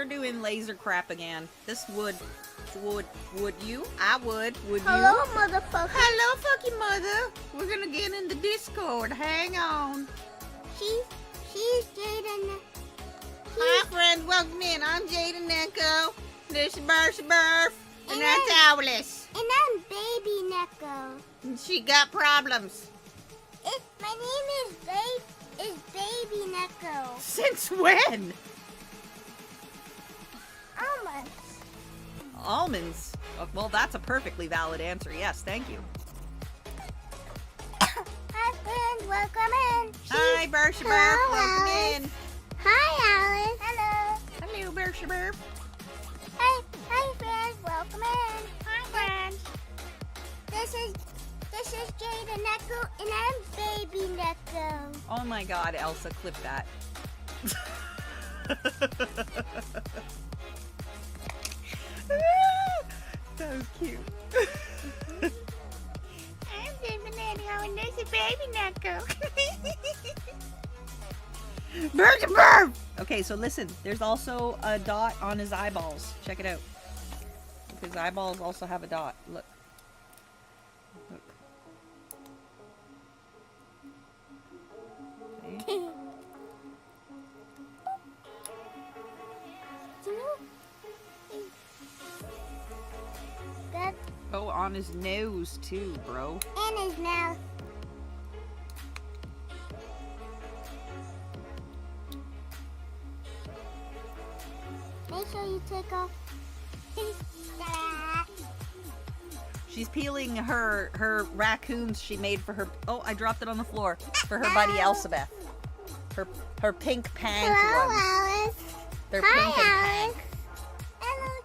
You're doing laser crap again. This would you? I would you? Hello, motherfucker. Hello, fucking mother. We're gonna get in the Discord. Hang on. She's Jaden. Hi, friend. Welcome in. I'm Jaden Neko. This is Burf. And that's Owlis. And I'm Baby Neko. She got problems. My name is Baby Neko. Since when? Almost. Almonds? Oh, well, that's a perfectly valid answer. Yes, thank you. Hi, friends. Welcome in. Hi, Bersha Burf. Welcome in. Hi, Alice. Hello. Hello, Bersha Burf. Hi, friends. Welcome in. Hi, friends. This is Jada Neko, and I'm Baby Neko. Oh my God, Elsa, clip that. That was cute. I'm Baby Neko, and this is Baby Neko. Bersha Burf! Okay, so listen, there's also a dot on his eyeballs. Check it out. His eyeballs also have a dot. Look. Look. See? Good. Oh, on his nose too, bro. And his mouth. Make sure you take off. She's peeling her raccoons she made for her. Oh, I dropped it on the floor for her buddy Elsabeth. Her pink pank Hello, ones. Alice. They're Hi, pink and Alice.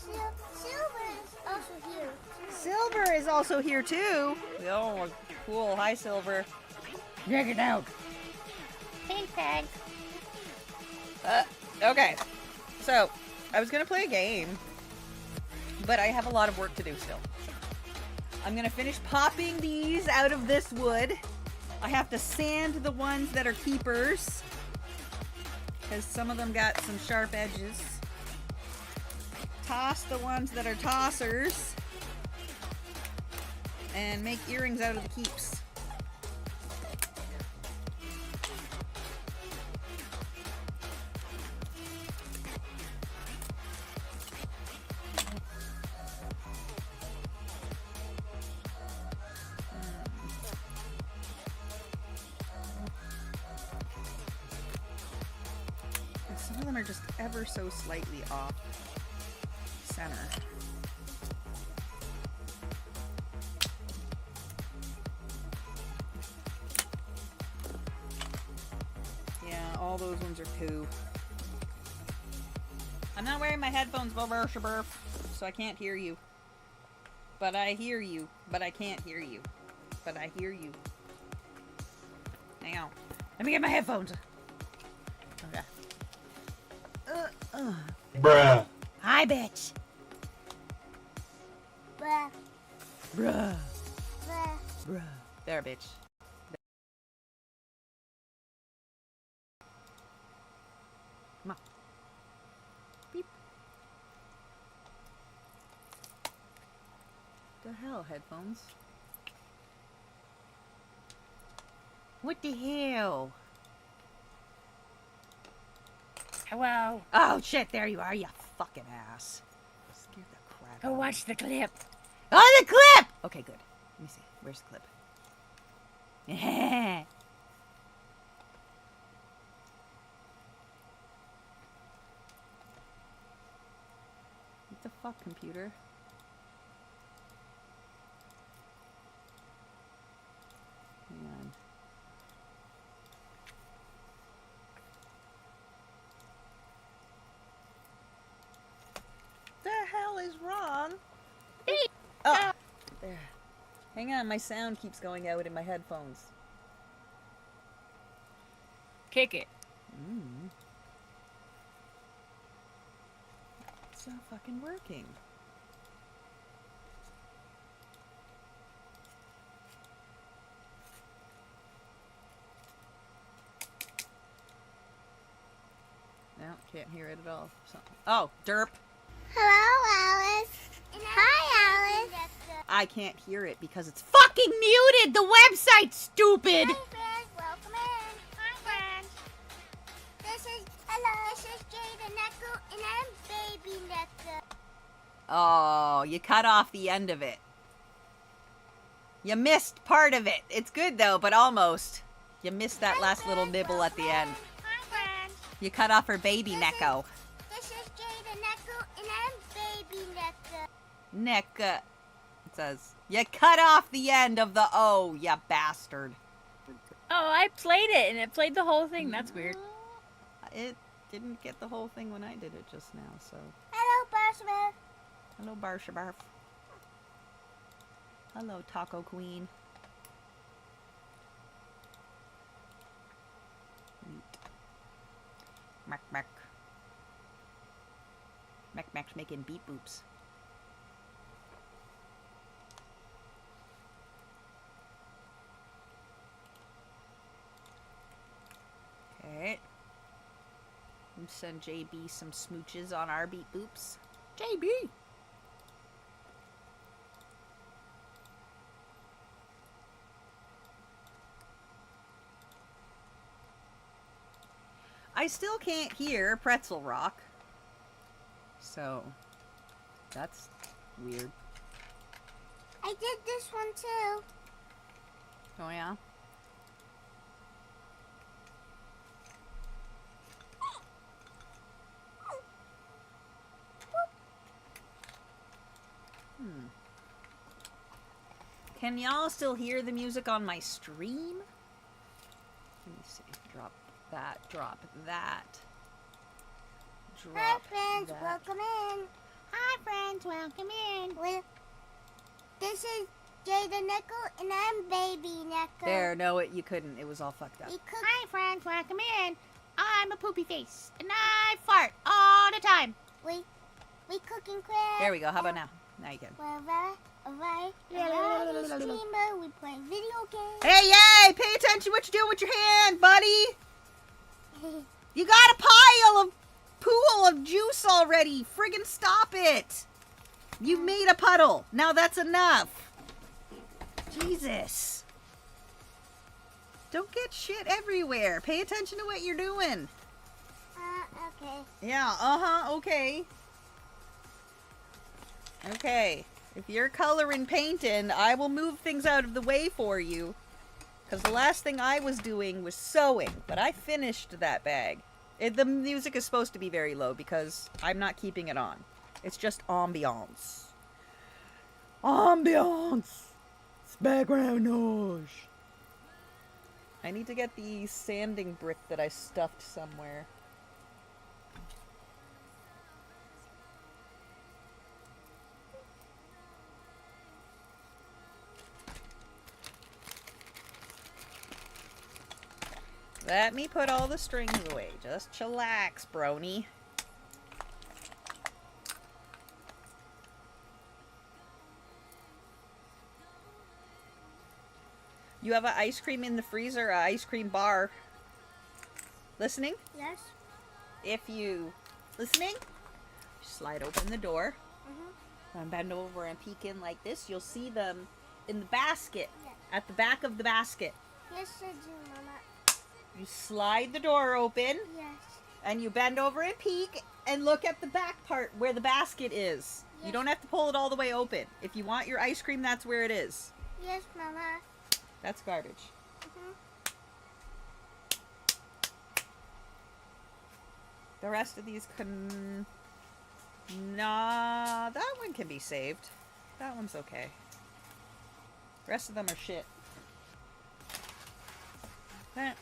Hello, Silver is also here. Silver is also here too. Oh, cool. Hi, Silver. Check it out. Pink tag. Okay. So, I was gonna play a game, but I have a lot of work to do still. I'm gonna finish popping these out of this wood. I have to sand the ones that are keepers, because some of them got some sharp edges. Toss the ones that are tossers, and make earrings out of the keeps. Some of them are just ever so slightly off center. Yeah, all those ones are poo. I'm not wearing my headphones, Burf, so I can't hear you. But I hear you. But I can't hear you. But I hear you. Hang on. Let me get my headphones. Okay. Bruh. Hi, bitch. Bruh. Bruh. Bruh. Bruh. There, bitch. Come on. Beep. The hell, headphones? What the hell? Hello. Oh, shit, there you are, you fucking ass. Scared the crap Go out of me. watch the clip. Oh, the clip! Okay, good. Let me see. Where's the clip? What the fuck, computer? Hang on. The hell is wrong? Oh, there. Hang on, my sound keeps going out in my headphones. Kick it. It's not fucking working. No, Can't hear it at all. So, oh, derp. Hello, Alice. Hi, Alice. I can't hear it because it's fucking muted. The website's stupid. Hi, friends. Welcome in. Hi, friends. This is Jada Neko, and I'm Baby Neko. Oh, you cut off the end of it. You missed part of it. It's good though, but almost. You missed that last little nibble at the end. Hi, friends. You cut off her baby Neko. This is Jada Neko, and I'm Baby Neko. Neko. It says. You cut off the end of the O, you bastard. Oh, I played it and it played the whole thing. That's weird. It didn't get the whole thing when I did it just now, so. Hello, Barsman. Hello, Barshabarf. Hello, Taco Queen. Neat. Mac Mac. Mac Mac's making beep boops. Okay. Send JB some smooches on our beep boops. JB! I still can't hear Pretzel Rock. So, that's weird. I did this one too. Oh yeah? Can y'all still hear the music on my stream? Let me see. Drop that. Drop that. Drop Hi, friends. that. Welcome in. Hi, friends. Welcome in. This is Jada Neko, and I'm Baby Neko. There, no, you couldn't. It was all fucked up. Hi, friends. Welcome in. I'm a poopy face, and I fart all the time. We cooking crab. There we go. How about now? Now you can. We playing video games. Hey, yay! Pay attention what you're doing with your hand, buddy! You got a pile of pool of juice already! Friggin' stop it! You've made a puddle. Now that's enough. Jesus. Don't get shit everywhere. Pay attention to what you're doing. Okay. Yeah, okay. Okay. If you're coloring painting, I will move things out of the way for you. Because the last thing I was doing was sewing. But I finished that bag. The music is supposed to be very low because I'm not keeping it on. It's just ambiance. Ambiance! It's background noise. I need to get the sanding brick that I stuffed somewhere. Let me put all the strings away. Just chillax, brony. You have an ice cream in the freezer, an ice cream bar. Listening? Yes. If you... Listening? Slide open the door. And bend over and peek in like this. You'll see them in the basket. Yes. At the back of the basket. Yes, I do, Mama. You slide the door open. Yes. And you bend over and peek and look at the back part where the basket is. Yes. You don't have to pull it all the way open. If you want your ice cream, that's where it is. Yes, Mama. That's garbage. The rest of these can... Nah, that one can be saved. That one's okay. The rest of them are shit. Eh.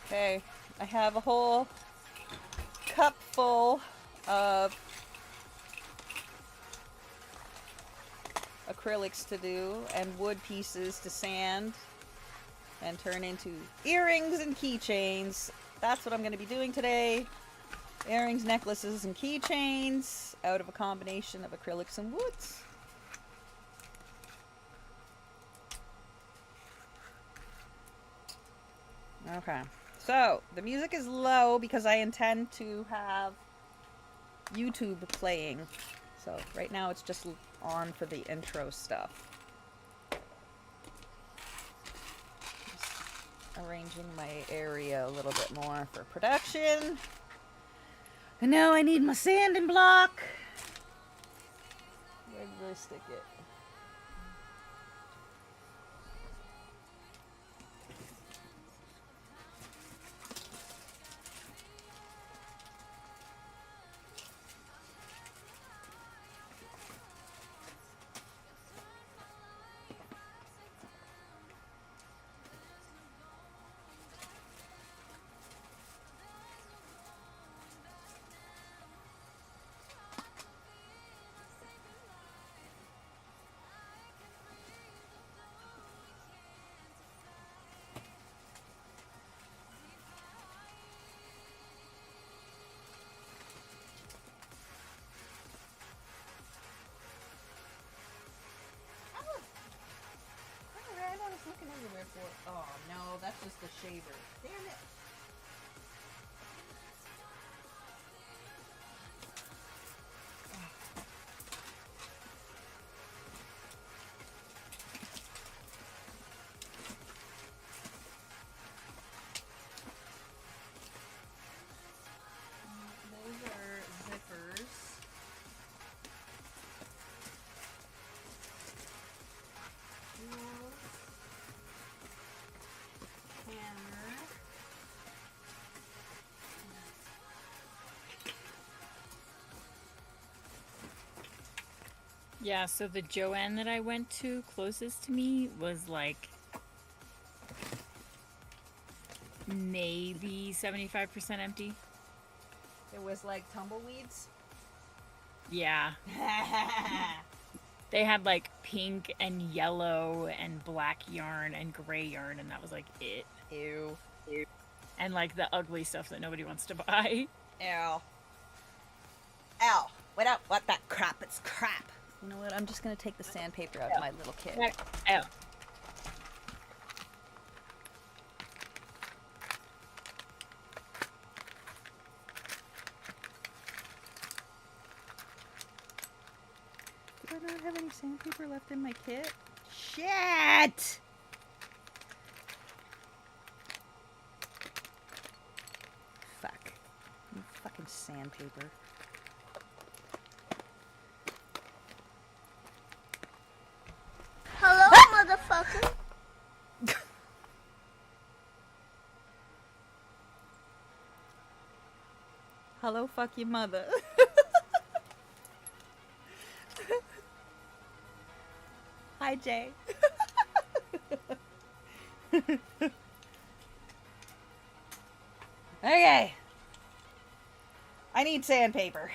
Okay, I have a whole cup full of acrylics to do and wood pieces to sand and turn into earrings and keychains. That's what I'm going to be doing today. Earrings, necklaces, and keychains out of a combination of acrylics and woods. Okay. So, the music is low because I intend to have YouTube playing. So, right now it's just on for the intro stuff. Just arranging my area a little bit more for production. And now I need my sanding block. Where did I stick it? I was looking everywhere for it. Oh no, that's just the shaver. Damn it. Those are zippers. Tools. Hammer. Yeah, so the Joanne that I went to closest to me was like maybe 75% empty. It was like tumbleweeds. Yeah. They had like pink and yellow and black yarn and gray yarn, and that was like it. Ew. And like the ugly stuff that nobody wants to buy. Ew. Ow. What up? What that crap? It's crap. You know what? I'm just gonna take the sandpaper out of my little kit. Oh. Do I not have any sandpaper left in my kit? Shit! Fuck. Fucking sandpaper. Hello, motherfucker. Hello, fuck your mother. Hi, Jay. Okay. I need sandpaper.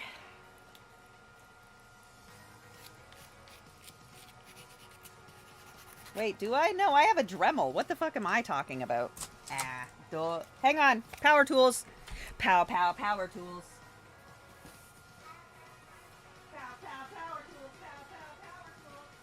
Wait, do I? No, I have a Dremel. What the fuck am I talking about? Ah, duh. Hang on. Power tools. Pow, pow, power tools. Pow, pow, power tools. Pow, pow, power tools.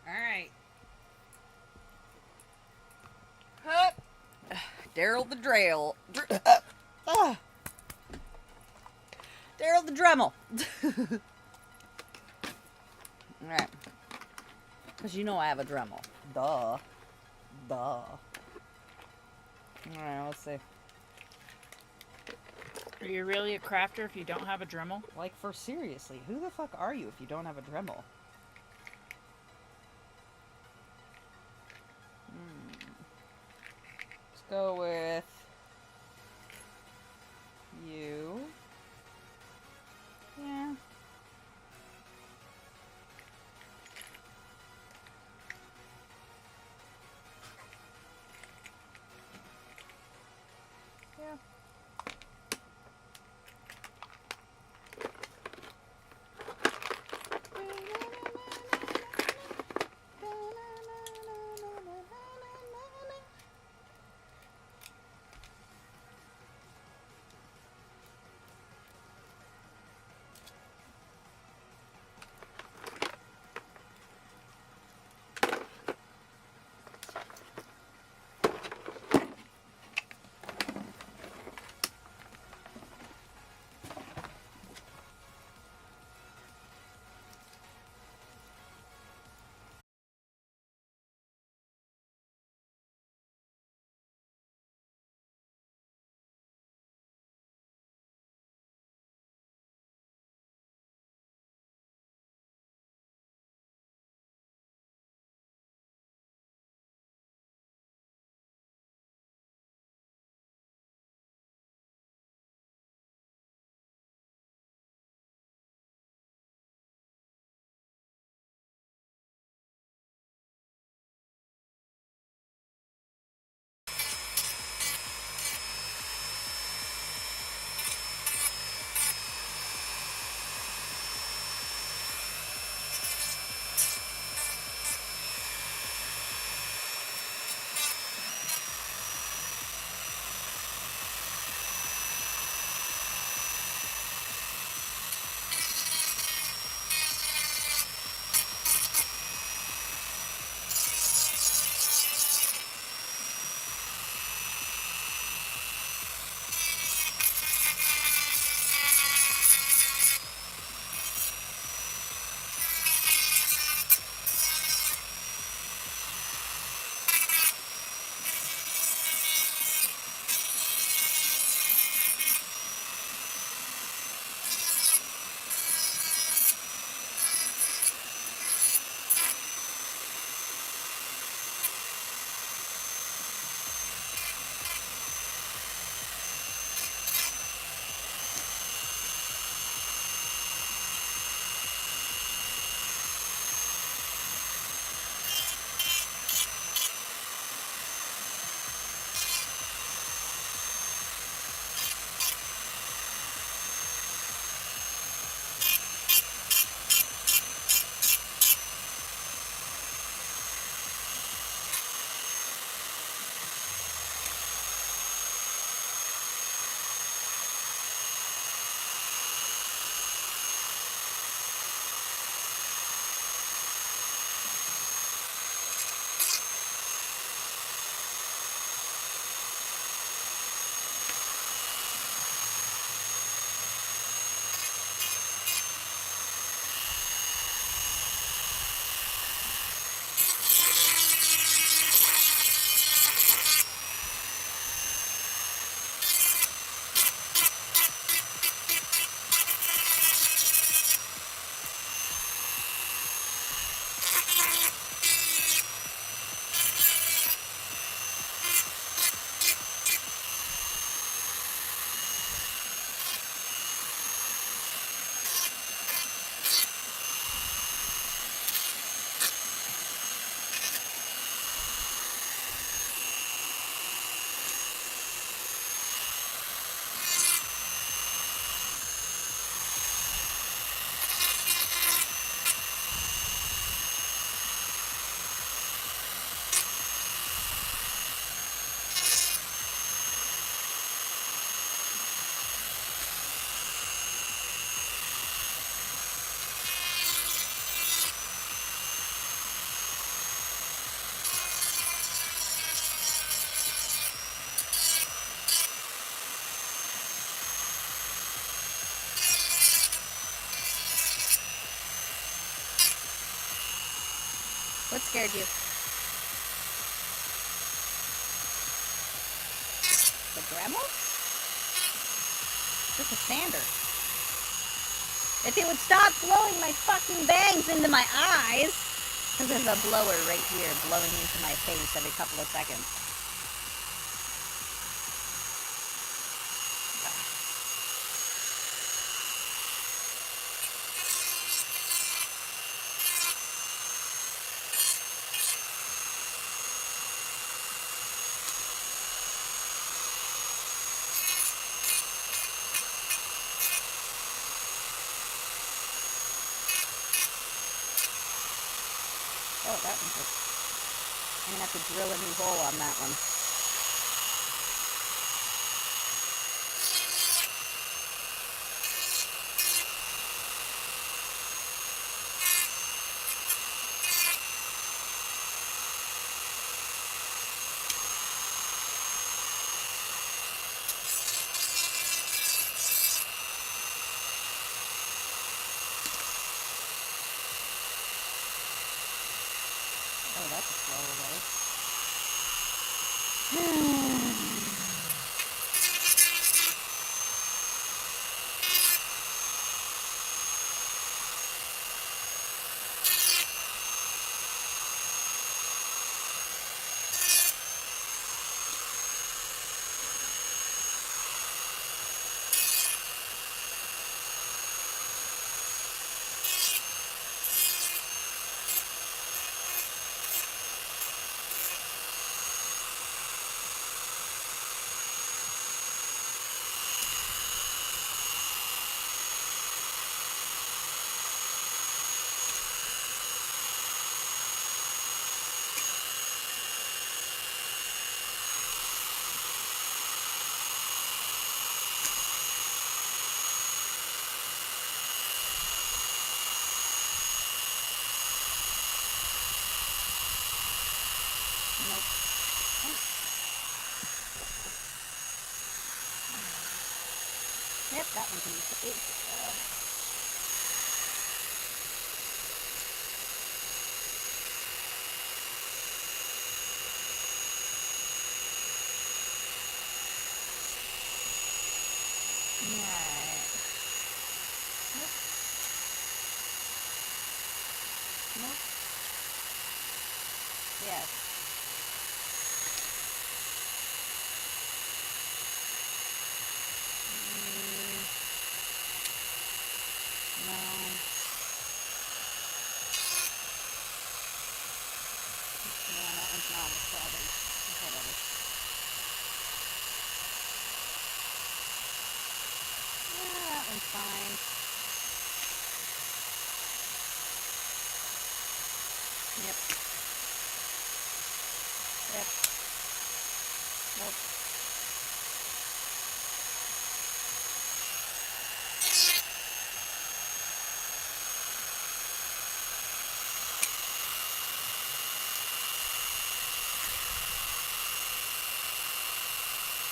Alright. Daryl the Drail. Daryl the Dremel. Alright. Because you know I have a Dremel. Duh. Alright, let's see. Are you really a crafter if you don't have a Dremel? Like, for seriously, who the fuck are you if you don't have a Dremel? go with you. Yeah. Yeah. What scared you? The Dremel? Just a sander. If it would stop blowing my fucking bangs into my eyes! Because there's a blower right here blowing into my face every couple of seconds. I'm gonna have to drill a new hole on that one. Oh, that's a slow way. Yep, that one can be put. Alright. Nope. Nope. Yes. No. Yeah, that one's not a problem. Whatever. Yeah, that one's fine. Yep. Yep. Nope.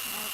Nope.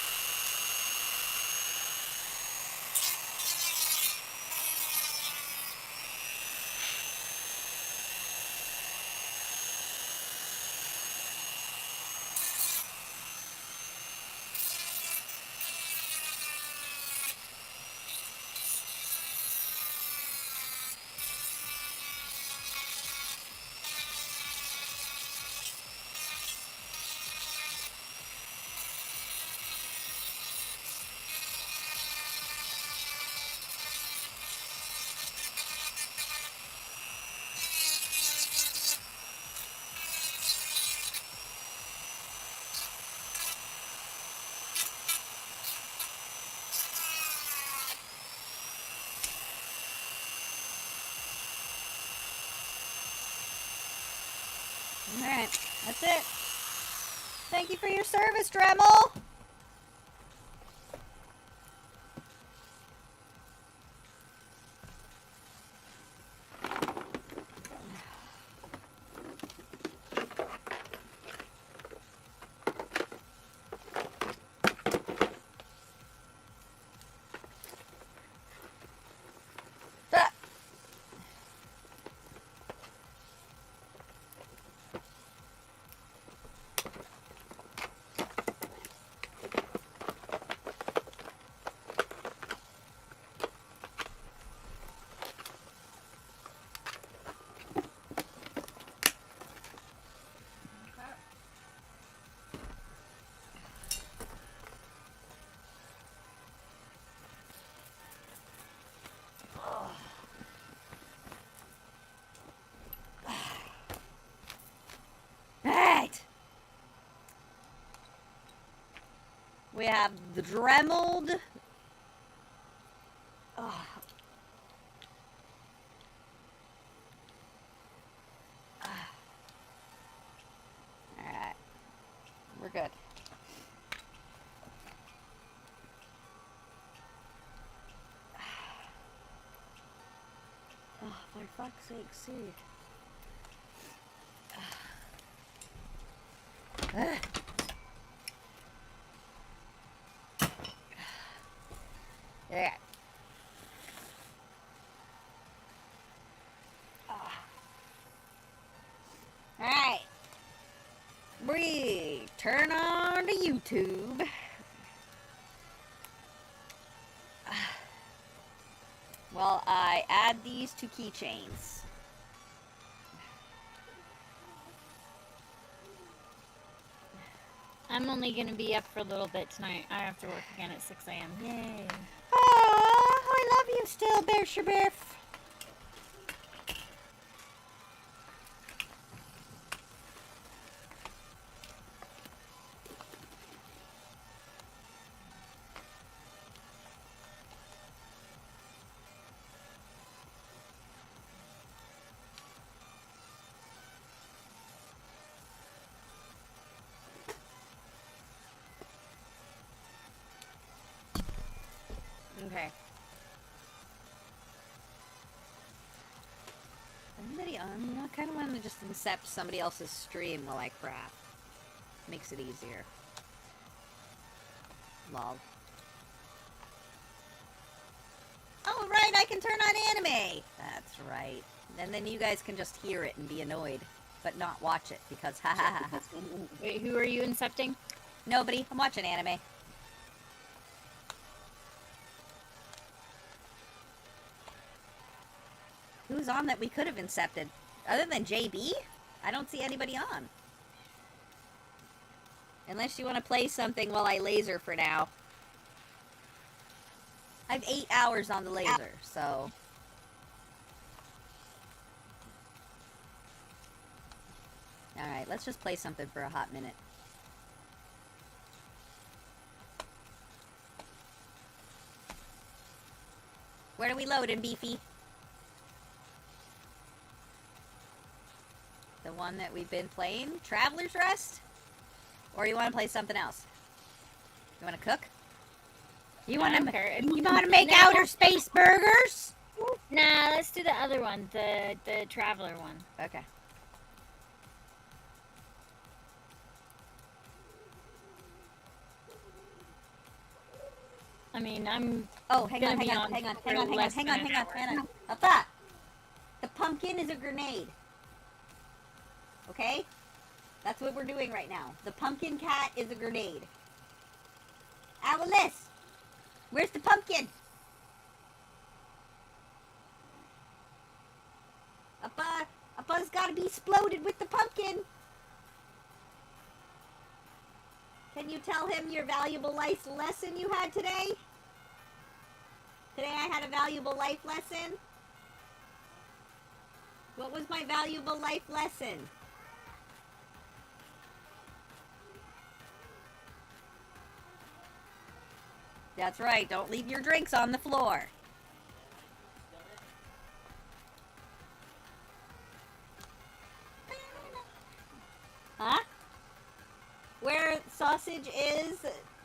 Alright, that's it. Thank you for your service, Dremel! Ah. Alright. We have the Dremeled. Oh. We're good. Oh, for fuck's sake, see. Yeah. Alright. We turn on to YouTube. Well, I add these to keychains. I'm only gonna be up for a little bit tonight. I have to work again at 6 a.m. Yay. Oh, I love you still, Bear Shabiff. Okay. Anybody on? I kind of want to just incept somebody else's stream while I craft. Makes it easier. Lol. Oh, right, I can turn on anime! That's right. And then you guys can just hear it and be annoyed, but not watch it, because ha ha ha ha. Wait, who are you incepting? Nobody. I'm watching anime. Who's on that we could have incepted? Other than JB? I don't see anybody on. Unless you want to play something while I laser for now. I have 8 hours on the laser, so... Alright, let's just play something for a hot minute. Where do we load in, Beefy? The one that we've been playing? Traveler's Rest? Or you want to play something else? You want to cook? You want to make No. outer space burgers? Nah, let's do the other one, the traveler one. Okay. I mean, I'm Oh, hang on. for less than an hour. Papa! The pumpkin is a grenade. Okay? That's what we're doing right now. The pumpkin cat is a grenade. Alice! Where's the pumpkin? Appa's gotta be exploded with the pumpkin. Can you tell him your valuable life lesson you had today? Today I had a valuable life lesson. What was my valuable life lesson? That's right, don't leave your drinks on the floor. Huh? Where Sausage is,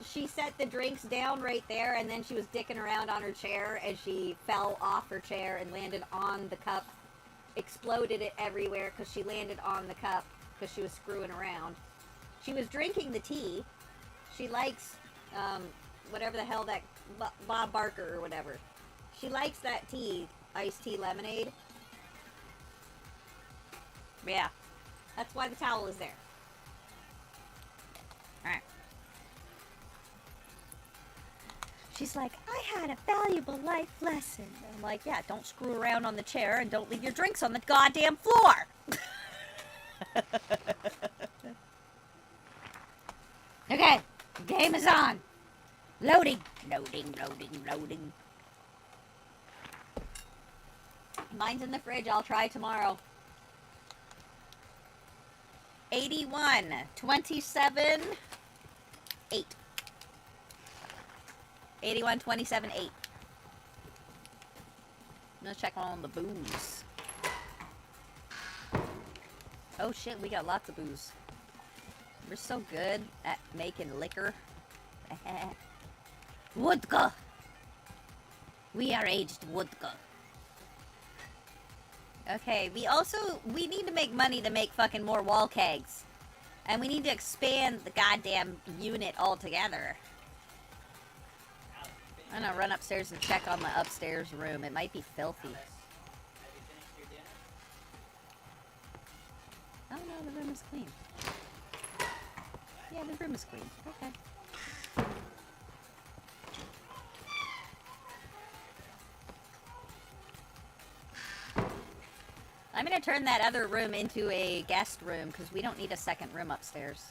she set the drinks down right there, and then she was dicking around on her chair, and she fell off her chair and landed on the cup. Exploded it everywhere because she landed on the cup because she was screwing around. She was drinking the tea. She likes, whatever the hell that, Bob Barker or whatever. She likes that tea, iced tea lemonade. Yeah, that's why the towel is there. Alright. She's like, I had a valuable life lesson. And I'm like, yeah, don't screw around on the chair and don't leave your drinks on the goddamn floor. Okay, game is on. Loading, loading, loading, loading. Mine's in the fridge. I'll try tomorrow. 81, 27, 8. 81, 27, 8. Let's check on the booze. Oh shit, we got lots of booze. We're so good at making liquor. Vodka! We are aged vodka. Okay, we need to make money to make fucking more wall kegs. And we need to expand the goddamn unit altogether. I'm gonna run upstairs and check on the upstairs room. It might be filthy. Oh no, the room is clean. Yeah, the room is clean. Okay. I'm gonna turn that other room into a guest room because we don't need a second room upstairs.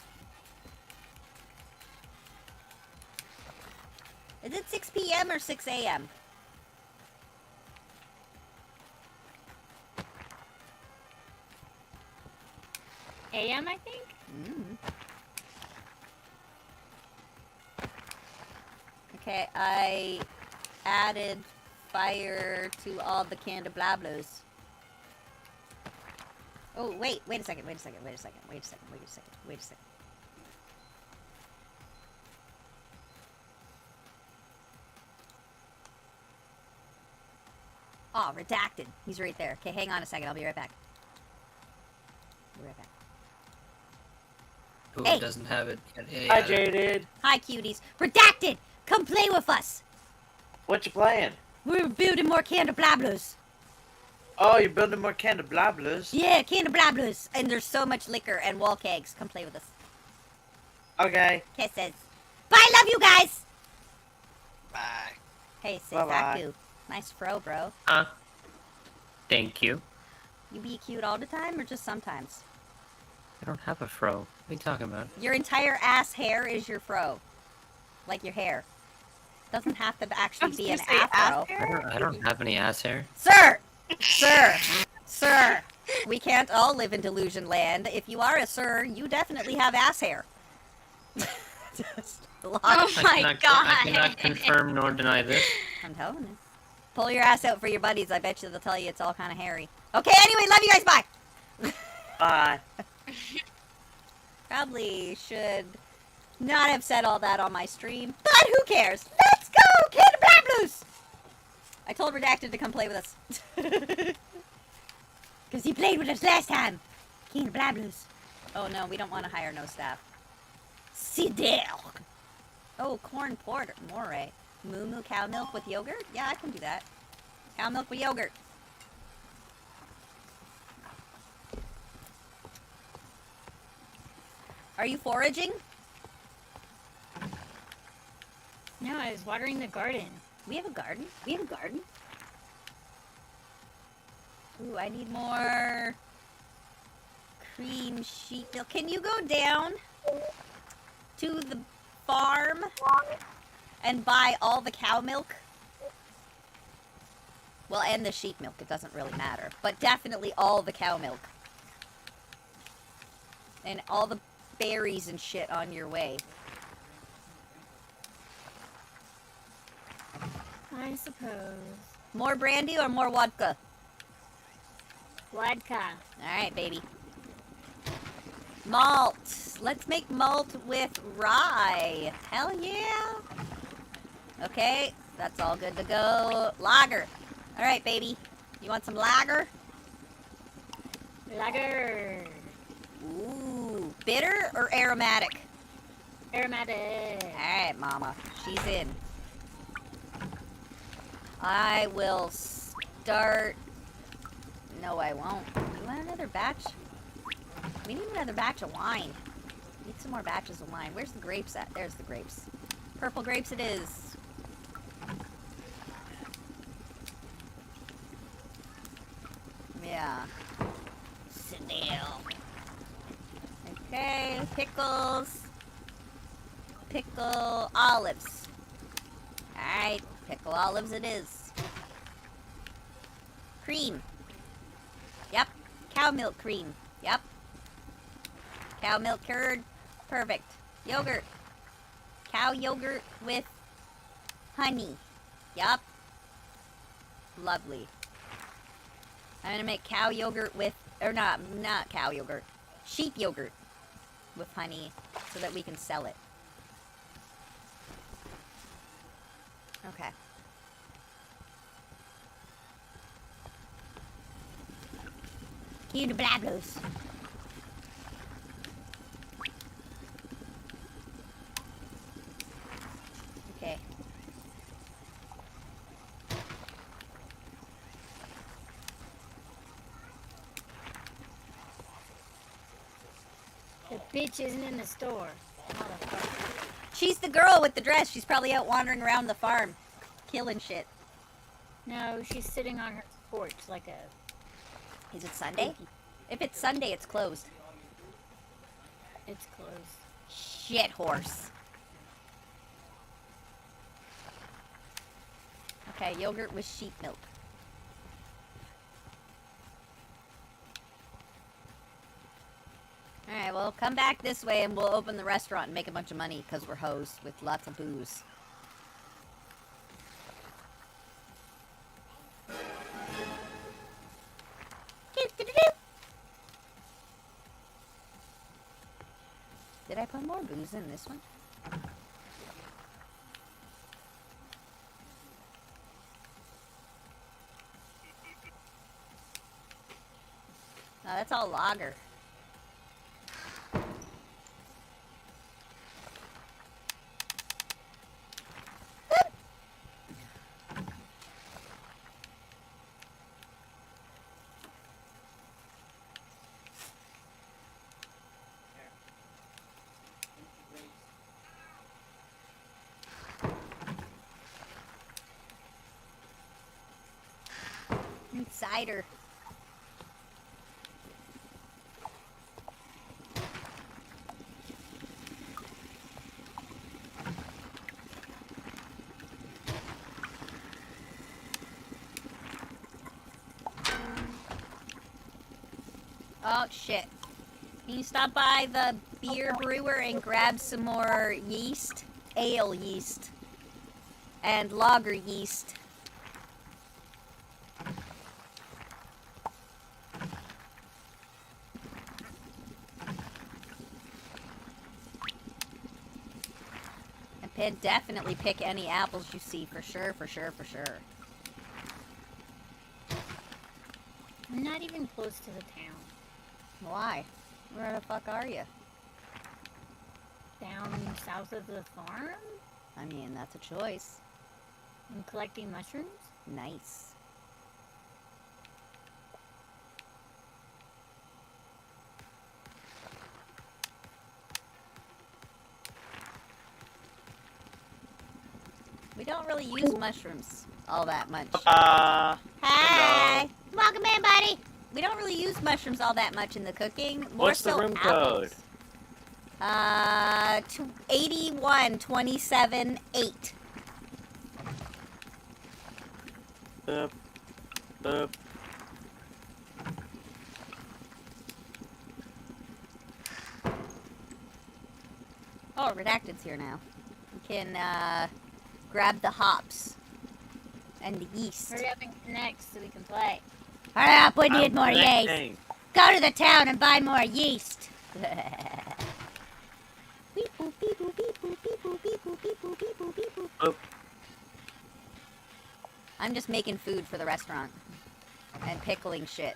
Is it 6 p.m. or 6 a.m.? AM, I think? Okay, I added fire to all the candelabros. Oh, wait a second. Oh, redacted. He's right there. Okay, hang on a second. I'll be right back. Who Hey. doesn't have it? Hi, Jaded. Hi, cuties. Redacted! Come play with us! What you playing? We're building more candelabros. Oh, you're building more candelabras? Yeah, candelabros. And there's so much liquor and wall kegs. Come play with us. Okay. Kisses. Bye, love you guys! Bye. Hey, Bye-bye. Seisaku. Nice fro, bro. Thank you. You be cute all the time or just sometimes? I don't have a fro. What are you talking about? Your entire ass hair is your fro. Like your hair. Doesn't have to actually be an afro. I don't have any ass hair. Sir! Sir! We can't all live in delusion land. If you are a sir, you definitely have ass hair. Just a lot. Oh my I god. cannot confirm nor deny this. I'm telling you. Pull your ass out for your buddies. I bet you they'll tell you it's all kind of hairy. Okay, anyway, love you guys. Bye! Bye. Probably should not have said all that on my stream, but who cares? Let's go, Candelabros! I told Redacted to come play with us. Because he played with us last time. Candelabros. Oh no, we don't want to hire no staff. Sidel. Oh, corn porter. Moray. Moo moo cow milk with yogurt? Yeah, I can do that. Cow milk with yogurt. Are you foraging? No, I was watering the garden. We have a garden? We have a garden? Ooh, I need more cream sheep milk. Can you go down to the farm and buy all the cow milk? Well, and the sheep milk. It doesn't really matter. But definitely all the cow milk. And all the berries and shit on your way. I suppose. More brandy or more vodka? Vodka. Alright, baby. Malt. Let's make malt with rye. Hell yeah. Okay, that's all good to go. Lager. Alright, baby. You want some lager? Lager. Ooh. Bitter or aromatic? Aromatic. Alright, mama. She's in. I will start... No, I won't. You want another batch? We need another batch of wine. Need some more batches of wine. Where's the grapes at? There's the grapes. Purple grapes it is. Yeah. Sit down. Okay, pickles. Pickle olives. Alright, pickle olives it is. Cream. Yep. Cow milk cream. Yep. Cow milk curd. Perfect. Yogurt. Cow yogurt with honey. Yup. Lovely. I'm gonna make cow yogurt with, or not cow yogurt. Sheep yogurt. with honey so that we can sell it. Okay. Cue the blablos. Okay. The bitch isn't in the store. Motherfucker. She's the girl with the dress. She's probably out wandering around the farm, killing shit. No, she's sitting on her porch like a... Is it Sunday? If it's Sunday, it's closed. It's closed. Shit horse. Okay, yogurt with sheep milk. Alright, well, come back this way and we'll open the restaurant and make a bunch of money because we're hoes with lots of booze. Did I put more booze in this one? No, that's all lager. Cider. Oh shit. Can you stop by the beer brewer and grab some more yeast? Ale yeast. And lager yeast. Definitely pick any apples you see, for sure, for sure, for sure. I'm not even close to the town. Why? Where the fuck are you? Down south of the farm? I mean, that's a choice. I'm collecting mushrooms? Nice. We don't really use mushrooms all that much. Hi! Hello. Welcome in, buddy! We don't really use mushrooms all that much in the cooking. More What's the so room apples. code? 81 27 8. Boop. Boop. Oh, Redacted's here now. We can, grab the hops. And the yeast. Hurry up and connect so we can play. Hurry up, we need more yeast. Connecting. Go to the town and buy more yeast. Boop. I'm just making food for the restaurant. And pickling shit.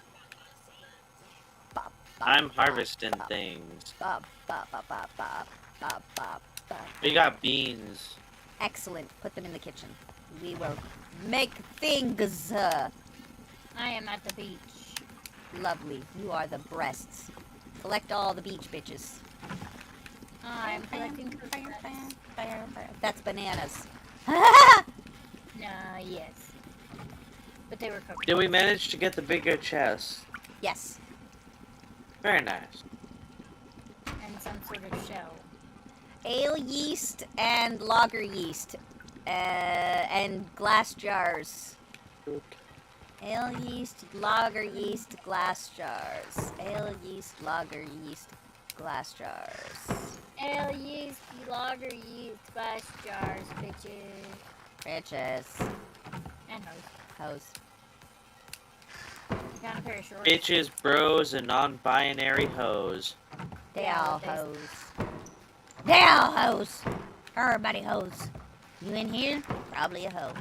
Bop, bop, I'm bop, harvesting bop, things. bop, bop, bop, bop, bop, bop, bop, bop. We got beans. Excellent. Put them in the kitchen. We will make things. I am at the beach. Lovely. You are the breasts. Collect all the beach bitches. I'm collecting coconuts. That's bananas. Yes. But they were coconuts. Did we manage to get the bigger chest? Yes. Very nice. And some sort of shell. Ale yeast and lager yeast. And glass jars. Ale yeast, lager yeast, glass jars. Ale yeast, lager yeast, glass jars. Ale yeast, lager yeast, glass jars, bitches. Bitches. And hose. Hose. Got a pair of shorts. Bitches, bros, and non-binary hoes. They Yeah, all what they- hoes. They all hoes. Everybody hoes. You in here? Probably a hoe.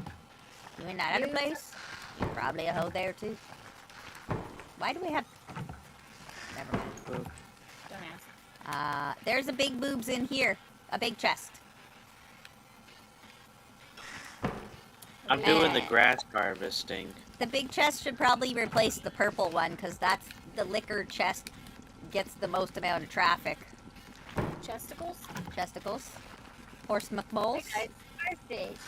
You in that other You- place? You're probably a hoe there too. Why do we have... Never mind. Don't ask. There's a big boobs in here. A big chest. I'm doing the Eh. grass harvesting. The big chest should probably replace the purple one, because that's the liquor chest gets the most amount of traffic. Chesticles? Chesticles. Horse McMoles. Hey guys, starfish.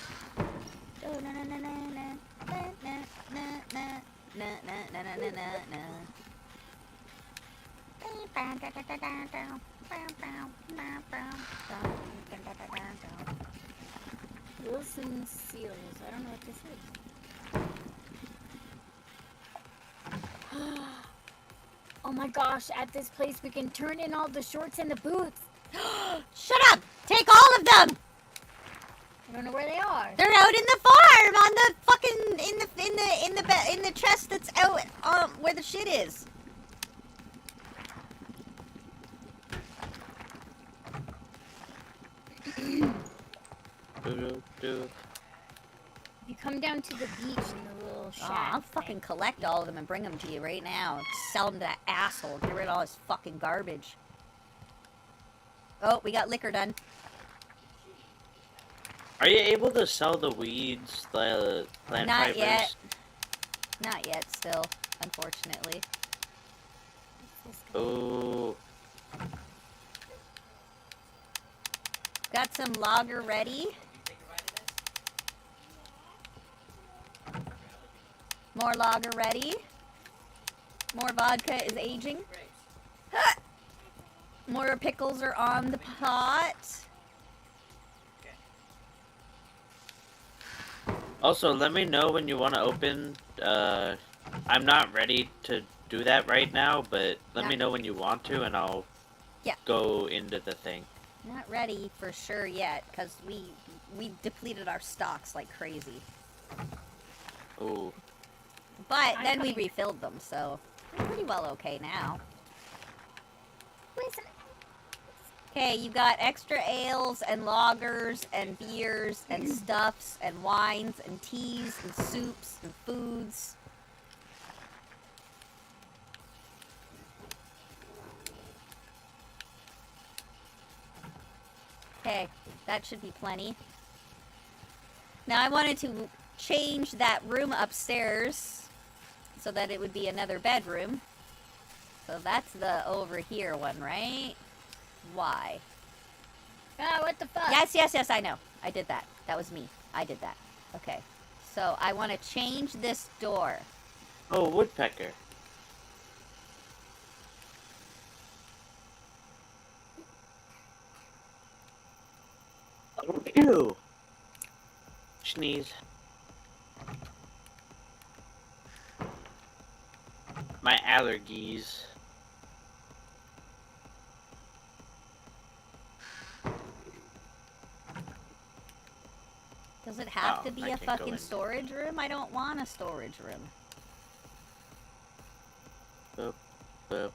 Wilson seals. I don't know what this is. Oh my gosh, at this place we can turn in all the shorts and the boots. Shut up! Take all of them! I don't know where they are. They're out in the farm on the fucking in the chest that's out where the shit is. You come down to the beach in the little shack. Oh, I'll fucking collect all of them and bring them to you right now. Sell them to that asshole. Get rid of all his fucking garbage. Oh, we got liquor done. Are you able to sell the weeds, the plant Not fibers? yet. Not yet, still, unfortunately. Oh, Got some lager ready. More lager ready. More vodka is aging. More pickles are on the pot. also, let me know when you want to open. I'm not ready to do that right now, but let me know when you want to, and I'll go into the thing. Not ready for sure yet, because we depleted our stocks like crazy. Ooh. But I'm then we coming. refilled them, so we're pretty well okay now. Okay, you got extra ales and lagers and beers and stuffs and wines and teas and soups and foods. Okay, that should be plenty. Now I wanted to change that room upstairs so that it would be another bedroom. So that's the over here one, right? Why? Ah, what the fuck? Yes, I know. I did that. That was me. I did that. Okay. So I want to change this door. Oh, woodpecker. Oh, ew. Sneeze. My allergies. Does it have Oh, to be I a can't go fucking in. storage room? I don't want a storage room. Boop, boop.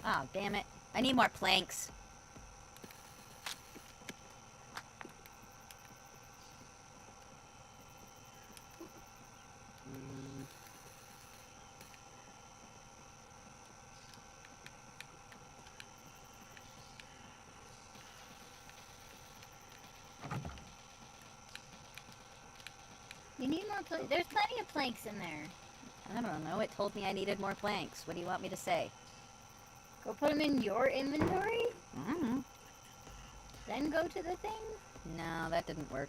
Oh, damn it. I need more planks. You need more planks. There's plenty of planks in there. I don't know. It told me I needed more planks. What do you want me to say? Go put them in your inventory, Mm-hmm. then go to the thing. No, that didn't work.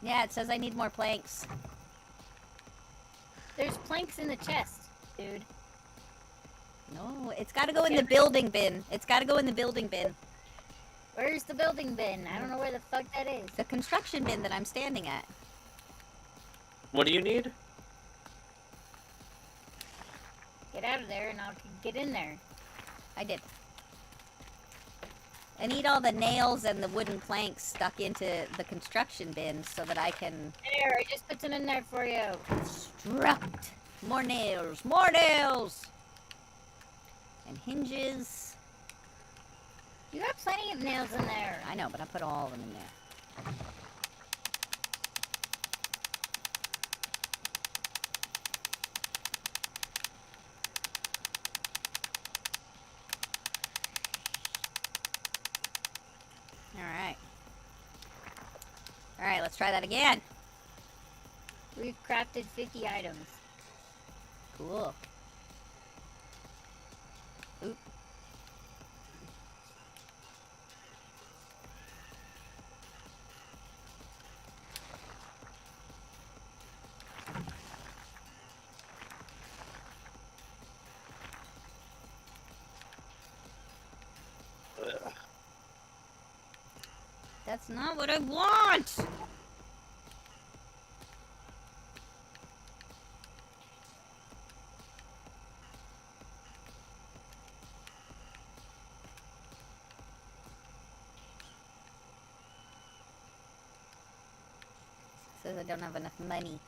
Yeah, it says I need more planks. There's planks in the chest, dude. No, it's gotta go in the building bin. It's gotta go in the building bin. Where's the building bin? I don't know where the fuck that is. The construction bin that I'm standing at. What do you need? Get out of there and I'll get in there. I did. I need all the nails and the wooden planks stuck into the construction bin so that I can... There, I just put them in there for you. Construct. More nails. More nails! And hinges. You got plenty of nails in there. I know, but I put all of them in there. Alright, let's try that again. We've crafted 50 items. Cool. Oop. That's not what I want! Says I don't have enough money.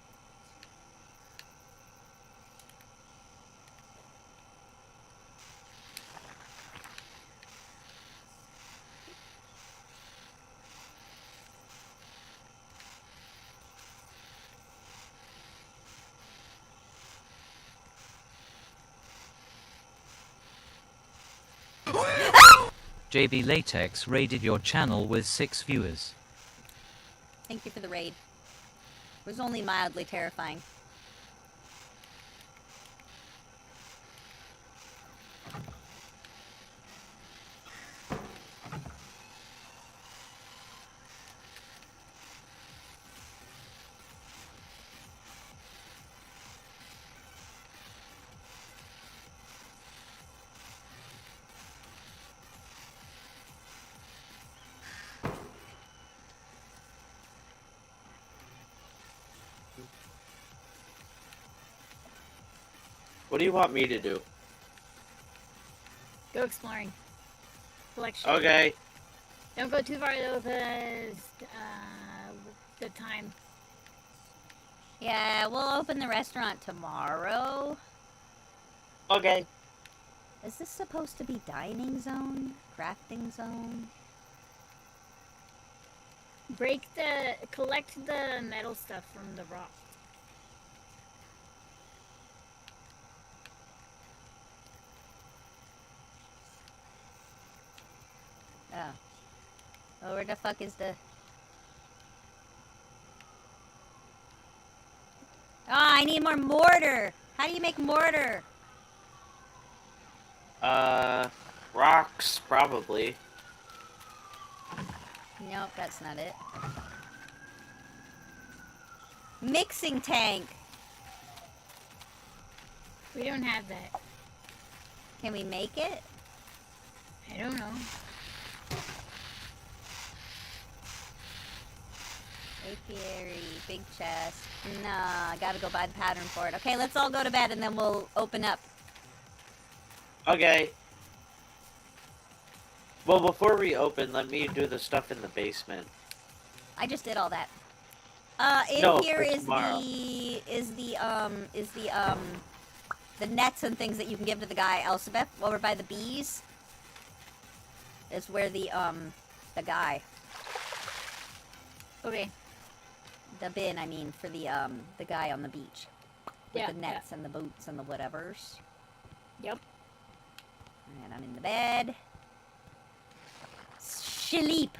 JB Latex raided your channel with 6 viewers. Thank you for the raid. It was only mildly terrifying. What do you want me to do? Go exploring. Collection. Okay. Don't go too far though, because the time. Yeah, we'll open the restaurant tomorrow. Okay. Is this supposed to be dining zone? Crafting zone? Collect the metal stuff from the rock. Oh. Oh, where the fuck is the... Oh, I need more mortar! How do you make mortar? Rocks, probably. Nope, that's not it. Mixing tank! We don't have that. Can we make it? I don't know. Apiary, big chest. Nah, I gotta go buy the pattern for it. Okay, let's all go to bed and then we'll open up. Okay. Well, before we open, let me do the stuff in the basement. I just did all that. Here is the nets and things that you can give to the guy Elspeth over by the bees. Is where the guy. Okay. The bin, I mean, for the guy on the beach. With the nets and the boots and the whatevers. Yep. And I'm in the bed. Sleep.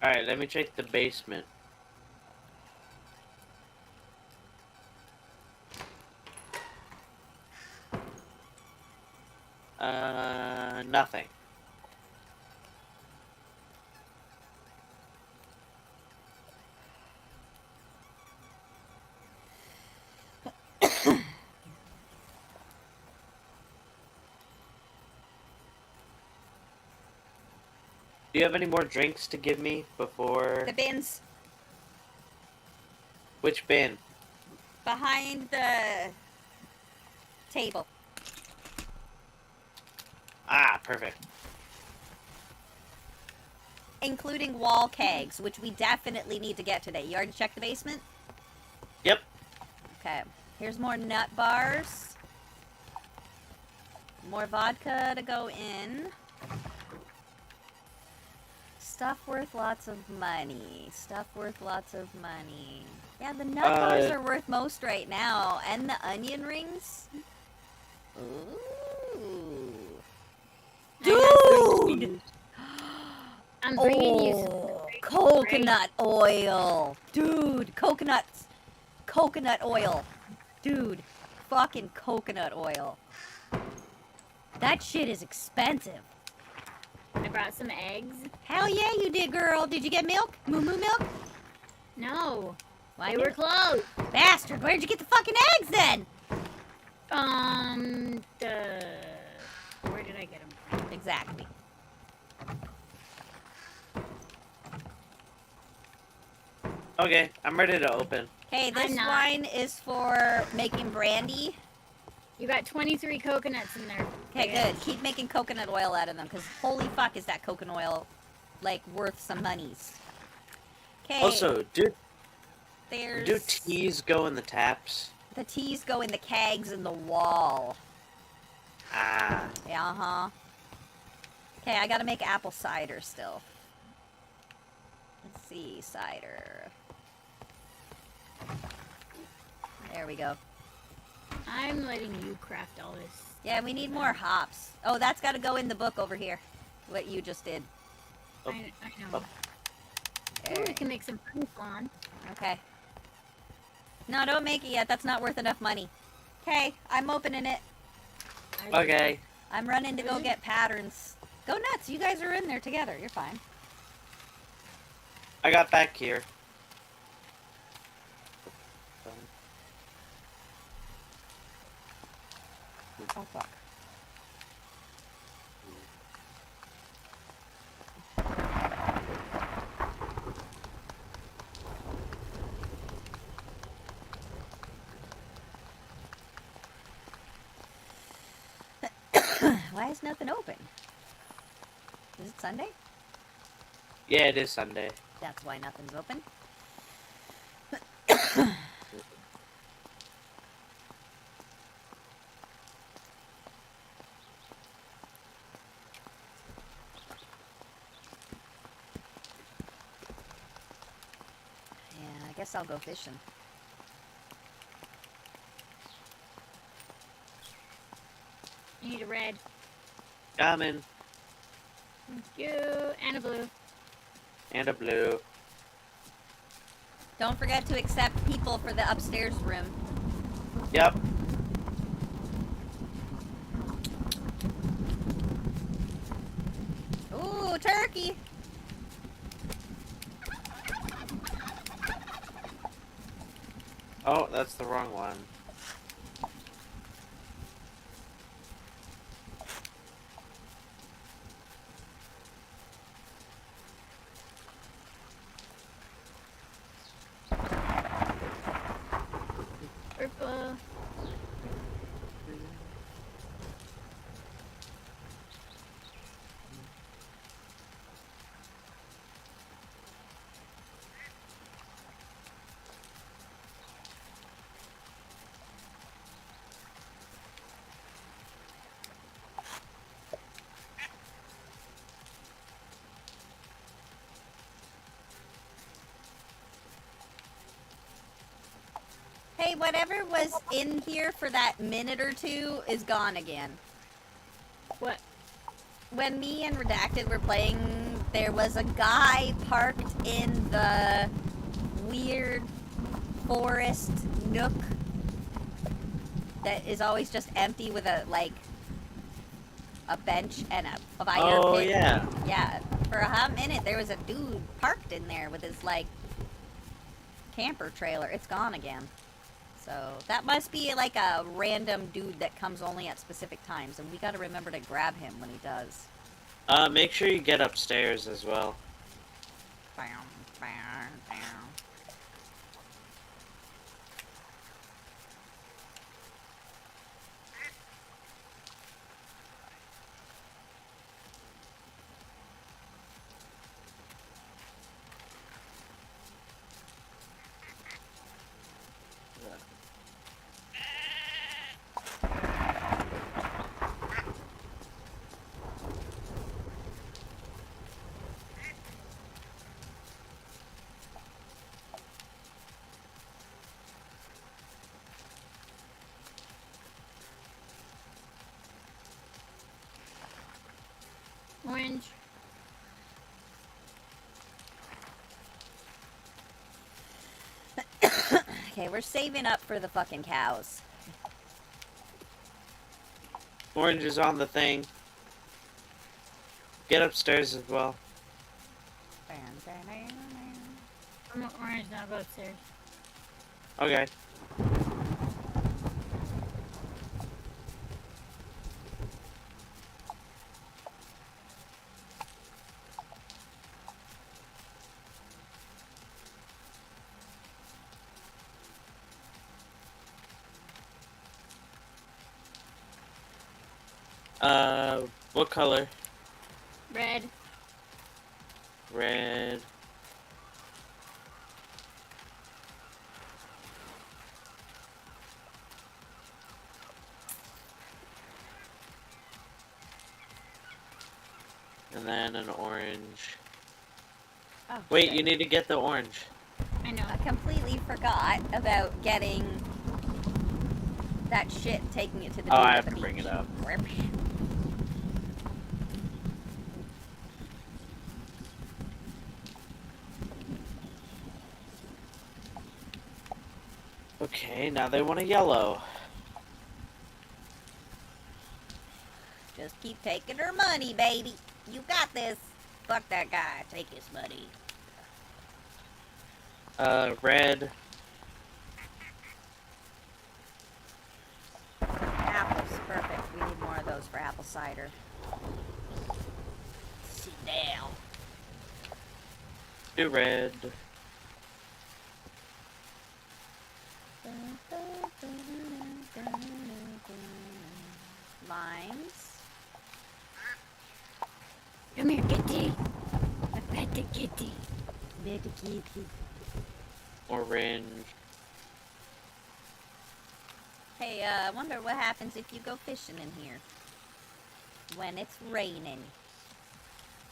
Alright, let me check the basement. Nothing. Do you have any more drinks to give me before? The bins Which bin? behind the table. Ah, perfect. Including wall kegs, which we definitely need to get today. You already checked the basement? Yep. Okay. Here's more nut bars. More vodka to go in. Stuff worth lots of money. Stuff worth lots of money. Yeah, the nut bars are worth most right now. And the onion rings. Ooh. Dude! I'm bringing you some Coconut oil. Dude, coconut oil. Dude, fucking coconut oil. That shit is expensive. I brought some eggs. Hell yeah, you did, girl. Did you get milk? Moo moo milk? No, Why they were closed. Bastard, where'd you get the fucking eggs then? Where did I get them from? Exactly. Okay, I'm ready to open. Okay, this I'm not. wine is for making brandy. You got 23 coconuts in there. Okay, good. Keep making coconut oil out of them, because holy fuck is that coconut oil, like, worth some monies. Okay. Also, do there's... teas go in the taps? The teas go in the kegs in the wall. Ah. Yeah, uh-huh. Okay, I gotta make apple cider still. Let's see, cider. There we go. I'm letting you craft all this. Yeah, we need more hops. Oh, that's gotta go in the book over here. What you just did. Oh. I know. Oh. Ooh, we can make some fruit flan. Okay. No, don't make it yet. That's not worth enough money. Okay, I'm opening it. Okay. I'm running to go get patterns. Go nuts. You guys are in there together. You're fine. I got back here. Oh, fuck. Why is nothing open? Is it Sunday? Yeah, it is Sunday. That's why nothing's open. Yeah, I guess I'll go fishing. You need a red. Coming. Thank you. And a blue. And a blue. Don't forget to accept people for the upstairs room. Yep. Ooh, turkey! Oh, that's the wrong one. Purple. Hey, whatever was in here for that minute or two is gone again. What? When me and Redacted were playing, there was a guy parked in the weird forest nook that is always just empty with a, like, a bench and a fire Oh, pit. yeah. Yeah, for a hot minute there was a dude parked in there with his, like, camper trailer. It's gone again. So, that must be, like, a random dude that comes only at specific times, and we gotta remember to grab him when he does. Make sure you get upstairs as well. Bam, bam, bam. Orange. Okay, we're saving up for the fucking cows. Orange is on the thing. Get upstairs as well. I'm an orange, now go upstairs. Okay. What color? Red. Red. And then an orange. Oh, Wait, shit. you need to get the orange. I know. I completely forgot about getting that shit, taking it to the Oh, dude I at have the to bring beach. it up. Rip. Okay, now they want a yellow. Just keep taking her money, baby. You got this. Fuck that guy. Take his money. Red. Apples. Perfect. We need more of those for apple cider. Sit down. Do red. Limes. Come here, kitty. I pet the kitty. Baby kitty. Orange. Hey, I wonder what happens if you go fishing in here. When it's raining.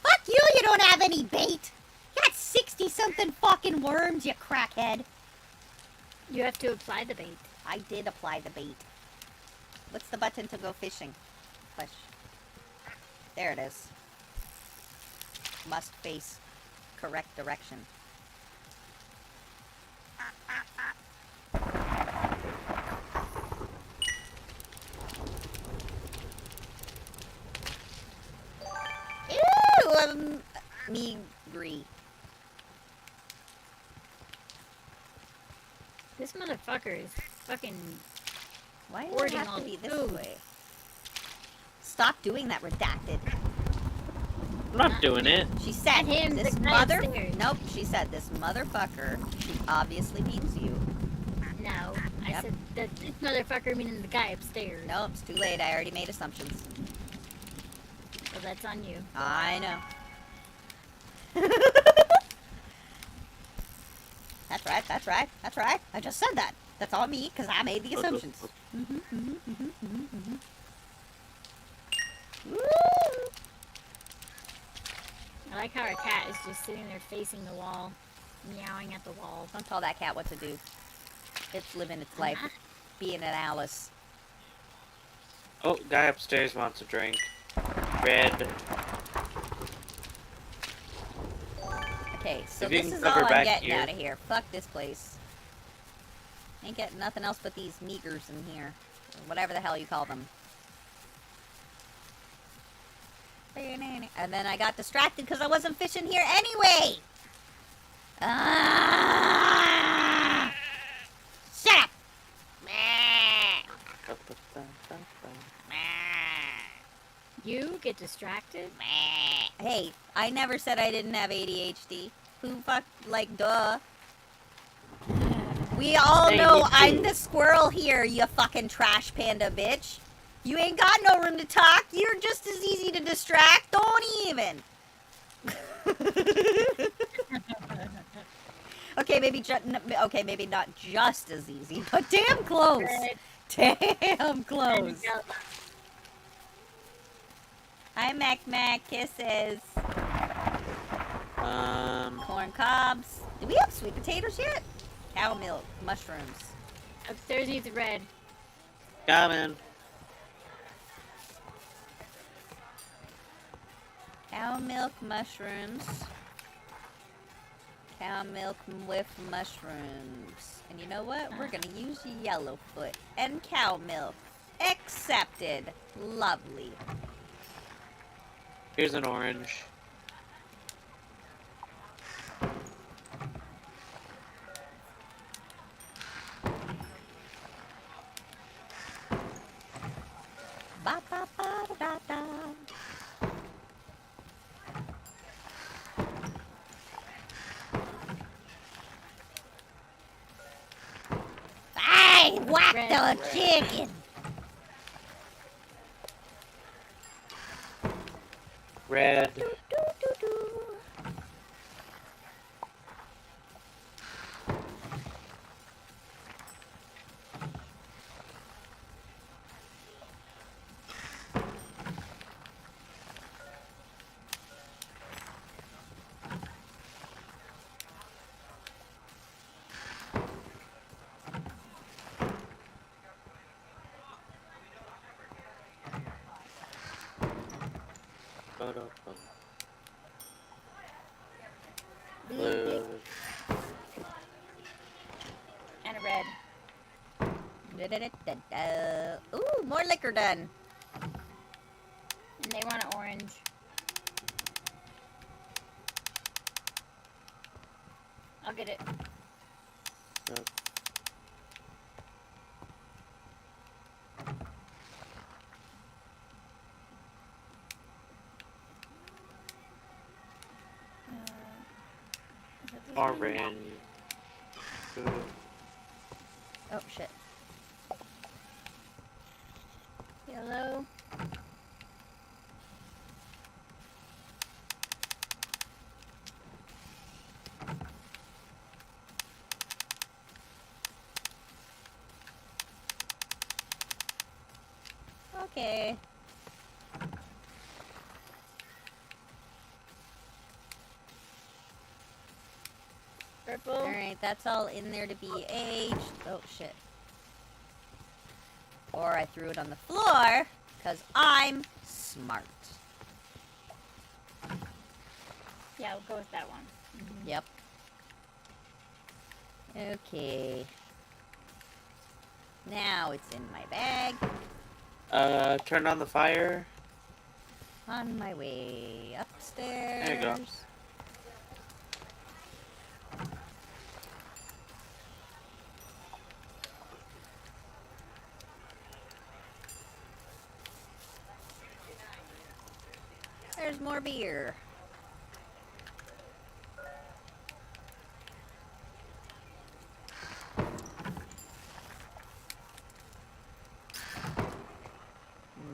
Fuck you, you don't have any bait! You got 60-something fucking worms, you crackhead! You have to apply the bait. I did apply the bait. What's the button to go fishing? Push. There it is. Must face correct direction. Ew! Meagry. This motherfucker is fucking. Why does it Hoarding have all to be the this food. way? Stop doing that, redacted. I'm not doing it. She said Not him, this the guy mother. upstairs. Nope, she said this motherfucker. She obviously means you. No. I Yep. said that this motherfucker meaning the guy upstairs. Nope, it's too late. I already made assumptions. So that's on you. I know. That's right, that's right, that's right. I just said that. That's all me, because I made the assumptions. Woo! I like how our cat is just sitting there facing the wall, meowing at the wall. Don't tell that cat what to do. It's living its life, being an Alice. Oh, guy upstairs wants a drink. Red. Okay, so If you this can is all cover I'm back getting here. out of here. Fuck this place. Ain't getting nothing else but these meagers in here. Or whatever the hell you call them. And then I got distracted because I wasn't fishing here anyway. Ah! Shut up. You get distracted? Hey, I never said I didn't have ADHD. Who like, duh. We all Hey, know me too. I'm the squirrel here, you fucking trash panda bitch. You ain't got no room to talk. You're just as easy to distract. Don't even. Okay, maybe maybe not just as easy, but damn close. Red. Damn close. And yellow. Hi, Mac kisses. Corn cobs. Do we have sweet potatoes yet? Cow milk, mushrooms. Upstairs needs red. Coming. Cow milk, mushrooms. Cow milk with mushrooms. And you know what? We're gonna use yellowfoot and cow milk. Accepted. Lovely. Here's an orange. Ba ba ba da da. I whacked Red. the chicken. Red. Do, do, do. Blue. And a red. Da, da, da, da, da. Ooh, more liquor done. And they want an orange. I'll get it. Is it this one? Orange. Blue. Oh, shit. Yellow. Okay. Purple. Alright, that's all in there to be aged. Oh, shit. Or I threw it on the floor, because I'm smart. Yeah, we'll go with that one. Yep. Okay. Now it's in my bag. Turn on the fire. On my way upstairs. There you go. There's more beer.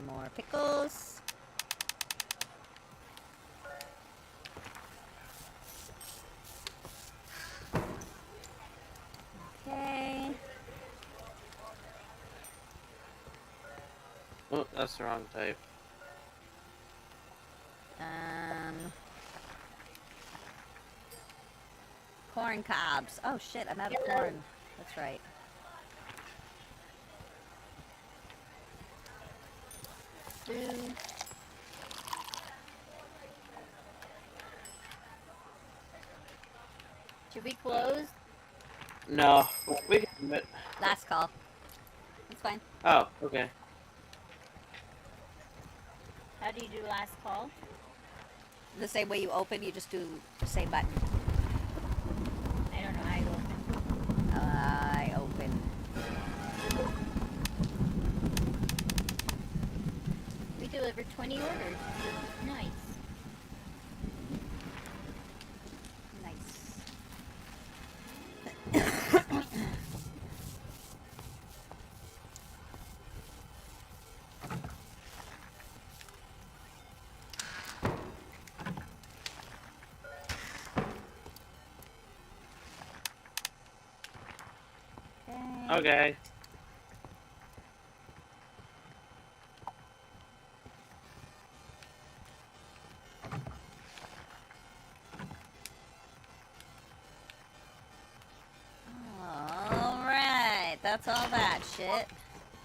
More pickles. Okay. Oh, that's the wrong type. Corn cobs. Oh shit, I'm out of corn. That's right. Blue. Should we close? No, we can do it. Last call. That's fine. Oh, okay. How do you do last call? The same way you open, you just do the same button. I don't know how you open. I open. We delivered 20 orders. Nice. Nice. Okay. Alright, that's all that shit.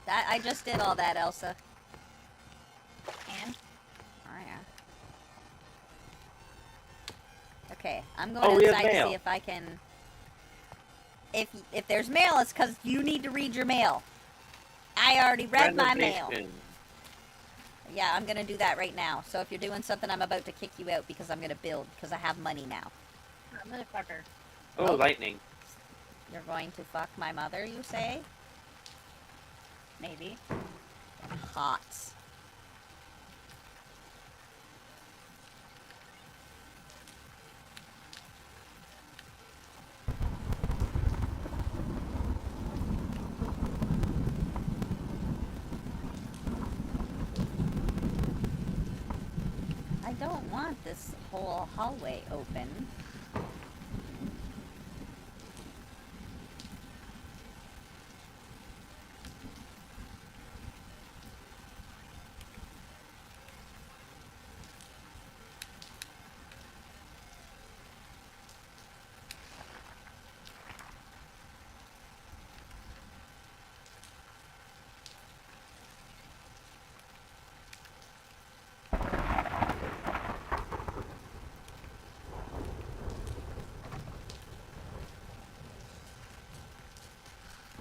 I just did all that, Elsa. And Oh yeah. Okay, I'm Oh, going we have inside to mail. see if I can... If there's mail, it's because you need to read your mail. I already read my mail. Renovation. Yeah, I'm gonna do that right now. So if you're doing something, I'm about to kick you out because I'm gonna build, because I have money now. oh, motherfucker. Oh, lightning. You're going to fuck my mother, you say? Maybe. Hot. I don't want this whole hallway open.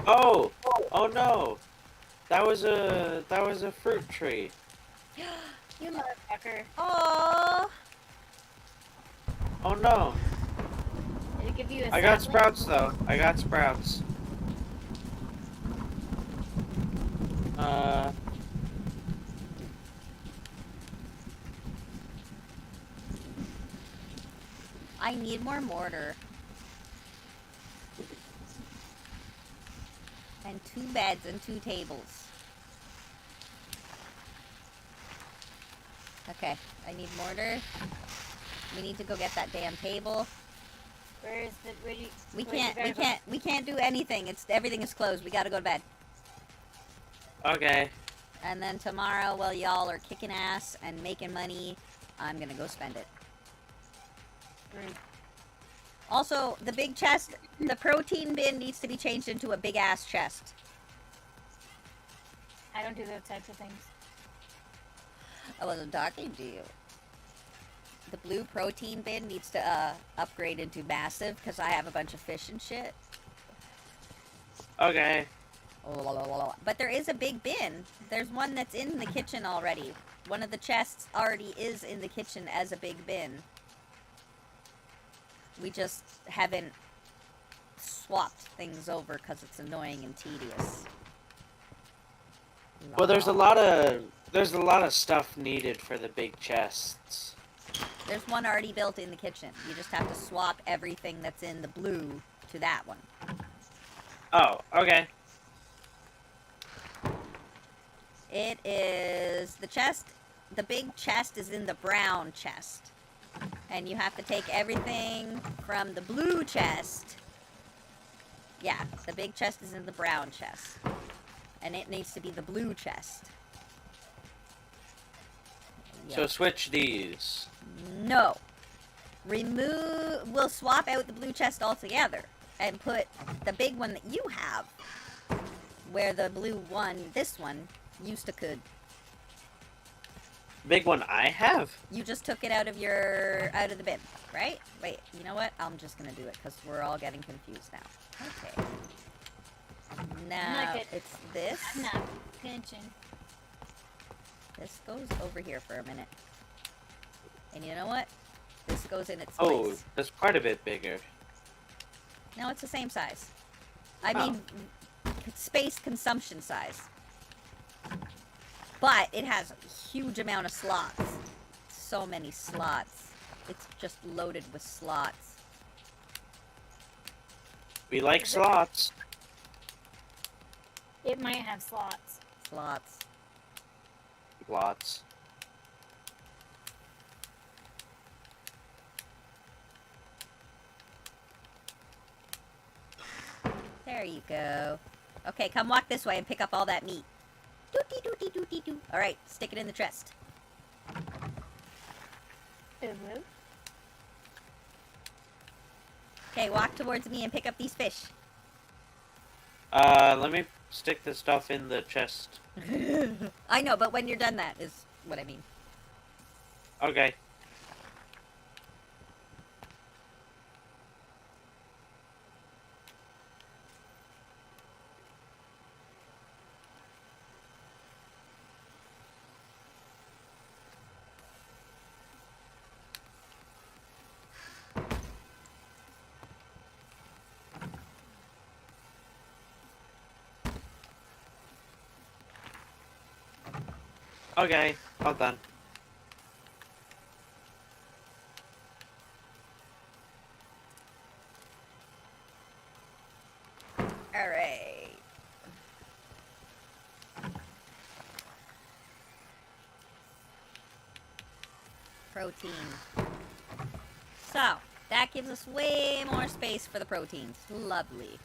Oh! Oh no! That was a fruit tree. You motherfucker. Oh, Oh no! Did it give you a I got sapling? sprouts though. I got sprouts. I need more mortar. And 2 beds and 2 tables. Okay, I need mortar. We need to go get that damn table. Where is the... Where do you... We where's the can't, bear? we can't do anything. Everything is closed. We gotta go to bed. Okay. And then tomorrow, while y'all are kicking ass and making money, I'm gonna go spend it. Rude. Also, the big chest, the protein bin needs to be changed into a big ass chest. I don't do those types of things. I wasn't talking to you. The blue protein bin needs to upgrade into massive because I have a bunch of fish and shit. Okay. But there is a big bin. There's one that's in the kitchen already. One of the chests already is in the kitchen as a big bin. We just haven't swapped things over because it's annoying and tedious. Well, there's a lot of stuff needed for the big chests. There's one already built in the kitchen. You just have to swap everything that's in the blue to that one. Oh, okay. It is the chest. The big chest is in the brown chest. And you have to take everything from the blue chest. Yeah, the big chest is in the brown chest. And it needs to be the blue chest. So Yep. switch these. No. We'll swap out the blue chest altogether. And put the big one that you have. Where the blue one, this one, used to could. Big one I have? You just took it out of the bin, right? Wait, you know what? I'm just gonna do it because we're all getting confused now. Okay. Now like it. it's this. I'm not pinching. This goes over here for a minute. And you know what? This goes in its Oh, place. that's quite a bit bigger. No, it's the same size. I Oh. mean, space consumption size. But it has a huge amount of slots. So many slots. It's just loaded with slots. We like slots. It might have slots. Slots. Lots. There you go. Okay, come walk this way and pick up all that meat. Dooty dooty dooty doo. Alright, stick it in the chest. Ooh. Okay, walk towards me and pick up these fish. Let me stick the stuff in the chest. I know, but when you're done that is what I mean. Okay. Okay, all done. Alright. Protein. So, that gives us way more space for the proteins. Lovely.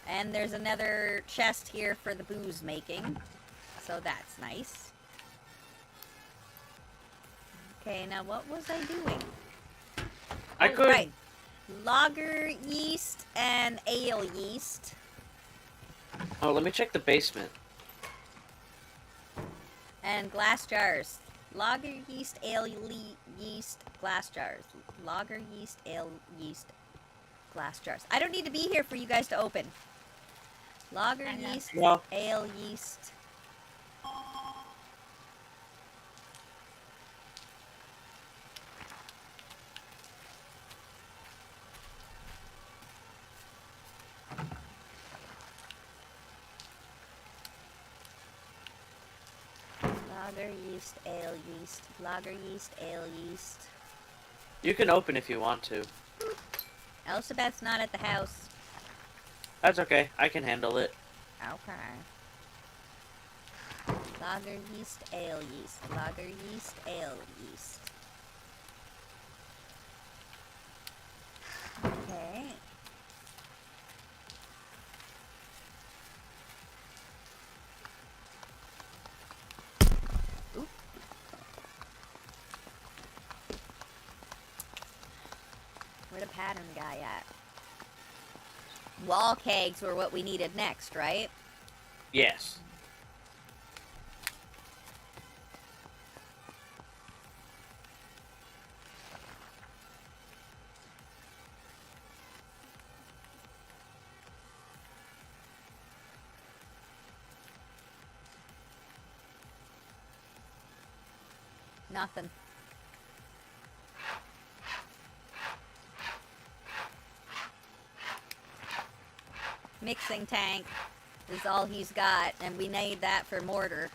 And there's another chest here for the booze making. So that's nice. Okay, now what was I doing? I could. Right. Lager yeast and ale yeast. Oh, let me check the basement. And glass jars. Lager yeast, ale yeast, glass jars. Lager yeast, ale yeast, glass jars. I don't need to be here for you guys to open. Lager I know. yeast, No. ale yeast. Lager yeast, ale yeast, lager yeast, ale yeast. You can open if you want to. Elizabeth's not at the house. That's okay. I can handle it. Okay. Lager yeast, ale yeast, lager yeast, ale yeast. Okay. Oop. Where the pattern guy at? Wall kegs were what we needed next, right? Yes. Nothing. Mixing tank is all he's got, and we need that for mortar.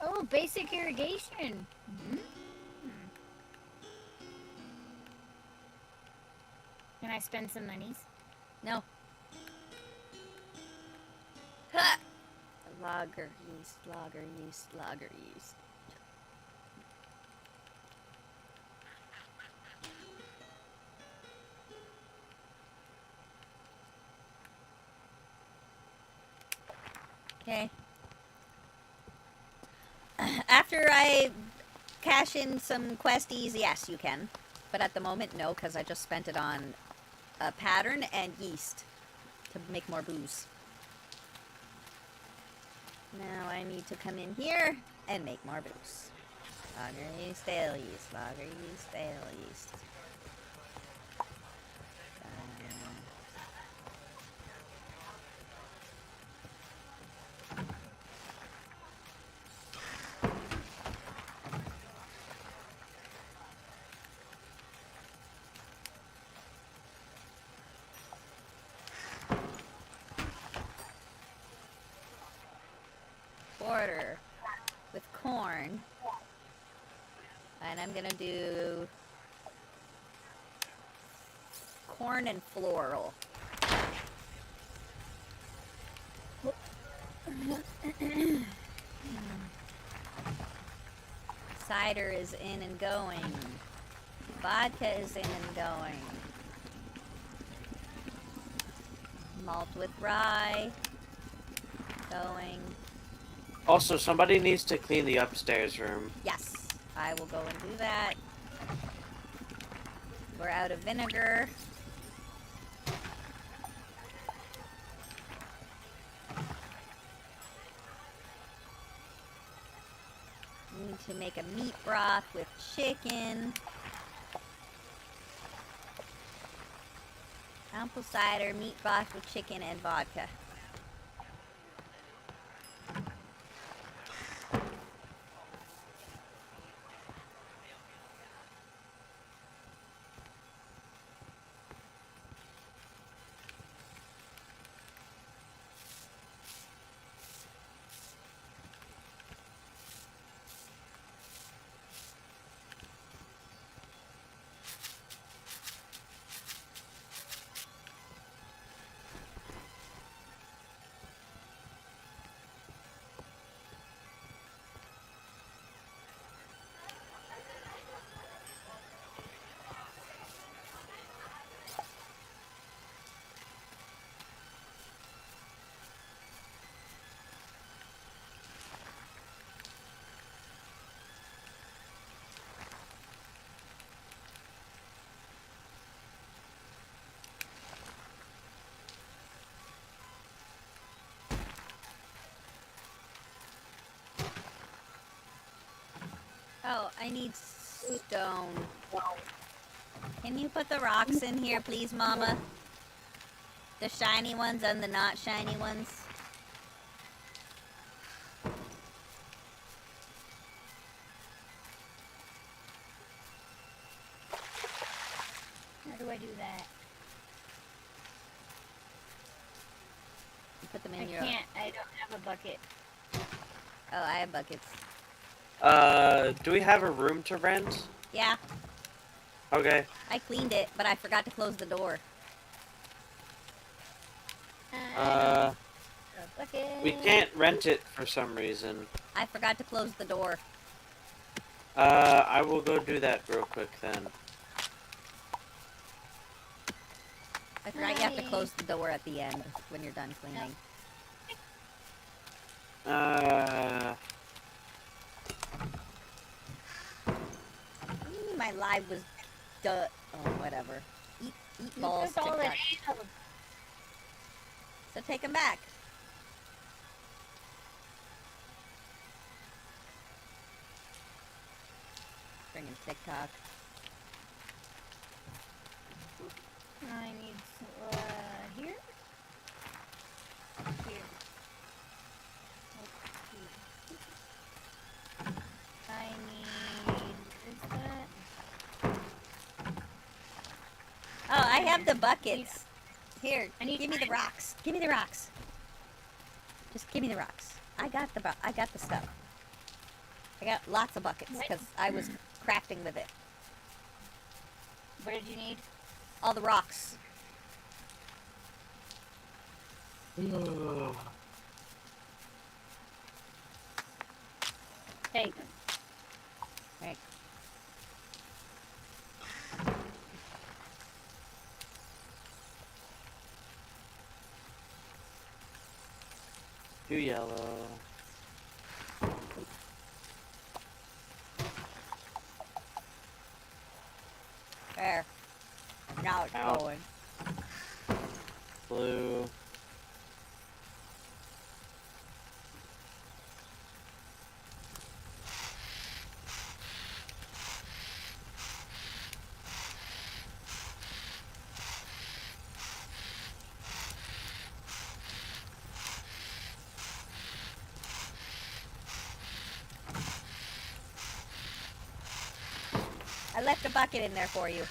Oh, basic irrigation. Can I spend some monies? No. Ha! Lager yeast, lager yeast, lager yeast. Okay. After I cash in some questies, yes, you can. But at the moment, no, because I just spent it on a pattern and yeast to make more booze. Now I need to come in here and make more booze. Lager yeast, ale yeast, lager yeast, ale yeast. And I'm gonna do corn and floral. Cider is in and going. Vodka is in and going. Malt with rye. Going. Also, somebody needs to clean the upstairs room. Yes, I will go and do that. We're out of vinegar. Need to make a meat broth with chicken. Apple cider, meat broth with chicken, and vodka. Oh, I need stone. Can you put the rocks in here, please, Mama? The shiny ones and the not shiny ones. How do I do that? You put them I in your... can't. I don't have a bucket. Oh, I have buckets. Do we have a room to rent? Yeah, Okay. I cleaned it, but I forgot to close the door. Uh, A bucket. we can't rent it for some reason. I forgot to close the door. I will go do that real quick then. I forgot you have to Hi. close the door at the end when you're done cleaning. My live was duh. Oh, whatever. Eat You balls, took all the TikTok. nails. So take them back. Bringing TikTok. I need here. Here. I need. Is that? Oh, I have the buckets. Here, I need give me the mine. rocks. Give me the rocks. Just give me the rocks. I got the stuff. I got lots of buckets What? because I was crafting with it. What did you need? All the rocks. Take. Right. Two yellow. There. Now it's Out. going. Blue. I left a bucket in there for you.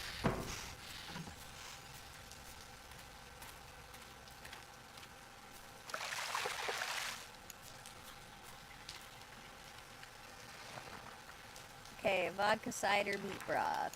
Okay, vodka cider meat broth.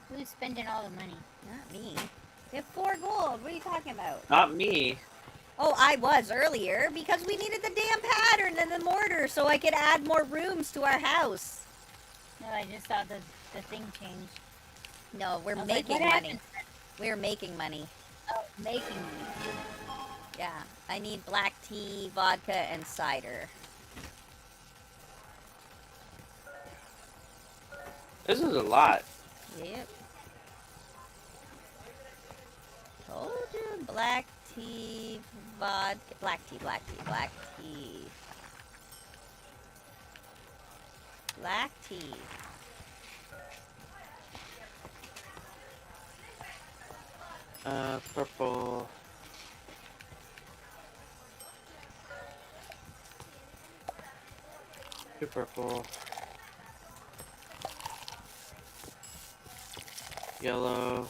Who's spending all the money? Not me. We have 4 gold. What are you talking about? Not me. Oh, I was earlier because we needed the damn pattern and the mortar so I could add more rooms to our house. No, I just saw the thing change. No, we're I was like, making what money. happened? We're making money. Oh, making me. Yeah, I need black tea, vodka, and cider. This is a lot. Yep. Told you, black tea, vodka, black tea. Black tea. Purple. Two purple. Yellow.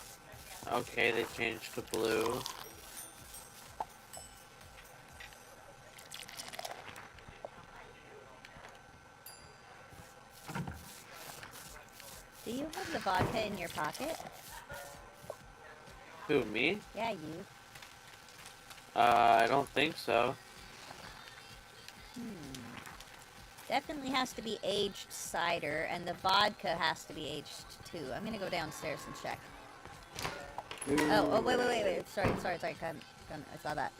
Okay, they changed to blue. Do you have the vodka in your pocket? Who, me? Yeah, you. I don't think so. Definitely has to be aged cider, and the vodka has to be aged too. I'm gonna go downstairs and check. Oh, wait. Sorry. I saw that.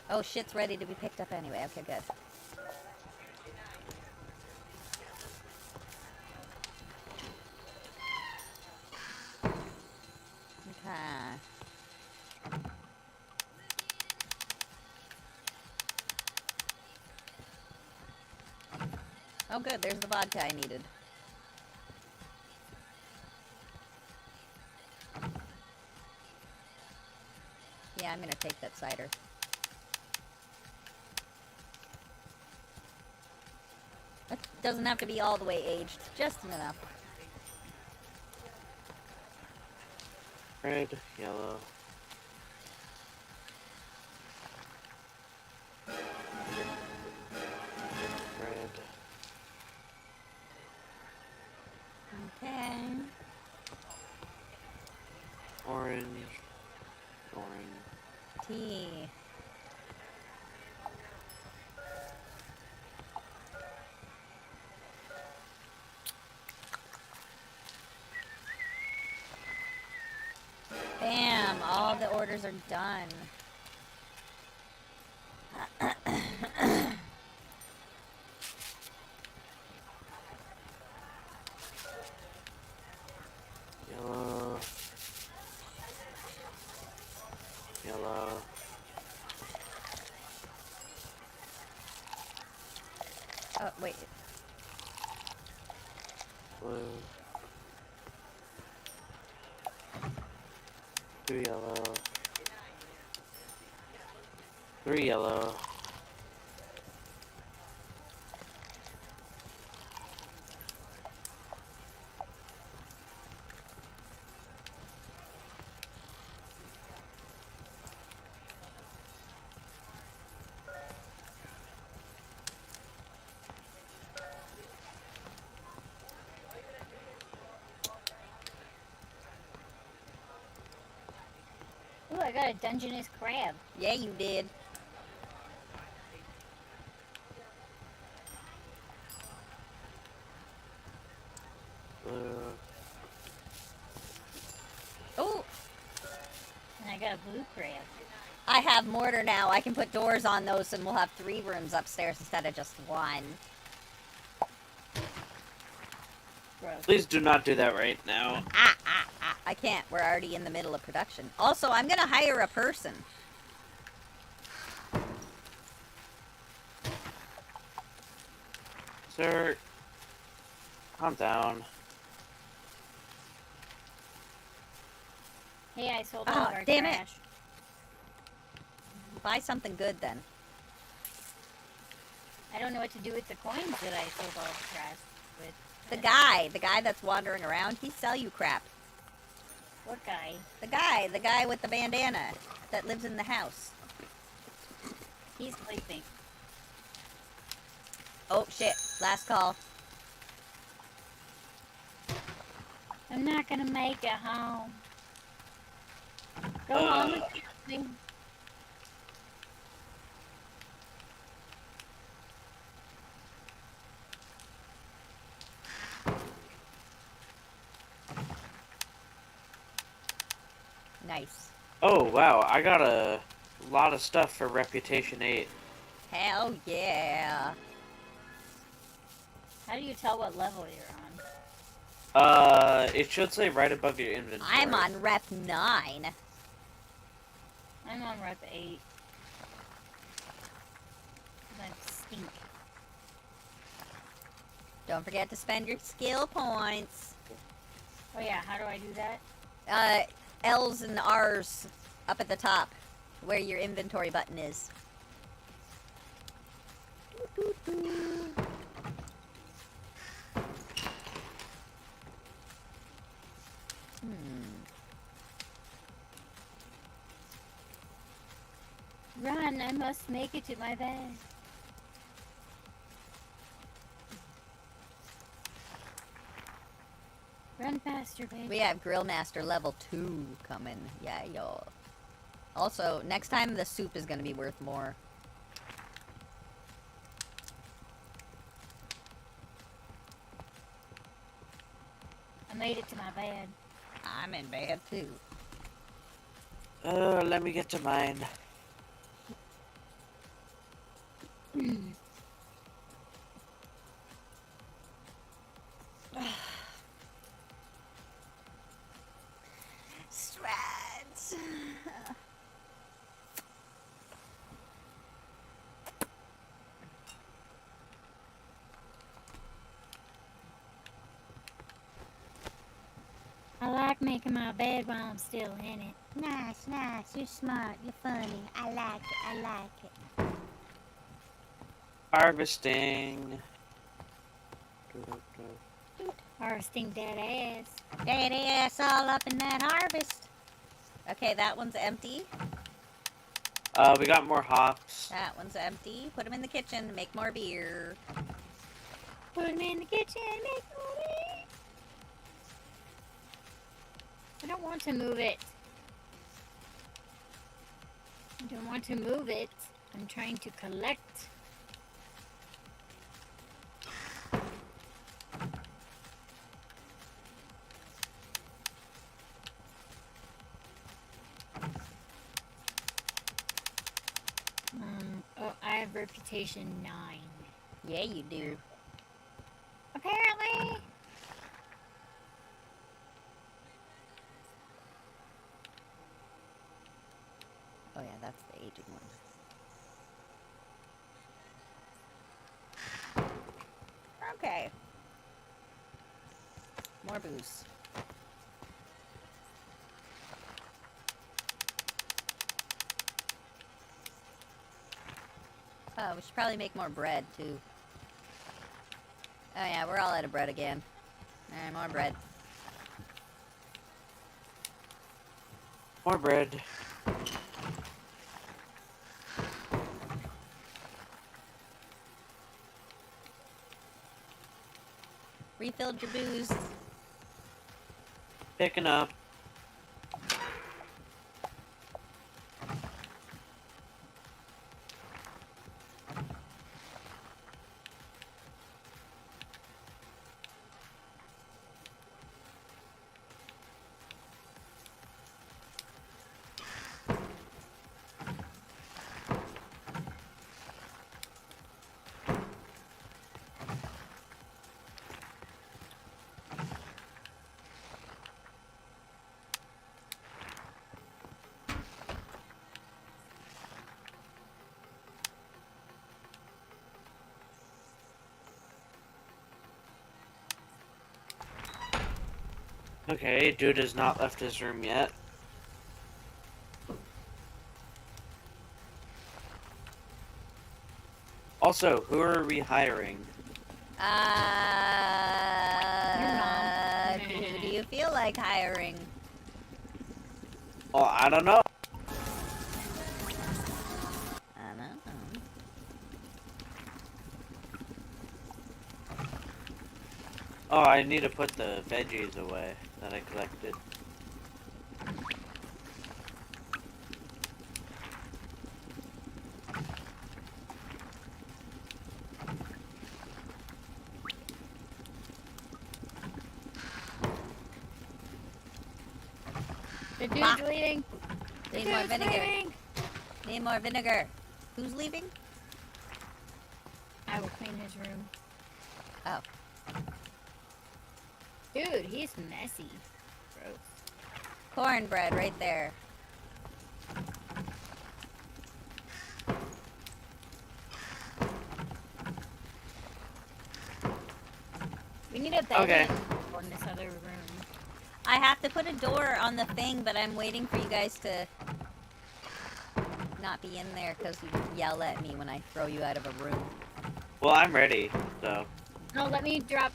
Oh, shit's ready to be picked up anyway. Okay, good. Okay. Oh, good. There's the vodka I needed. Yeah, I'm gonna take that cider. It doesn't have to be all the way aged, just enough. Red, yellow. Red. Okay. Orange. Tea. Bam! All the orders are done. Yellow. Yellow. Oh, wait. Blue. Two yellow. Three yellow. Ooh, I got a Dungeness crab. Yeah, you did. Blue. Oh! And I got a blue crab. I have mortar now. I can put doors on those and we'll have 3 rooms upstairs instead of just 1. Gross. Please do not do that right now. I can't. We're already in the middle of production. Also, I'm gonna hire a person. Sir, calm down. Hey, I sold all Oh, of our damn it. trash. Buy something good then. I don't know what to do with the coins that I sold all the trash with. The guy that's wandering around, he sell you crap. What guy? The guy with the bandana that lives in the house. He's sleeping. Oh shit, last call. I'm not gonna make it home. Go on with something. Nice. Oh, wow, I got a lot of stuff for Reputation 8. Hell yeah. How do you tell what level you're on? It should say right above your inventory. I'm on rep 9. I'm on rep 8. I stink. Don't forget to spend your skill points. Oh yeah, how do I do that? L's and R's up at the top, where your inventory button is. Run, I must make it to my bed. Run faster, baby. We have Grill Master level 2 coming. Yeah, yo. Also, next time the soup is gonna be worth more. I made it to my bed. I'm in bed too. Let me get to mine. Strats. I like making my bed while I'm still in it. Nice, nice. You're smart. You're funny. I like it. I like it. Harvesting. Harvesting dead ass. Daddy ass all up in that harvest. Okay, that one's empty. We got more hops. That one's empty. Put them in the kitchen. Make more beer. Put them in the kitchen. Make money. I don't want to move it. I don't want to move it. I'm trying to collect. Oh, I have reputation 9. Yeah, you do. Apparently. Oh yeah, that's the aging one. Okay. More booze. Oh, we should probably make more bread, too. Oh yeah, we're all out of bread again. Alright, more bread. More bread. Refilled your booze. Picking up. Okay, dude has not left his room yet. Also, who are we hiring? Who do you feel like hiring? Well, I don't know. I don't know. Oh, I need to put the veggies away that I collected. The dude's Bah. leaving. Need more vinegar. Need more vinegar. Who's leaving? I will clean his room. Oh. Dude, he's messy. Gross. Cornbread right there. We need a bed Okay. in this other room. I have to put a door on the thing, but I'm waiting for you guys to not be in there because you yell at me when I throw you out of a room. Well, I'm ready, so. No, let me drop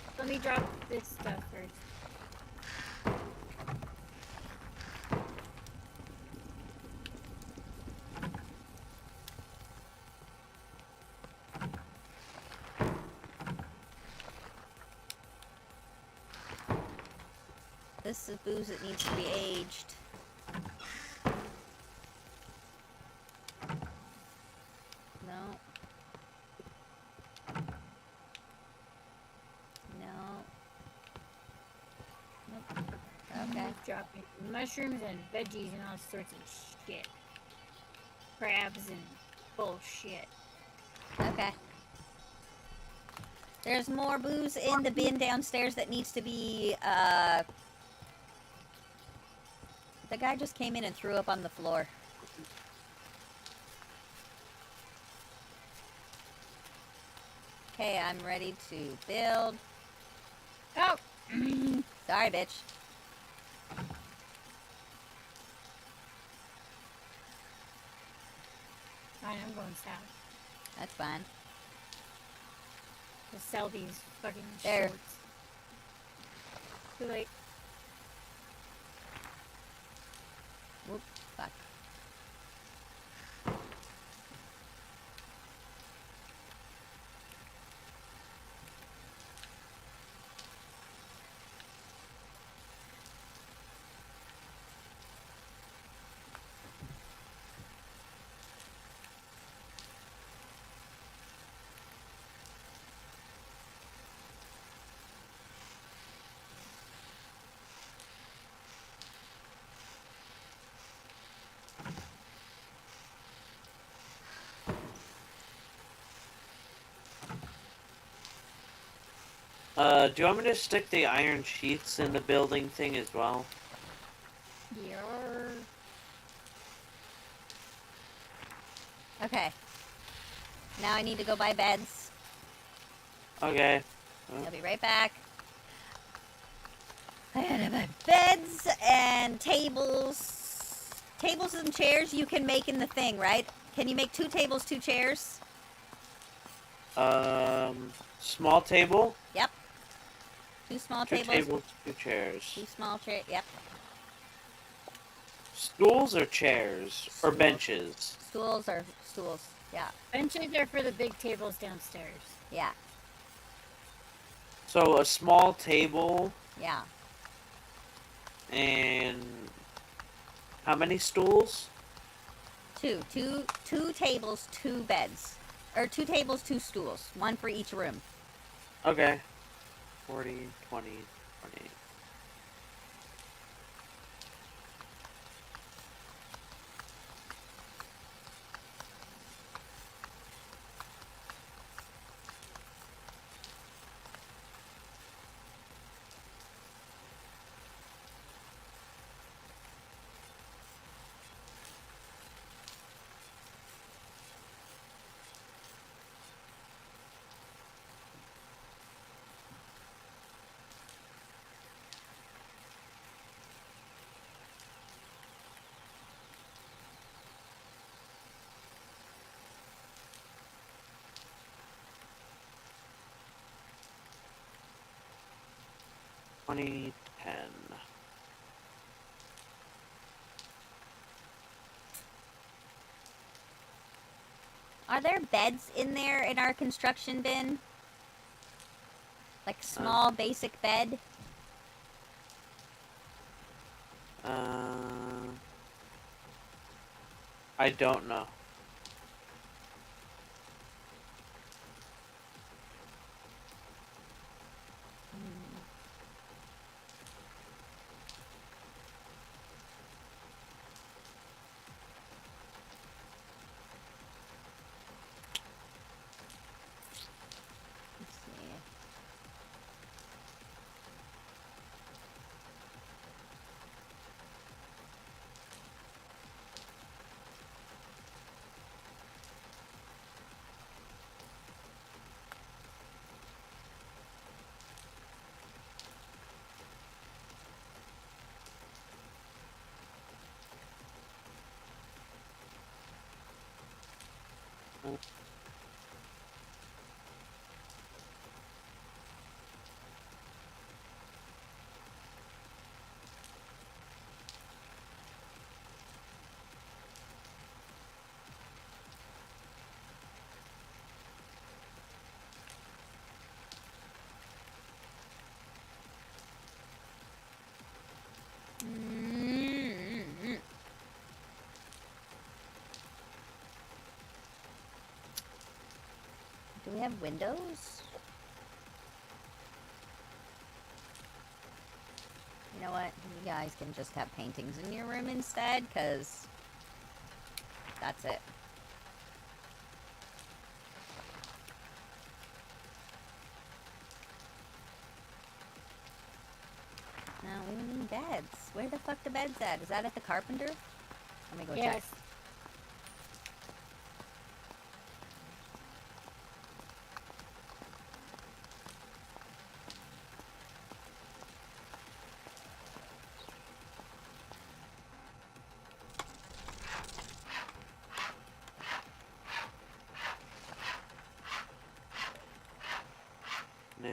this stuff first. This is booze that needs to be aged. No. No. Nope. Okay. He's dropping mushrooms and veggies and all sorts of shit. Crabs and bullshit. Okay. There's more booze in the bin downstairs that needs to be, The guy just came in and threw up on the floor. Okay, I'm ready to build. Oh! Sorry, bitch. Fine, I'm going south. That's fine. To sell these fucking There. shorts. Too late. Whoop, fuck. Do you want me to stick the iron sheets in the building thing as well? Yarr. Okay. Now I need to go buy beds. Okay. I'll be right back. I gotta buy beds and tables. Tables and chairs you can make in the thing, right? Can you make 2 tables, 2 chairs? Small table, Yep. 2 small 2 tables. tables, 2 chairs. 2 small chairs. Yep. Stools or chairs? Or Stools. benches? Stools or stools. Yeah. Benches are for the big tables downstairs. Yeah. So a small table Yeah. and how many stools? 2. 2 tables, 2 beds. Or 2 tables, 2 stools. 1 for each room. Okay. 40, 20, 20. 2010. Are there beds in there in our construction bin? Like small basic bed? I don't know. Let's see. Mm-hmm. Do we have windows? You know what? You guys can just have paintings in your room instead, because that's it. No, we need beds. Where the fuck the beds at? Is that at the carpenter? Let me go check. Yes. No.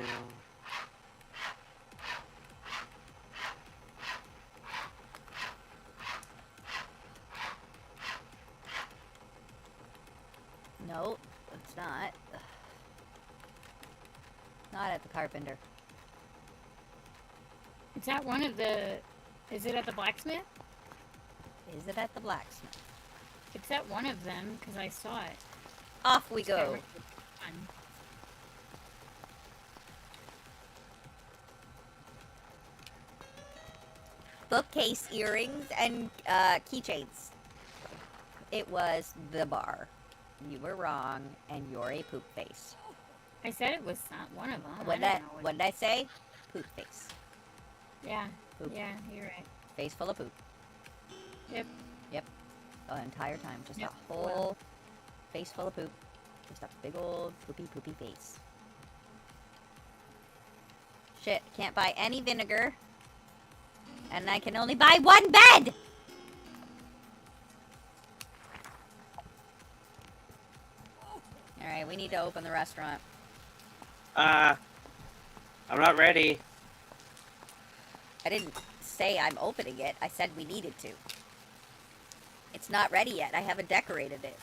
Nope, it's not. Not at the carpenter. Is that one of the... Is it at the blacksmith? Is it at the blacksmith? It's at one of them, because I saw it. Off we It's got go. really fun. Bookcase, earrings, and keychains. It was the bar. You were wrong, and you're a poop face. I said it was not one of them. What did I say? Poop face. Yeah. Poop. Yeah, you're right. Face full of poop. Yep. Yep. The entire time. Just Yep. a whole face full of poop. Just a big old poopy face. Shit, can't buy any vinegar. And I can only buy one bed! Alright, we need to open the restaurant. I'm not ready. I didn't say I'm opening it. I said we needed to. It's not ready yet. I haven't decorated it.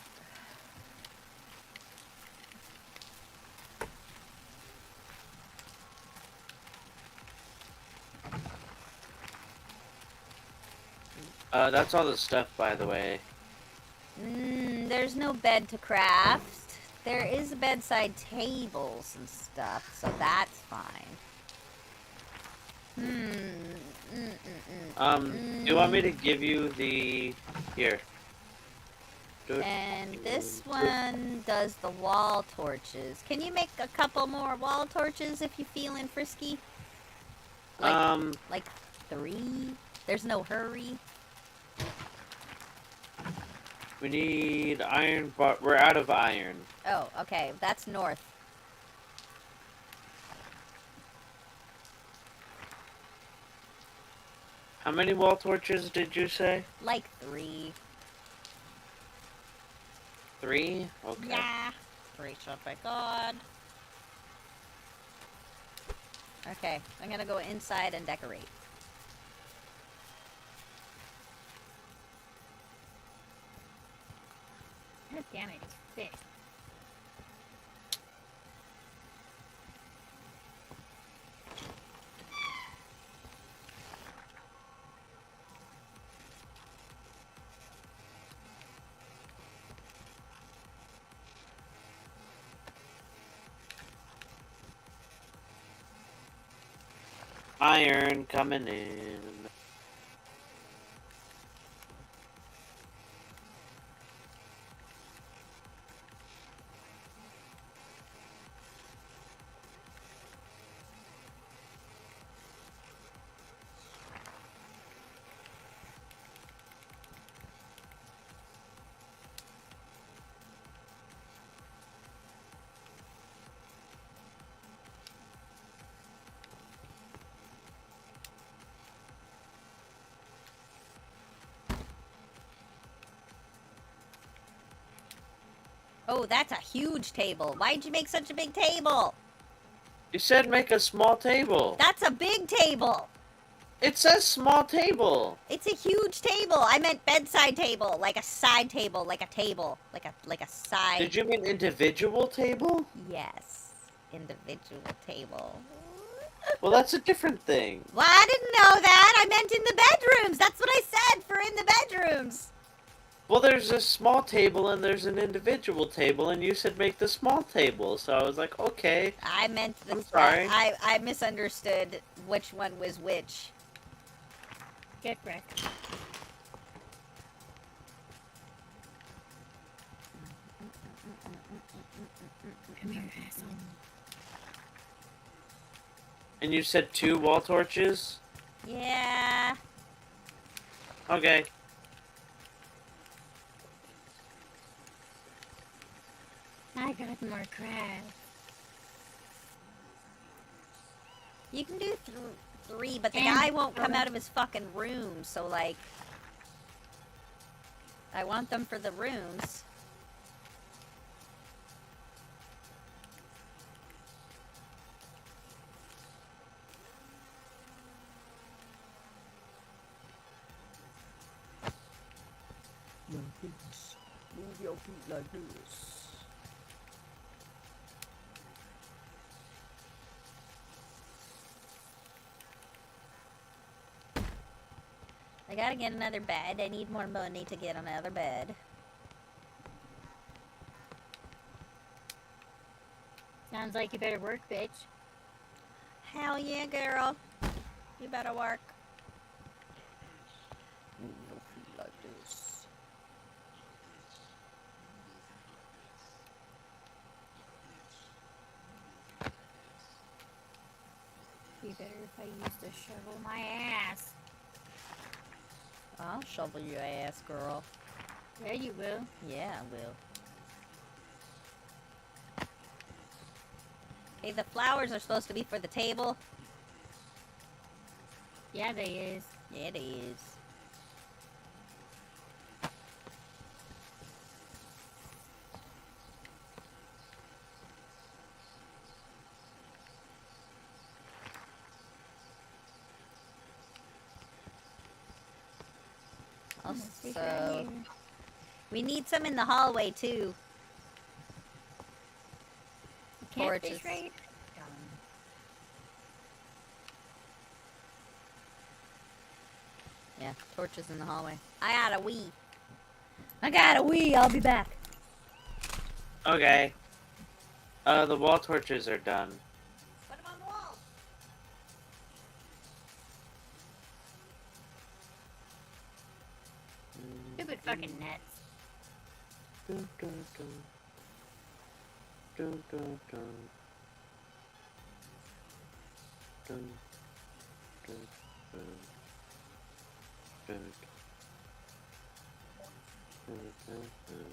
That's all the stuff, by the way. There's no bed to craft. There is bedside tables and stuff, so that's fine. Do you want me to give you the... Here. Do it. And this one does the wall torches. Can you make a couple more wall torches if you're feeling frisky? Like 3? There's no hurry. We need iron, but we're out of iron. Oh, okay. That's north. How many wall torches did you say? Like 3. 3? Okay. Yeah. 3 should be good. Okay, I'm gonna go inside and decorate. God damn it, it's thick. Iron coming in. Oh, that's a huge table. Why'd you make such a big table? You said make a small table. That's a big table. It says small table. It's a huge table. I meant bedside table, like a side table, like a table, like a side. Did you mean individual table? Yes, individual table. Well, that's a different thing. Well, I didn't know that. I meant in the bedrooms. That's what I said for in the bedrooms. Well, there's a small table and there's an individual table, and you said make the small table. So I was like, okay. I meant the. I'm sorry. I misunderstood which one was which. Get Rick. Come here, asshole. And you said 2 wall torches? Yeah. Okay. I got more crab. You can do 3, but the guy won't come out of his fucking room, so, like... I want them for the rooms. Move your feet like this. I gotta get another bed. I need more money to get another bed. Sounds like you better work, bitch. Hell yeah, girl. You better work. Move your feet like this. Be better if I used to shovel my ass. I'll shovel your ass, girl. Yeah, you will. Yeah, I will. Hey, the flowers are supposed to be for the table. Yeah, they is. Yeah, it is. Also, we need some in the hallway too. Torches. Catfish raid? Yeah, torches in the hallway. I got a wee. I got a wee. I'll be back. Okay. The wall torches are done. Put them on the wall. Stupid fucking nets. Dun, dun, dun. Dun, dun, dun. Dun, dun, dun. Dun, dun, dun, dun.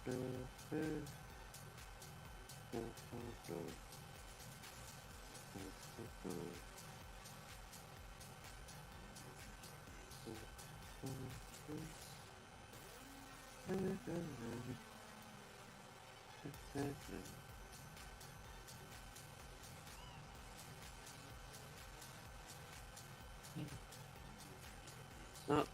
Dun, dun. Dun, dun, dun. Dun, dun, dun. Oh.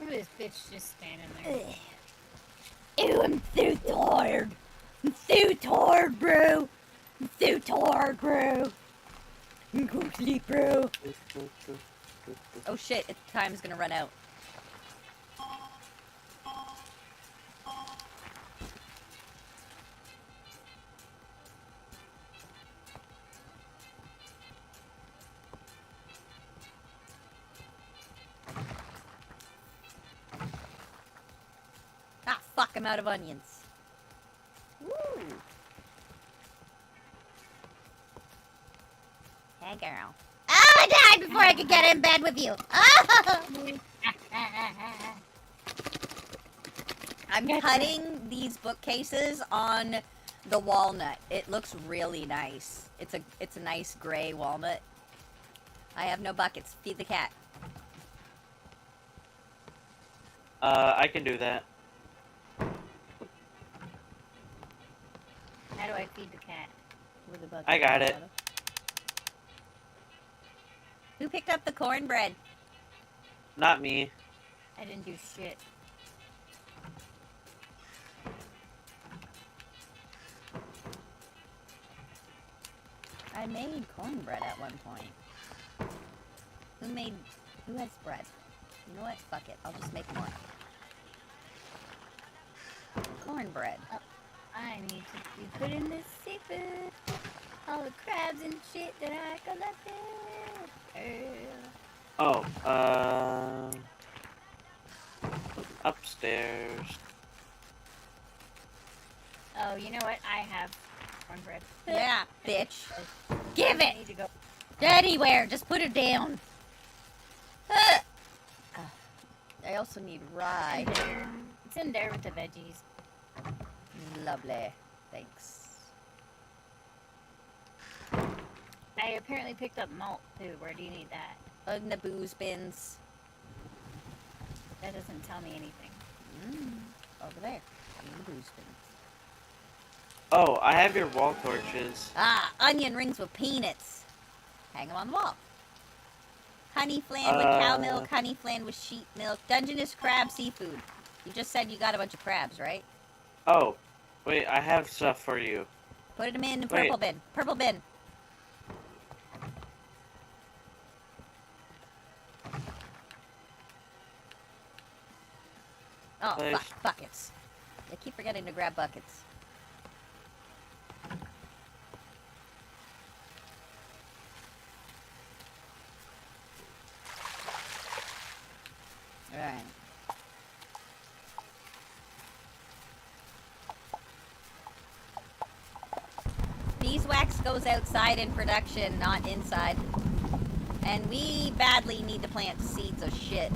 Look at this bitch just standing there. Ew, I'm so tired. I'm so tired, bro. I'm so tired, bro. I'm going to sleep, bro. Oh shit, time's gonna run out. Ah, fuck, I'm out of onions. Woo. Hey, girl. Oh, I died before I could get in bed with you. Oh! I'm cutting these bookcases on the walnut. It looks really nice. It's a nice gray walnut. I have no buckets. Feed the cat. I can do that. How do I feed the cat? With a bucket. I got it. Who picked up the cornbread? Not me. I didn't do shit. I made cornbread at one point. Who has bread? You know what? Fuck it. I'll just make more. Cornbread. I need to be put in this seafood. All the crabs and shit that I collected. Oh, upstairs. Oh, you know what? I have cornbread. Yeah, bitch. Give I it! need to go. Anywhere. Just put it down. I also need rye. It's in there with the veggies. Lovely. Thanks. I apparently picked up malt too. Where do you need that? In the booze bins. That doesn't tell me anything. Over there. In the booze bins. Oh, I have your wall torches. Ah, onion rings with peanuts. Hang them on the wall. Honey flan with cow milk, honey flan with sheep milk, Dungeness crab seafood. You just said you got a bunch of crabs, right? Oh, Wait, I have stuff for you. Put them in the Wait. purple bin. Purple bin. Oh, Place. fuck. Buckets. I keep forgetting to grab buckets. Alright. Beeswax goes outside in production, not inside. And we badly need to plant seeds of shit.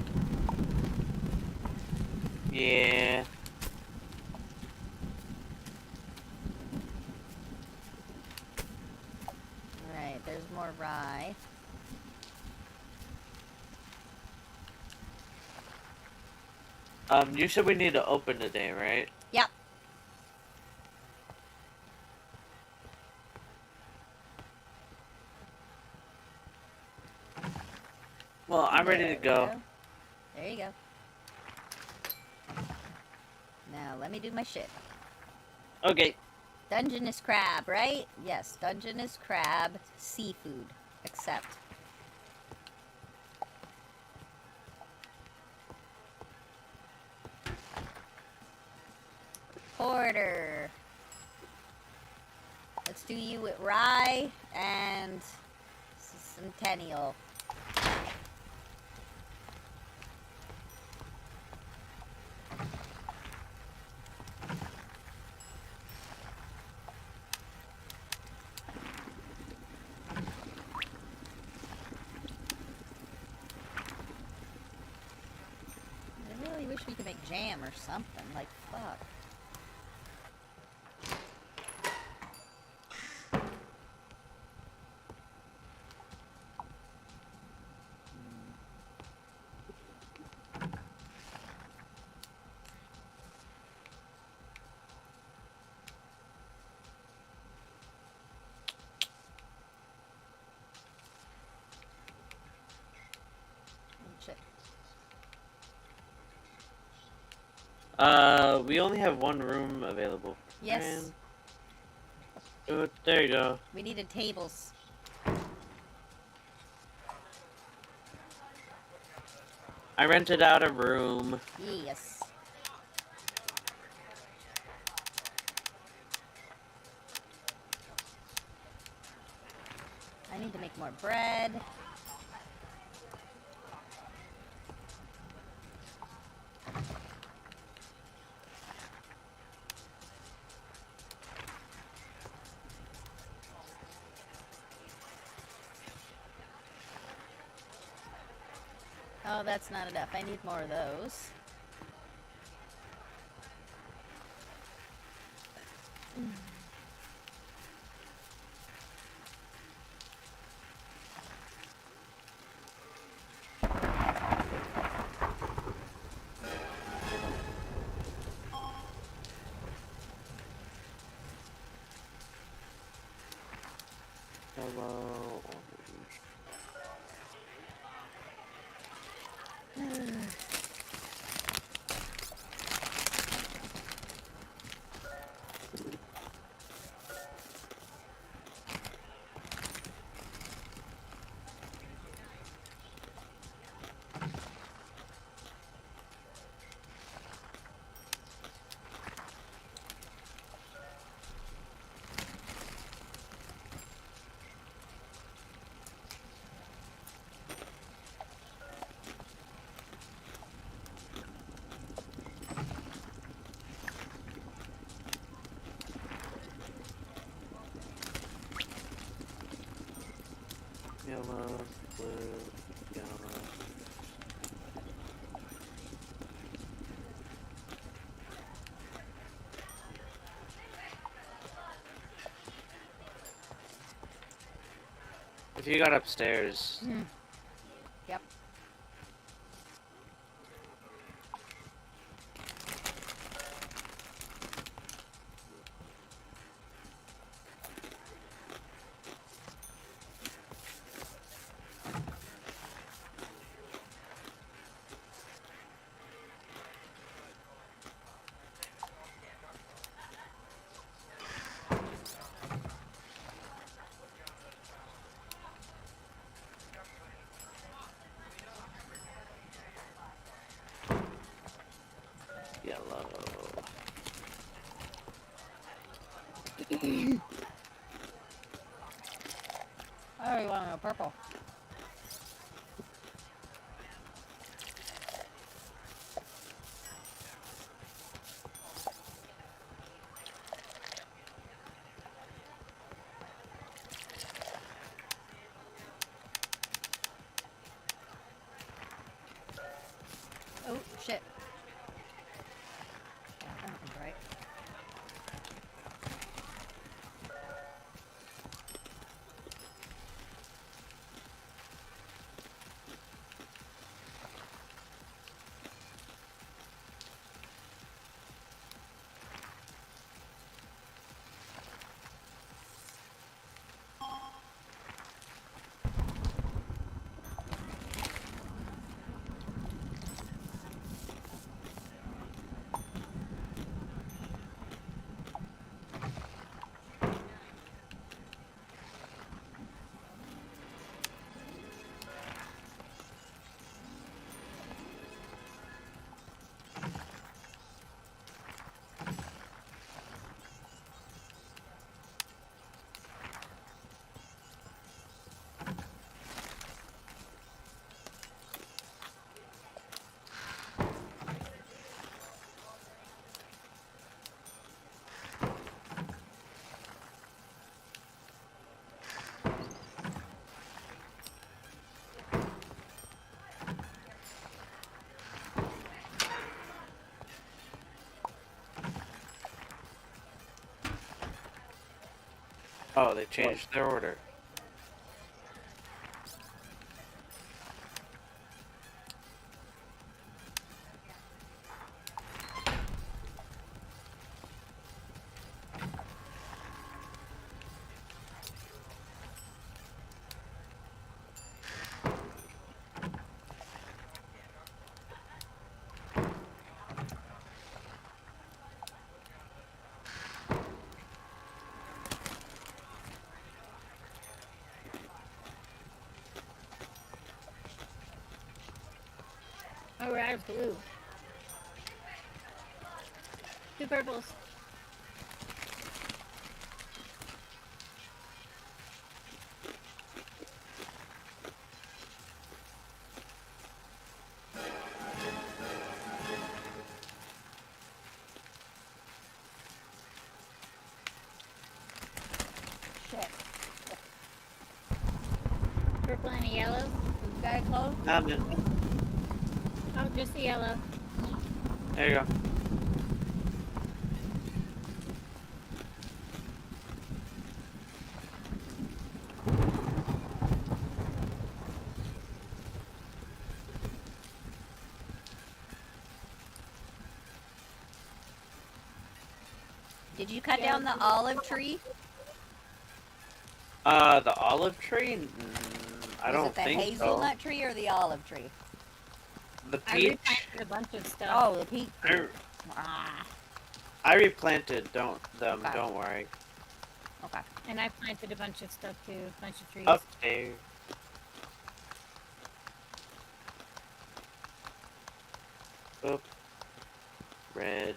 Yeah. Alright, there's more rye. You said we need to open today, right? Yep. Well, I'm ready to There we go. There you go. Now, let me do my shit. Okay. Dungeness crab, right? Yes, Dungeness crab, seafood. Accept. Porter. Let's do you with rye and centennial. I really wish we could make jam or something. Like, fuck. Shit. We only have one room available. Yes. And... Oh, there you go. We needed tables. I rented out a room. Yes. I need to make more bread. Oh, that's not enough. I need more of those. Hello. Yellow, blue, yellow. If you got upstairs, Yep. yellow. Oh, you want a purple? Oh, shit. Yeah, that one's right. Oh, they changed their order. Oh, we're out of blue. 2 purples. Shit. Purple and a yellow. You got it close? I'm in. Oh, just the yellow. There you go. Did you cut down the olive tree? The olive tree? I Was don't it the think hazelnut tree or the olive tree? so. The I peach. replanted a bunch of stuff. Oh, the peach I, tree. Ah, I replanted. Don't them. Okay. Don't worry. okay. And I planted a bunch of stuff too. A bunch of trees. Up there. Oop. Red.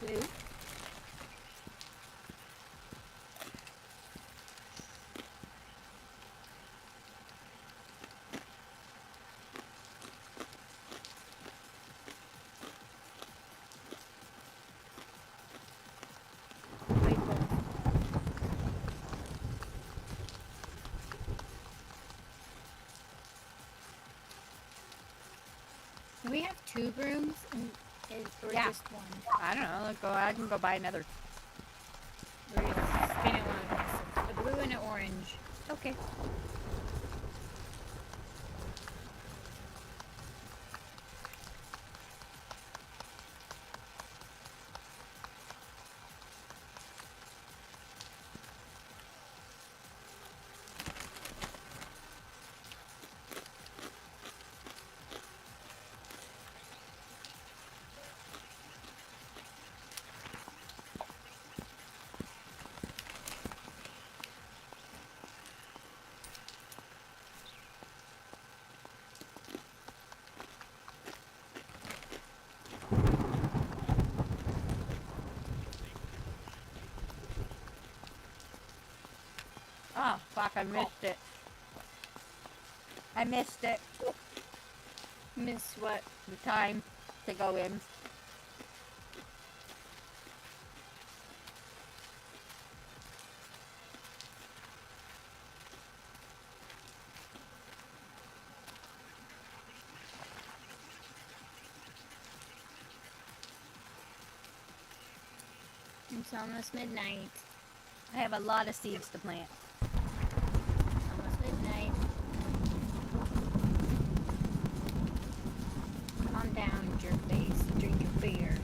Blue. Do we have 2 brooms or Yeah. just one? I don't know. Let's go. I can go buy another. We're gonna spin it one. A blue and an orange. Okay. Oh, fuck, I missed it. I missed it. Miss what? The time to go in. It's almost midnight. I have a lot of seeds to plant. Almost midnight. Calm down, jerk face. Drink your beer.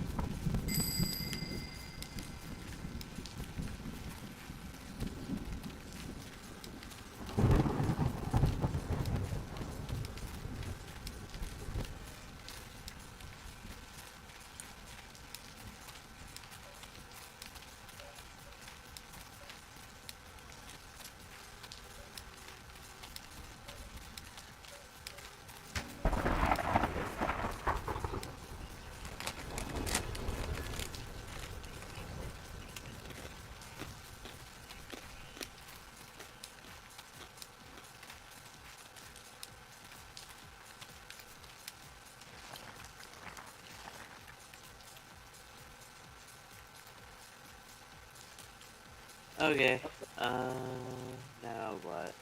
Okay. Now what?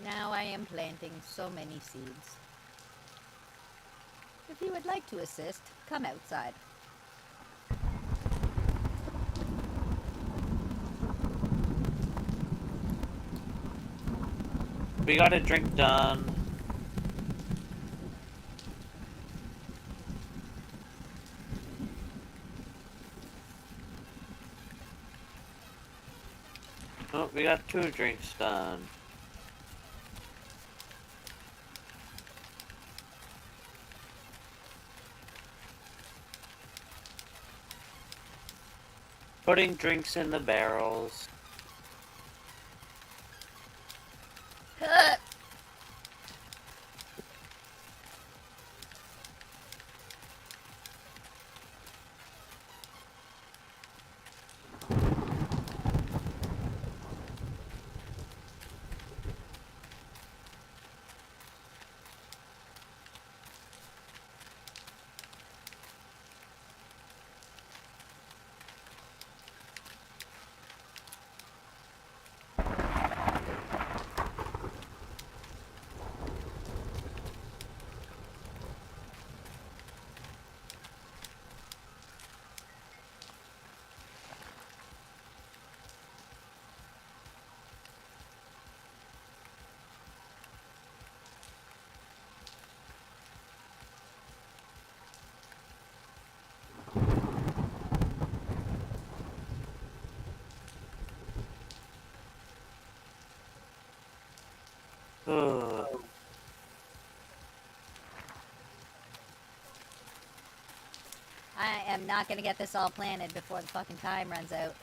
Now I am planting so many seeds. If you would like to assist, come outside. We got a drink done. Oh, we got 2 drinks done. Putting drinks in the barrels. Ugh. I am not gonna get this all planted before the fucking time runs out.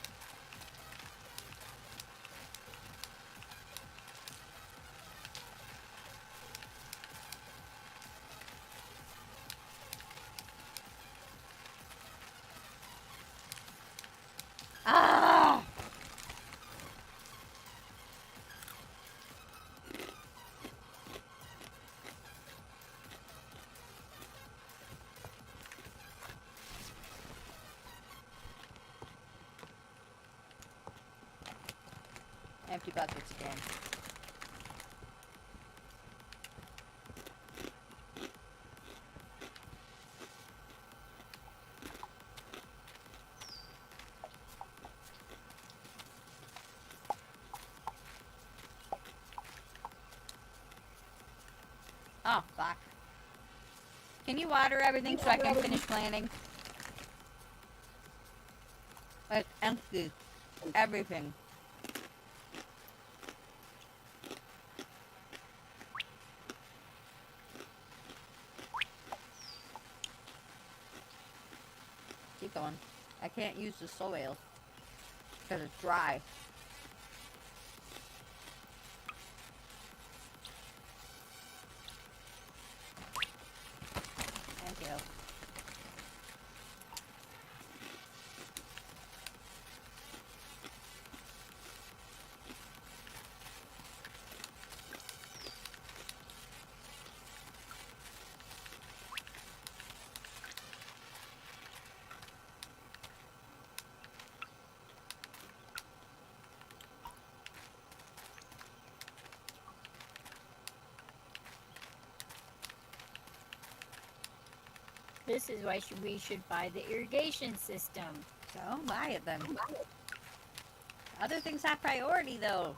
Ah! Empty buckets again. Oh, fuck. Can you water everything so I can finish planting? It's empty. Everything. Keep going. I can't use the soil because it's dry. Thank you. This is why we should buy the irrigation system. So buy it then. Other things have priority though.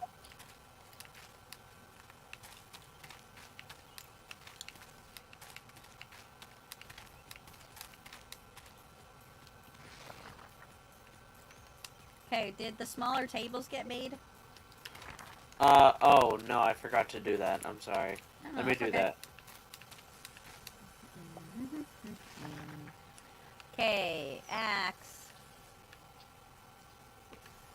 Okay, did the smaller tables get made? Oh, no, I forgot to do that. I'm sorry. No, Let me that's do okay. that. Okay, axe.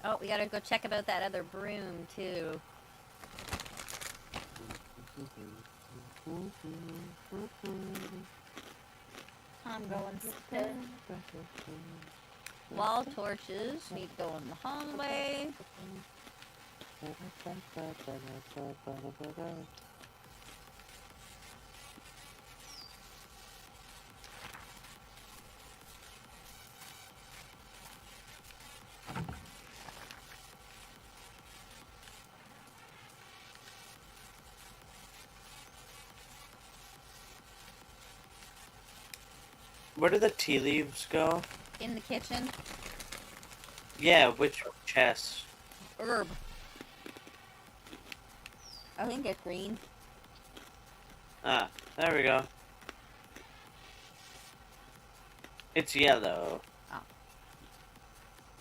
Oh, we gotta go check about that other broom too. I'm going to. Wall torches need to go in the hallway. Where do the tea leaves go? In the kitchen. Yeah, which chest? Herb. I think it's green. Ah, there we go. It's yellow. Oh.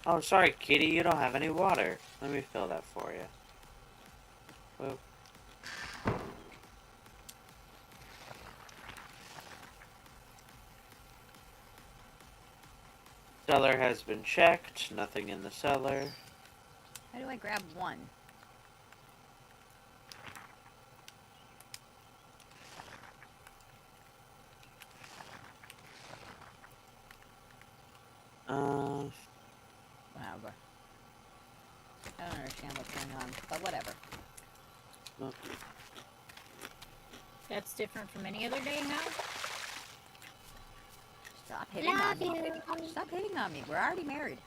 Oh, sorry, Kitty, you don't have any water. Let me fill that for you. Whoop. Cellar has been checked. Nothing in the cellar. How do I grab one? Whatever. I don't understand what's going on, but whatever. That's different from any other day now. Stop hitting on Love me. you. Stop hitting on me. We're already married.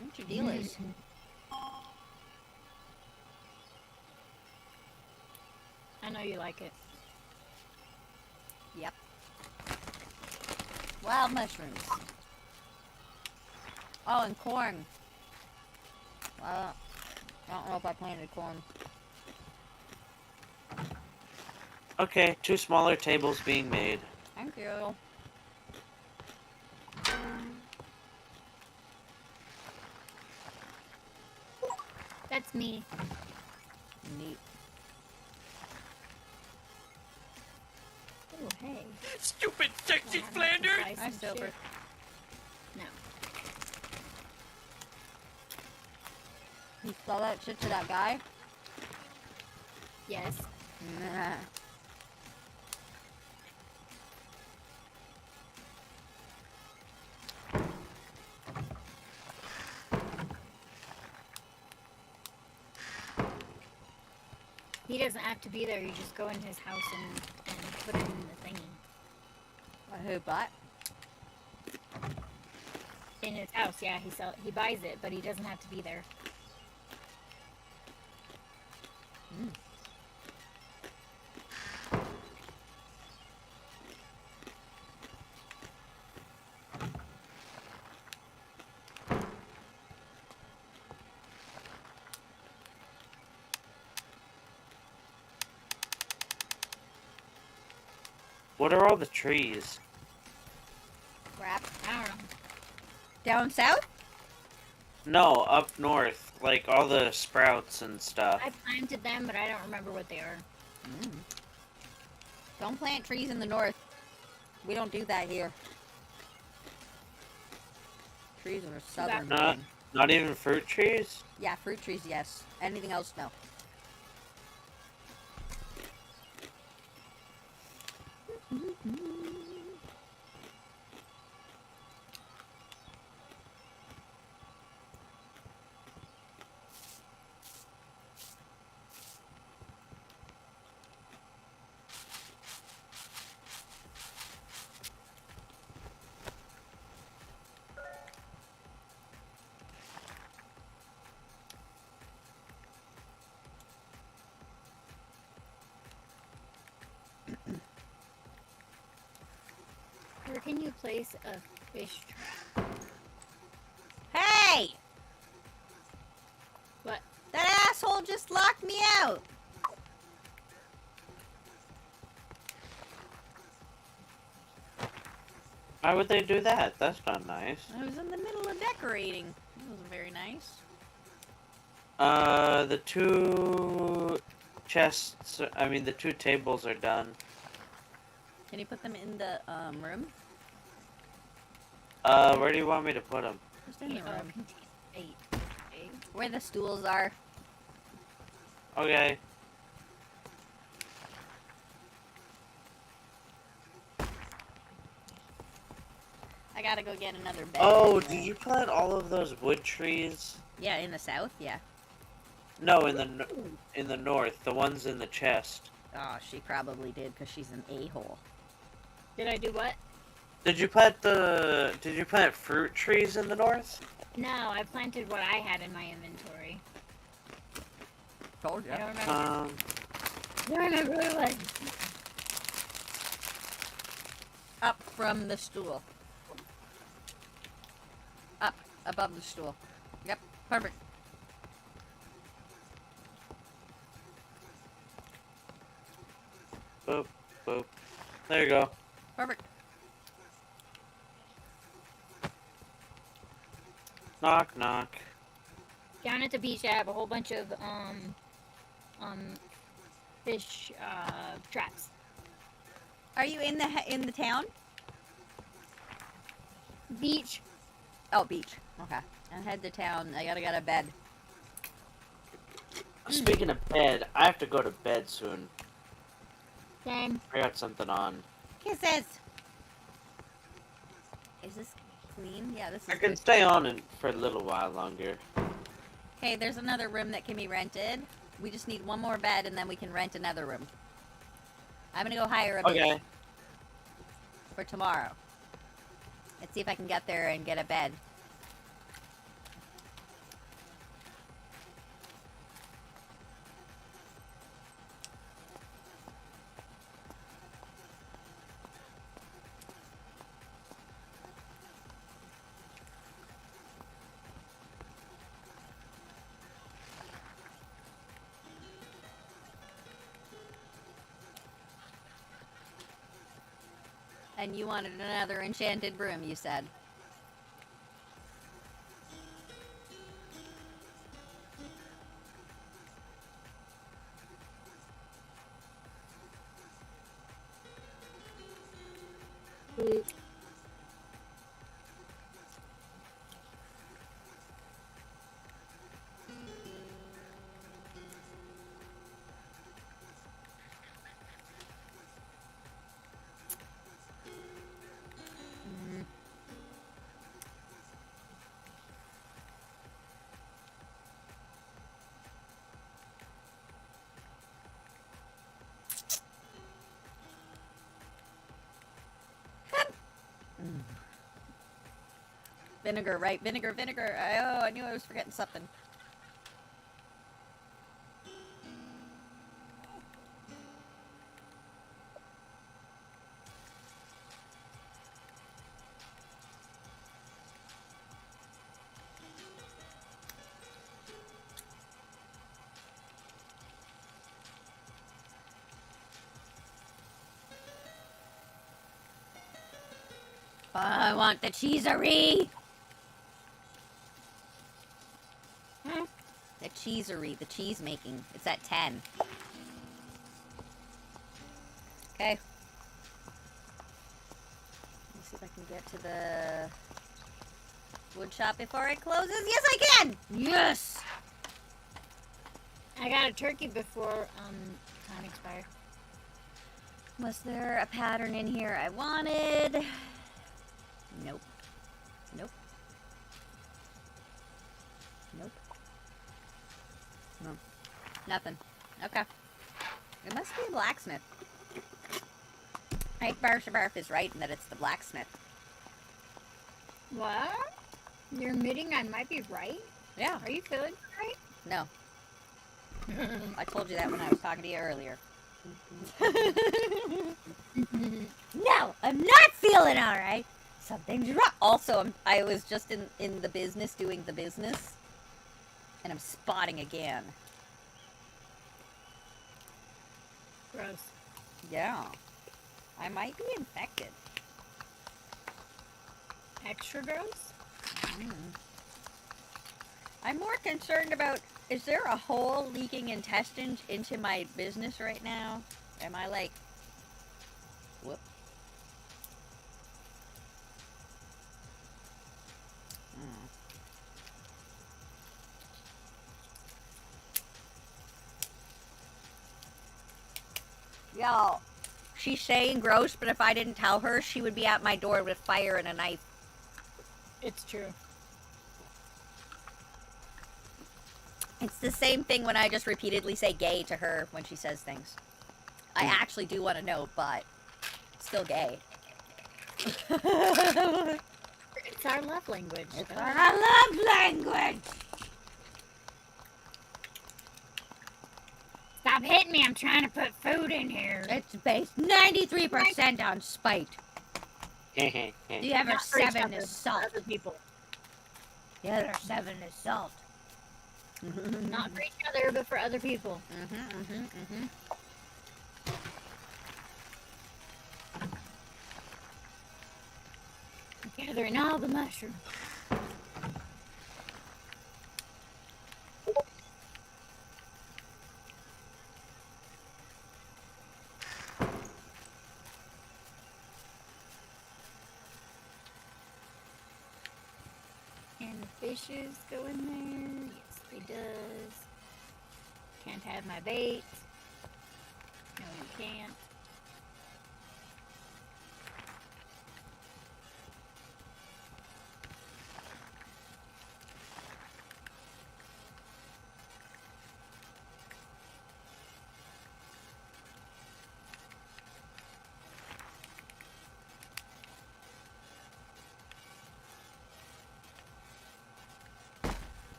What your deal is? I know you like it. Yep. Wild mushrooms. Oh, and corn. Well, I don't know if I planted corn. Okay, 2 smaller tables being made. Thank you. That's me. Neat. Oh, hey. Stupid sexy I haven't Flanders! sliced Hi, some Silver. shit. No. You sell that shit to that guy? Yes. Nah. He doesn't have to be there. You just go in his house and put it in the thingy. Who bought? In his house, yeah. He buys it, but he doesn't have to be there. What are all the trees? Crap. I don't know. Down south? No, up north. Like all the sprouts and stuff. I planted them, but I don't remember what they are. Don't plant trees in the north. We don't do that here. Trees are a southern Not, thing. not even fruit trees? Yeah, fruit trees, yes. Anything else, no. Where can you place a fish trap? Hey! What? That asshole just locked me out. Why would they do that? That's not nice. I was in the middle of decorating. That wasn't very nice. The two chests, the two tables are done. Can you put them in the room? Where do you want me to put them? Just in the room. Eight. Where the stools are. Okay. I gotta go get another bed. Oh, did you plant all of those wood trees? Yeah, in the south, yeah. No, in the north, the ones in the chest. Oh, she probably did, because she's an a-hole. Did I do what? Did you plant fruit trees in the north? No, I planted what I had in my inventory. Told ya. I don't remember. Um, I don't remember what it was. Up from the stool. Up, above the stool. Yep, perfect. boop, boop. There you go. Perfect. Knock, knock. Down at the beach, I have a whole bunch of fish traps. Are you in the town? Beach. Oh, beach. Okay. And head to town. I gotta get a bed. Speaking of bed, I have to go to bed soon. Same. I got something on. Kisses! Is this clean? Yeah, this is I can good. stay on for a little while longer. Okay, there's another room that can be rented. We just need one more bed and then we can rent another room. I'm gonna go hire a bitch Okay. for tomorrow. Let's see if I can get there and get a bed. And you wanted another enchanted room, you said. Vinegar, right? Vinegar, vinegar. Oh, I knew I was forgetting something. I want the cheesery. The cheesery, the cheese making. It's at 10. Okay. Let's see if I can get to the wood shop before it closes. Yes, I can! Yes! I got a turkey before time expired. Was there a pattern in here I wanted? Nope. Nope. Nope. No. Nothing. Okay. It must be a blacksmith. Right, Barf is right in that it's the blacksmith. What? You're admitting I might be right? Yeah. Are you feeling right? No. I told you that when I was talking to you earlier. No, I'm not feeling alright. Something's wrong. Also, I was just in the business doing the business. And I'm spotting again. Gross. Yeah. I might be infected. Extra gross? I'm more concerned about, is there a hole leaking intestines into my business right now? Am I like, whoop. Y'all, she's saying gross, but if I didn't tell her, she would be at my door with fire and a knife. It's true. It's the same thing when I just repeatedly say gay to her when she says things. I actually do want to know, but still gay. It's our love language. It's our love language! Stop hitting me. I'm trying to put food in here. It's based 93% on spite. The other Not for each 7 other, is but for salt. other people. The other 7 is salt. Not for each other, but for other people. Gathering all the mushrooms. And the fishes go in there. Yes, they does. Can't have my bait. No, you can't.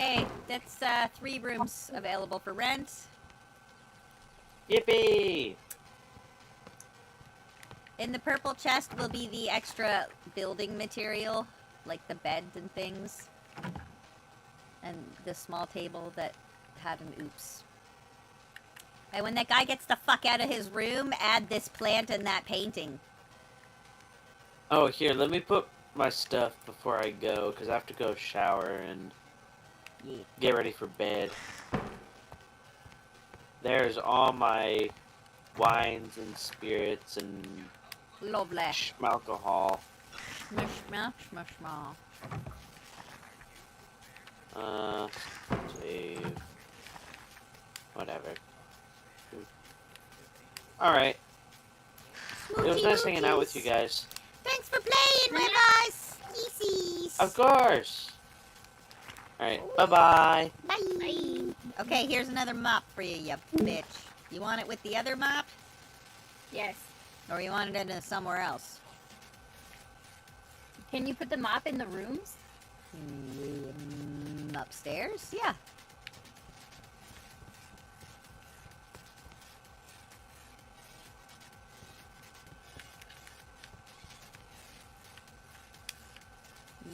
Okay, that's 3 rooms available for rent. Yippee! In the purple chest will be the extra building material, like the beds and things. And the small table that had an oops. And when that guy gets the fuck out of his room, add this plant and that painting. Oh, here, let me put my stuff before I go, because I have to go shower and get ready for bed. There's all my wines and spirits and Lovely. alcohol. Schmush, schmush, schmush. Save. Whatever. Alright. It was nice hanging out with you guys. Thanks for playing with us! Yeesies! Of course! Alright, bye-bye. Bye! Okay, here's another mop for you, you bitch. You want it with the other mop? Yes. Or you want it in somewhere else? Can you put the mop in the rooms? Upstairs? Yeah.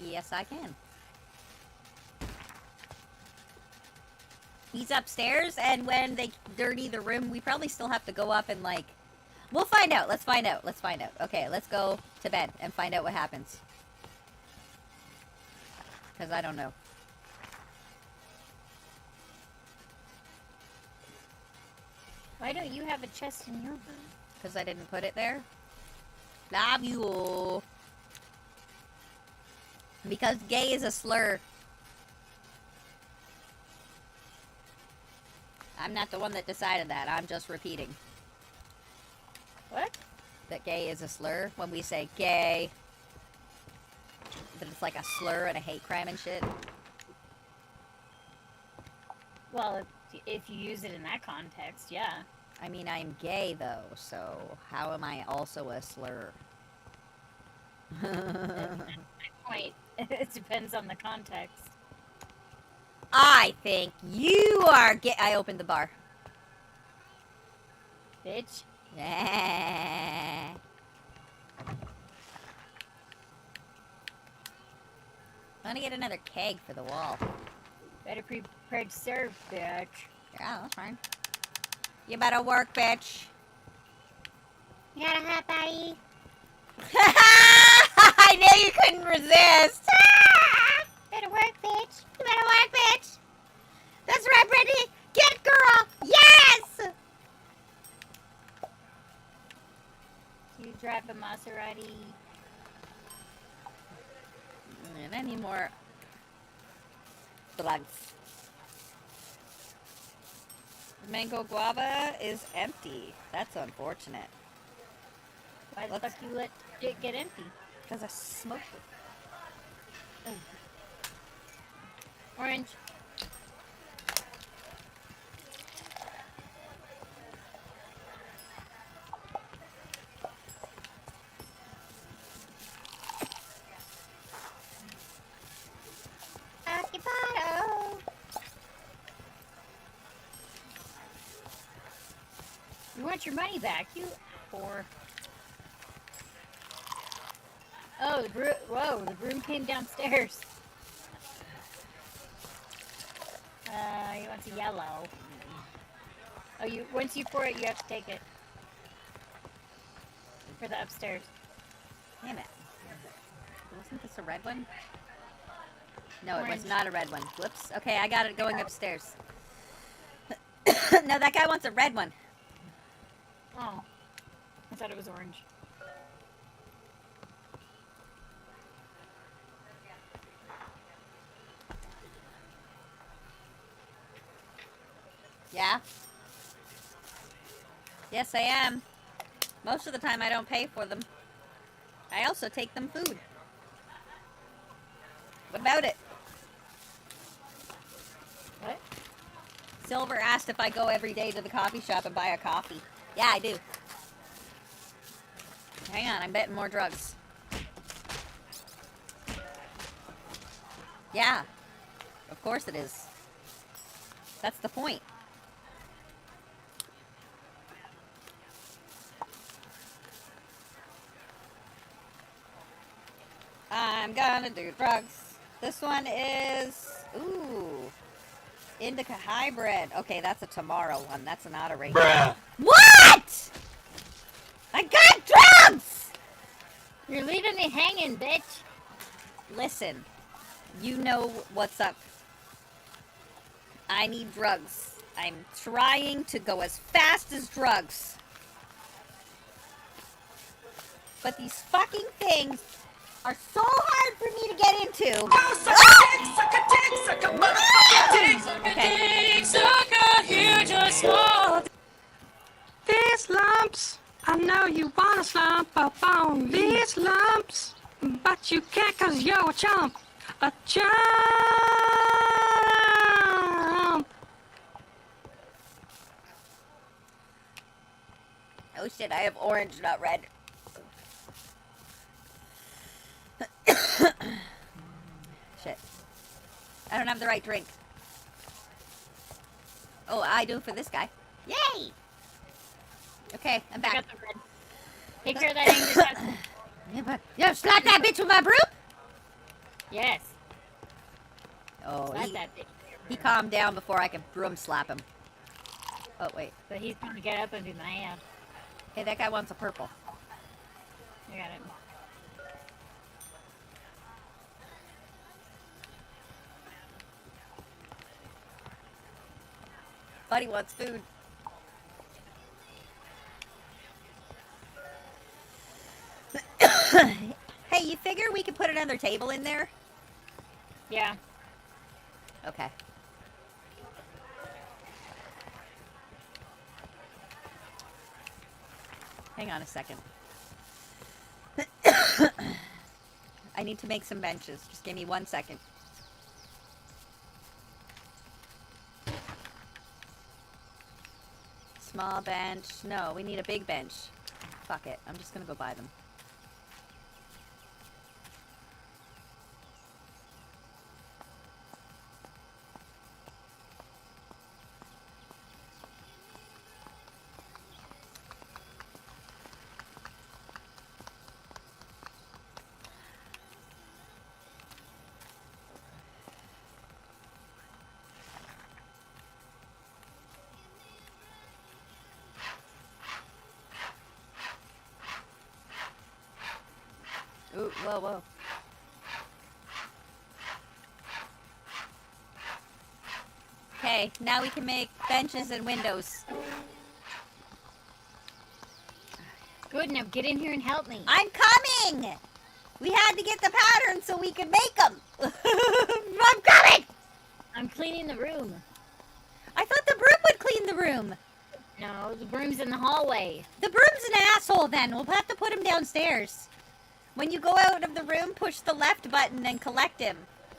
Yes, I can. He's upstairs, and when they dirty the room, we probably still have to go up and, like... We'll find out. Let's find out. Let's find out. Okay, let's go to bed and find out what happens. Because I don't know. Why don't you have a chest in your room? Because I didn't put it there. Love you. Because gay is a slur. I'm not the one that decided that. I'm just repeating. What? That gay is a slur. When we say gay, that it's like a slur and a hate crime and shit. Well, if you use it in that context, yeah. I mean, I'm gay though, so how am I also a slur? Point. It depends on the context. I think you are I opened the bar. Bitch. Yeah. I want to get another keg for the wall. Better prepare to serve, bitch. Yeah, that's fine. You better work, bitch. You got a hot body? I knew you couldn't resist. Better work, bitch. You better work, bitch. That's right, Brittany. Get it, girl. Yes. You drive a Maserati. And I need more drugs. The mango guava is empty. That's unfortunate. Why the fuck you let it get empty? Because I smoked it. Orange. Occupado. You want your money back, you whore. Oh, the broom. Whoa, the broom came downstairs. He wants a yellow. Oh, once you pour it, you have to take it. For the upstairs. Damn it. Wasn't this a red one? No, it was Orange. not a red one. Whoops. Okay, I got it going upstairs. No, that guy wants a red one. Oh. I thought it was orange. Yeah? Yes, I am. Most of the time I don't pay for them. I also take them food. What about it? What? Silver asked if I go every day to the coffee shop and buy a coffee. Yeah, I do. Hang on, I'm betting more drugs. Yeah. Of course it is. That's the point. I'm gonna do drugs. This one is, ooh, indica hybrid. Okay, that's a tomorrow one. That's not a regular. Bruh. What? I got drugs! You're leaving me hanging, bitch. Listen, you know what's up. I need drugs. I'm trying to go as fast as drugs. But these fucking things are so hard for me to get into. Okay. These lumps, I know you wanna slump up on these lumps, but you can't 'cause you're a chump. A chump! Oh shit, I have orange, not red. Shit. I don't have the right drink. Oh, I do for this guy. Yay! Okay, I'm I back. got the red. Take care of that Angus house. Yeah, slap that bitch with my broom? Yes. Oh, Slap that bitch. he calmed down before I could broom slap him. Oh, wait. But he's gonna get up and be mad. Hey, that guy wants a purple. I got it. Buddy wants food. Hey, you figure we could put another table in there? Yeah. Okay. Hang on a second. I need to make some benches. Just give me 1 second. Small bench. No, we need a big bench. Fuck it. I'm just gonna go buy them. Ooh, whoa, whoa. Okay, now we can make benches and windows. Good, now get in here and help me. I'm coming! We had to get the pattern so we could make them. I'm coming! I'm cleaning the room. I thought the broom would clean the room. No, the broom's in the hallway. The broom's an asshole then. We'll have to put him downstairs. When you go out of the room, push the left button and collect him.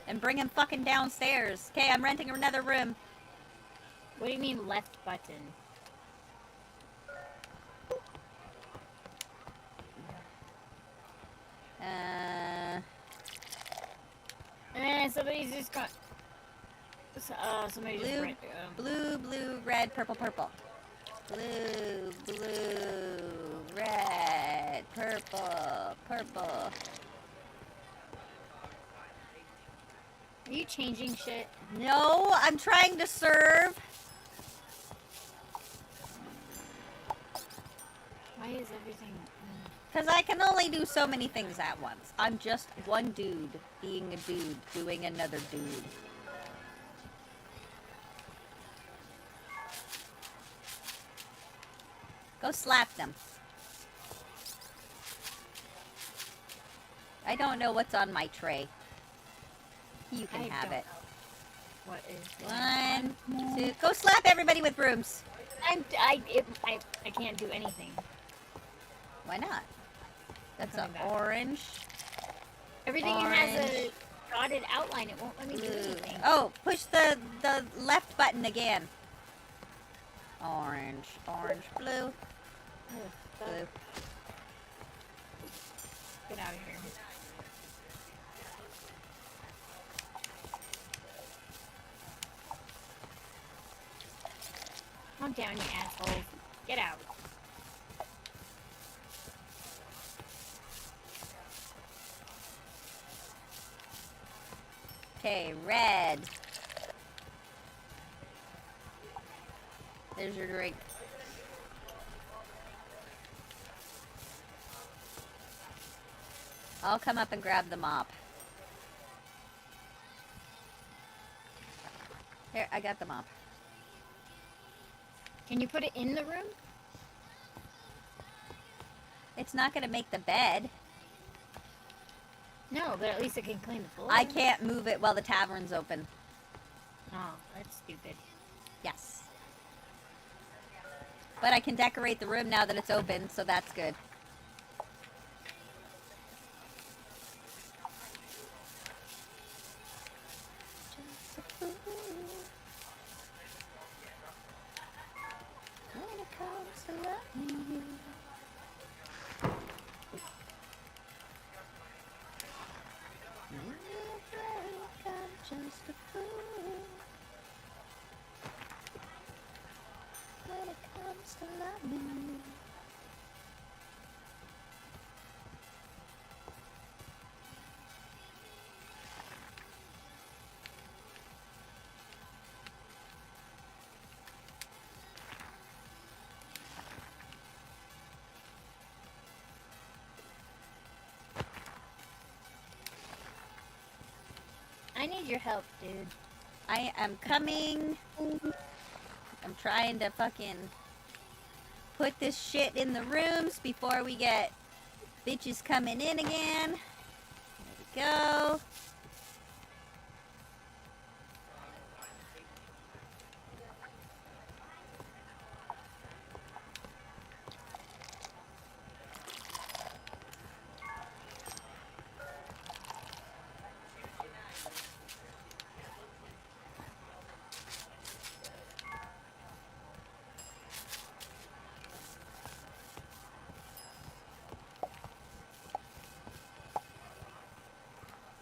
And bring him fucking downstairs. Okay, I'm renting another room. What do you mean left button? Somebody's just got... somebody just... Blue, red, purple, purple. Blue, red, purple, purple. Are you changing shit? No, I'm trying to serve. Why is everything... Because I can only do so many things at once. I'm just one dude being a dude doing another dude. Go slap them. I don't know what's on my tray. You can have it. What is... One, two. Go slap everybody with brooms. I can't do anything. Why not? That's an Coming back. orange. Everything has a dotted outline. It won't let me do anything. Oh, push the left button again. Orange, blue, blue. Get out of here. Calm down, you assholes. Get out. Okay, red. There's your drink. I'll come up and grab the mop. Here, I got the mop. Can you put it in the room? It's not gonna make the bed. No, but at least it can clean the floor. I can't move it while the tavern's open. Oh, that's stupid. Yes. But I can decorate the room now that it's open, so that's good. I need your help, dude. I am coming. I'm trying to fucking put this shit in the rooms before we get bitches coming in again. There we go.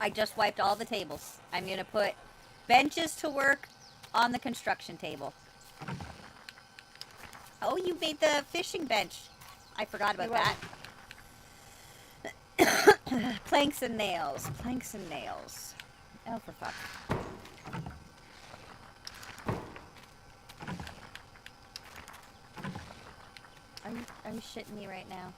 I just wiped all the tables. I'm gonna put benches to work on the construction table. Oh, you made the fishing bench. I forgot about that. Planks and nails. Planks and nails. Oh, for fuck. Are you shitting me right now?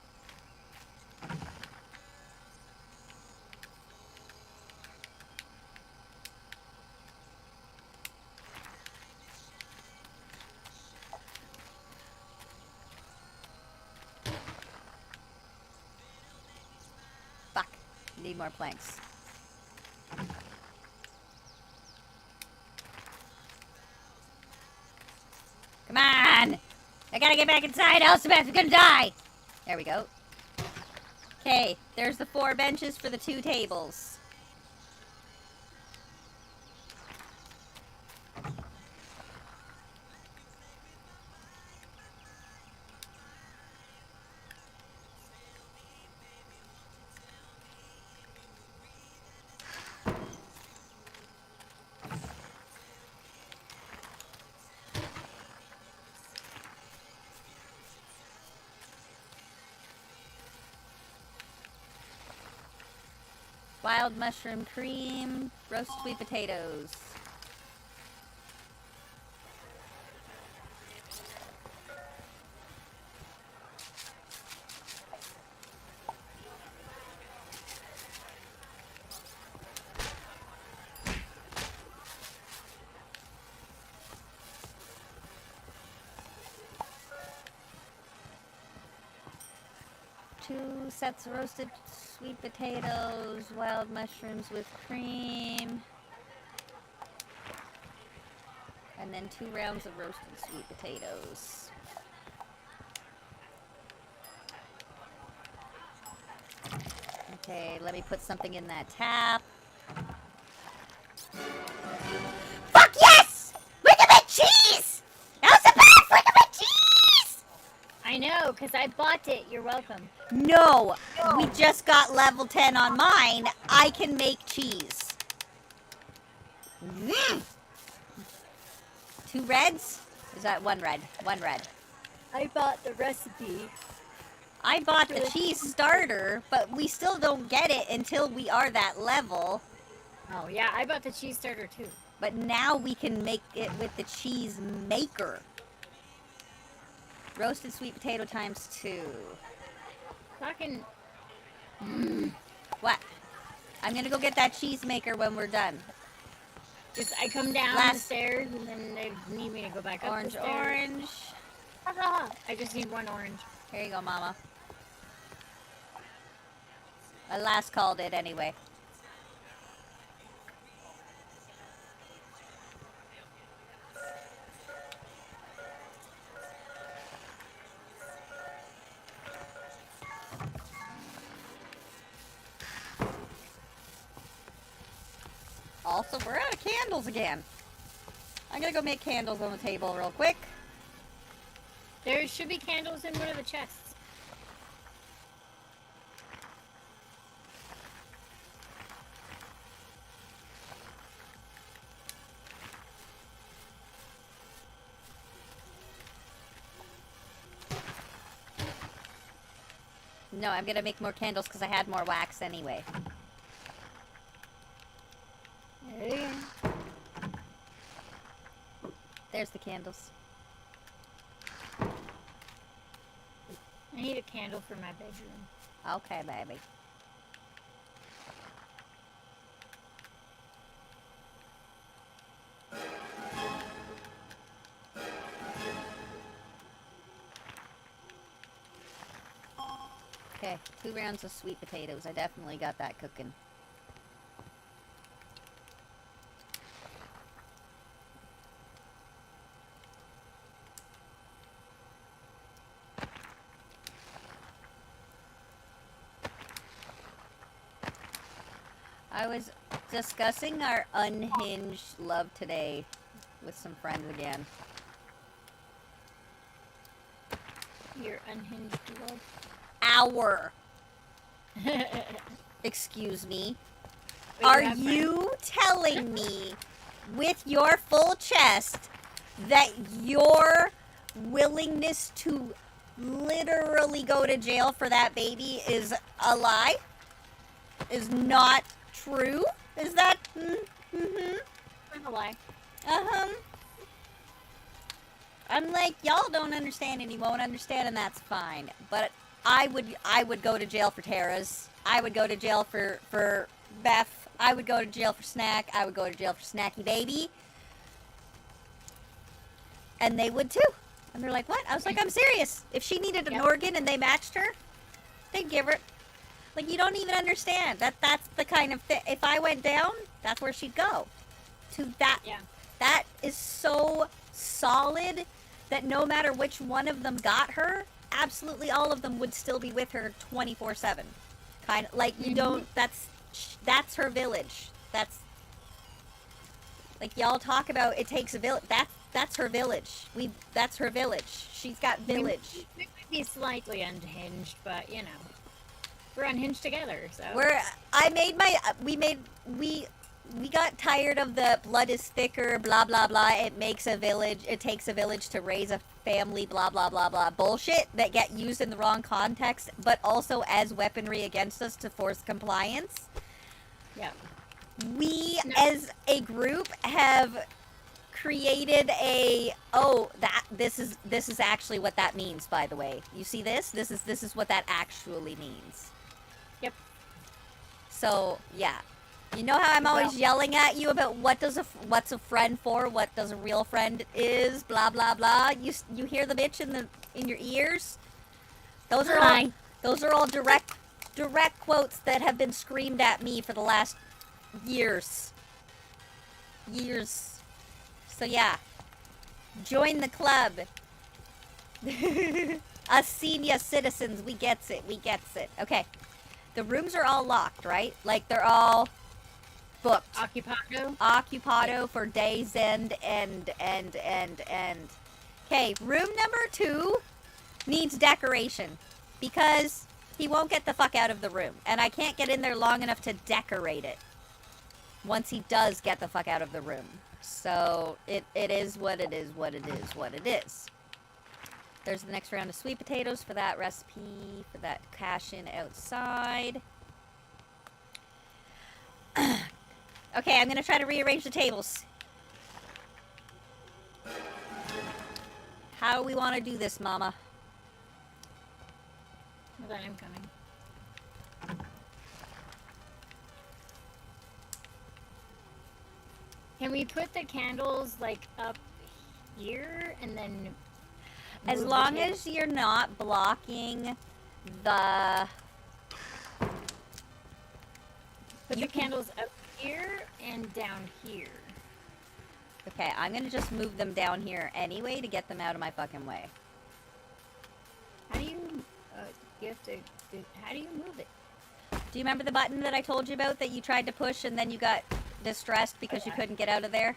Need more planks. Come on! I gotta get back inside, Elspeth's gonna die! There we go. Okay, there's the 4 benches for the 2 tables. Wild mushroom cream, roast sweet potatoes. Two sets of roasted sweet potatoes, wild mushrooms with cream, and then 2 rounds of roasted sweet potatoes. Okay, let me put something in that tap. Fuck yes! Look at the cheese! Elspeth, look at the cheese! I know, because I bought it. You're welcome. No, we just got level 10 on mine. I can make cheese. 2 reds? Is that 1 red? 1 red. I bought the recipe. I bought the cheese starter, but we still don't get it until we are that level. Oh, yeah, I bought the cheese starter too. But now we can make it with the cheese maker. Roasted sweet potato times 2. Fucking. What? I'm gonna go get that cheese maker when we're done. Just, I come down the stairs and then they need me to go back up the stairs. Orange. I just need 1 orange. Here you go, Mama. I last called it anyway. Also, we're out of candles again. I'm gonna go make candles on the table real quick. There should be candles in one of the chests. No, I'm gonna make more candles because I had more wax anyway. There you go. There's the candles. I need a candle for my bedroom. Okay, baby. Okay, 2 rounds of sweet potatoes. I definitely got that cooking. I was discussing our unhinged love today with some friends again. Your unhinged love. Our. Excuse me. Wait, Are have you telling me with your full chest that your willingness to literally go to jail for that baby is a lie? Is not true? Is that? Mm-hmm. It's a lie. Uh-huh. I'm like, y'all don't understand and you won't understand and that's fine. But I would go to jail for Tara's. I would go to jail for Beth. I would go to jail for Snack. I would go to jail for Snacky Baby. And they would too. And they're like, what? I was like, I'm serious. If she needed an organ and they matched her, they'd give her. Like, you don't even understand. That's the kind of thing. If I went down, that's where she'd go. To that. Yeah. That is so solid that no matter which one of them got her, absolutely all of them would still be with her 24/7. Kind of like you don't. That's her village. That's like y'all talk about. It takes a village. That's her village. That's her village. She's got village. We might be slightly unhinged, but you know, we're unhinged together. So We got tired of the blood is thicker, blah blah blah. It takes a village to raise a family, blah blah blah blah bullshit that get used in the wrong context, but also as weaponry against us to force compliance. Yeah. We as a group have created this is actually what that means, by the way. You see this? This is what that actually means. Yep. So, yeah. You know how I'm always yelling at you about what's a friend for, what does a real friend is, blah blah blah. You hear the bitch in your ears? Those are all direct quotes that have been screamed at me for the last years. So yeah. Join the club. Us senior citizens, we gets it. Okay. The rooms are all locked, right? Like they're all booked. Occupado for days end. Okay, room number 2 needs decoration because he won't get the fuck out of the room, and I can't get in there long enough to decorate it once he does get the fuck out of the room. So it is what it is. There's the next round of sweet potatoes for that recipe, for that cash in outside. Okay, I'm gonna try to rearrange the tables. How do we want to do this, Mama? Hold on, I'm coming. Can we put the candles like up here and then as long as you're not blocking the... Put the candles up here and down here. Okay, I'm gonna just move them down here anyway to get them out of my fucking way. How do you... how do you move it? Do you remember the button that I told you about that you tried to push and then you got distressed because you couldn't get out of there?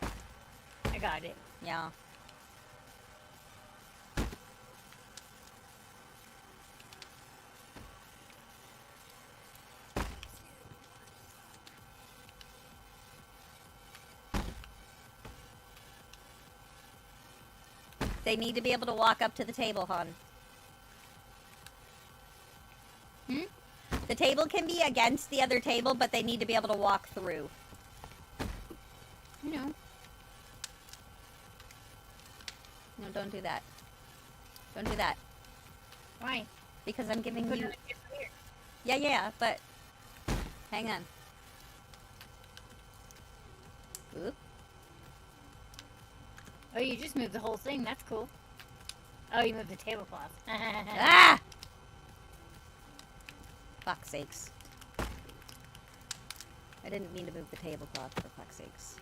I got it. Yeah. They need to be able to walk up to the table, hon. The table can be against the other table, but they need to be able to walk through. No. No, don't do that. Don't do that. Why? Because I'm giving Put you... it here. Yeah, but... Hang on. Oop. Oh, you just moved the whole thing. That's cool. Oh, you moved the tablecloth. Ah! Fuck's sakes. I didn't mean to move the tablecloth, for fuck's sakes.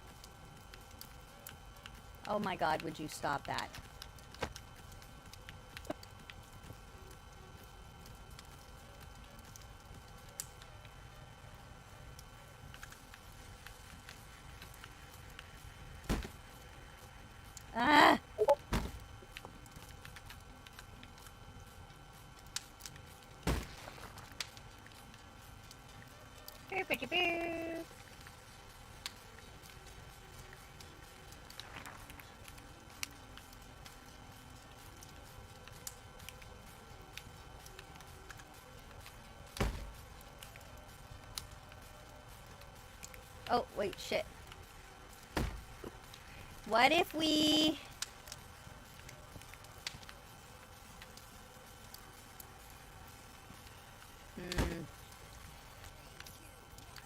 Oh my god, would you stop that? Ah! Oh, wait, shit. What if we...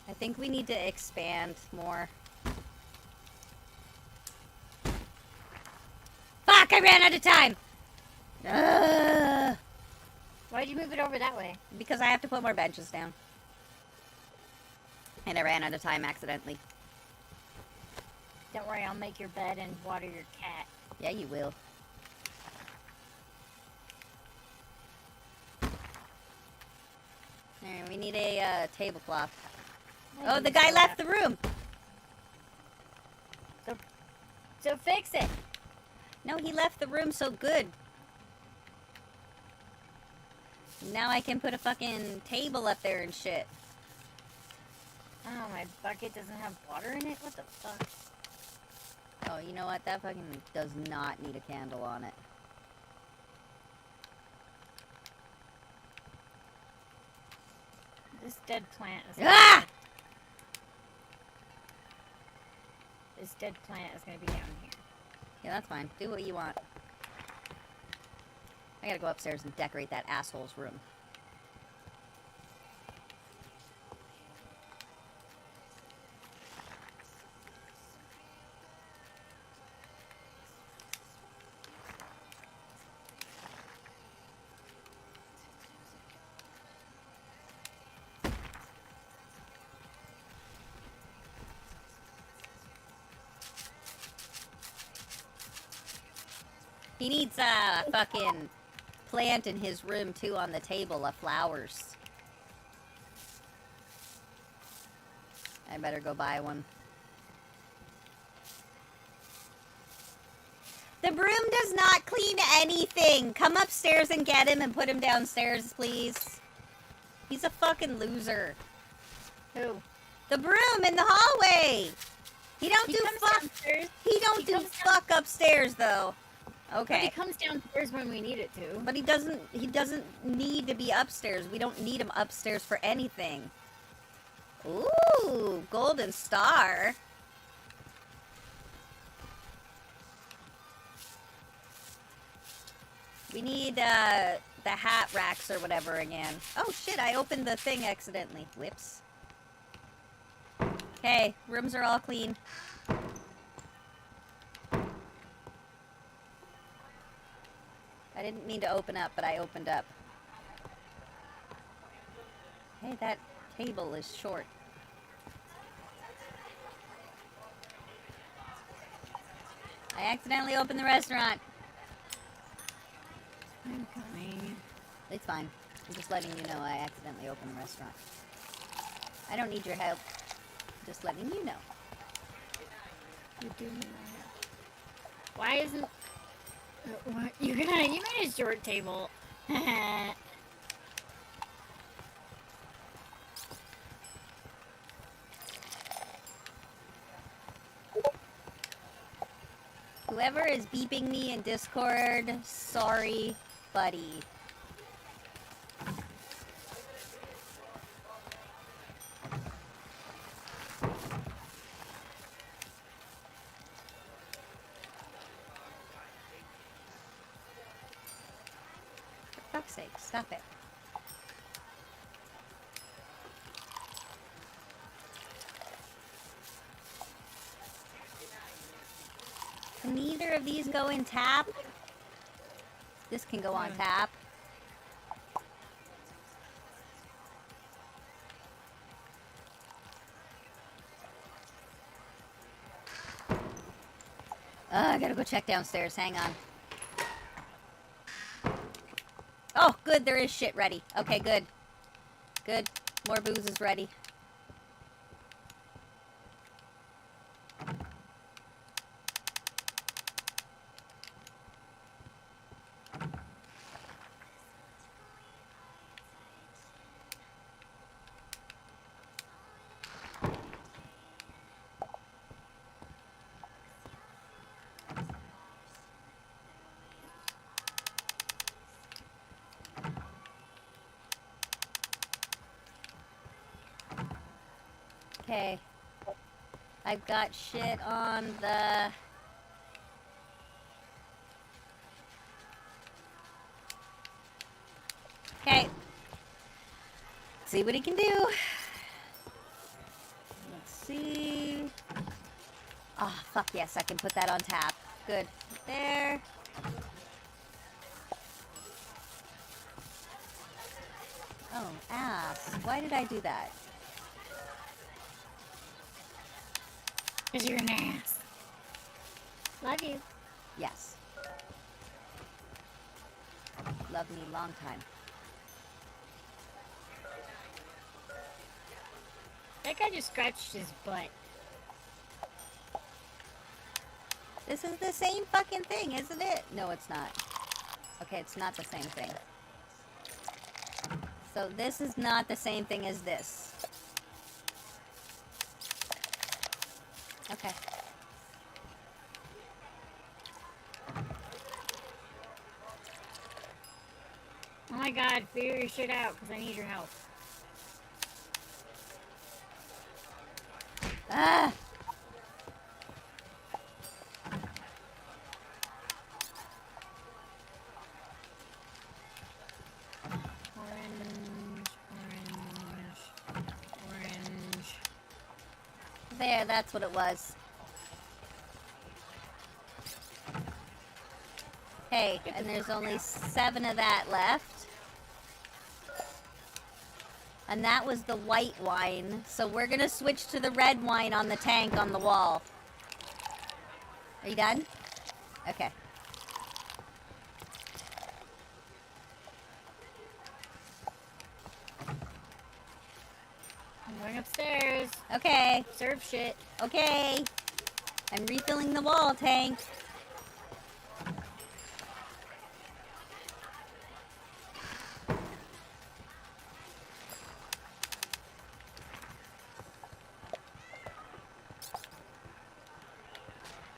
I think we need to expand more. Fuck, I ran out of time! Why'd you move it over that way? Because I have to put more benches down. And I ran out of time accidentally. Don't worry, I'll make your bed and water your cat. Yeah, you will. Alright, we need a tablecloth. Oh, the guy left the room! So fix it. No, he left the room so good. Now I can put a fucking table up there and shit. Oh, my bucket doesn't have water in it? What the fuck? Oh, you know what? That fucking does not need a candle on it. This dead plant is... Ah! This dead plant is gonna be down here. Yeah, that's fine. Do what you want. I gotta go upstairs and decorate that asshole's room. He needs a fucking plant in his room too on the table of flowers. I better go buy one. The broom does not clean anything. Come upstairs and get him and put him downstairs, please. He's a fucking loser. Who? The broom in the hallway. He don't He do comes fuck. downstairs. He don't He do comes fuck upstairs though. But he Okay. comes downstairs when we need it to. But he doesn't need to be upstairs. We don't need him upstairs for anything. Ooh, golden star. We need the hat racks or whatever again. Oh shit, I opened the thing accidentally. Whoops. Okay, rooms are all clean. I didn't mean to open up, but I opened up. Hey, that table is short. I accidentally opened the restaurant. I'm coming. It's fine. I'm just letting you know I accidentally opened the restaurant. I don't need your help. Just letting you know. You do need my help. Why isn't... What? You made a short table. Whoever is beeping me in Discord, sorry, buddy. For fuck's sake, stop it. Can neither of these go in tap? This can go on tap. I gotta go check downstairs. Hang on. Oh, good. There is shit ready. Okay, good. Good. More booze is ready. Okay. I've got shit on the... Okay. See what he can do. Let's see. Oh, fuck yes, I can put that on tap. Good. There. Oh, ass. Why did I do that? Because you're an ass. Love you. Yes. Love me long time. That guy just scratched his butt. This is the same fucking thing, isn't it? No, it's not. Okay, it's not the same thing. So this is not the same thing as this. Okay. Oh my god, figure your shit out, because I need your help. Ah! Orange, orange, orange. There, that's what it was. Hey, and there's only 7 of that left. And that was the white wine. So we're gonna switch to the red wine on the tank on the wall. Are you done? Okay. I'm going upstairs. Okay. Serve shit. Okay. I'm refilling the wall tank.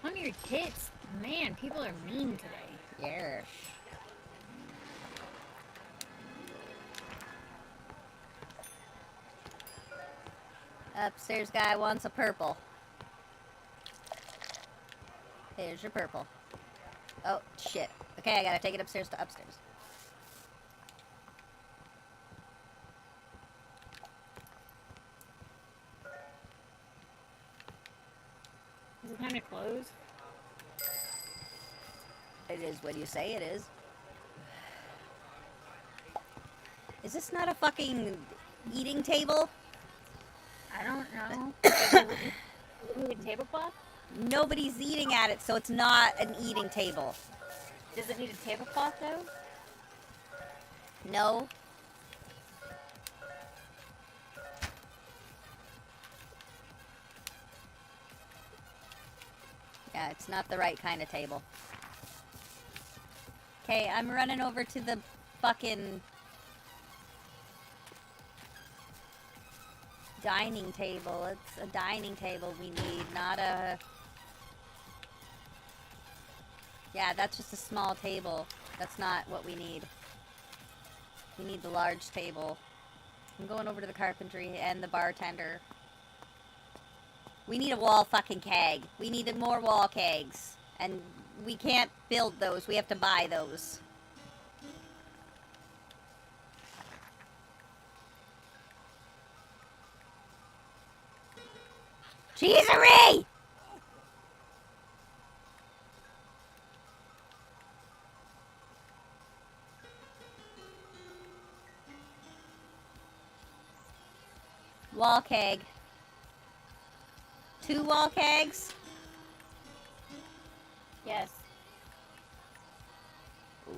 On your tits. Man, people are mean today. Yes. Upstairs guy wants a purple. Here's your purple. Oh, shit. Okay, I gotta take it upstairs to upstairs. Is it time to close? It is what you say it is. Is this not a fucking eating table? I don't know. You need a tablecloth? Nobody's eating at it, so it's not an eating table. Does it need a tablecloth though? No. Yeah, it's not the right kind of table. Okay, I'm running over to the fucking dining table. It's a dining table we need, not a... Yeah, that's just a small table. That's not what we need. We need the large table. I'm going over to the carpentry and the bartender. We need a wall fucking keg. We need more wall kegs. And we can't build those. We have to buy those. Cheesery! Wall keg. 2 wall kegs? Yes. Ooh.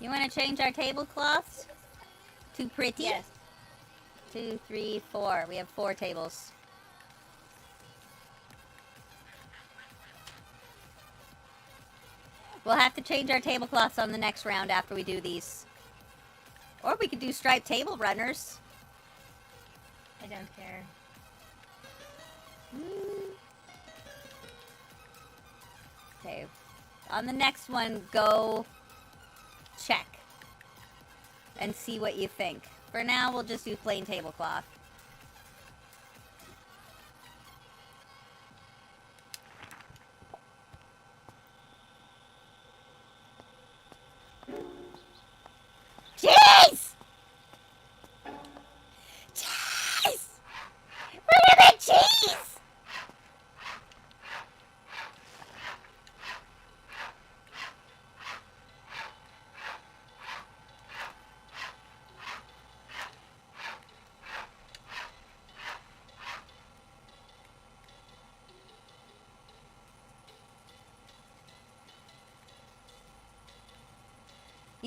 You want to change our tablecloths? Too pretty? Yes. 2, 3, 4. We have 4 tables. We'll have to change our tablecloths on the next round after we do these. Or we could do striped table runners. I don't care. Okay. On the next one, go check. And see what you think. For now, we'll just do plain tablecloth. Cheese! Cheese! Where are the cheese?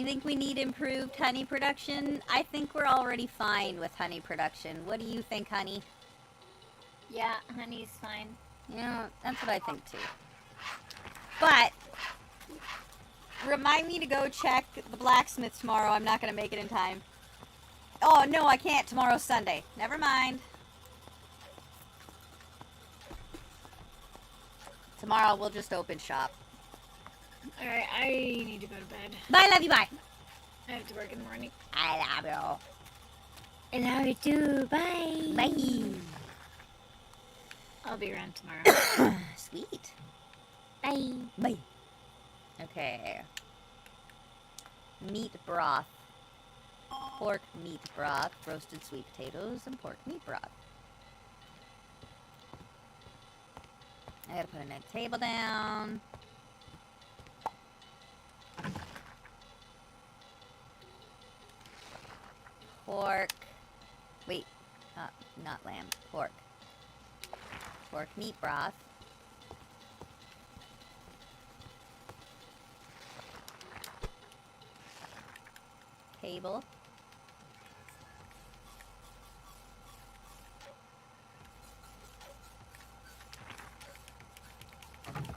You think we need improved honey production? I think we're already fine with honey production. What do you think, honey? Yeah, honey's fine. Yeah, that's what I think too. But remind me to go check the blacksmith tomorrow. I'm not gonna make it in time. Oh no, I can't. Tomorrow's Sunday. Never mind. Tomorrow we'll just open shop. Alright, I need to go to bed. Bye, love you, bye. I have to work in the morning. I love you. I love you too. Bye. Bye. I'll be around tomorrow. Sweet. Bye. Bye. Okay. Meat broth. Pork meat broth, roasted sweet potatoes, and pork meat broth. I gotta put a table down. Pork. Wait, not lamb. Pork. Pork meat broth. Table.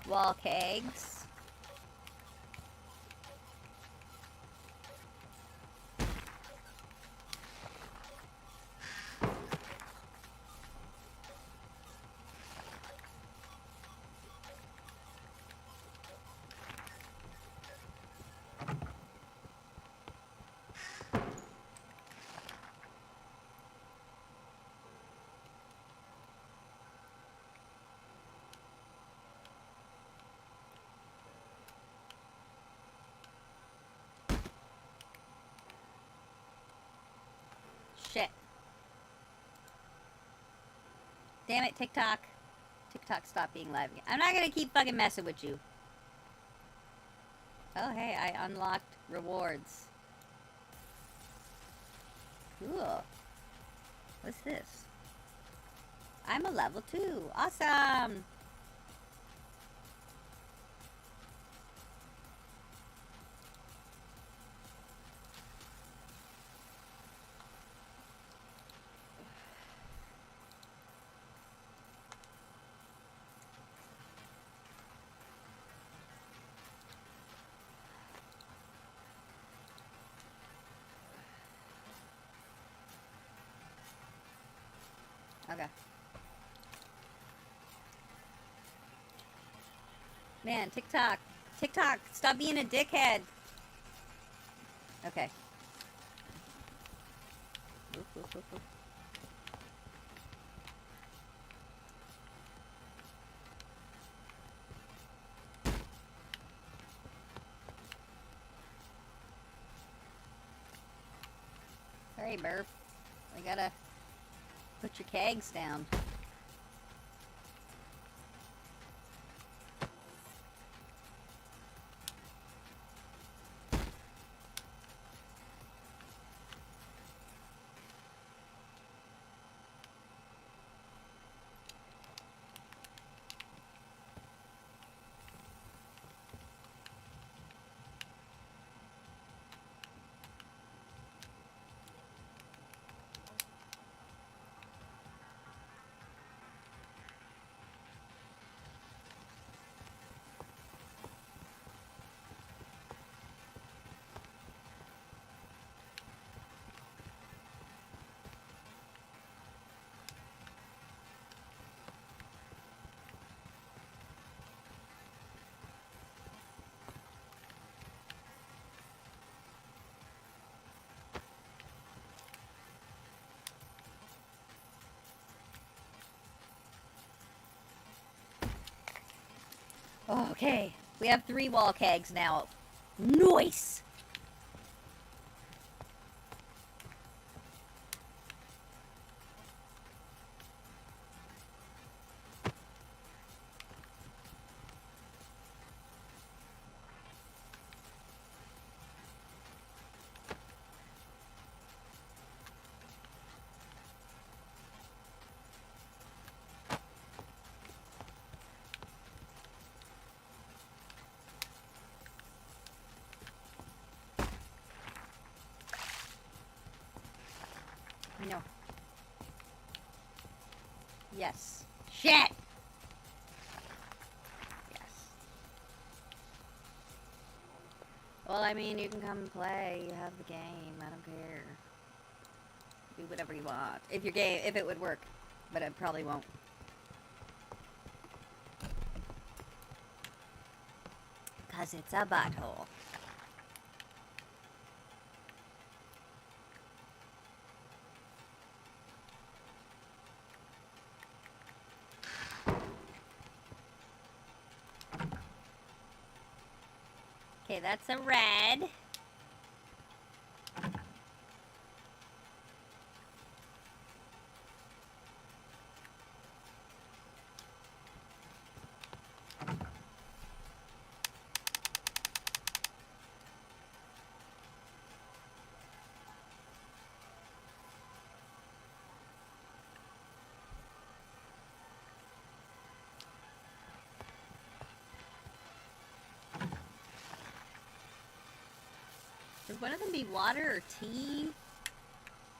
Wall kegs. Shit. Damn it, TikTok. TikTok, stop being live again. I'm not gonna keep fucking messing with you. Oh, hey, I unlocked rewards. Cool. What's this? I'm a level 2. Awesome! Okay. Man, TikTok. TikTok, stop being a dickhead. Okay. Oof, oof, oof, oof. Sorry, Burp. I gotta put your kegs down. Okay, we have 3 wall kegs now. Nice! Yes. Shit! Yes. Well, I mean, you can come and play. You have the game. I don't care. Do whatever you want. If it would work. But it probably won't. Because it's a butthole. Okay, that's a red. Should one of them be water or tea?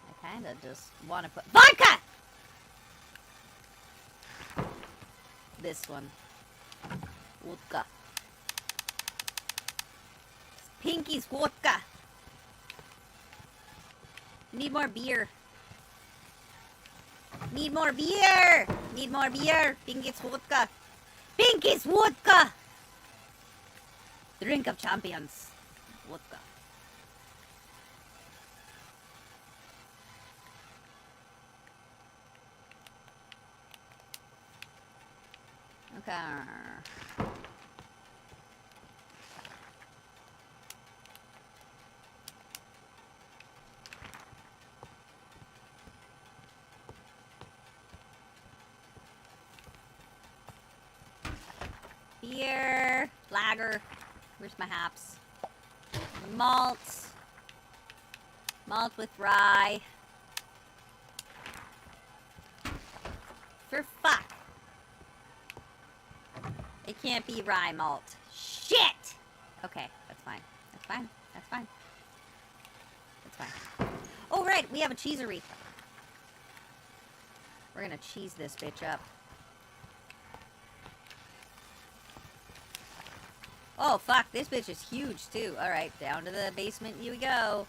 I kind of just want to put vodka! This one. Vodka. Pinky's vodka. Need more beer. Need more beer! Need more beer! Pinky's vodka. Pinky's vodka! Drink of champions. Vodka. Okay. Beer. Lager. Where's my hops? Malt. Malt with rye. For fuck. It can't be rye malt. Shit! Okay, that's fine. That's fine. That's fine. That's fine. Oh, right, we have a cheesery. We're gonna cheese this bitch up. Oh, fuck, this bitch is huge, too. Alright, down to the basement you go.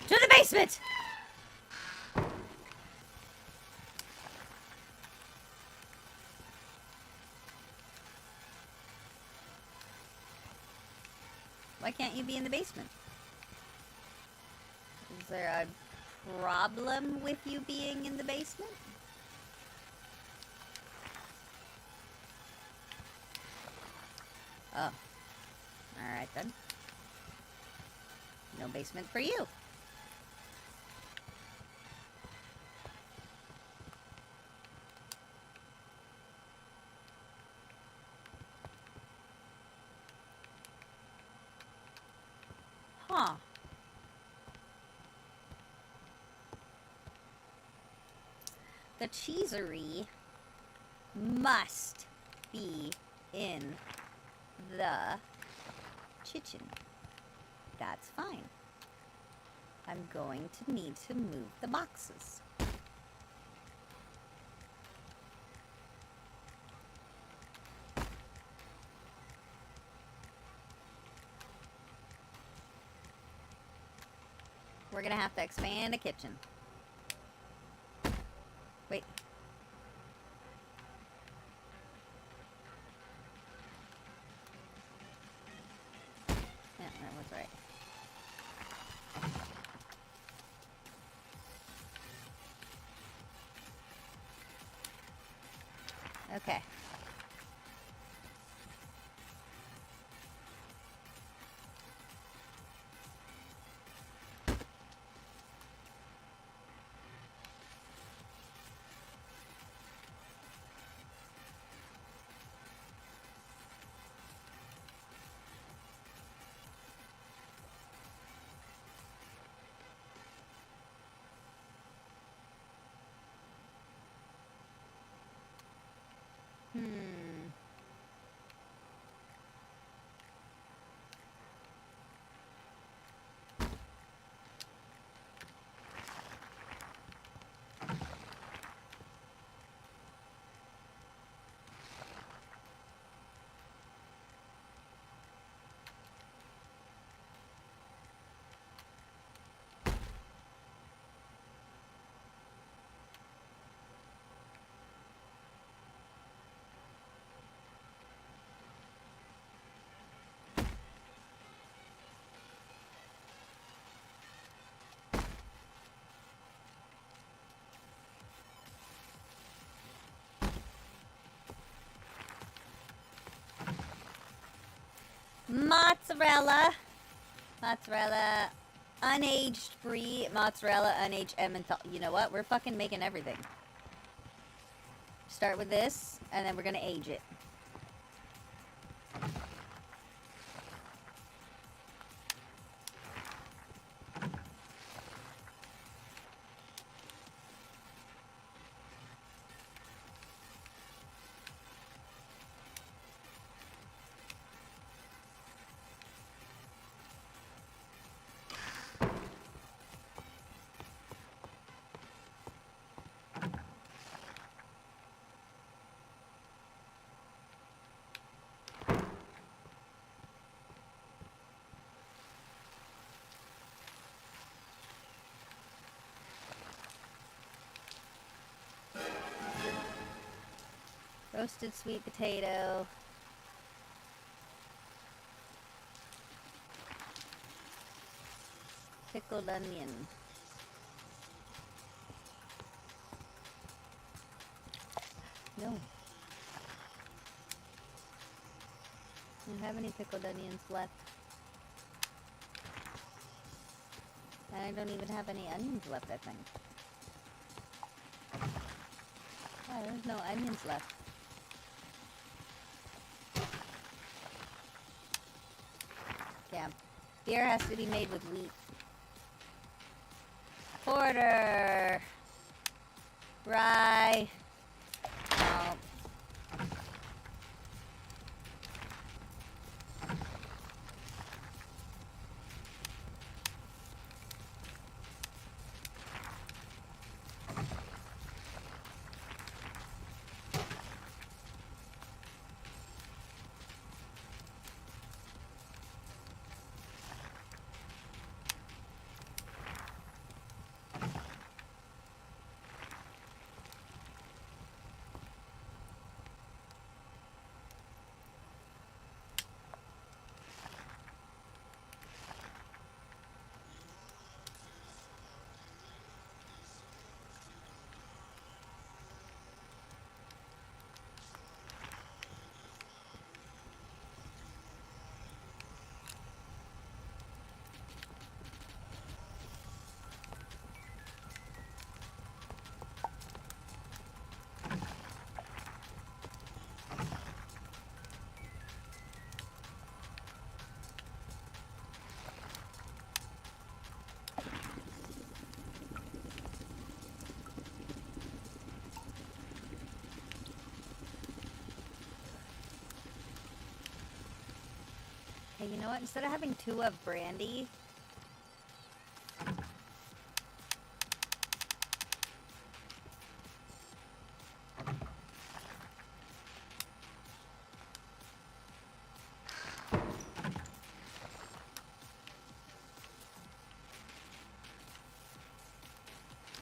To the basement! Why can't you be in the basement? Is there a problem with you being in the basement? Oh. Alright then. No basement for you. Huh. The cheesery must be in the kitchen. That's fine. I'm going to need to move the boxes. We're gonna have to expand the kitchen. Wait. Yeah, that was right. Okay. Hmm. mozzarella. Mozzarella, unaged brie, mozzarella, unaged Emmental. You know what? We're fucking making everything. Start with this, and then we're gonna age it. Roasted sweet potato. Pickled onion. No. Don't have any pickled onions left. And I don't even have any onions left, I think. Oh, there's no onions left. Yeah. Beer has to be made with wheat. Porter! Rye! Malt. Hey, you know what? Instead of having 2 of brandy,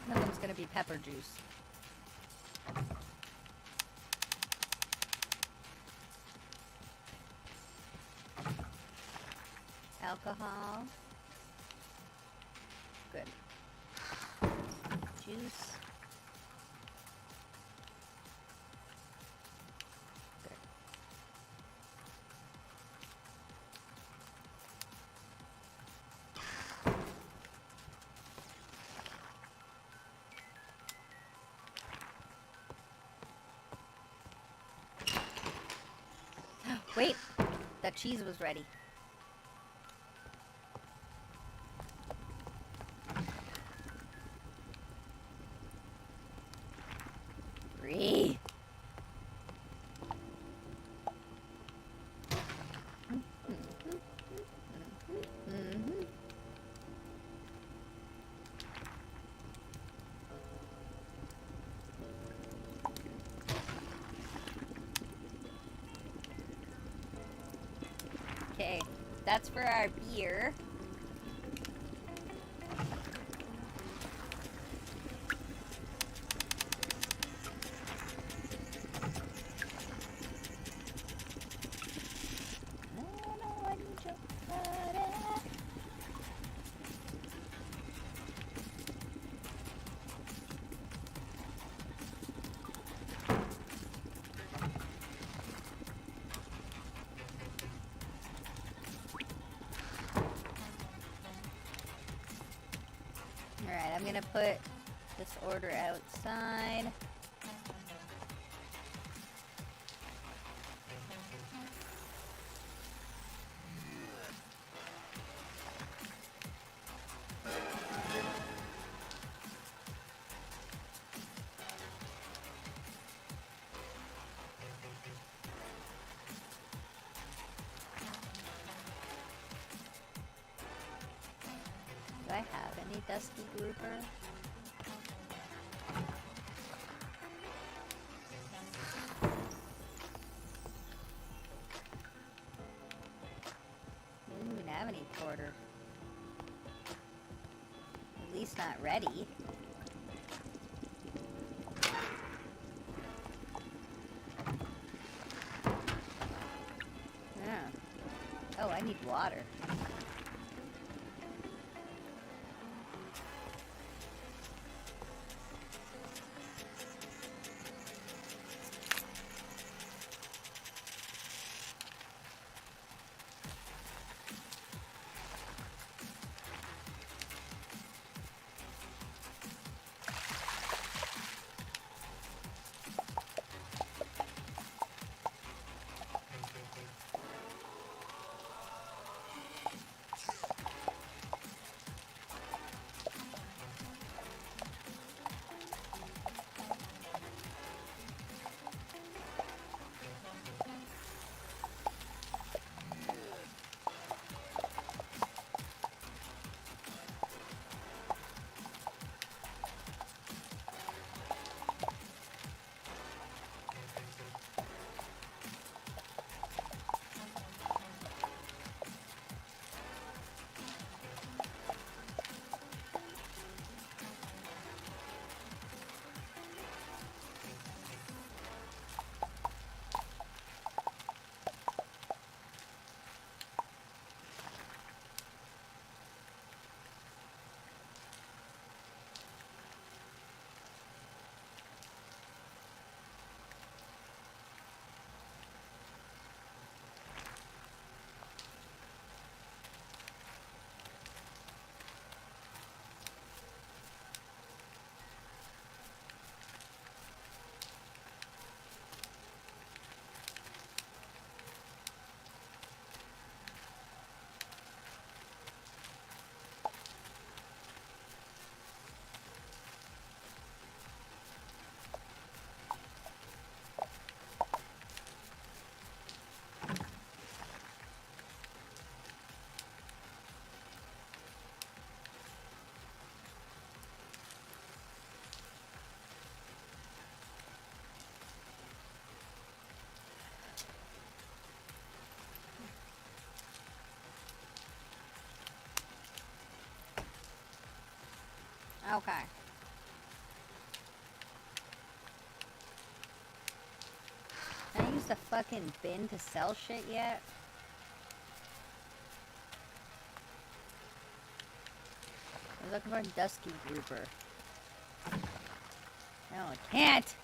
that one's gonna be pepper juice. Alcohol. Good. Juice. Good. Wait, that cheese was ready. Brie. Okay, that's for our beer. gonna put this order outside. Do I have any dusky grouper? I didn't even have any porter. At least not ready. Yeah. Oh, I need water. Okay. Can I use the fucking bin to sell shit yet? I'm looking for a dusky grouper. No, I can't!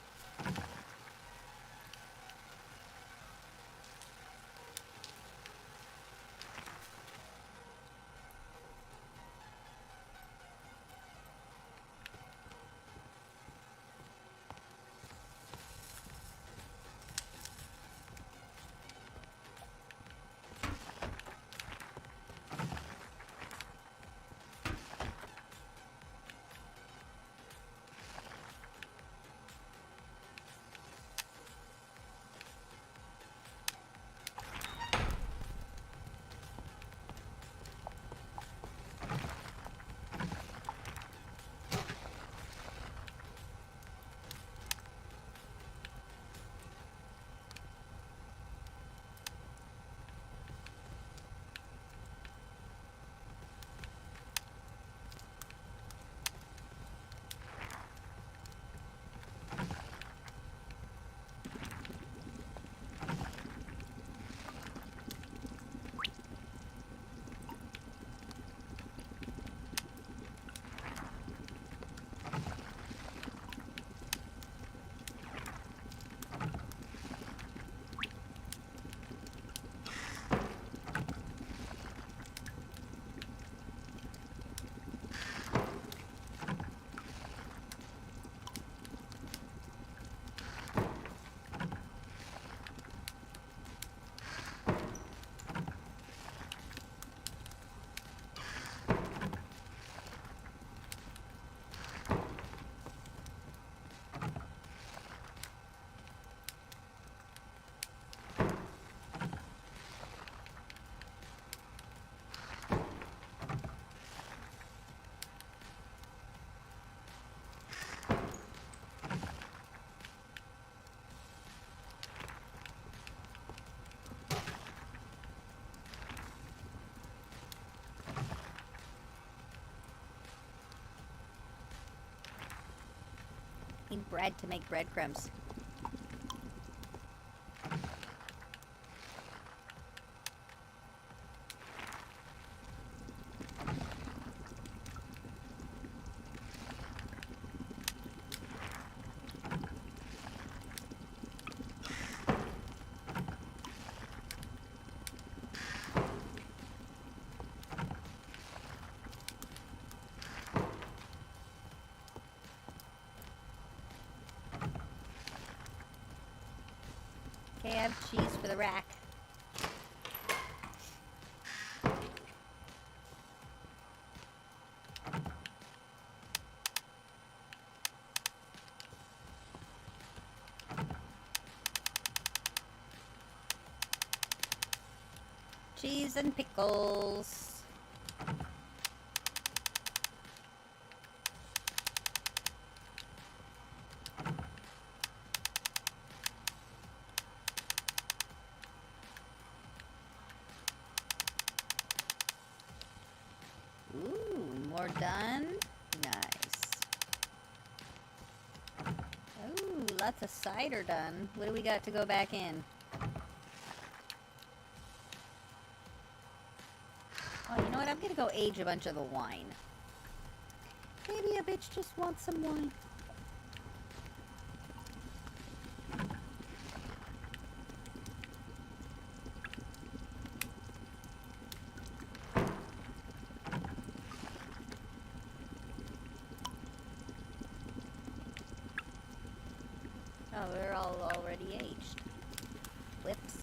making bread to make breadcrumbs. Okay, I have cheese for the rack. Cheese and pickles. Ooh, more done. Nice. Ooh, lots of cider done. What do we got to go back in? Oh, you know what? I'm gonna go age a bunch of the wine. Maybe a bitch just wants some wine. Oh, they're all already aged. Whoops.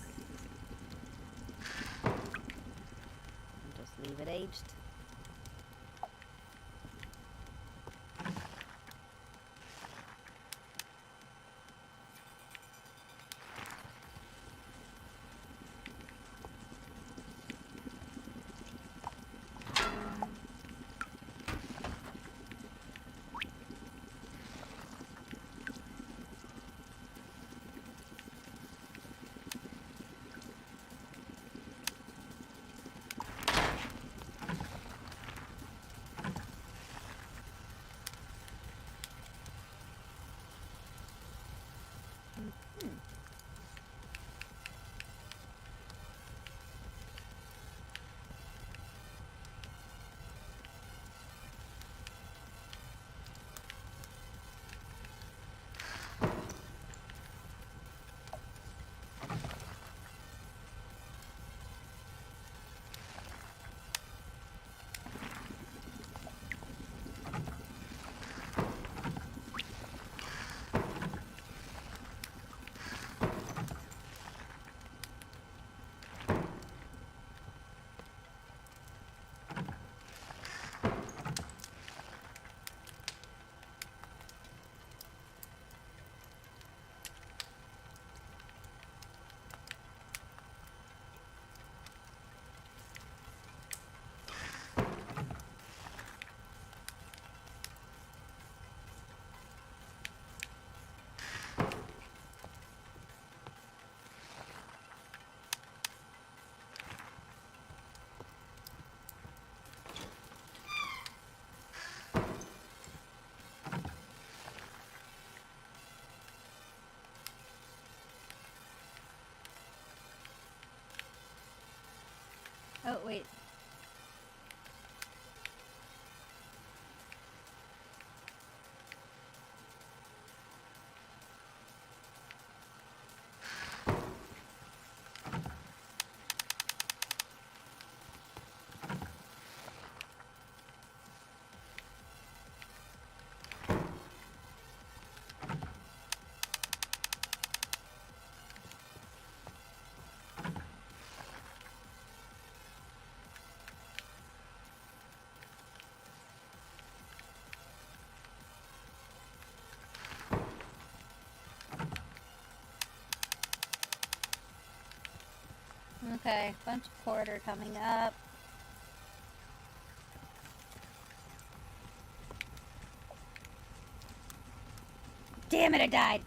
Just leave it aged. Oh, wait. Okay, bunch of porter coming up. Damn it, I died!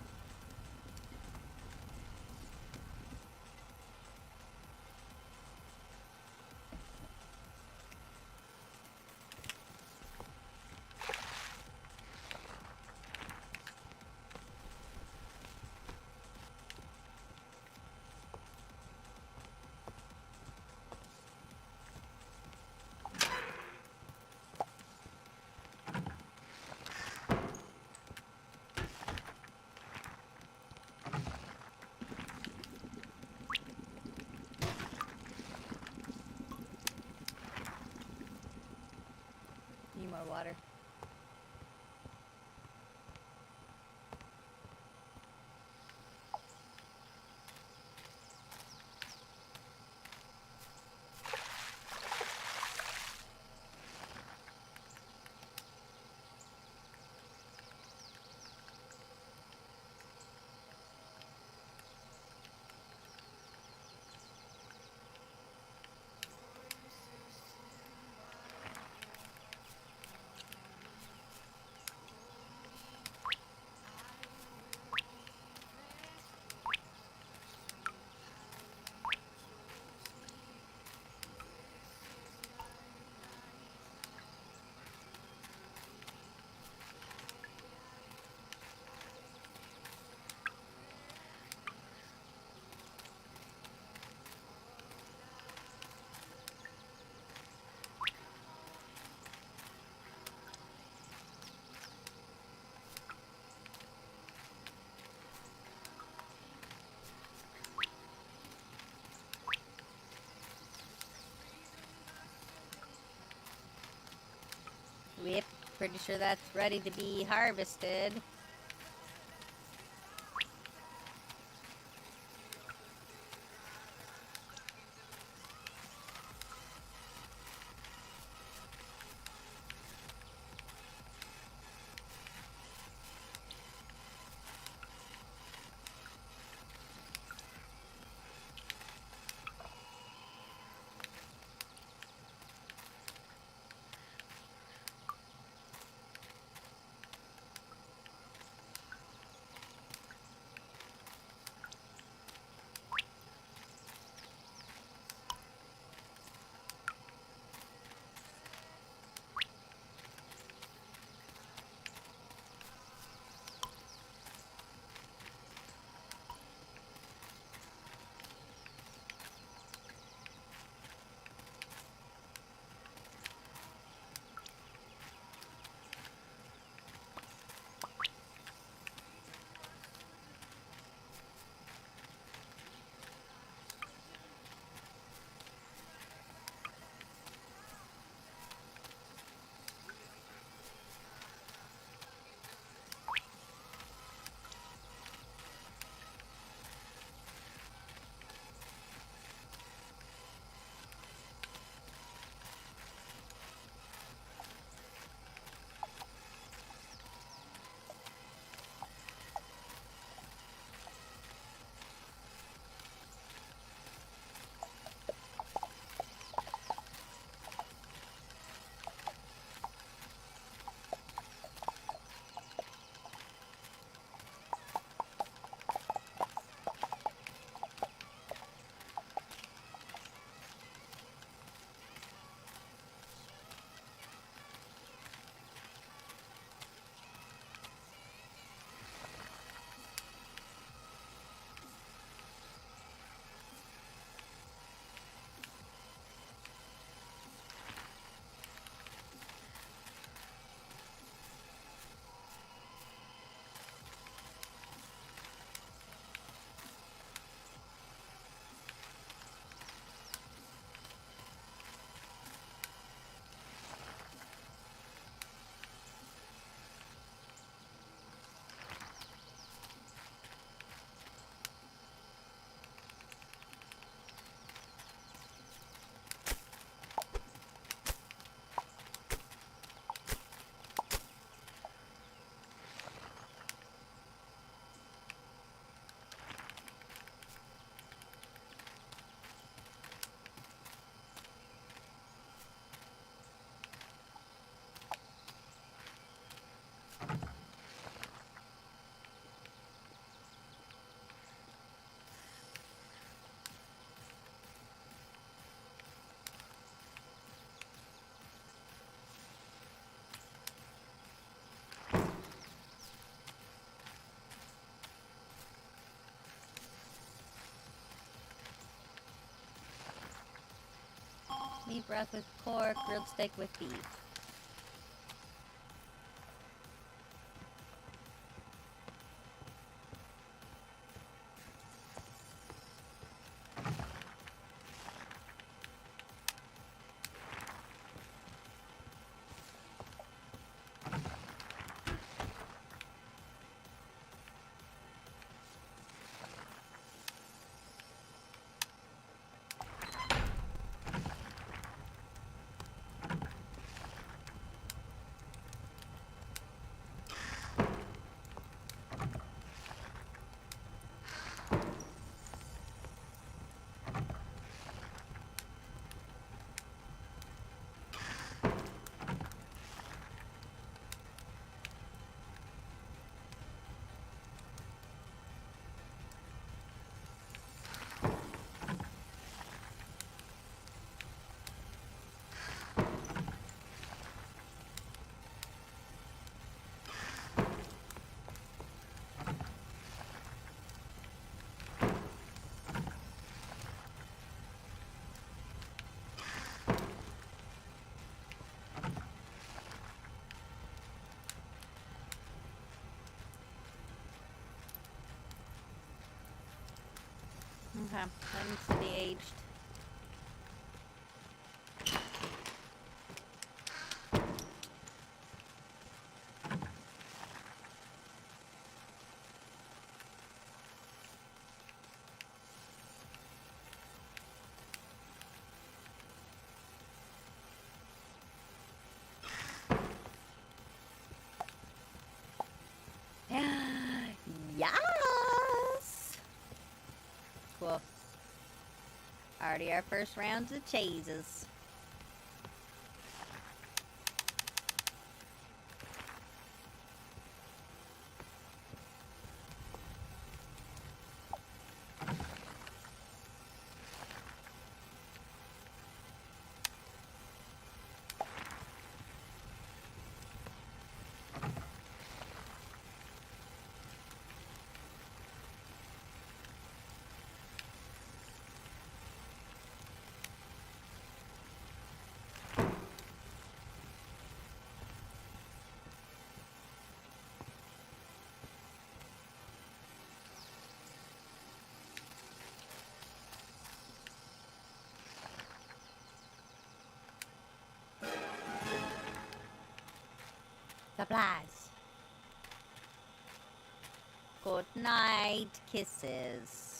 pretty sure that's ready to be harvested. Meat broth with pork, grilled steak with beef. Okay, that needs to be aged. Already our first rounds of chases. Supplies. Good night, kisses.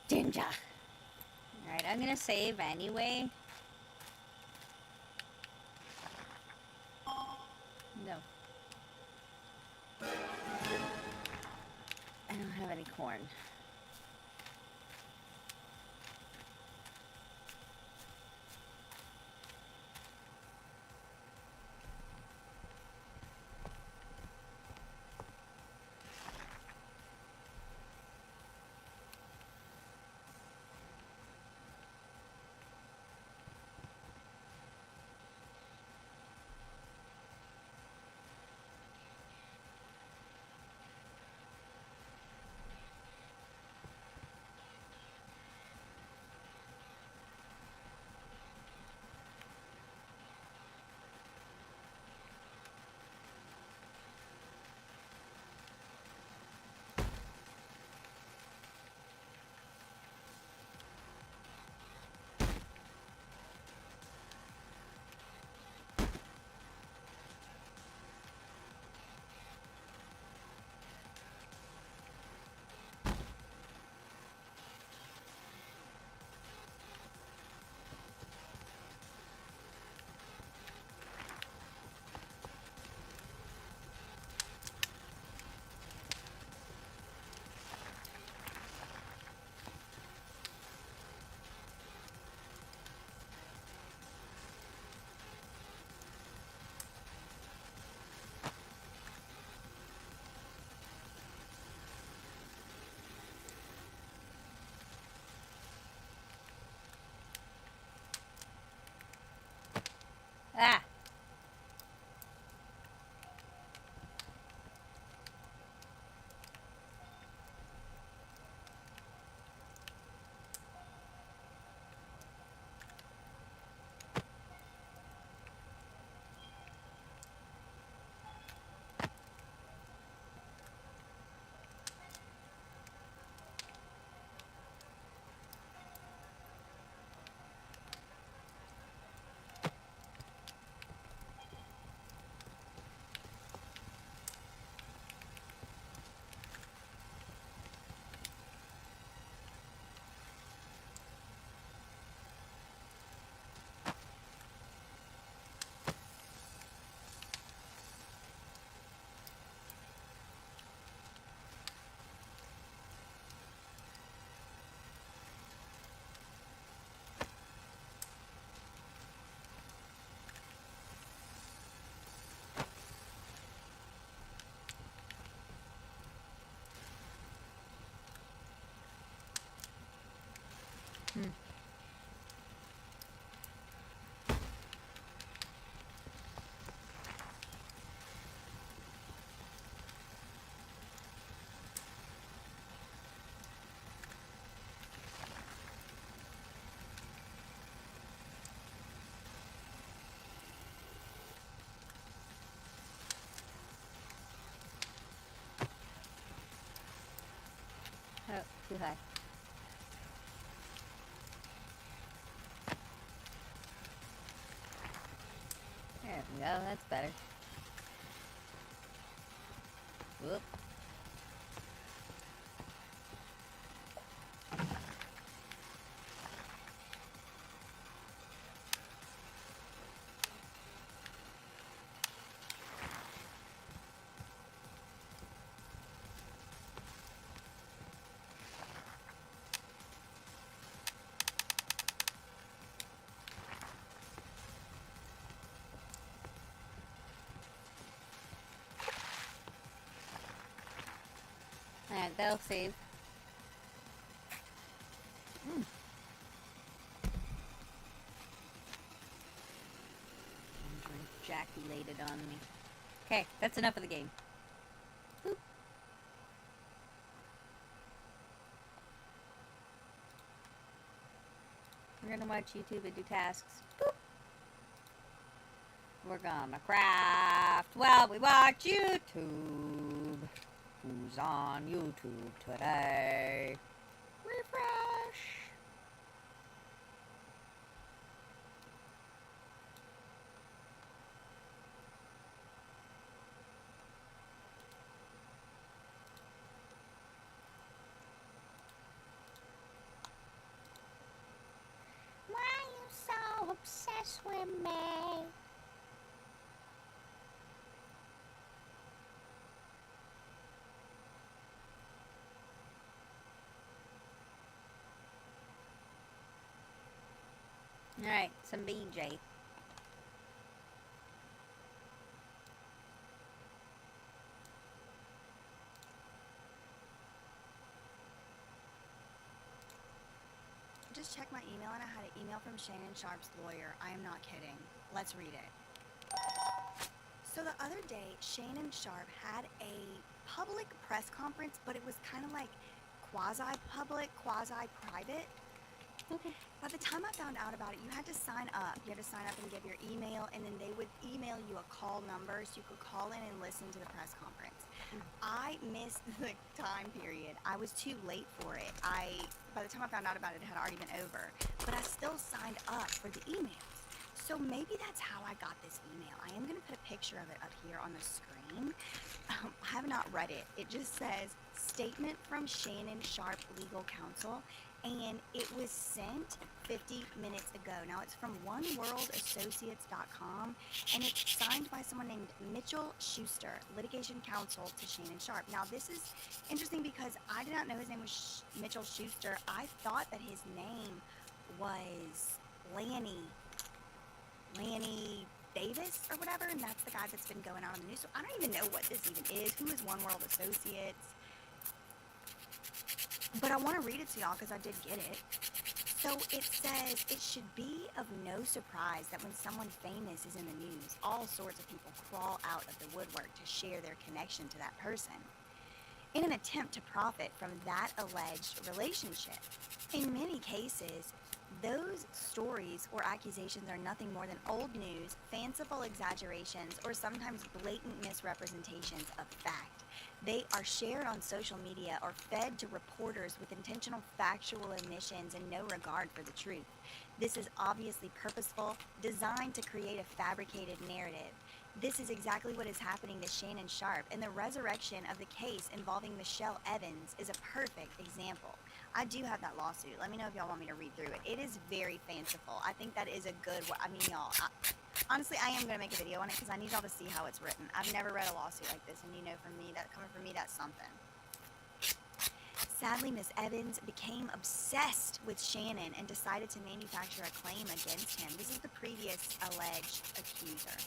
Ginger. Alright, I'm gonna save anyway. No. I don't have any corn. Ah! Hmm. Oh, too high. There we go, that's better. Whoop. Alright, that'll save. Ejaculated on me. Okay, that's enough of the game. Boop. We're gonna watch YouTube and do tasks. Boop. We're gonna craft while we watch YouTube. Who's on YouTube today? Refresh. Why are you so obsessed with me? Alright, some BJ. Just checked my email and I had an email from Shannon Sharp's lawyer. I am not kidding. Let's read it. So the other day, Shannon Sharp had a public press conference, but it was kind of like quasi-public, quasi-private. By the time I found out about it, you had to sign up. You had to sign up and give your email, and then they would email you a call number so you could call in and listen to the press conference. I missed the time period. I was too late for it. By the time I found out about it, it had already been over. But I still signed up for the emails. So maybe that's how I got this email. I am going to put a picture of it up here on the screen. I have not read it. It just says, statement from Shannon Sharp Legal Counsel. And it was sent 50 minutes ago. Now it's from oneworldassociates.com, and it's signed by someone named Mitchell Schuster, litigation counsel to Shannon Sharp. Now this is interesting because I did not know his name was Mitchell Schuster. I thought that his name was Lanny Davis or whatever, and that's the guy that's been going out on the news. So I don't even know what this even is. Who is One World Associates? But I want to read it to y'all because I did get it. So it says it should be of no surprise that when someone famous is in the news, all sorts of people crawl out of the woodwork to share their connection to that person in an attempt to profit from that alleged relationship. In many cases, those stories or accusations are nothing more than old news, fanciful exaggerations, or sometimes blatant misrepresentations of fact. They are shared on social media or fed to reporters with intentional factual omissions and no regard for the truth. This is obviously purposeful, designed to create a fabricated narrative. This is exactly what is happening to Shannon Sharp, and the resurrection of the case involving Michelle Evans is a perfect example. I do have that lawsuit. Let me know if y'all want me to read through it. It is very fanciful. I think that is a good, I mean, y'all, honestly, I am going to make a video on it because I need y'all to see how it's written. I've never read a lawsuit like this, and you know, from me, that coming from me, that's something. Sadly, Miss Evans became obsessed with Shannon and decided to manufacture a claim against him. This is the previous alleged accuser.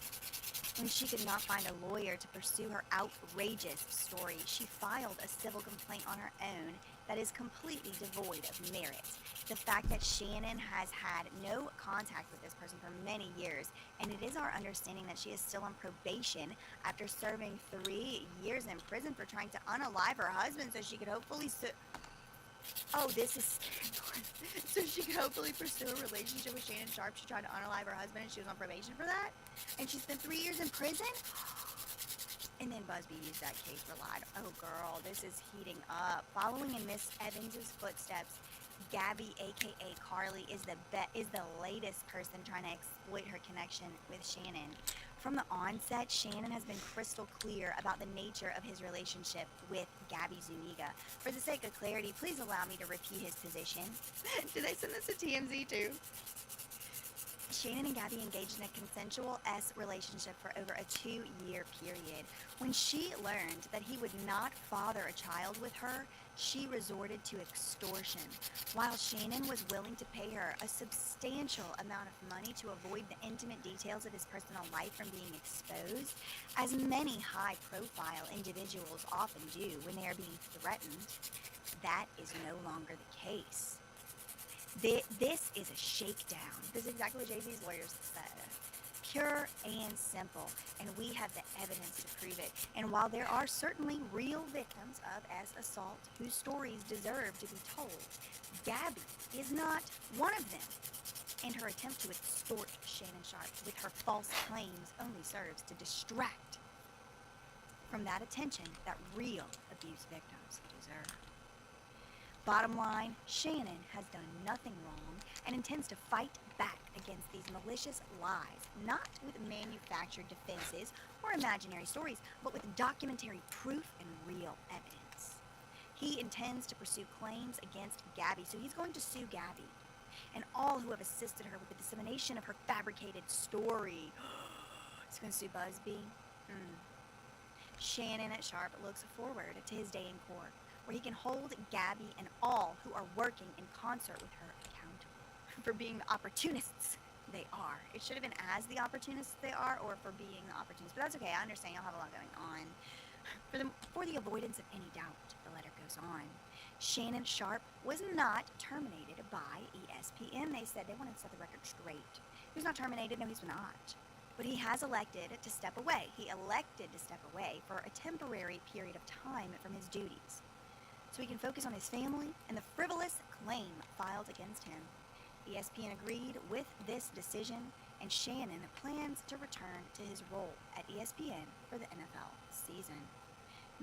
When she could not find a lawyer to pursue her outrageous story, she filed a civil complaint on her own that is completely devoid of merit. The fact that Shannon has had no contact with this person for many years, and it is our understanding that she is still on probation after serving 3 years in prison for trying to unalive her husband so she could hopefully Oh, this is scandalous. So she could hopefully pursue a relationship with Shannon Sharp. She tried to unalive her husband and she was on probation for that? And she spent 3 years in prison? And then Busby used that case for lied. Oh, girl, this is heating up. Following in Miss Evans's footsteps, Gabby, aka Carly, is the latest person trying to exploit her connection with Shannon. From the onset, Shannon has been crystal clear about the nature of his relationship with Gabby Zuniga. For the sake of clarity, please allow me to repeat his position. Did I send this to TMZ too? Shannon and Gabby engaged in a consensual relationship for over a 2-year period. When she learned that he would not father a child with her, she resorted to extortion. While Shannon was willing to pay her a substantial amount of money to avoid the intimate details of his personal life from being exposed, as many high-profile individuals often do when they are being threatened, that is no longer the case. This is a shakedown. This is exactly what Jay-Z's lawyers said. Pure and simple, and we have the evidence to prove it. And while there are certainly real victims of assault whose stories deserve to be told, Gabby is not one of them. And her attempt to extort Shannon Sharp with her false claims only serves to distract from that attention that real abuse victims deserve. Bottom line, Shannon has done nothing wrong and intends to fight back against these malicious lies, not with manufactured defenses or imaginary stories, but with documentary proof and real evidence. He intends to pursue claims against Gabby, so he's going to sue Gabby and all who have assisted her with the dissemination of her fabricated story. He's going to sue Busby. Shannon Sharp looks forward to his day in court, where he can hold Gabby and all who are working in concert with her accountable for being the opportunists they are. It should have been as the opportunists they are, or for being the opportunists. But that's okay. I understand y'all have a lot going on. For the avoidance of any doubt, the letter goes on. Shannon Sharp was not terminated by ESPN. They said they wanted to set the record straight. He was not terminated. No, he's not. But he has elected to step away. He elected to step away for a temporary period of time from his duties, so he can focus on his family and the frivolous claim filed against him. ESPN agreed with this decision, and Shannon plans to return to his role at ESPN for the NFL season.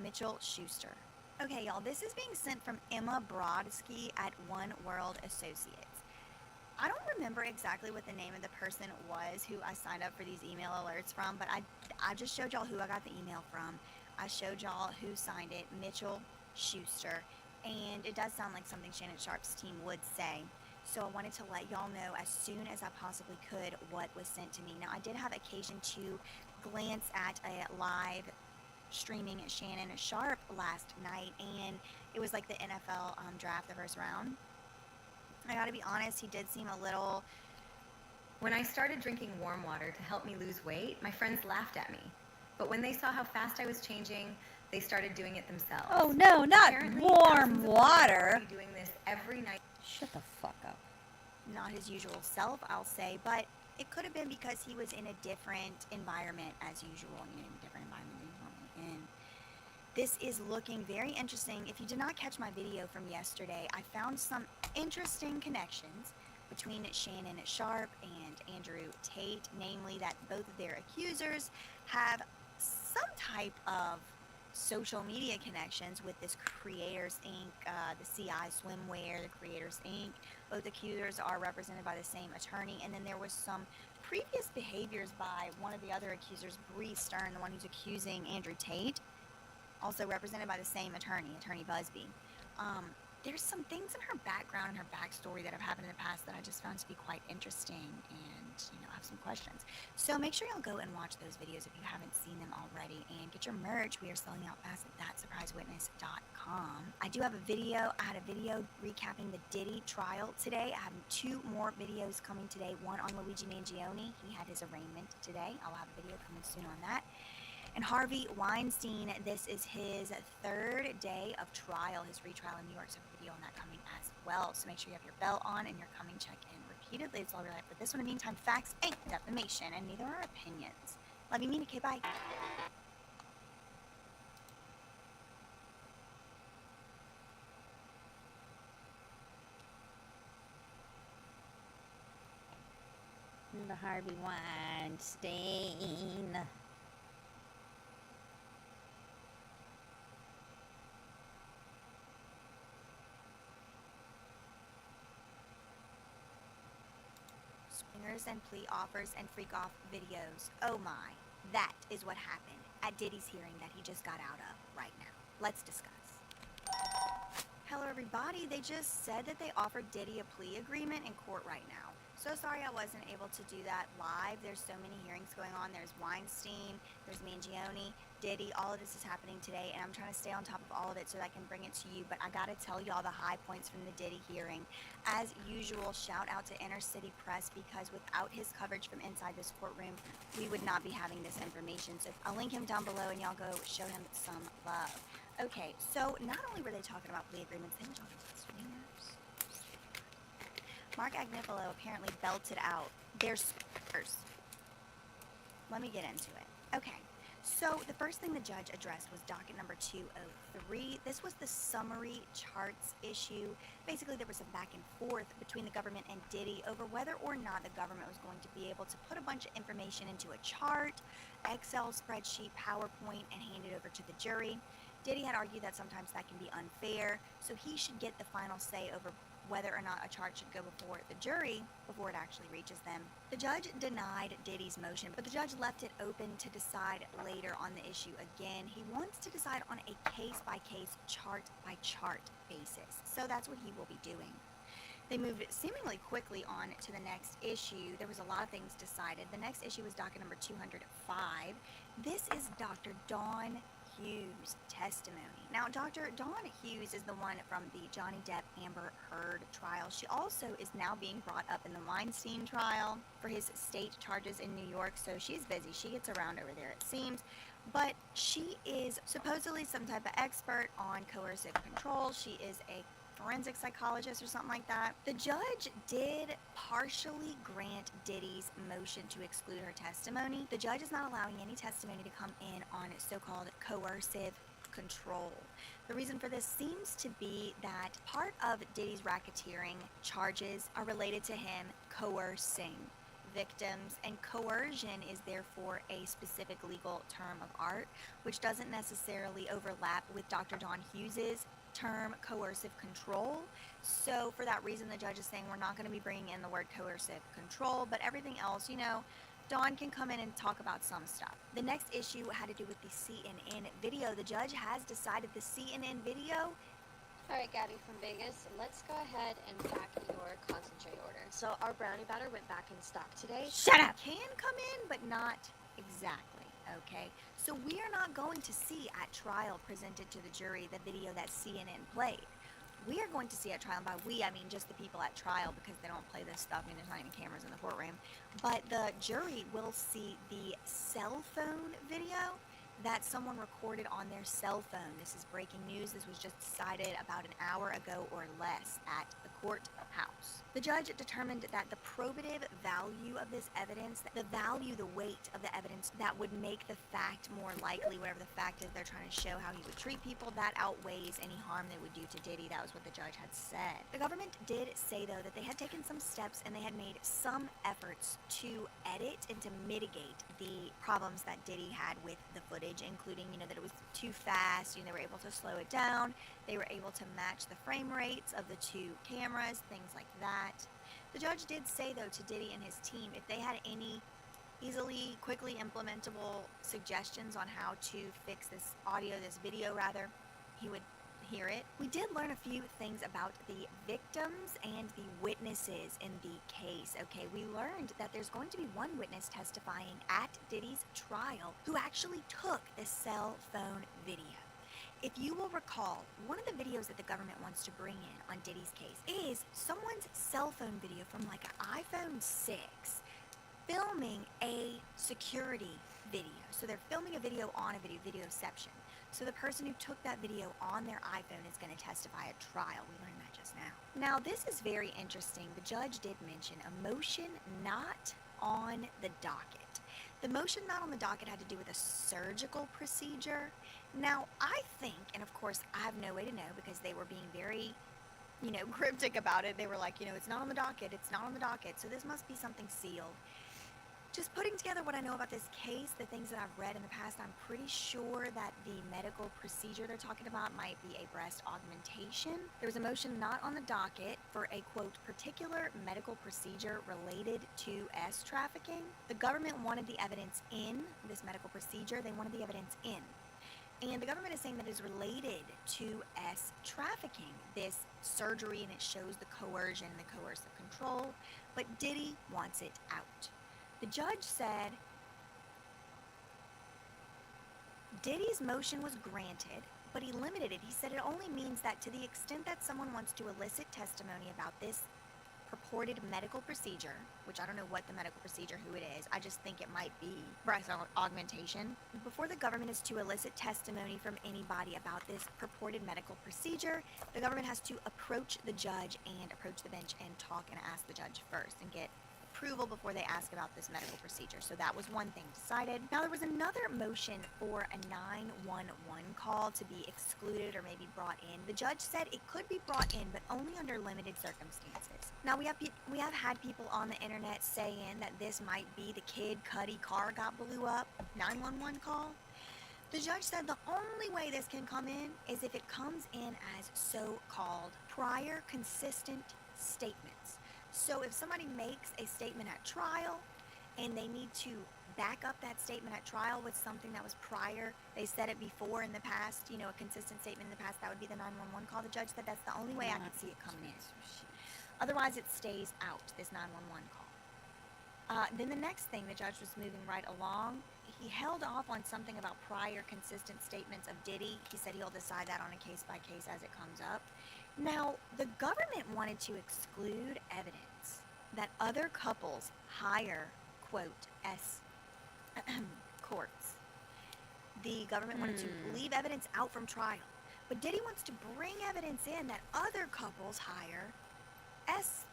Mitchell Schuster. Okay, y'all, this is being sent from Emma Brodsky at One World Associates. I don't remember exactly what the name of the person was who I signed up for these email alerts from, but I just showed y'all who I got the email from. I showed y'all who signed it, Mitchell Schuster, and it does sound like something Shannon Sharp's team would say. So I wanted to let y'all know as soon as I possibly could what was sent to me. Now, I did have occasion to glance at a live streaming Shannon Sharp last night, and it was like the NFL draft, the first round. I gotta be honest, he did seem a little... When I started drinking warm water to help me lose weight, my friends laughed at me. But when they saw how fast I was changing, they started doing it themselves. Oh no, not Apparently, warm thousands of women are water. already doing this every night. Shut the fuck up. not his usual self, I'll say, but it could have been because he was in a different environment as usual, a different environment than he's normally in. This is looking very interesting. If you did not catch my video from yesterday, I found some interesting connections between Shannon Sharp and Andrew Tate, namely that both of their accusers have some type of social media connections with this Creators Inc., the CI Swimwear, the Creators Inc. Both accusers are represented by the same attorney, and then there was some previous behaviors by one of the other accusers, Bree Stern, the one who's accusing Andrew Tate, also represented by the same attorney, Attorney Busby. There's some things in her background and her backstory that have happened in the past that I just found to be quite interesting and, have some questions. So make sure y'all go and watch those videos if you haven't seen them already and get your merch. We are selling out fast at thatsurprisewitness.com. I do have a video. I had a video recapping the Diddy trial today. I have 2 more videos coming today. One on Luigi Mangione. He had his arraignment today. I'll have a video coming soon on that. And Harvey Weinstein, this is his 3rd day of trial, his retrial in New York. So I have a video on that coming as well. So make sure you have your bell on and you're coming check in repeatedly. It's all right for this one. In the meantime, facts ain't defamation, and neither are opinions. Love you, mean it, bye. The Harvey Weinstein. Swingers and plea offers and freak off videos. Oh my, that is what happened at Diddy's hearing that he just got out of right now. Let's discuss. Hello everybody, they just said that they offered Diddy a plea agreement in court right now. So sorry I wasn't able to do that live. There's so many hearings going on. There's Weinstein, there's Mangione, Diddy, all of this is happening today, and I'm trying to stay on top of all of it so that I can bring it to you, but I gotta tell y'all the high points from the Diddy hearing. As usual, shout out to Inner City Press, because without his coverage from inside this courtroom, we would not be having this information. So I'll link him down below and y'all go show him some love. Okay, so not only were they talking about plea agreements, they were talking about swingers. Mark Agnifilo apparently belted out their swingers. Let me get into it. Okay. So the first thing the judge addressed was docket number 203. This was the summary charts issue. Basically, there was some back and forth between the government and Diddy over whether or not the government was going to be able to put a bunch of information into a chart, Excel spreadsheet, PowerPoint, and hand it over to the jury. Diddy had argued that sometimes that can be unfair, so he should get the final say over whether or not a chart should go before the jury before it actually reaches them. The judge denied Diddy's motion, but the judge left it open to decide later on the issue again. He wants to decide on a case-by-case, chart-by-chart basis, so that's what he will be doing. They moved seemingly quickly on to the next issue. There was a lot of things decided. The next issue was docket number 205. This is Dr. Dawn Hughes' testimony. Now, Dr. Dawn Hughes is the one from the Johnny Depp Amber Heard trial. She also is now being brought up in the Weinstein trial for his state charges in New York, so she's busy. She gets around over there, it seems. But she is supposedly some type of expert on coercive control. She is a forensic psychologist or something like that. The judge did partially grant Diddy's motion to exclude her testimony. The judge is not allowing any testimony to come in on so-called coercive control. The reason for this seems to be that part of Diddy's racketeering charges are related to him coercing victims, and coercion is therefore a specific legal term of art, which doesn't necessarily overlap with Dr. Dawn Hughes's term coercive control. So for that reason, the judge is saying we're not going to be bringing in the word coercive control, but everything else, Dawn can come in and talk about some stuff. The next issue had to do with the CNN video. The judge has decided the CNN video. Alright, Gabby from Vegas, let's go ahead and pack your concentrate order. So our brownie batter went back in stock today. Shut up! Can come in, but not exactly, okay? So we are not going to see at trial presented to the jury the video that CNN played. We are going to see at trial, and by we, I mean just the people at trial, because they don't play this stuff. I mean, there's not even cameras in the courtroom. But the jury will see the cell phone video that someone recorded on their cell phone. This is breaking news. This was just decided about an hour ago or less at the courthouse. videos. The judge determined that the probative value of this evidence, the value, the weight of the evidence that would make the fact more likely, whatever the fact is they're trying to show how he would treat people, that outweighs any harm they would do to Diddy. That was what the judge had said. The government did say, though, that they had taken some steps and they had made some efforts to edit and to mitigate the problems that Diddy had with the footage, including, that it was too fast. They were able to slow it down. They were able to match the frame rates of the two cameras, things like that. The judge did say, though, to Diddy and his team, if they had any easily, quickly implementable suggestions on how to fix this audio, this video rather, he would hear it. We did learn a few things about the victims and the witnesses in the case. Okay, we learned that there's going to be one witness testifying at Diddy's trial who actually took the cell phone video. If you will recall, one of the videos that the government wants to bring in on Diddy's case is someone's cell phone video from like an iPhone 6 filming a security video. So they're filming a video on a videoception. So the person who took that video on their iPhone is going to testify at trial. We learned that just now. Now, this is very interesting. The judge did mention a motion not on the docket. The motion not on the docket had to do with a surgical procedure. Now, I think, and of course, I have no way to know because they were being very, cryptic about it. They were like, it's not on the docket, it's not on the docket, so this must be something sealed. Just putting together what I know about this case, the things that I've read in the past, I'm pretty sure that the medical procedure they're talking about might be a breast augmentation. There was a motion not on the docket for a, quote, particular medical procedure related to S trafficking. The government wanted the evidence in this medical procedure. They wanted the evidence in. And the government is saying that it is related to S trafficking, this surgery, and it shows the coercion and the coercive control, but Diddy wants it out. The judge said Diddy's motion was granted, but he limited it. He said it only means that to the extent that someone wants to elicit testimony about this purported medical procedure, which I don't know what the medical procedure, who it is, I just think it might be breast augmentation. Before the government is to elicit testimony from anybody about this purported medical procedure, the government has to approach the judge and approach the bench and talk and ask the judge first and get approval before they ask about this medical procedure. So that was one thing decided. Now there was another motion for a 911 call to be excluded or maybe brought in. The judge said it could be brought in, but only under limited circumstances. Now we have had people on the internet saying that this might be the Kid Cudi car got blew up 911 call. The judge said the only way this can come in is if it comes in as so-called prior consistent statements. So if somebody makes a statement at trial and they need to back up that statement at trial with something that was prior, they said it before in the past, a consistent statement in the past, that would be the 911 call. The judge said that's the only way I could see it coming in. Otherwise, it stays out, this 911 call. Then the next thing, the judge was moving right along. He held off on something about prior consistent statements of Diddy. He said he'll decide that on a case-by-case as it comes up. Now, the government wanted to exclude evidence that other couples hire, quote, S courts. The government wanted to leave evidence out from trial. But Diddy wants to bring evidence in that other couples hire S,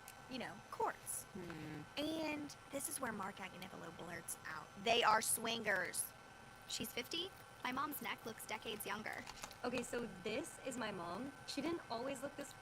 courts. And this is where Mark Agnifilo blurts out, they are swingers. She's 50? My mom's neck looks decades younger. Okay, so this is my mom. She didn't always look this...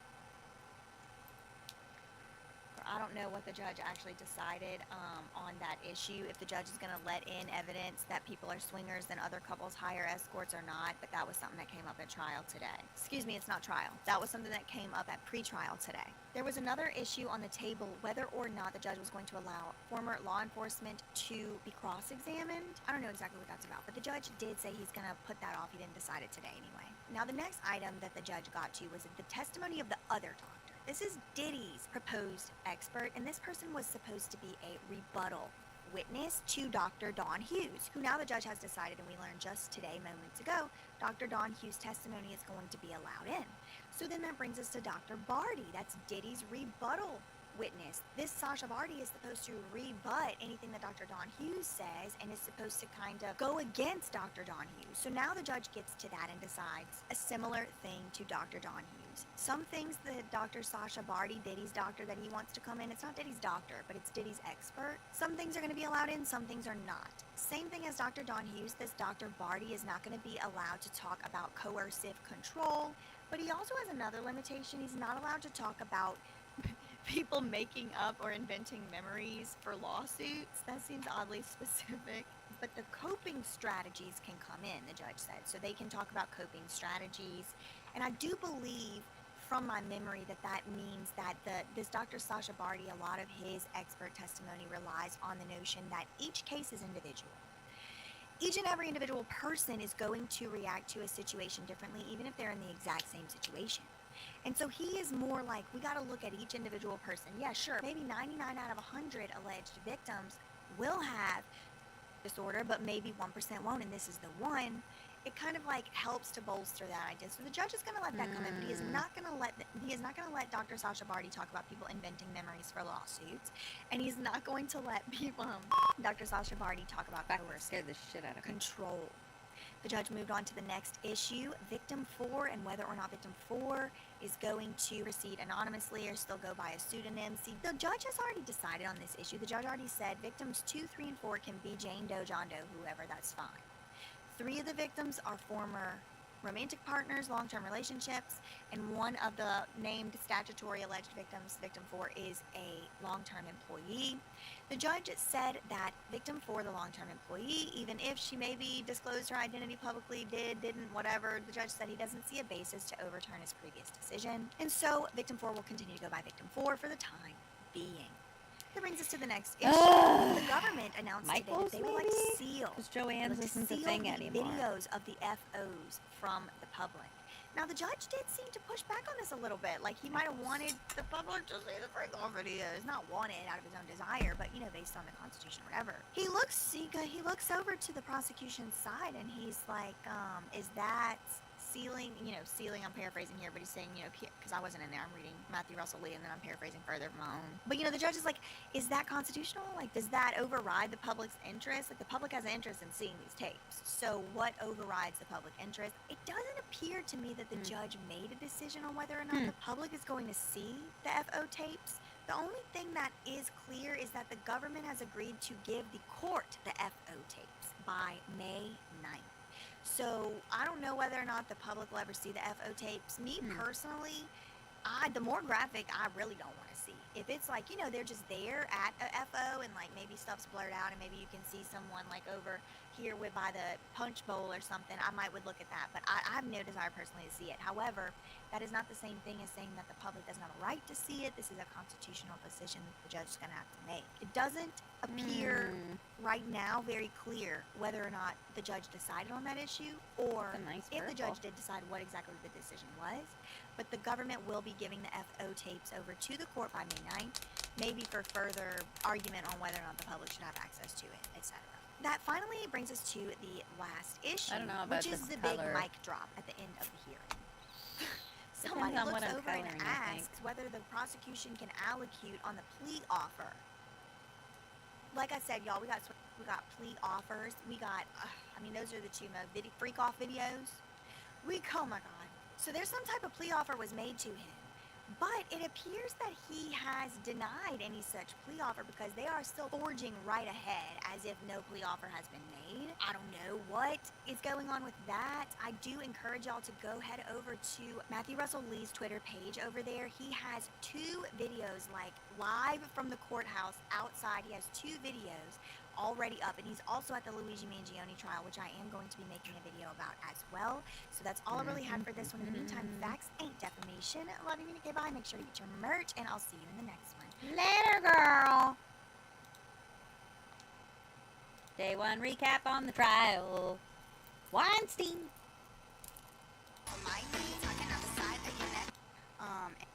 I don't know what the judge actually decided on that issue, if the judge is going to let in evidence that people are swingers and other couples hire escorts or not, but that was something that came up at trial today. Excuse me, it's not trial. That was something that came up at pre-trial today. There was another issue on the table, whether or not the judge was going to allow former law enforcement to be cross-examined. I don't know exactly what that's about, but the judge did say he's going to put that off. He didn't decide it today anyway. Now, the next item that the judge got to was the testimony of the other doctor. This is Diddy's proposed expert, and this person was supposed to be a rebuttal witness to Dr. Dawn Hughes, who now the judge has decided, and we learned just today, moments ago, Dr. Dawn Hughes' testimony is going to be allowed in. So then that brings us to Dr. Barty. That's Diddy's rebuttal witness. This Sasha Barty is supposed to rebut anything that Dr. Don Hughes says and is supposed to kind of go against Dr. Don Hughes. So now the judge gets to that and decides a similar thing to Dr. Don Hughes. Some things that Dr. Sasha Barty, Diddy's doctor that he wants to come in, it's not Diddy's doctor, but it's Diddy's expert. Some things are going to be allowed in, some things are not. Same thing as Dr. Don Hughes, this Dr. Barty is not going to be allowed to talk about coercive control, but he also has another limitation. He's not allowed to talk about people making up or inventing memories for lawsuits. That seems oddly specific. But the coping strategies can come in, the judge said. So they can talk about coping strategies. And I do believe from my memory that means that this Dr. Sasha Barty, a lot of his expert testimony relies on the notion that each case is individual. Each and every individual person is going to react to a situation differently, even if they're in the exact same situation. And so he is more like, we got to look at each individual person. Yeah, sure, maybe 99 out of 100 alleged victims will have disorder, but maybe 1% won't, and this is the one. It kind of like helps to bolster that idea. So the judge is going to let that come in, but he is not going to let Dr. Sasha Barty talk about people inventing memories for lawsuits, and he's not going to let people Dr. Sasha Barty talk about coercive the shit out of control. The judge moved on to the next issue, Victim 4, and whether or not Victim 4 is going to proceed anonymously or still go by a pseudonym. See, the judge has already decided on this issue. The judge already said Victims 2, 3, and 4 can be Jane Doe, John Doe, whoever, that's fine. 3 of the victims are former romantic partners, long-term relationships, and one of the named statutory alleged victims, Victim 4, is a long-term employee. The judge said that Victim 4, the long-term employee, even if she maybe disclosed her identity publicly, didn't, whatever, the judge said he doesn't see a basis to overturn his previous decision. And so Victim 4 will continue to go by Victim 4 for the time being. That brings us to the next issue. The government announced today that they would like to seal the videos of the FOs from the public. Now, the judge did seem to push back on this a little bit. Like, he might have wanted the public to see the freak-off videos. Not wanted out of his own desire, but, you know, based on the Constitution or whatever. He looks over to the prosecution's side, and he's like, is that sealing, I'm paraphrasing here, but he's saying, because I wasn't in there, I'm reading Matthew Russell Lee, and then I'm paraphrasing further from my own. But, the judge is like, is that constitutional? Like, does that override the public's interest? Like, the public has an interest in seeing these tapes. So what overrides the public interest? It doesn't appear to me that the judge made a decision on whether or not the public is going to see the FO tapes. The only thing that is clear is that the government has agreed to give the court the FO tapes by May 9th. So I don't know whether or not the public will ever see the FO tapes. Me personally, the more graphic, I really don't want to see. If it's like, they're just there at a FO and like maybe stuff's blurred out and maybe you can see someone like over here by the punch bowl or something, I would look at that. But I have no desire personally to see it. However, that is not the same thing as saying that the public doesn't have a right to see it. This is a constitutional decision that the judge is going to have to make. It doesn't appear right now very clear whether or not the judge decided on that issue or if the judge did decide what exactly the decision was. But the government will be giving the FO tapes over to the court by May 9th, maybe for further argument on whether or not the public should have access to it, etc. That finally brings us to the last issue, which is the big mic drop at the end of the hearing. Somebody looks over and asks whether the prosecution can allocute on the plea offer. Like I said, y'all, we got plea offers. We got, those are the two most freak-off videos. Oh my God. So there's some type of plea offer was made to him. But it appears that he has denied any such plea offer because they are still forging right ahead as if no plea offer has been made. I don't know what is going on with that. I do encourage y'all to go head over to Matthew Russell Lee's Twitter page over there. He has 2 videos like live from the courthouse outside. He has 2 videos already up, and he's also at the Luigi Mangione trial, which I am going to be making a video about as well. So that's all I really had for this one. In the meantime, facts ain't defamation. Love you, okay, bye. Make sure to get your merch, and I'll see you in the next one. Later, girl. Day 1 recap on the trial. Weinstein.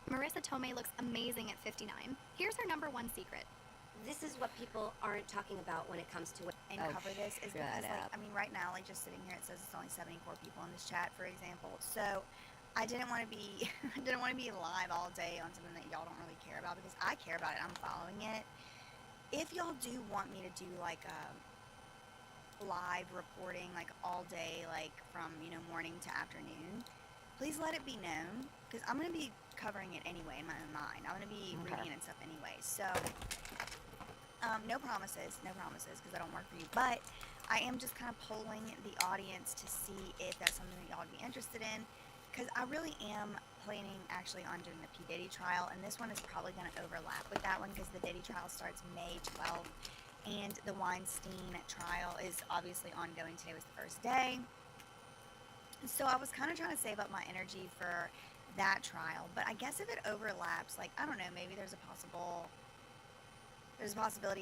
Marissa Tomei looks amazing at 59. Here's her number 1 secret. This is what people aren't talking about when it comes to it. And cover this is because, right now, just sitting here, it says it's only 74 people in this chat, for example. So I didn't want to be I didn't want to be live all day on something that y'all don't really care about because I care about it. I'm following it. If y'all do want me to do like a live reporting like all day, like from morning to afternoon, please let it be known because I'm gonna be covering it anyway in my own mind. I'm gonna be reading it and stuff anyway. So no promises because I don't work for you, but I am just kind of polling the audience to see if that's something that y'all would be interested in, because I really am planning actually on doing the P. Diddy trial, and this one is probably going to overlap with that one because the Diddy trial starts May 12th, and the Weinstein trial is obviously ongoing. Today was the first day, so I was kind of trying to save up my energy for that trial, but I guess if it overlaps, like, I don't know, maybe there's a possibility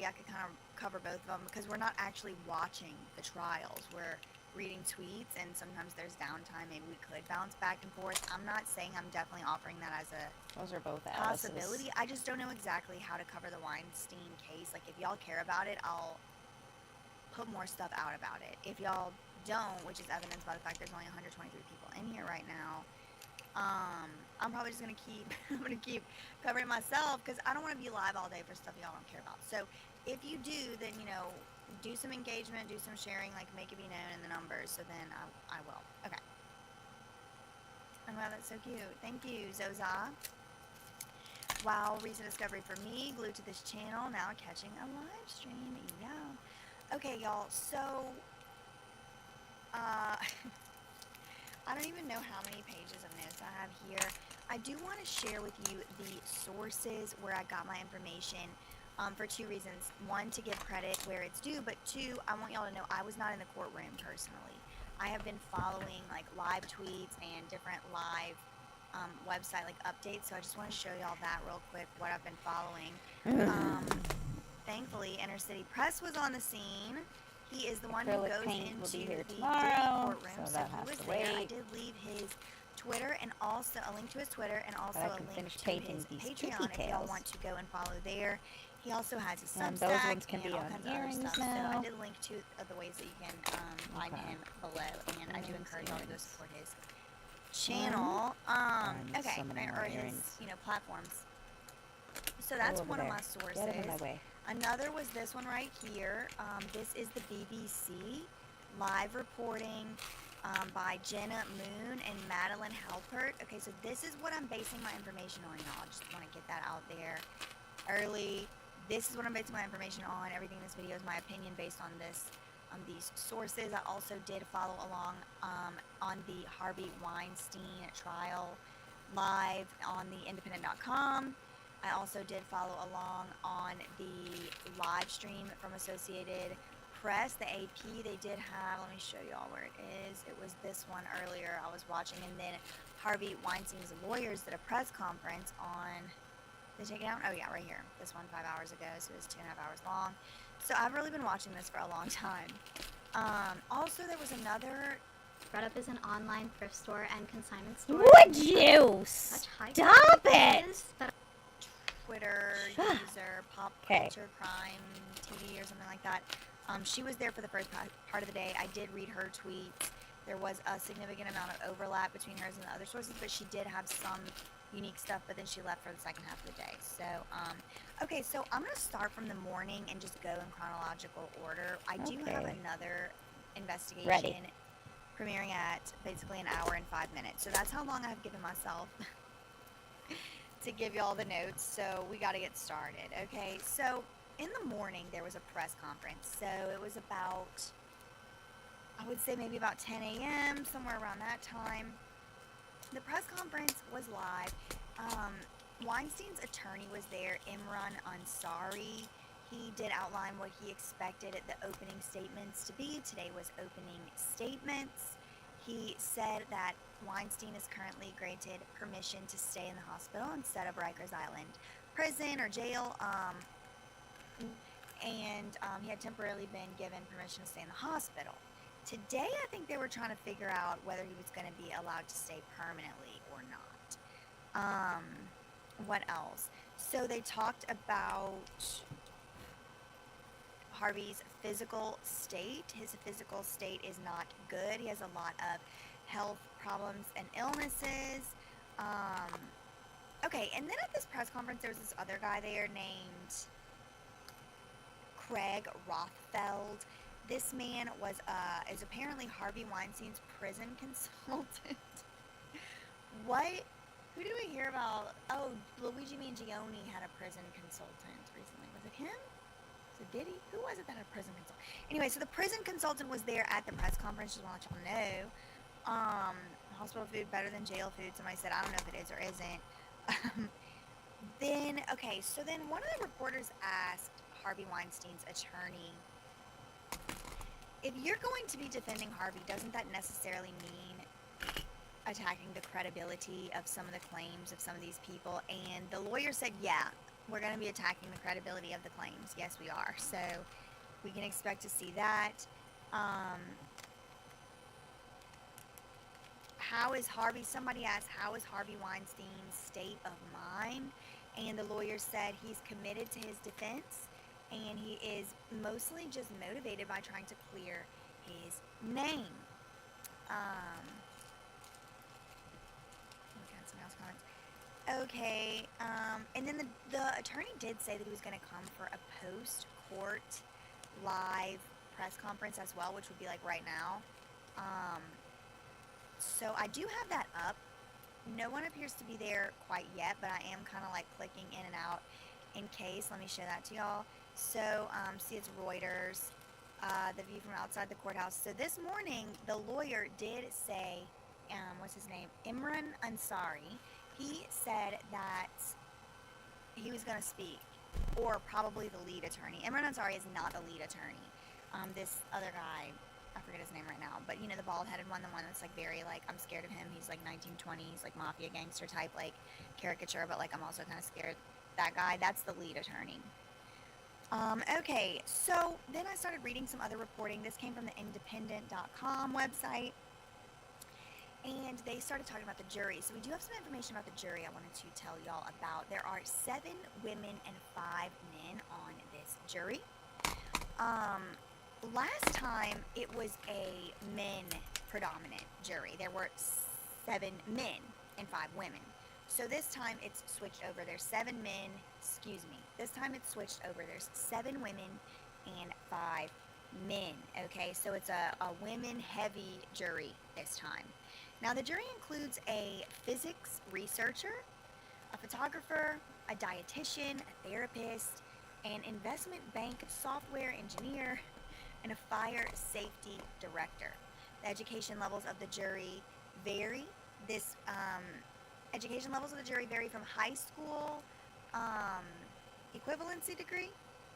I could kind of cover both of them because we're not actually watching the trials. We're reading tweets, and sometimes there's downtime. Maybe we could bounce back and forth. I'm not saying I'm definitely offering that as a Those are both possibility. I just don't know exactly how to cover the Weinstein case. Like, if y'all care about it, I'll put more stuff out about it. If y'all don't, which is evidenced by the fact there's only 123 people in here right now, I'm probably just gonna keep covering it myself because I don't want to be live all day for stuff y'all don't care about. So if you do, then do some engagement, do some sharing, like make it be known in the numbers. So then I will. Okay. Oh wow, that's so cute. Thank you, Zoza. Wow, recent discovery for me. Glued to this channel now, catching a live stream. Yeah. Okay, y'all. So I don't even know how many pages of notes I have here. I do want to share with you the sources where I got my information for two reasons. One, to give credit where it's due, but two, I want y'all to know I was not in the courtroom personally. I have been following like live tweets and different live website like updates, so I just want to show y'all that real quick, what I've been following. Thankfully, Inner City Press was on the scene. He is the one who goes into the Diddy courtroom, so he was there. I did leave his Twitter and also a link to his Twitter and also a link to his Patreon if y'all want to go and follow there. He also has a Substack those ones can be all on kinds of other earrings stuff. now. So I did link two of the ways that you can find him below, and I do encourage y'all to go support his channel. Okay, or his platforms. So that's one of my sources. Get him in my way. Another was this one right here. This is the BBC live reporting by Jenna Moon and Madeline Halpert. Okay, so this is what I'm basing my information on, y'all. I just want to get that out there early. This is what I'm basing my information on. Everything in this video is my opinion based on these sources. I also did follow along on the Harvey Weinstein trial live on the independent.com. I also did follow along on the live stream from Associated Press, the AP. They did have, let me show you all where it is. It was this one earlier I was watching, and then Harvey Weinstein's lawyers did a press conference on, did they take it out? Oh yeah, right here. This one 5 hours ago, so it was 2.5 hours long. So I've really been watching this for a long time. Also, there was another. Up is an online thrift store and consignment store. Would you stop it? Twitter user, Pop Culture Crime TV or something like that. She was there for the first part of the day. I did read her tweets. There was a significant amount of overlap between hers and the other sources, but she did have some unique stuff, but then she left for the second half of the day. So, okay, so I'm going to start from the morning and just go in chronological order. I do have another investigation premiering at basically an hour and 5 minutes. So that's how long I've given myself to give y'all the notes. So we got to get started. Okay, so in the morning there was a press conference. So it was about, I would say maybe about 10 a.m., somewhere around that time. The press conference was live. Weinstein's attorney was there, Imran Ansari. He did outline what he expected the opening statements to be. Today was opening statements. He said that Weinstein is currently granted permission to stay in the hospital instead of Rikers Island prison or jail. And he had temporarily been given permission to stay in the hospital. Today, I think they were trying to figure out whether he was going to be allowed to stay permanently or not. What else? So they talked about Harvey's physical state. His physical state is not good. He has a lot of health problems and illnesses. Okay, and then at this press conference, there was this other guy there named Craig Rothfeld. This man is apparently Harvey Weinstein's prison consultant. What? Who did we hear about? Oh, Luigi Mangione had a prison consultant recently. Was it him? So did he? Who was it that had a prison consultant? Anyway, so the prison consultant was there at the press conference. Just want to let y'all know. Hospital food better than jail food. Somebody said, I don't know if it is or isn't. Then, okay, so then one of the reporters asked Harvey Weinstein's attorney, if you're going to be defending Harvey, doesn't that necessarily mean attacking the credibility of some of the claims of some of these people? And the lawyer said, yeah, we're going to be attacking the credibility of the claims. Yes, we are. So we can expect to see that. Somebody asked, how is Harvey Weinstein's state of mind? And the lawyer said he's committed to his defense, and he is mostly just motivated by trying to clear his name. Look at some else comments. Okay, and then the attorney did say that he was going to come for a post-court live press conference as well, which would be like right now. So I do have that up. No one appears to be there quite yet, but I am kind of like clicking in and out in case. Let me show that to y'all. So, see, it's Reuters, the view from outside the courthouse. So this morning, the lawyer did say, what's his name? Imran Ansari. He said that he was going to speak, or probably the lead attorney. Imran Ansari is not the lead attorney. This other guy, I forget his name right now, but you know, the bald-headed one, the one that's like very like, I'm scared of him. He's like 1920s, like mafia gangster type, like caricature, but like I'm also kind of scared. That guy, that's the lead attorney. Okay, so then I started reading some other reporting. This came from the independent.com website, and they started talking about the jury. So we do have some information about the jury I wanted to tell y'all about. There are 7 women and 5 men on this jury. Last time it was a men predominant jury. There were 7 men and 5 women. So this time it's switched over. There's 7 men, this time it's switched over. There's 7 women and 5 men. Okay, so it's a women heavy jury this time. Now the jury includes a physics researcher, a photographer, a dietitian, a therapist, an investment bank software engineer, and a fire safety director. The education levels of the jury vary. Education levels of the jury vary from high school equivalency degree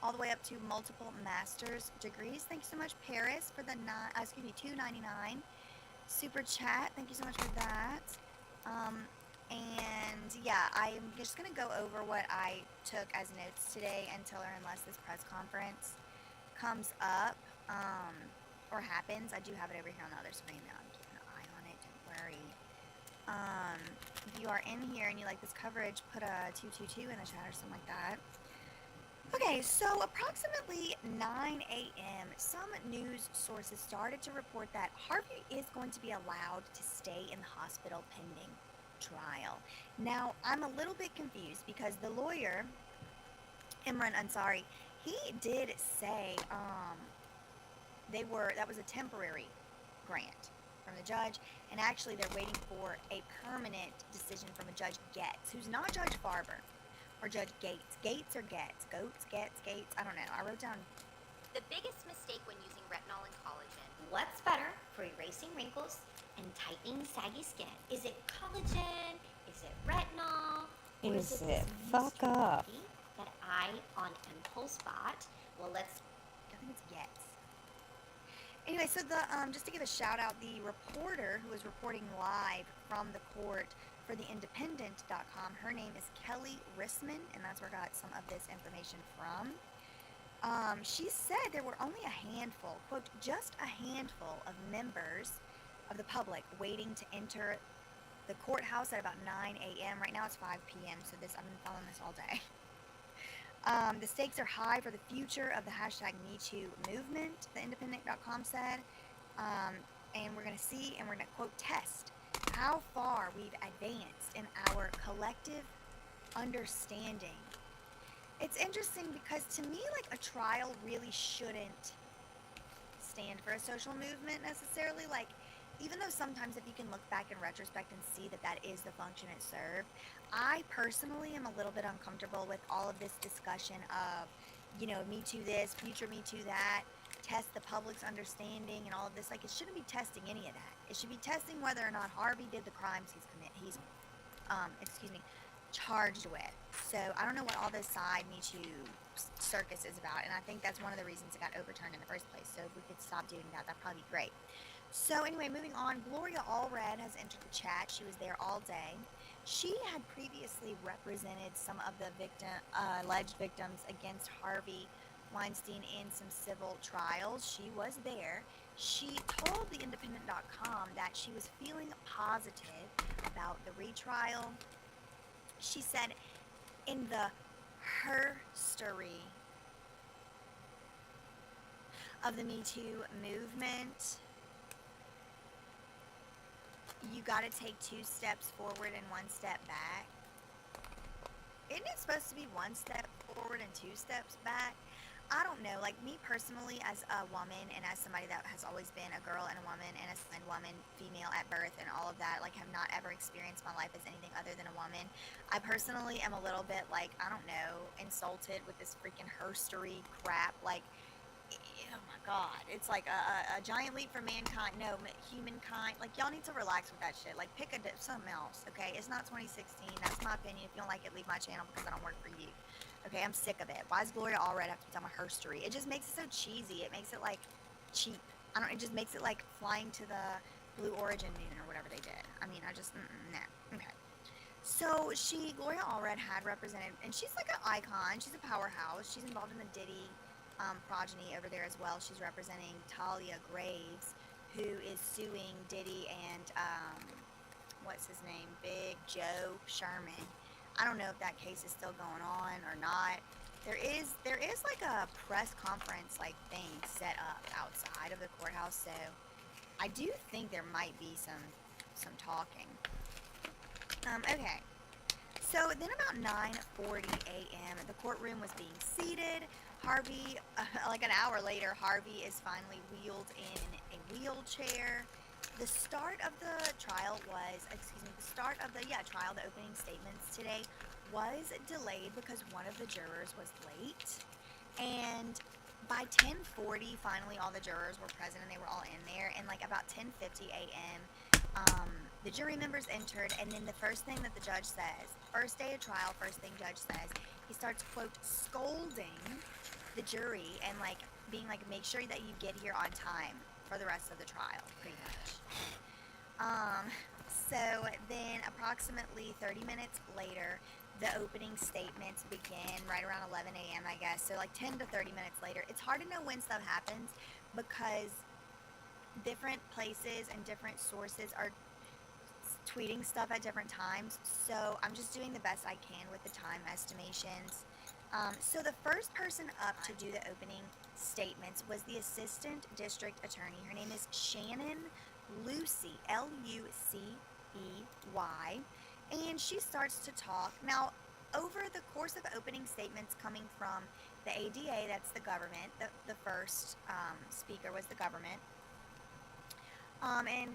all the way up to multiple master's degrees. Thank you so much, Paris, for the $2.99 super chat. Thank you so much for that. And yeah, I'm just gonna go over what I took as notes today until or unless this press conference comes up or happens. I do have it over here on the other screen now. I'm keeping an eye on it, don't worry. If you are in here and you like this coverage, put a 222 in the chat or something like that. Okay, so approximately 9 a.m., some news sources started to report that Harvey is going to be allowed to stay in the hospital pending trial. Now, I'm a little bit confused because the lawyer, Imran Ansari, he did say that was a temporary grant from the judge, and actually they're waiting for a permanent decision from a Judge Getz, who's not Judge Farber or Judge Gates. Gates or Getz? Goats, Getz, Gates? I don't know. I wrote down. The biggest mistake when using retinol and collagen. What's better for erasing wrinkles and tightening saggy skin? Is it collagen? Is it retinol? Or Is this it? new Fuck off. strategy that I on impulse bought? Well, I think it's Getz. Anyway, so just to give a shout out, the reporter who was reporting live from the court for the independent.com, her name is Kelly Rissman, and that's where I got some of this information from. She said there were only a handful, quote, just a handful of members of the public waiting to enter the courthouse at about 9 a.m. Right now it's 5 p.m., so I've been following this all day. The stakes are high for the future of the hashtag MeToo movement, the independent.com said. And we're going to see and we're going to, quote, test how far we've advanced in our collective understanding. It's interesting because to me, like, a trial really shouldn't stand for a social movement necessarily. Like, even though sometimes if you can look back in retrospect and see that that is the function it served, I personally am a little bit uncomfortable with all of this discussion of, you know, Me Too this, future Me Too that, test the public's understanding and all of this. Like, it shouldn't be testing any of that. It should be testing whether or not Harvey did the crimes he's charged with. So I don't know what all this side Me Too circus is about, and I think that's one of the reasons it got overturned in the first place. So if we could stop doing that, that'd probably be great. So anyway, moving on, Gloria Allred has entered the chat. She was there all day. She had previously represented some of the alleged victims against Harvey Weinstein in some civil trials. She was there. She told TheIndependent.com that she was feeling positive about the retrial. She said, in the herstory of the Me Too movement, you got to take 2 steps forward and 1 step back. Isn't it supposed to be 1 step forward and 2 steps back? I don't know. Like, me personally, as a woman and as somebody that has always been a girl and a woman and a woman, female at birth and all of that, like, have not ever experienced my life as anything other than a woman. I personally am a little bit, like, I don't know, insulted with this freaking herstory crap. Like, oh my god, it's like a giant leap for mankind. No, humankind. Like, y'all need to relax with that shit. Like, pick something else, okay? It's not 2016. That's my opinion. If you don't like it, leave my channel because I don't work for you. Okay, I'm sick of it. Why is Gloria Allred have to be talking about herstory? It just makes it so cheesy. It makes it, like, cheap. It just makes it like flying to the Blue Origin moon or whatever they did. I mean, I just, nah. Okay. So Gloria Allred had represented, and she's like an icon. She's a powerhouse. She's involved in the Diddy progeny over there as well. She's representing Talia Graves, who is suing Diddy and, what's his name? Big Joe Sherman. I don't know if that case is still going on or not. There is like a press conference like thing set up outside of the courthouse, so I do think there might be some talking. Okay. So then about 9:40 a.m. the courtroom was being seated. Harvey, like an hour later, Harvey is finally wheeled in a wheelchair. The start of the trial was, trial, the opening statements today was delayed because one of the jurors was late. And by 10:40, finally all the jurors were present and they were all in there. And like about 10:50 a.m., the jury members entered, and then the first thing that the judge says, first day of trial, first thing judge says, he starts, quote, scolding the jury and like being like, make sure that you get here on time for the rest of the trial, pretty much. So then approximately 30 minutes later, the opening statements begin right around 11 a.m., I guess. So like 10 to 30 minutes later. It's hard to know when stuff happens because different places and different sources are tweeting stuff at different times. So I'm just doing the best I can with the time estimations. So the first person up to do the opening statements was the assistant district attorney. Her name is Shannon Lucy, Lucey, and she starts to talk. Now, over the course of opening statements coming from the ADA, that's the government, the first speaker was the government, and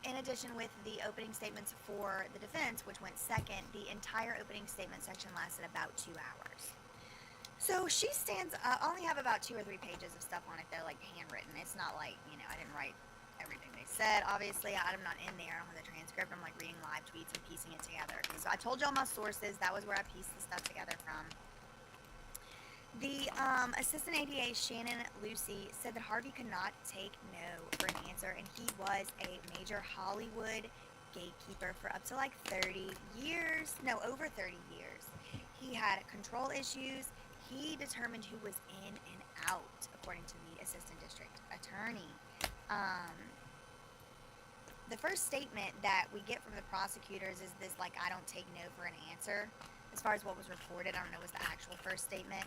in addition with the opening statements for the defense, which went second, the entire opening statement section lasted about 2 hours. So she stands, I only have about 2 or 3 pages of stuff on it though, like handwritten. It's not like, you know, I didn't write everything they said. Obviously, I'm not in there. I don't have the transcript. I'm like reading live tweets and piecing it together. So I told y'all my sources. That was where I pieced the stuff together from. The assistant ADA, Shannon Lucy, said that Harvey could not take no for an answer, and he was a major Hollywood gatekeeper for up to like 30 years. No, over 30 years. He had control issues. He determined who was in and out, according to the assistant district attorney. The first statement that we get from the prosecutors is this, like, I don't take no for an answer. As far as what was reported, I don't know, was the actual first statement.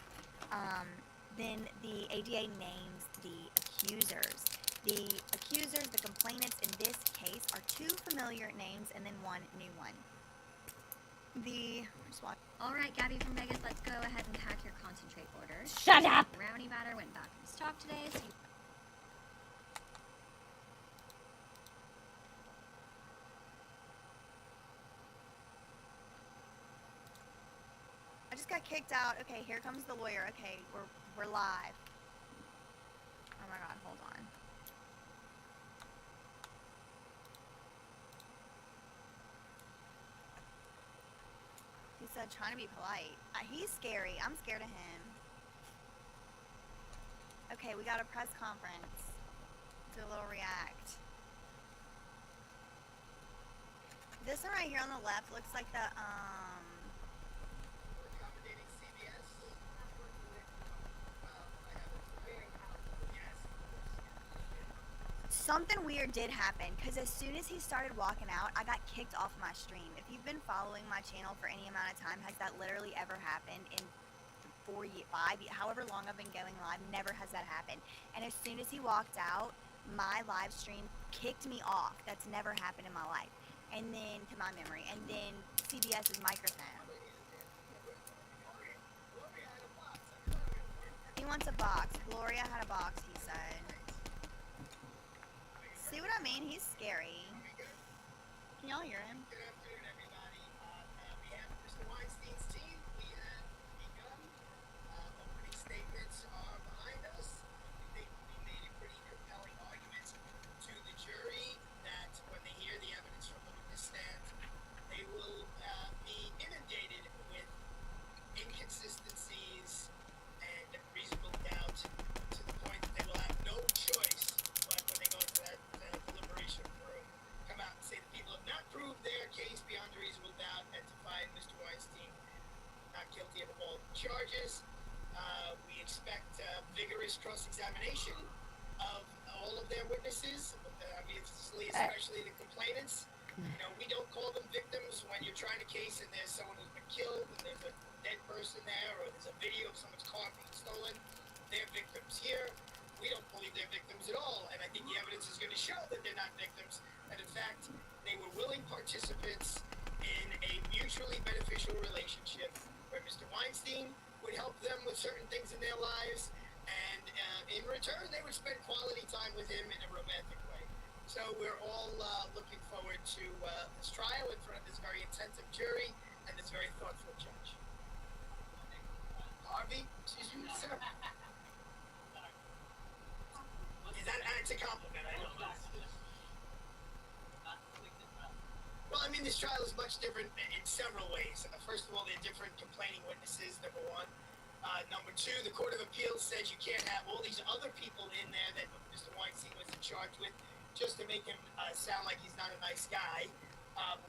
Then the ADA names the accusers. The accusers, the complainants in this case, are 2 familiar names and then 1 new one. Alright, Gabby from Vegas, let's go ahead and pack your concentrate orders. Shut up! Brownie batter went back in stock today, so you... I just got kicked out. Okay, here comes the lawyer. Okay, we're live. Oh my god, hold on. He said trying to be polite. He's scary. I'm scared of him. Okay, we got a press conference. Do a little react. This one right here on the left looks like the something weird did happen, because as soon as he started walking out, I got kicked off my stream. If you've been following my channel for any amount of time, has that literally ever happened in 4 years, 5 years, however long I've been going live? Never has that happened. And as soon as he walked out, my live stream kicked me off. That's never happened in my life. And then, to my memory, and then CBS's microphone. He wants a box. Gloria had a box, he said. See what I mean? He's scary. Can y'all hear him? Good afternoon, everybody. On behalf of Mr. Weinstein's team, we have begun. Opening statements are behind us. We think we made a pretty compelling argument to the jury that when they hear the evidence from the witness stand, they will be inundated with inconsistencies and reasonable doubt to the point that they will have no choice but when they go into that deliberation room, come out and say the people have not proved their case beyond a reasonable doubt and to find Mr. Weinstein not guilty of all charges. We expect vigorous cross-examination of all of their witnesses, obviously, especially the complainants. You know, we don't call them victims when you're trying a case and there's someone who's been killed and there's a dead person there or there's a video of someone's car being stolen. They're victims. Here, we don't believe they're victims at all, and I think the evidence is going to show that they're not victims, and in fact, they were willing participants in a mutually beneficial relationship where Mr. Weinstein would help them with certain things in their lives, and in return, they would spend quality time with him in a romantic way. So we're all looking forward to this trial in front of this very attentive jury and this very thoughtful judge. Harvey, excuse me, sir. It's a compliment, I know. Well, I mean, this trial is much different in several ways. First of all, they're different complaining witnesses, number one. Number two, the Court of Appeals says you can't have all these other people in there that Mr. Weinstein was in charge with just to make him sound like he's not a nice guy.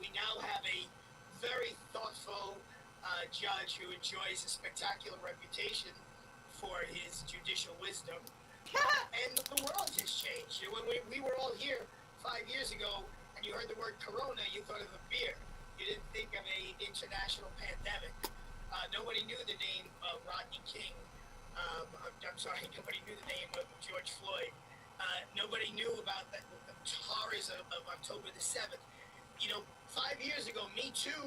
We now have a very thoughtful judge who enjoys a spectacular reputation for his judicial wisdom. And the world has changed. When we were all here 5 years ago and you heard the word corona, you thought of a beer. You didn't think of an international pandemic. Nobody knew the name of Rodney King. I'm sorry, nobody knew the name of George Floyd. Nobody knew about the horrors of October the 7th. You know, 5 years ago, Me Too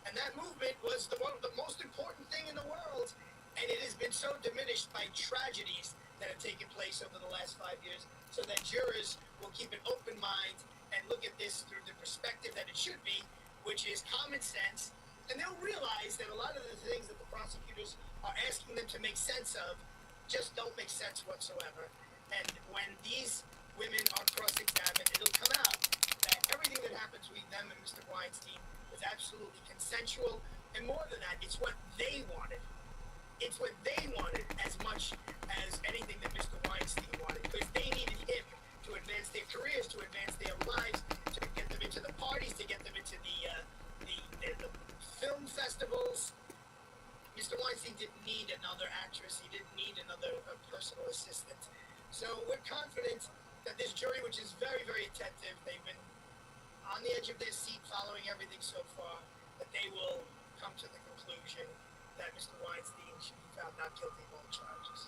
and that movement was the most important thing in the world. And it has been so diminished by tragedies that have taken place over the last 5 years, so that jurors will keep an open mind and look at this through the perspective that it should be, which is common sense, and they'll realize that a lot of the things that the prosecutors are asking them to make sense of just don't make sense whatsoever. And when these women are cross-examined, it'll come out that everything that happened between them and Mr. Weinstein was absolutely consensual, and more than that, it's what they wanted. It's what they wanted as much as anything that Mr. Weinstein wanted, because they needed him to advance their careers, to advance their lives, to get them into the parties, to get them into the film festivals. Mr. Weinstein didn't need another actress. He didn't need another personal assistant. So we're confident that this jury, which is very, very attentive, they've been on the edge of their seat following everything so far, that they will come to the conclusion that Mr. Weinstein should be found not guilty of all charges.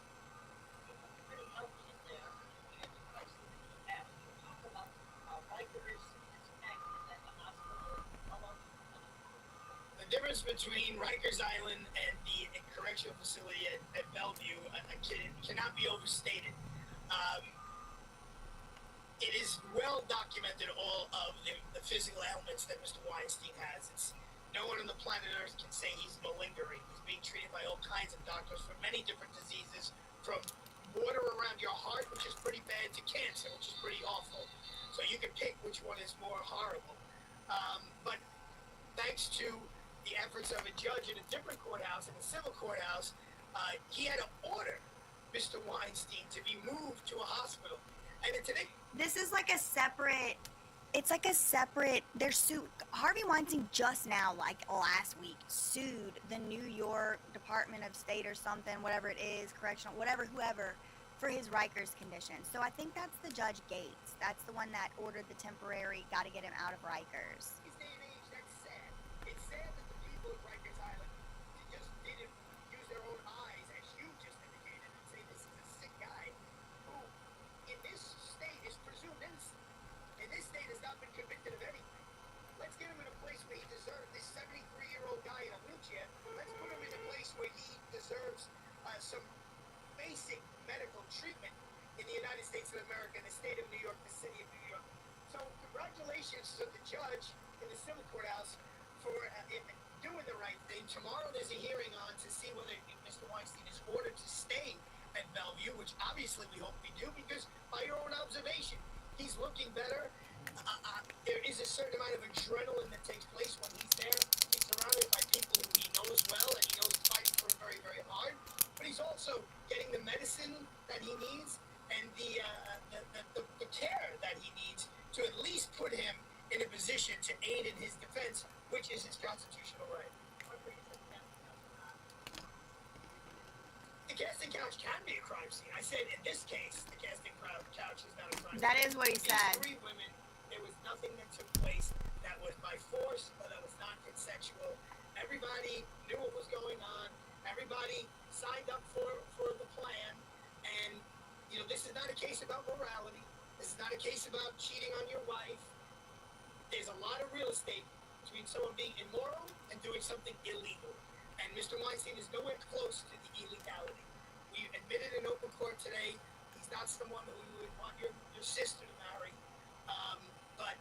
difference between Rikers Island and the correctional facility at Bellevue cannot be overstated. It is well documented, all of the physical ailments that Mr. Weinstein has. No one on the planet Earth can say he's malingering. He's being treated by all kinds of doctors for many different diseases, from water around your heart, which is pretty bad, to cancer, which is pretty awful. So you can pick which one is more horrible. But thanks to the efforts of a judge in a different courthouse, in a civil courthouse, he had to order Mr. Weinstein to be moved to a hospital. And today, This is like a separate. It's like a separate. They're Harvey Weinstein just now, like last week, sued the New York Department of State or something, whatever it is, correctional, whatever, whoever, for his Rikers condition. So I think that's the Judge Gates. That's the one that ordered the temporary. Got to get him out of Rikers. in this day and age, that's sad. It's sad that the people of Rikers Island just didn't use their own eyes, as you just indicated, and say this is a sick guy who, in this state, is presumed innocent. In this state, has not been convicted of anything. Let's get him in a place where he deserves. This 73-year-old guy in a wheelchair. Let's put him in a place where he deserves some basic medical treatment in the United States of America, in the state of New York, the city of New York. So congratulations to the judge in the civil courthouse for doing the right thing. Tomorrow there's a hearing on to see whether Mr. Weinstein is ordered to stay at Bellevue, which obviously we hope we do, because by your own observation, he's looking better. There is a certain amount of adrenaline that takes place when he's there. He's surrounded by people who he knows well, and he knows fighting for him very, very hard. But he's also getting the medicine that he needs and the care that he needs to at least put him in a position to aid in his defense, which is his constitutional right. The casting couch can be a crime scene. I said in this case, the casting couch is not a crime scene. That is what he said. These 3 women, there was nothing that took place that was by force or that was non-consensual. Everybody knew what was going on. Everybody signed up for the plan. And, this is not a case about morality. This is not a case about cheating on your wife. There's a lot of real estate between someone being immoral and doing something illegal. And Mr. Weinstein is nowhere close to the illegality. We admitted in open court today he's not someone who you would want your sister to marry. But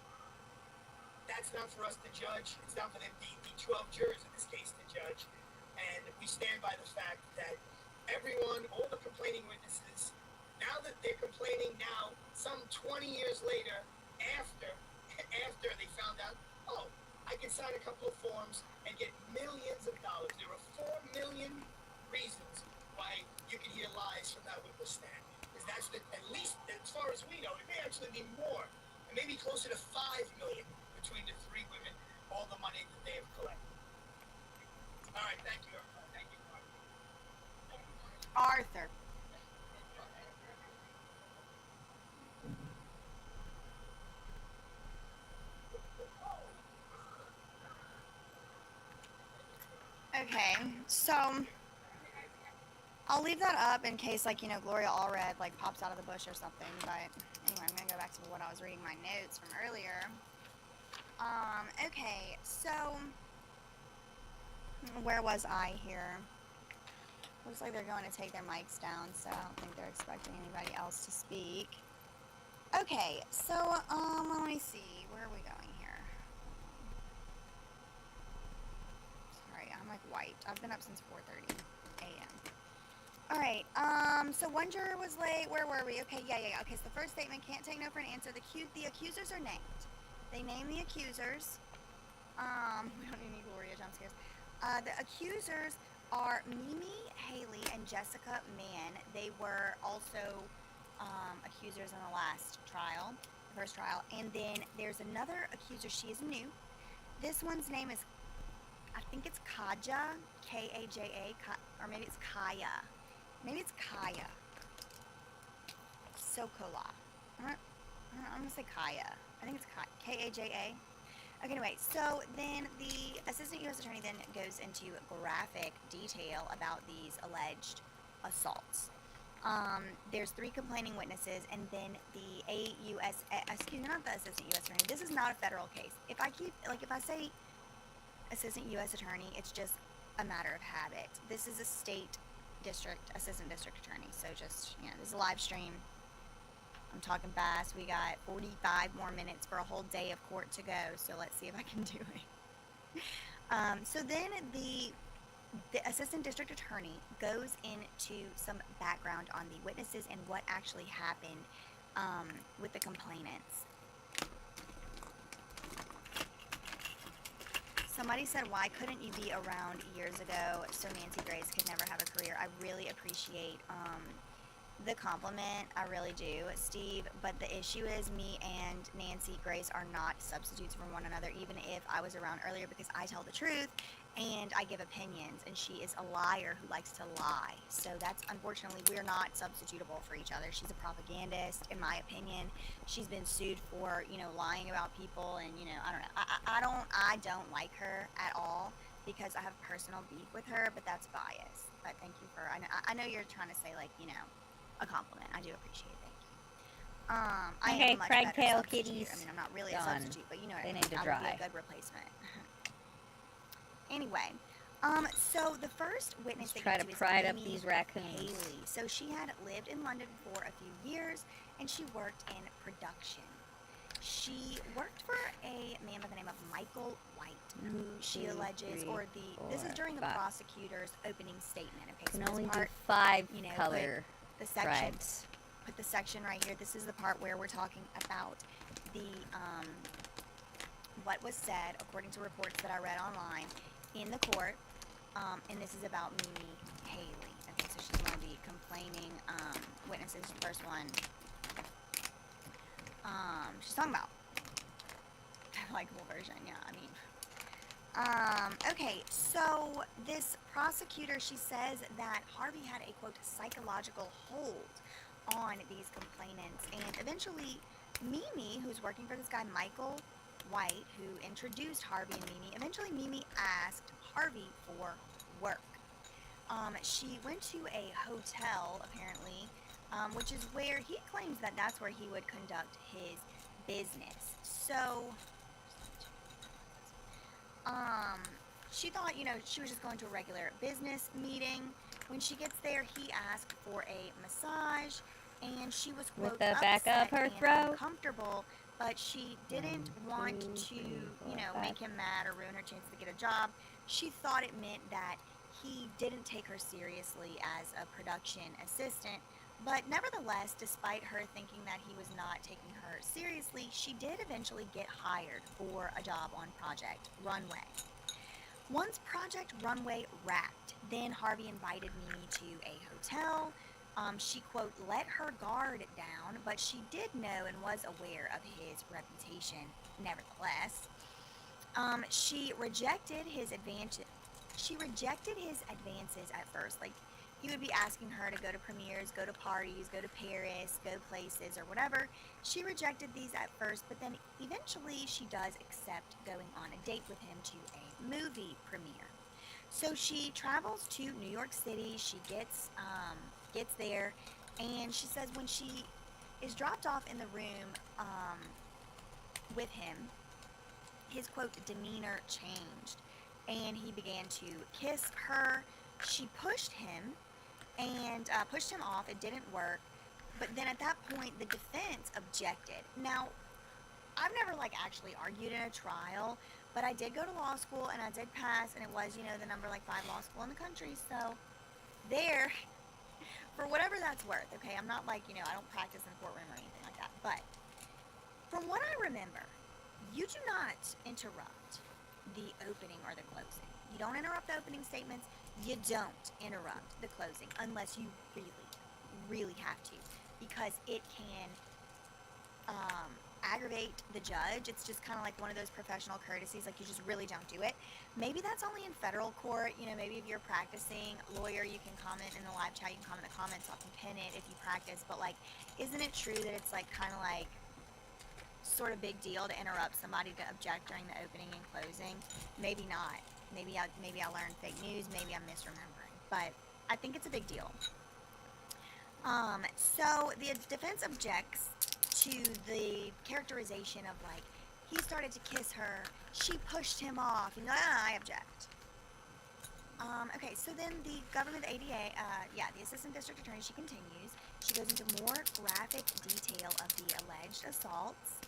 that's not for us to judge. It's not for the 12 jurors in this case to judge. And we stand by the fact that everyone, all the complaining witnesses, now that they're complaining now, some 20 years later, after they found out, oh, I can sign a couple of forms and get millions of dollars. There are 4 million reasons why you can hear lies from that witness stand. Because that's at least, as far as we know, it may actually be more. It may be closer to 5 million between the 3 women, all the money that they have collected. All right, thank you. Thank you, Arthur. Okay, so I'll leave that up in case, Gloria Allred, pops out of the bush or something, but anyway, I'm gonna go back to what I was reading my notes from earlier. Okay, so, where was I here? Looks like they're going to take their mics down, so I don't think they're expecting anybody else to speak. Okay, so, let me see, where are we going here? Sorry, I'm wiped. I've been up since 4:30 a.m. Alright, so one juror was late. Where were we? Okay, yeah. Okay, so the first statement, can't take no for an answer. The accusers are named. They name the accusers. We don't need any Gloria jump scares. The accusers are Mimi Haley and Jessica Mann. They were also accusers in the last trial, the first trial. And then there's another accuser. She is new. This one's name is, I think it's Kaja, K-A-J-A, or maybe it's Kaya. Maybe it's Kaya. Sokola. I'm going to say Kaya. I think it's K-A-J-A. Okay, anyway, so then the assistant U.S. attorney then goes into graphic detail about these alleged assaults. There's 3 complaining witnesses, and then the not the assistant U.S. attorney. This is not a federal case. If I say assistant U.S. attorney, it's just a matter of habit. This is a state district assistant district attorney, so just, this is a live stream. I'm talking fast. We got 45 more minutes for a whole day of court to go, so let's see if I can do it. So then the assistant district attorney goes into some background on the witnesses and what actually happened with the complainants. Somebody said, why couldn't you be around years ago so Nancy Grace could never have a career? I really appreciate the compliment. I really do, Steve. But the issue is me and Nancy Grace are not substitutes for one another, even if I was around earlier, because I tell the truth and I give opinions, and she is a liar who likes to lie. So that's, unfortunately, we're not substitutable for each other. She's a propagandist, in my opinion. She's been sued for, lying about people, and, I don't know. I don't like her at all because I have personal beef with her, but that's bias. But thank you for, I know you're trying to say, like, a compliment. I do appreciate it. Thank you. I Okay, am a much Craig better Tail substitute. kitties I mean, I'm not really gone. a substitute, but you know what They I mean. need to I would dry. be a good replacement. Anyway, so the first witness Let's that try gets to to is pride up Mimi these raccoons. Haley. So she had lived in London for a few years, and she worked in production. She worked for a man by the name of Michael White, who she alleges, this is during the prosecutor's opening statement. Okay, so Can this only do part, 5 put color the section, threads. put the section right here. This is the part where we're talking about the what was said according to reports that I read online in the court, and this is about Mimi Haley. Okay, so she's going to be complaining witnesses. First one, she's talking about the likable version. Yeah, I mean, okay, so this prosecutor, she says that Harvey had a, quote, psychological hold on these complainants, and eventually Mimi, who's working for this guy Michael White, who introduced Harvey and Mimi, eventually Mimi asked Harvey for work. She went to a hotel, apparently, which is where he claims that that's where he would conduct his business. So, she thought, she was just going to a regular business meeting. When she gets there, he asked for a massage, and she was, quote, With the back of her and throat? uncomfortable, but she didn't want to, make him mad or ruin her chance to get a job. She thought it meant that he didn't take her seriously as a production assistant, but nevertheless, despite her thinking that he was not taking her seriously, she did eventually get hired for a job on Project Runway. Once Project Runway wrapped, then Harvey invited Mimi to a hotel. She, quote, let her guard down, but she did know and was aware of his reputation nevertheless. She rejected his advances at first. Like, he would be asking her to go to premieres, go to parties, go to Paris, go places, or whatever. She rejected these at first, but then eventually she does accept going on a date with him to a movie premiere. So she travels to New York City. She gets there, and she says when she is dropped off in the room with him, his, quote, demeanor changed, and he began to kiss her. She pushed him and pushed him off. It didn't work, but then at that point the defense objected. Now, I've never actually argued in a trial, but I did go to law school and I did pass, and it was the number 5 law school in the country. So there, for whatever that's worth, okay, I'm not I don't practice in the courtroom or anything like that, but from what I remember, you do not interrupt the opening or the closing. You don't interrupt the opening statements. You don't interrupt the closing unless you really, really have to, because it can aggravate the judge. It's just kind of like one of those professional courtesies, you just really don't do it. Maybe that's only in federal court. Maybe if you're a practicing lawyer, you can comment in the live chat, you can comment in the comments, I'll pin it if you practice, but isn't it true that it's kind of sort of big deal to interrupt somebody to object during the opening and closing? Maybe not. Maybe I learned fake news, maybe I'm misremembering, but I think it's a big deal. So the defense objects to the characterization of He started to kiss her. She pushed him off. And I object. Okay, so then the government ADA, the assistant district attorney, she continues. She goes into more graphic detail of the alleged assaults.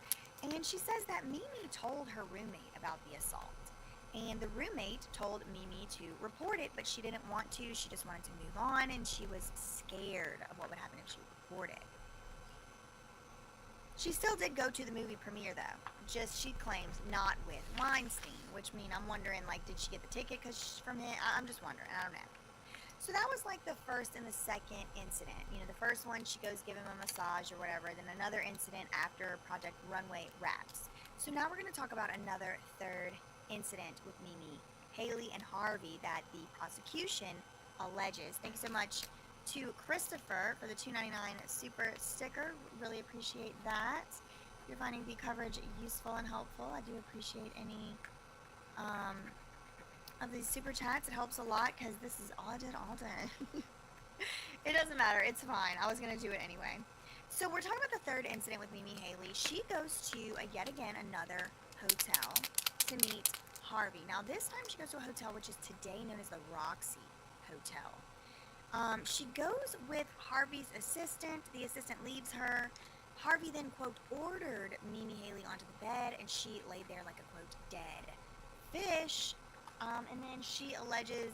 And she says that Mimi told her roommate about the assault. And the roommate told Mimi to report it, but she didn't want to. She just wanted to move on, and she was scared of what would happen if she reported. She still did go to the movie premiere, though. Just, she claims, not with Weinstein, which means I'm wondering, like, did she get the ticket from it? I'm just wondering. I don't know. So that was, like, the first and the second incident. You know, the first one, she goes give him a massage or whatever. Then another incident after Project Runway wraps. So now we're going to talk about another third incident with Mimi, Haley, and Harvey that the prosecution alleges. Thank you so much to Christopher for the $2.99 super sticker. Really appreciate that. If you're finding the coverage useful and helpful, I do appreciate any of these super chats. It helps a lot because this is all I did all day. It doesn't matter. It's fine. I was going to do it anyway. So we're talking about the third incident with Mimi Haley. She goes to, yet again, another hotel to meet Harvey. Now, this time she goes to a hotel which is today known as the Roxy Hotel. She goes with Harvey's assistant. The assistant leaves her. Harvey then, quote, ordered Mimi Haley onto the bed, and she laid there like a, quote, dead fish. And then she alleges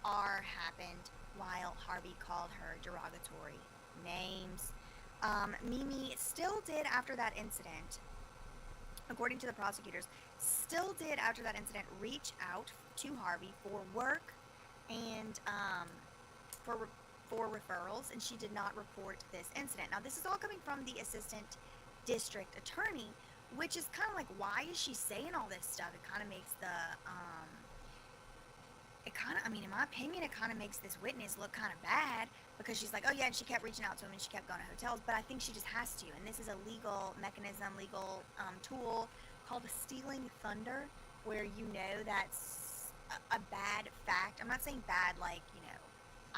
R happened while Harvey called her derogatory names. Mimi still did, after that incident, according to the prosecutors, reach out to Harvey for work and for referrals, and she did not report this incident. Now, this is all coming from the assistant district attorney, which is kind of like, why is she saying all this stuff? It kind of makes the, in my opinion, it kind of makes this witness look kind of bad, because she's like, oh yeah, and she kept reaching out to him, and she kept going to hotels, but I think she just has to, and this is a legal mechanism, legal tool called stealing thunder, where you know that's a bad fact. I'm not saying bad like,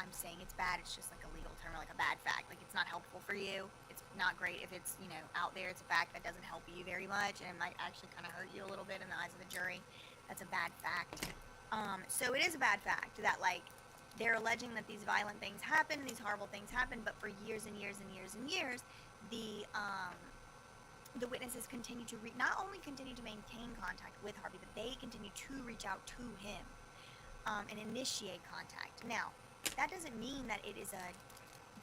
I'm saying it's bad, it's just like a legal term, like a bad fact, like it's not helpful for you, it's not great if it's, out there, it's a fact that doesn't help you very much, and it might actually kind of hurt you a little bit in the eyes of the jury. That's a bad fact. So it is a bad fact that, like, they're alleging that these violent things happen, these horrible things happen, but for years and years and years and years, the witnesses continue to not only continue to maintain contact with Harvey, but they continue to reach out to him and initiate contact. Now, that doesn't mean that it is a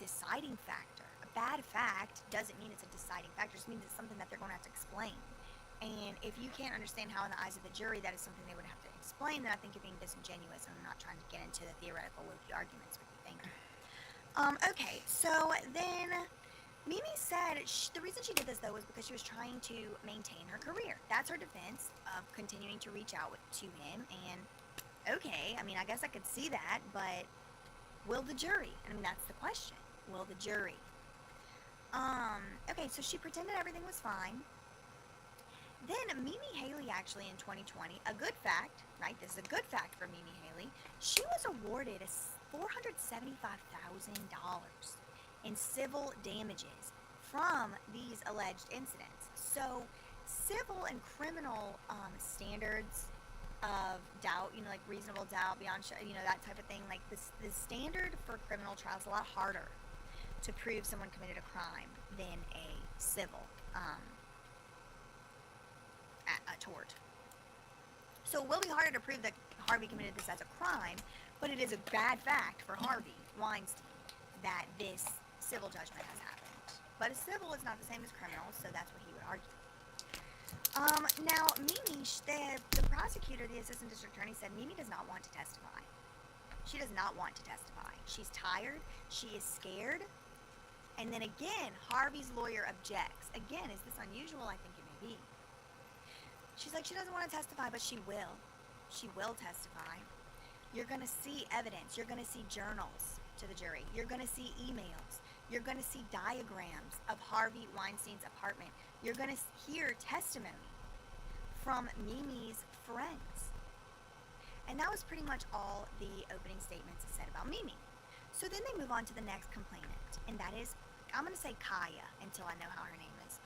deciding factor. A bad fact doesn't mean it's a deciding factor. It just means it's something that they're going to have to explain. And if you can't understand how in the eyes of the jury that is something they would have to explain, then I think you're being disingenuous, and I'm not trying to get into the theoretical wokey arguments with you. Thank you. Okay, so then Mimi said the reason she did this, though, was because she was trying to maintain her career. That's her defense of continuing to reach out to him. And, okay, I guess I could see that, but will the jury? That's the question. Will the jury? Okay, so she pretended everything was fine. Then Mimi Haley, actually, in 2020, a good fact, right? This is a good fact for Mimi Haley. She was awarded $475,000 in civil damages from these alleged incidents. So, civil and criminal standards of doubt, like reasonable doubt, beyond, that type of thing. Like the standard for criminal trials is a lot harder to prove someone committed a crime than a civil a tort. So it will be harder to prove that Harvey committed this as a crime, but it is a bad fact for Harvey Weinstein that this civil judgment has happened. But a civil is not the same as criminal, so that's what he would argue. Now, Mimi, the prosecutor, the assistant district attorney, said Mimi does not want to testify. She does not want to testify. She's tired. She is scared. And then again, Harvey's lawyer objects. Again, is this unusual? I think it may be. She's like, she doesn't want to testify, but she will. She will testify. You're going to see evidence. You're going to see journals to the jury. You're going to see emails. You're going to see diagrams of Harvey Weinstein's apartment. You're going to hear testimony from Mimi's friends. And that was pretty much all the opening statements said about Mimi. So then they move on to the next complainant, and that is, I'm going to say Kaya until I know how her name is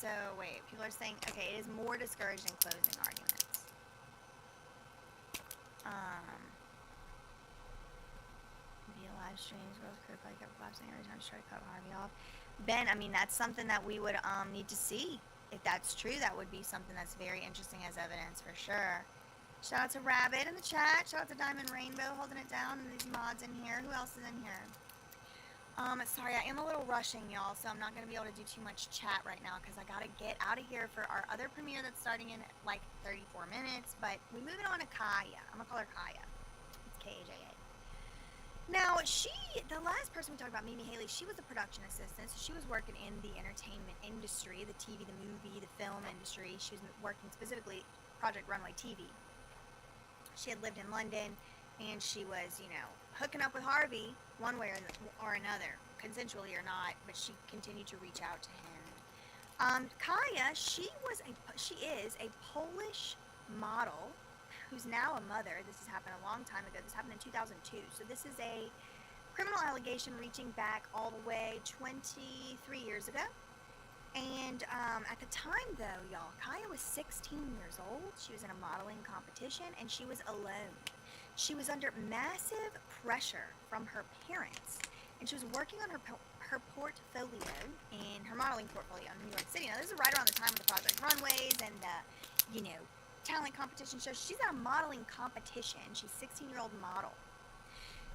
So, wait. People are saying, okay, it is more discouraged than closing arguments. Via live streams, girls crew probably kept collapsing every time she tried to cut Harvey off. Ben, I mean, that's something that we would need to see. If that's true, that would be something that's very interesting as evidence for sure. Shout out to Rabbit in the chat. Shout out to Diamond Rainbow holding it down. And these mods in here. Who else is in here? Sorry, I am a little rushing, y'all, so I'm not going to be able to do too much chat right now because I got to get out of here for our other premiere that's starting in like 34 minutes. But we moving on to Kaya. I'm going to call her Kaya. It's K-A-J-A. Now, the last person we talked about, Mimi Haley, she was a production assistant, so she was working in the entertainment industry, the TV, the movie, the film industry. She was working specifically Project Runway TV. She had lived in London, and she was, hooking up with Harvey one way or another, consensually or not, but she continued to reach out to him. Kaya, she is a Polish model who's now a mother. This has happened a long time ago. This happened in 2002. So this is a criminal allegation reaching back all the way 23 years ago. And at the time, though, y'all, Kaya was 16 years old. She was in a modeling competition, and she was alone. She was under massive pressure from her parents, and she was working on her portfolio in her modeling portfolio in New York City. Now, this is right around the time of the Project Runways and the, talent competition shows. She's at a modeling competition. She's a 16-year-old model.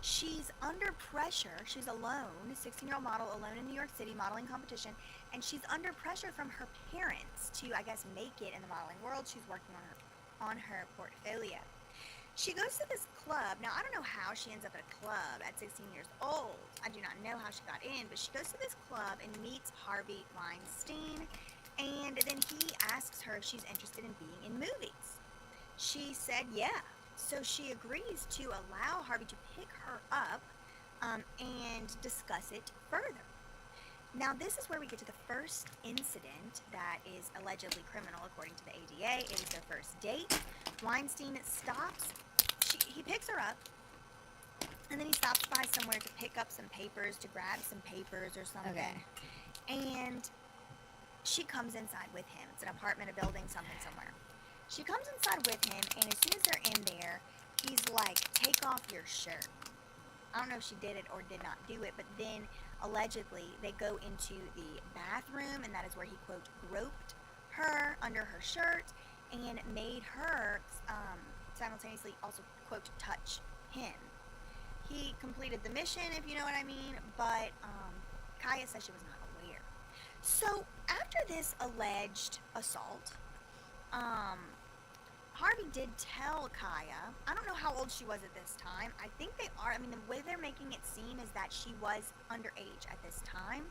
She's under pressure. She's alone, a 16-year-old model alone in New York City modeling competition, and she's under pressure from her parents to, I guess, make it in the modeling world. She's working on her portfolio. She goes to this club. Now, I don't know how she ends up at a club at 16 years old. I do not know how she got in, but she goes to this club and meets Harvey Weinstein, and then he asks her if she's interested in being in movies. She said yeah. So she agrees to allow Harvey to pick her up and discuss it further. Now, this is where we get to the first incident that is allegedly criminal according to the ADA. It is their first date. Weinstein stops. He picks her up, and then he stops by somewhere to pick up some papers, to grab some papers or something. Okay. And she comes inside with him. It's an apartment, a building, something somewhere. She comes inside with him, and as soon as they're in there, he's like, take off your shirt. I don't know if she did it or did not do it, but then allegedly they go into the bathroom, and that is where he, quote, groped her under her shirt and made her simultaneously also, quote, touch him. He completed the mission, if you know what I mean, but Kaya says she was not aware. So after this alleged assault, Harvey did tell Kaya, I don't know how old she was at this time. I think they are, the way they're making it seem is that she was underage at this time.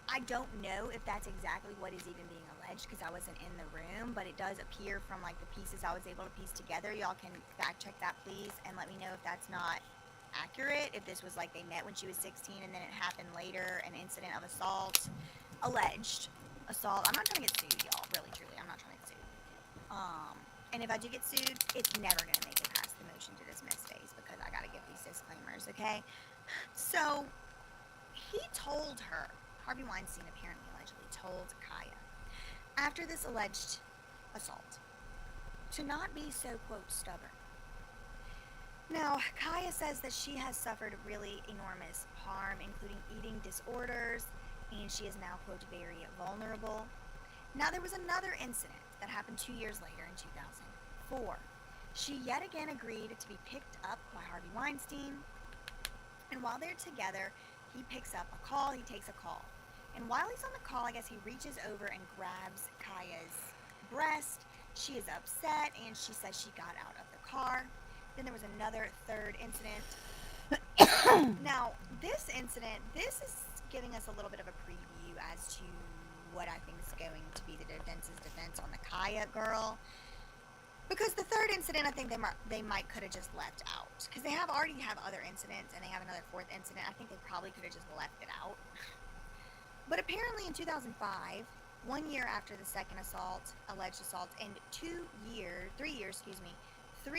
I don't know if that's exactly what is even being alleged because I wasn't in the room, but it does appear from like the pieces I was able to piece together. Y'all can fact check that, please, and let me know if that's not accurate, if this was like they met when she was 16 and then it happened later, an incident of assault, alleged assault. I'm not trying to get sued, y'all, really, truly. I'm not trying to get sued. And if I do get sued, it's never going to make it past the motion to dismiss phase because I got to give these disclaimers, okay? So, he told her, Harvey Weinstein apparently allegedly told Kaya, after this alleged assault, to not be so, quote, stubborn. Now, Kaya says that she has suffered really enormous harm, including eating disorders, and she is now, quote, very vulnerable. Now, there was another incident that happened 2 years later in 2004. She yet again agreed to be picked up by Harvey Weinstein, and while they're together, he picks up a call, he takes a call. And while he's on the call, I guess he reaches over and grabs Kaya's breast. She is upset, and she says she got out of the car. Then there was another third incident. Now, this incident, this is giving us a little bit of a preview as to what I think is going to be the defense's defense on the Kaya girl. Because the third incident, I think they might could have just left out. Because they already have other incidents, and they have another fourth incident. I think they probably could have just left it out. But apparently in 2005, 1 year after the second alleged assault, and 3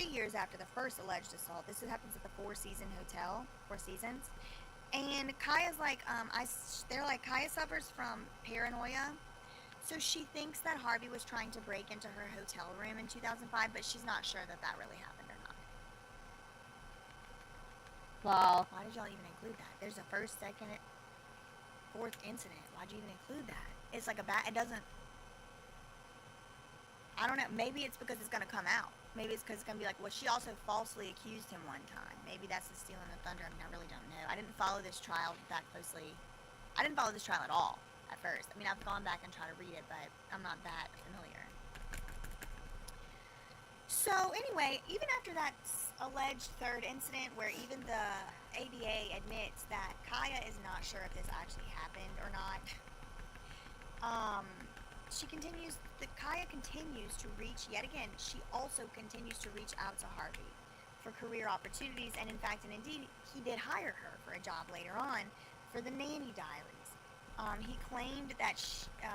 years after the first alleged assault, this happens at the Four Seasons Hotel, Four Seasons, and Kaya's like, they're like, Kaya suffers from paranoia, So she thinks that Harvey was trying to break into her hotel room in 2005, but she's not sure that that really happened or not. Well, Why did y'all even include that? There's a first, second, fourth incident. Why'd you even include that? It's like it doesn't, I don't know. Maybe it's because it's going to come out. Maybe it's because it's going to be like, well, she also falsely accused him one time. Maybe that's the stealing the thunder. I mean, I really don't know. I didn't follow this trial that closely. I didn't follow this trial at all at first. I mean, I've gone back and tried to read it, but I'm not that familiar. So anyway, even after that alleged third incident where even the ABA admits that Kaya is not sure if this actually happened or not, Kaya continues to reach, yet again, she also continues to reach out to Harvey for career opportunities, and in fact, and indeed, he did hire her for a job later on for the Nanny Diaries. He claimed that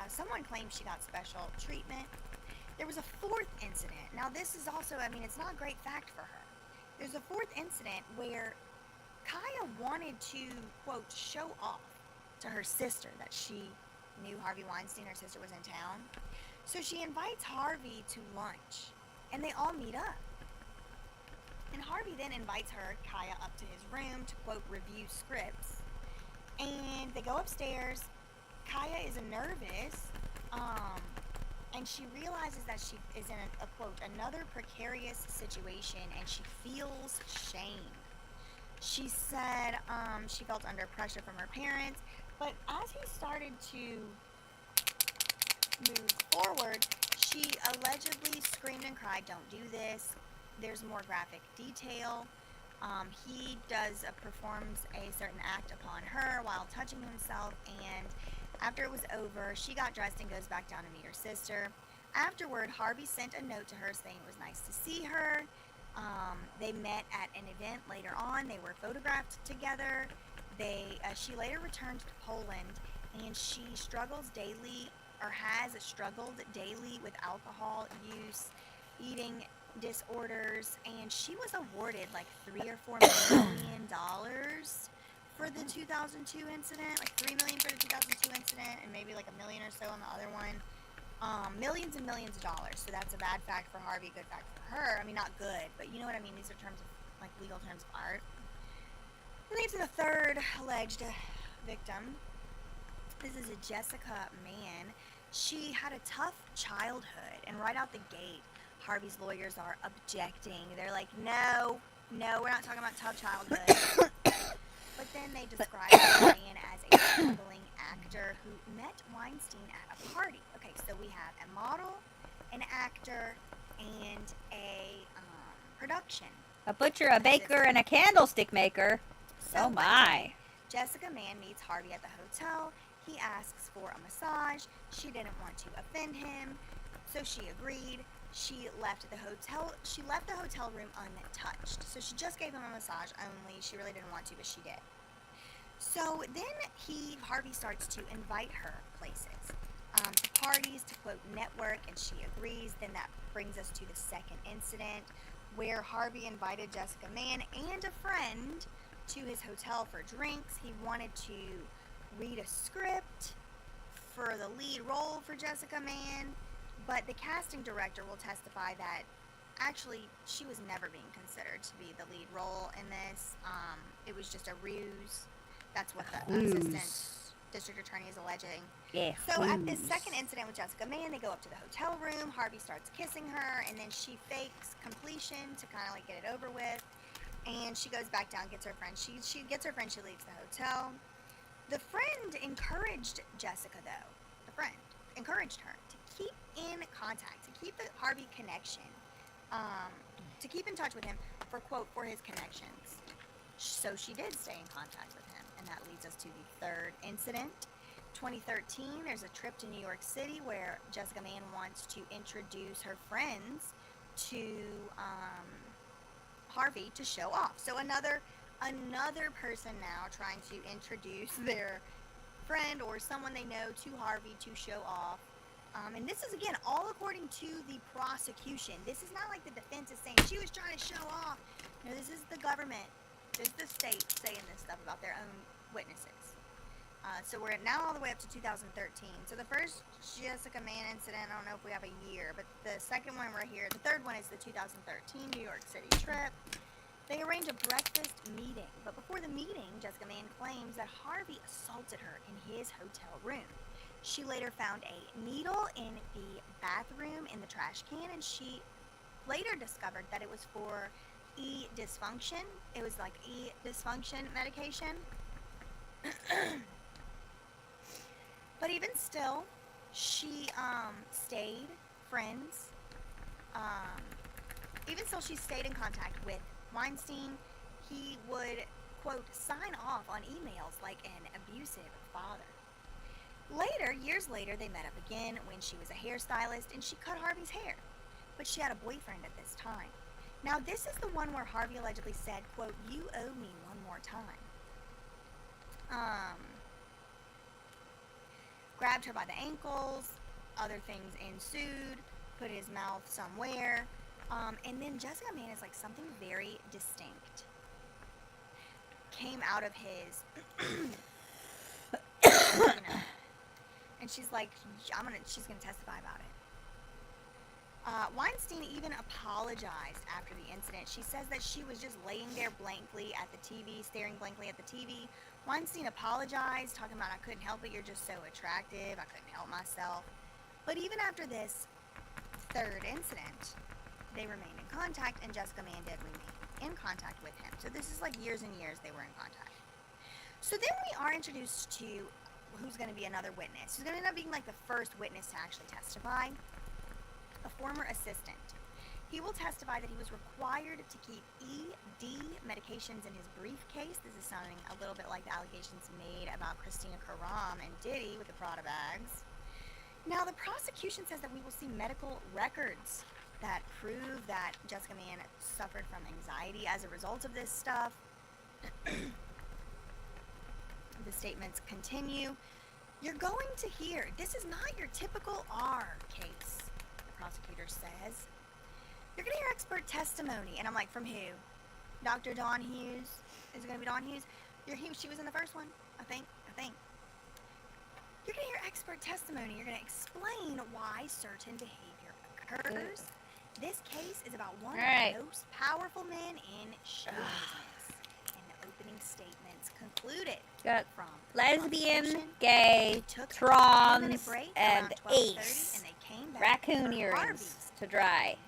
someone claimed she got special treatment. There was a fourth incident. Now this is also, I mean, it's not a great fact for her. There's a fourth incident where Kaya wanted to, quote, show off to her sister that she knew Harvey Weinstein, her sister was in town. So she invites Harvey to lunch, and they all meet up. And Harvey then invites her, Kaya, up to his room to, quote, review scripts. And they go upstairs. Kaya is nervous, and she realizes that she is in a quote, another precarious situation, and she feels shame. She said she felt under pressure from her parents, but as he started to move forward, she allegedly screamed and cried, "Don't do this." There's more graphic detail. He performs a certain act upon her while touching himself, and after it was over, she got dressed and goes back down to meet her sister. Afterward, Harvey sent a note to her saying it was nice to see her. They met at an event later on. They were photographed together. She later returned to Poland, and she struggles daily, or has struggled daily with alcohol use, eating disorders, and she was awarded like $3 or $4 million for the 2002 incident, like $3 million for the 2002 incident, and maybe like $1 million or so on the other one. Millions and millions of dollars. So that's a bad fact for Harvey, good fact for her. I mean, not good, but you know what I mean. These are terms of, like, legal terms of art. And then to the third alleged victim. This is a Jessica Mann. She had a tough childhood, and right out the gate, Harvey's lawyers are objecting. They're like, no, we're not talking about tough childhood. But then they describe Mann as a struggling actor who met Weinstein at a party. Okay, so we have a model, an actor, and a production. a butcher, a baker, and a candlestick maker. So Oh my. Jessica Mann meets Harvey at the hotel. He asks for a massage. She didn't want to offend him, so she agreed. She left the hotel room untouched. So she just gave him a massage only. She really didn't want to, but she did. So then Harvey starts to invite her places, to parties, to quote, network, and she agrees. Then that brings us to the second incident where Harvey invited Jessica Mann and a friend to his hotel for drinks. He wanted to read a script for the lead role for Jessica Mann, but the casting director will testify that actually she was never being considered to be the lead role in this. It was just a ruse. That's what the assistant district attorney is alleging. Yeah. So at this second incident with Jessica Mann, they go up to the hotel room. Harvey starts kissing her, and then she fakes completion to kind of like get it over with. And she goes back down, gets her friend. She gets her friend. She leaves the hotel. The friend encouraged Jessica, though. The friend encouraged her to keep in contact, to keep the Harvey connection, to keep in touch with him for, quote, for his connections. So she did stay in contact with him, and that leads us to the third incident. 2013, there's a trip to New York City where Jessica Mann wants to introduce her friends to Harvey to show off. So another person now trying to introduce their friend or someone they know to Harvey to show off. And this is, again, all according to the prosecution. This is not like the defense is saying she was trying to show off. No, this is the government. This is the state saying this stuff about their own witnesses. So we're now all the way up to 2013. So the first Jessica Mann incident, I don't know if we have a year, but the second one right here, the third one is the 2013 New York City trip. They arrange a breakfast meeting, but before the meeting, Jessica Mann claims that Harvey assaulted her in his hotel room. She later found a needle in the bathroom in the trash can, and she later discovered that it was for dysfunction. It was like dysfunction medication. But even still, she stayed friends. Even still, she stayed in contact with Weinstein. He would, quote, sign off on emails like an abusive father. Later, years later, they met up again when she was a hairstylist and she cut Harvey's hair. But she had a boyfriend at this time. Now, this is the one where Harvey allegedly said, quote, "You owe me one more time." Grabbed her by the ankles, other things ensued, put his mouth somewhere, and then Jessica Mann is like something very distinct came out of his, and she's like, she's gonna testify about it. Weinstein even apologized after the incident. She says that she was just laying there blankly at the TV, staring blankly at the TV. Weinstein apologized, talking about, "I couldn't help it, you're just so attractive, I couldn't help myself." But even after this third incident, they remained in contact, and Jessica Mann did remain in contact with him. So this is like years and years they were in contact. So then we are introduced to who's going to be another witness. Who's going to end up being like the first witness to actually testify. A former assistant. He will testify that he was required to keep ED medications in his briefcase. This is sounding a little bit like the allegations made about Christina Karam and Diddy with the Prada bags. Now, the prosecution says that we will see medical records that prove that Jessica Mann suffered from anxiety as a result of this stuff. The statements continue. You're going to hear, this is not your typical R case, the prosecutor says. You're going to hear expert testimony. And I'm like, from who? Dr. Dawn Hughes? Is it going to be Dawn Hughes? She was in the first one, I think. You're going to hear expert testimony. You're going to explain why certain behavior occurs. This case is about one of the most powerful men in show business. And the opening statements concluded Got from lesbian, gay, trans, and ace. And they came back Raccoon for earrings Harvey's to dry.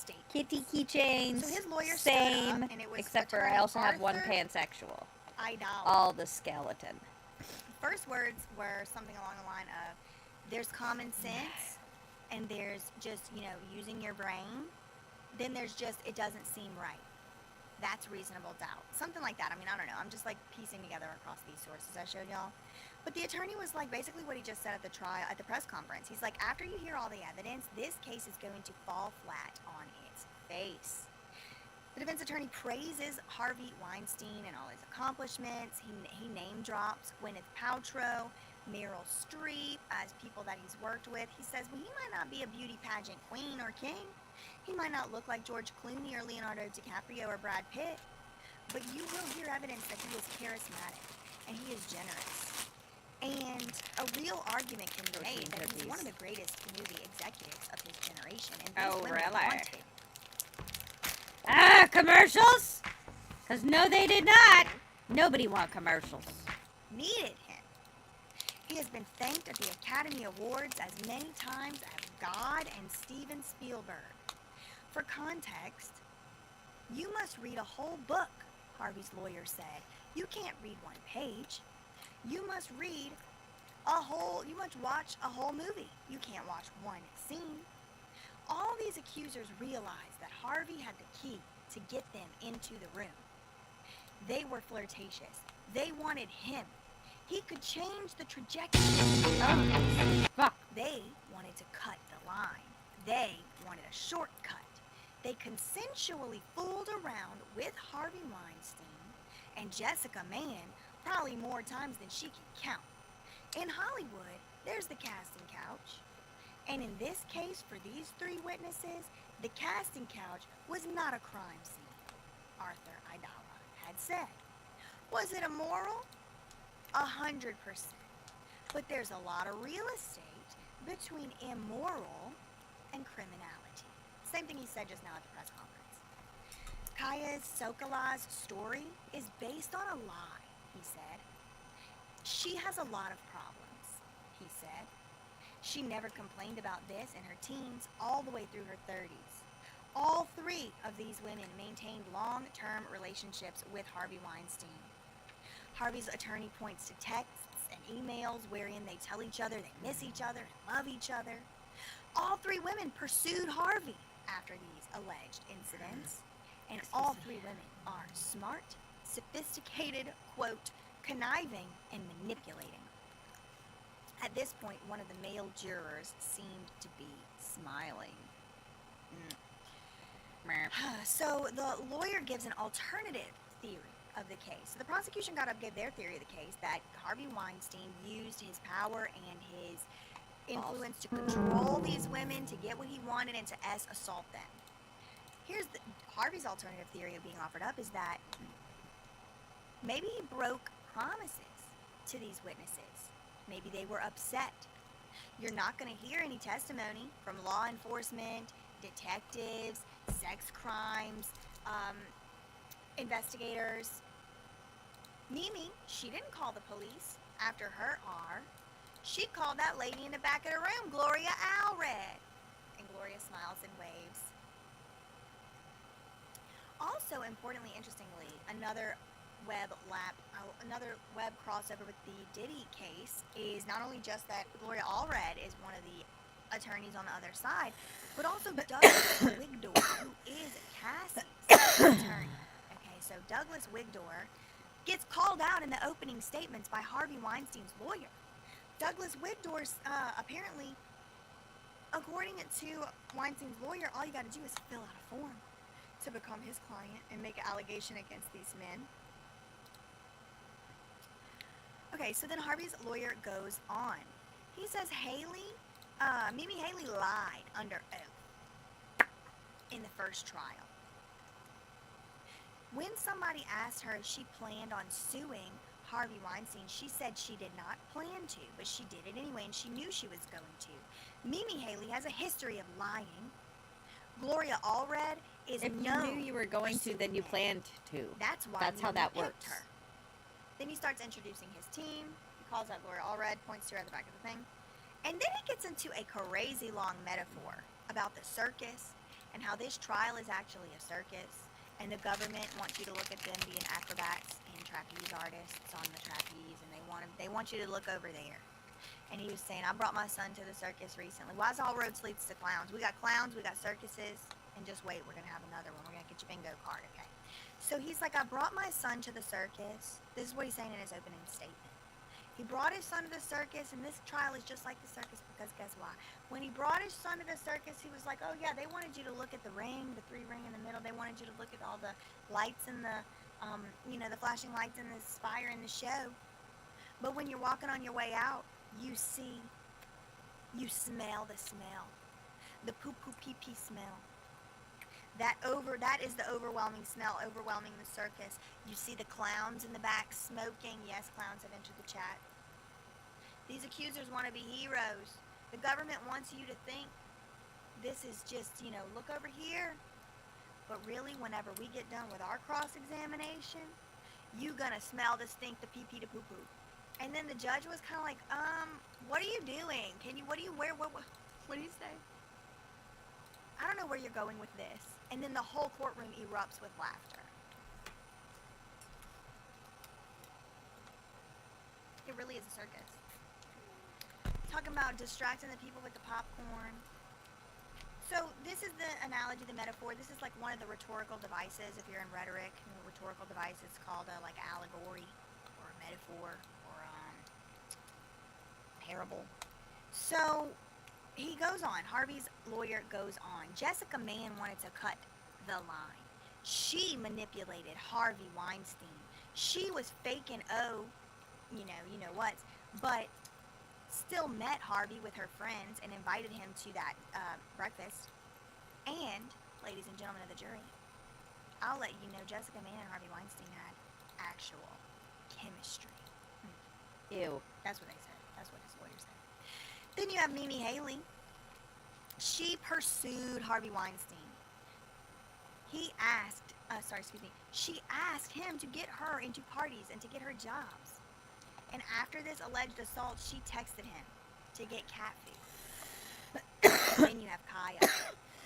statement. Kitty keychains, So his lawyer stood up, same, and it was except for I attorney also have one Arthur pansexual. Idol. All the skeleton. First words were something along the line of, there's common sense, and there's just, using your brain. Then there's just, it doesn't seem right. That's reasonable doubt. Something like that. I mean, I don't know. I'm just like piecing together across these sources I showed y'all. But the attorney was like basically what he just said at the trial, at the press conference. He's like, after you hear all the evidence, this case is going to fall flat on its face. The defense attorney praises Harvey Weinstein and all his accomplishments. He name drops Gwyneth Paltrow, Meryl Streep as people that he's worked with. He says, well, he might not be a beauty pageant queen or king. He might not look like George Clooney or Leonardo DiCaprio or Brad Pitt. But you will hear evidence that he is charismatic and he is generous. And a real argument can be made that he's one of the greatest movie executives of his generation. And these women wanted him. Ah, commercials? Because no, they did not. Nobody want commercials. Needed him. He has been thanked at the Academy Awards as many times as God and Steven Spielberg. For context, you must read a whole book, Harvey's lawyer said. You can't read one page. You must watch a whole movie. You can't watch one scene. All these accusers realized that Harvey had the key to get them into the room. They were flirtatious. They wanted him. He could change the trajectory. They wanted to cut the line. They wanted a shortcut. They consensually fooled around with Harvey Weinstein and Jessica Mann probably more times than she can count. In Hollywood, there's the casting couch. And in this case, for these three witnesses, the casting couch was not a crime scene, Arthur Idala had said. Was it immoral? 100%. But there's a lot of real estate between immoral and criminality. Same thing he said just now at the press conference. Kaya Sokola's story is based on a lie, he said. She has a lot of problems, he said. She never complained about this in her teens all the way through her 30s. All 3 of these women maintained long-term relationships with Harvey Weinstein. Harvey's attorney points to texts and emails wherein they tell each other they miss each other and love each other. All 3 women pursued Harvey after these alleged incidents, and all 3 women are smart, sophisticated, quote, conniving, and manipulating. At this point, one of the male jurors seemed to be smiling. So the lawyer gives an alternative theory of the case. The prosecution got up, gave their theory of the case, that Harvey Weinstein used his power and his influence to control these women to get what he wanted and to assault them. Here's Harvey's alternative theory of being offered up is that maybe he broke promises to these witnesses. Maybe they were upset. You're not going to hear any testimony from law enforcement, detectives, sex crimes, investigators. Mimi, she didn't call the police after her R. She called that lady in the back of the room, Gloria Allred. And Gloria smiles and waves. Also, importantly, interestingly, another web crossover with the Diddy case is not only just that Gloria Allred is one of the attorneys on the other side, but also Douglas Wigdor, who is Cassie's attorney. Okay, so Douglas Wigdor gets called out in the opening statements by Harvey Weinstein's lawyer. Douglas Wigdor's apparently, according to Weinstein's lawyer, all you got to do is fill out a form to become his client and make an allegation against these men. Okay, so then Harvey's lawyer goes on. He says Mimi Haley lied under oath in the first trial. When somebody asked her if she planned on suing Harvey Weinstein, she said she did not plan to, but she did it anyway, and she knew she was going to. Mimi Haley has a history of lying. Gloria Allred is If you known knew you were going for to, then you suing planned to. That's why That's how Mimi that picked works. her. Then he starts introducing his team. He calls out Gloria Allred, points to her at the back of the thing. And then he gets into a crazy long metaphor about the circus and how this trial is actually a circus. And the government wants you to look at them being acrobats and trapeze artists on the trapeze. And they want you to look over there. And he was saying, I brought my son to the circus recently. Why is all roads leads to clowns? We got clowns, we got circuses. And just wait, we're going to have another one. We're going to get your bingo card, okay? So he's like, I brought my son to the circus. This is what he's saying in his opening statement. He brought his son to the circus, and this trial is just like the circus because guess why? When he brought his son to the circus, he was like, oh yeah, they wanted you to look at the ring, the 3 ring in the middle. They wanted you to look at all the lights and the, the flashing lights and the spire in the show. But when you're walking on your way out, you smell the smell. The poo-poo pee-pee smell. That is the overwhelming smell, overwhelming the circus. You see the clowns in the back smoking. Yes, clowns have entered the chat. These accusers want to be heroes. The government wants you to think this is just, look over here. But really, whenever we get done with our cross-examination, you gonna smell the stink, the pee-pee, the poo-poo. And then the judge was kind of like, what are you doing? What do you say? I don't know where you're going with this. And then the whole courtroom erupts with laughter. It really is a circus. Talking about distracting the people with the popcorn. So this is the analogy, the metaphor. This is like one of the rhetorical devices. If you're in rhetoric, rhetorical device, it's called a allegory or a metaphor or parable. So he goes on. Harvey's lawyer goes on. Jessica Mann wanted to cut the line. She manipulated Harvey Weinstein. She was faking you know what, but still met Harvey with her friends and invited him to that breakfast. And, ladies and gentlemen of the jury, I'll let you know Jessica Mann and Harvey Weinstein had actual chemistry. Ew. That's what they said. That's what it Then you have Mimi Haley. She pursued Harvey Weinstein. She asked him to get her into parties and to get her jobs. And after this alleged assault, she texted him to get cat food. Then you have Kaya.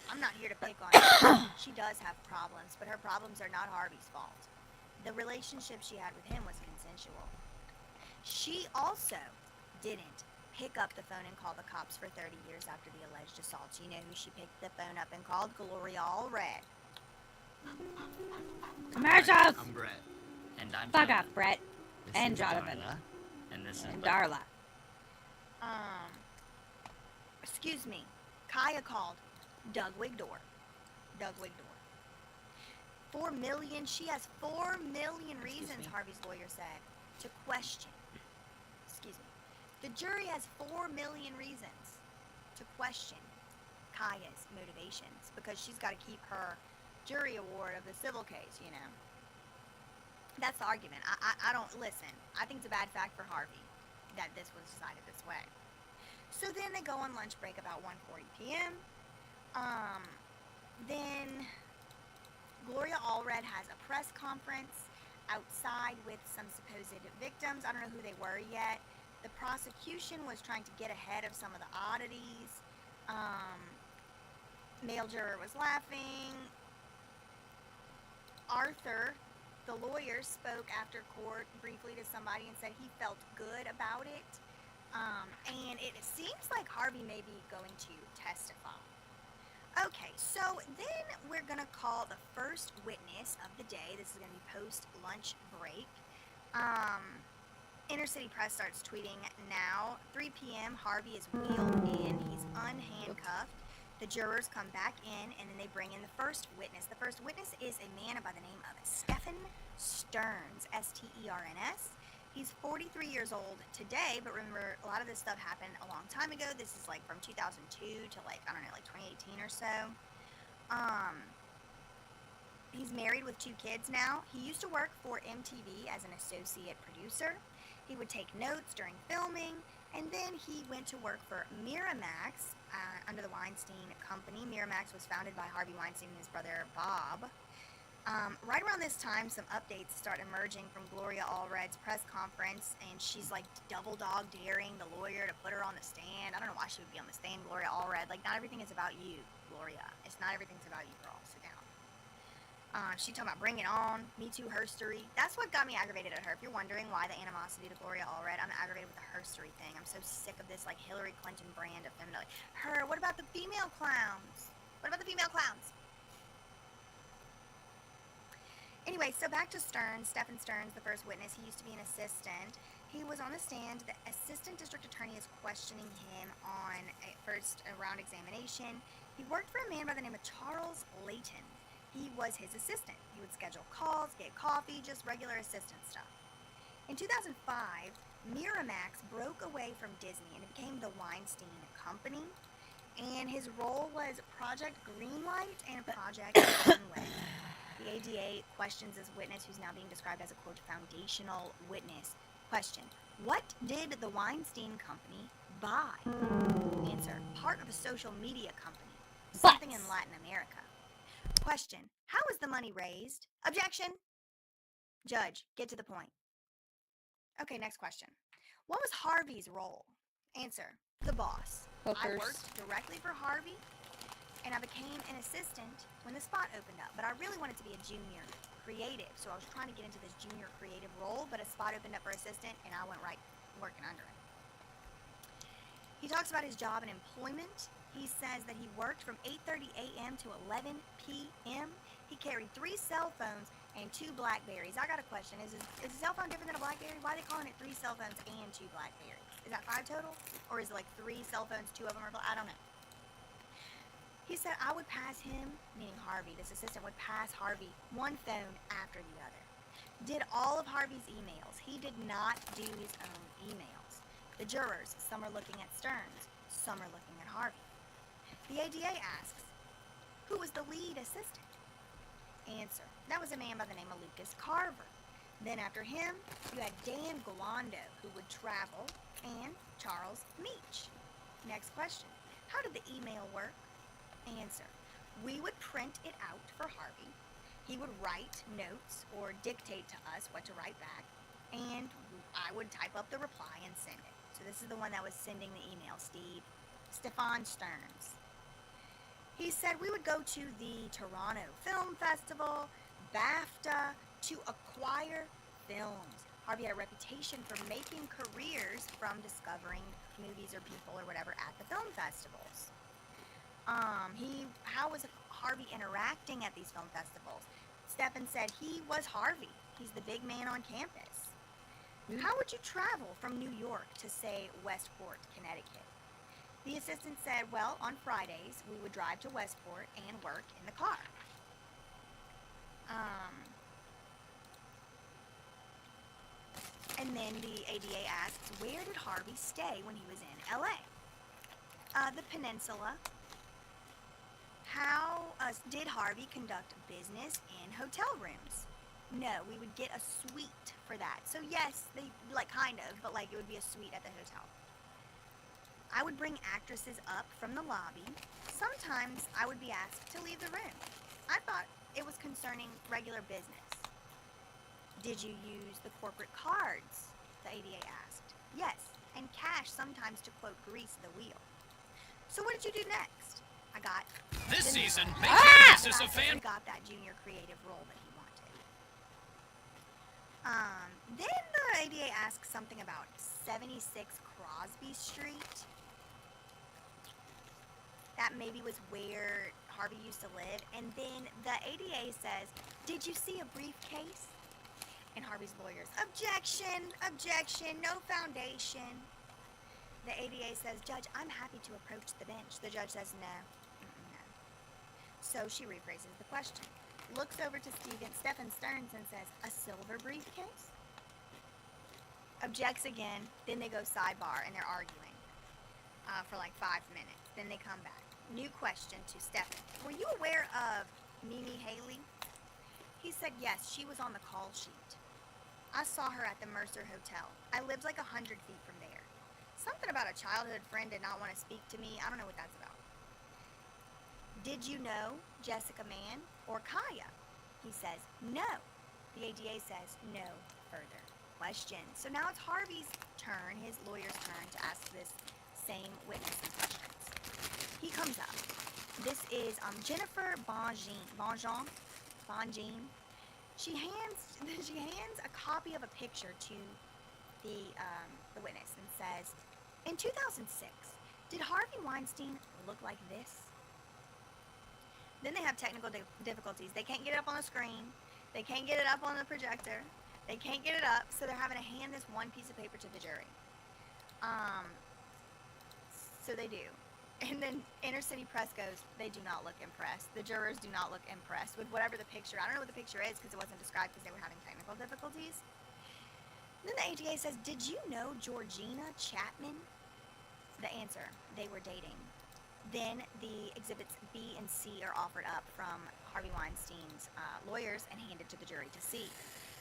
I'm not here to pick on her. She does have problems, but her problems are not Harvey's fault. The relationship she had with him was consensual. She also didn't pick up the phone and call the cops for 30 years after the alleged assault. You know who she picked the phone up and called? Gloria Allred. Commercials! I'm Brett. And I'm Fuck Jonathan. off, Brett. This And is Jonathan. Darla. And this is And Bud. Darla. Excuse me. Kaya called Doug Wigdor. 4 million. She has 4 million reasons, Harvey's lawyer said, to question. Excuse me. The jury has 4 million reasons to question Kaya's motivations because she's got to keep her jury award of the civil case, you know. That's the argument. I don't listen. I think it's a bad fact for Harvey that this was decided this way. So then they go on lunch break about 1:40 p.m. Then Gloria Allred has a press conference outside with some supposed victims. I don't know who they were yet. The prosecution was trying to get ahead of some of the oddities. Male juror was laughing. Arthur, the lawyer, spoke after court briefly to somebody and said he felt good about it. And it seems like Harvey may be going to testify. Okay, so then we're going to call the first witness of the day. This is going to be post-lunch break. Inner City Press starts tweeting now. 3 p.m., Harvey is wheeled in. He's unhandcuffed. The jurors come back in, and then they bring in the first witness. The first witness is a man by the name of Stephen Stearns, S-T-E-R-N-S. He's 43 years old today, but remember, a lot of this stuff happened a long time ago. This is like from 2002 to like 2018 or so. He's married with 2 kids now. He used to work for MTV as an associate producer. He would take notes during filming, and then he went to work for Miramax under the Weinstein Company. Miramax was founded by Harvey Weinstein and his brother Bob. Right around this time, some updates start emerging from Gloria Allred's press conference, and she's like double dog daring the lawyer to put her on the stand. I don't know why she would be on the stand, Gloria Allred. Like, not everything is about you, Gloria. It's not everything's about you, girl. Sit down. She talking about bring it on, Me Too herstory. That's what got me aggravated at her. If you're wondering why the animosity to Gloria Allred, I'm aggravated with the herstory thing. I'm so sick of this like Hillary Clinton brand of femininity. Her, what about the female clowns? What about the female clowns? Anyway, so back to Stearns, Stephen Stearns, the first witness. He used to be an assistant. He was on the stand. The assistant district attorney is questioning him on a first round examination. He worked for a man by the name of Charles Layton. He was his assistant. He would schedule calls, get coffee, just regular assistant stuff. In 2005, Miramax broke away from Disney and it became the Weinstein Company. And his role was Project Greenlight and Project Runway. The ADA questions this witness who's now being described as a, quote, foundational witness. Question: what did the Weinstein Company buy? Answer: part of a social media company. Something in Latin America. Question: how was the money raised? Objection. Judge, get to the point. Okay, next question. What was Harvey's role? Answer: the boss. I worked directly for Harvey, and I became an assistant when the spot opened up. But I really wanted to be a junior creative, so I was trying to get into this junior creative role, but a spot opened up for assistant, and I went right working under it. He talks about his job and employment. He says that he worked from 8:30 a.m. to 11 p.m. He carried 3 cell phones and 2 Blackberries. I got a question. Is a cell phone different than a Blackberry? Why are they calling it 3 cell phones and 2 Blackberries? Is that 5 total? Or is it like 3 cell phones, 2 of them are I don't know. He said, I would pass him, meaning Harvey, this assistant would pass Harvey one phone after the other. Did all of Harvey's emails. He did not do his own emails. The jurors, some are looking at Stearns, some are looking at Harvey. The ADA asks, who was the lead assistant? Answer: that was a man by the name of Lucas Carver. Then after him, you had Dan Galando, who would travel, and Charles Meach. Next question. How did the email work? Answer. We would print it out for Harvey. He would write notes or dictate to us what to write back, and I would type up the reply and send it. So this is the one that was sending the email, Stefan Stearns. He said we would go to the Toronto Film Festival, BAFTA, to acquire films. Harvey had a reputation for making careers from discovering movies or people or whatever at the film festivals. How was Harvey interacting at these film festivals? Stefan said he was Harvey. He's the big man on campus. How would you travel from New York to, say, Westport, Connecticut? The assistant said, well, on Fridays, we would drive to Westport and work in the car. And then the ADA asked, where did Harvey stay when he was in LA? The Peninsula. How did Harvey conduct business in hotel rooms? No, we would get a suite for that. So yes, they kind of, but it would be a suite at the hotel. I would bring actresses up from the lobby. Sometimes I would be asked to leave the room. I thought it was concerning regular business. Did you use the corporate cards? The ADA asked. Yes, and cash sometimes to, quote, grease the wheel. So what did you do next? I got... This season, make this a fan... got that junior creative role that he wanted. Then the ADA asked something about 76 Crosby Street. That maybe was where Harvey used to live. And then the ADA says, did you see a briefcase? And Harvey's lawyers, objection, no foundation. The ADA says, Judge, I'm happy to approach the bench. The judge says, no. So she rephrases the question. Looks over to Stefan Stearns and says, a silver briefcase? Objects again. Then they go sidebar and they're arguing for 5 minutes. Then they come back. New question to Stefan. Were you aware of Mimi Haley? He said, yes, she was on the call sheet. I saw her at the Mercer Hotel. I lived 100 feet from there. Something about a childhood friend did not want to speak to me. I don't know what that's about. Did you know Jessica Mann or Kaya? He says, no. The ADA says, no further questions. So now it's Harvey's turn, his lawyer's turn, to ask this same witness some questions. He comes up. This is Jennifer Bonjean. She hands a copy of a picture to the witness and says, in 2006, did Harvey Weinstein look like this? Then they have technical difficulties. They can't get it up on the screen. They can't get it up on the projector. They can't get it up, so they're having to hand this one piece of paper to the jury. So they do. And then Inner City Press goes, they do not look impressed. The jurors do not look impressed with whatever the picture. I don't know what the picture is because it wasn't described because they were having technical difficulties. Then the ADA says, did you know Georgina Chapman? The answer, they were dating. Then the exhibits B and C are offered up from Harvey Weinstein's lawyers and handed to the jury to see.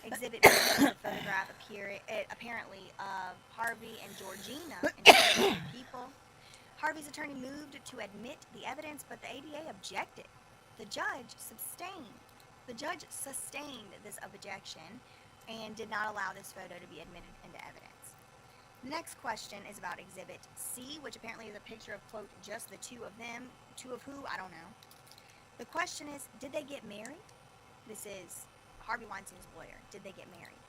Exhibit B is a photograph apparently of Harvey and Georgina and people. Harvey's attorney moved to admit the evidence, but the ADA objected. The judge sustained this objection and did not allow this photo to be admitted into evidence. The next question is about Exhibit C, which apparently is a picture of, quote, just the two of them. Two of who? I don't know. The question is, did they get married? This is Harvey Weinstein's lawyer. Did they get married?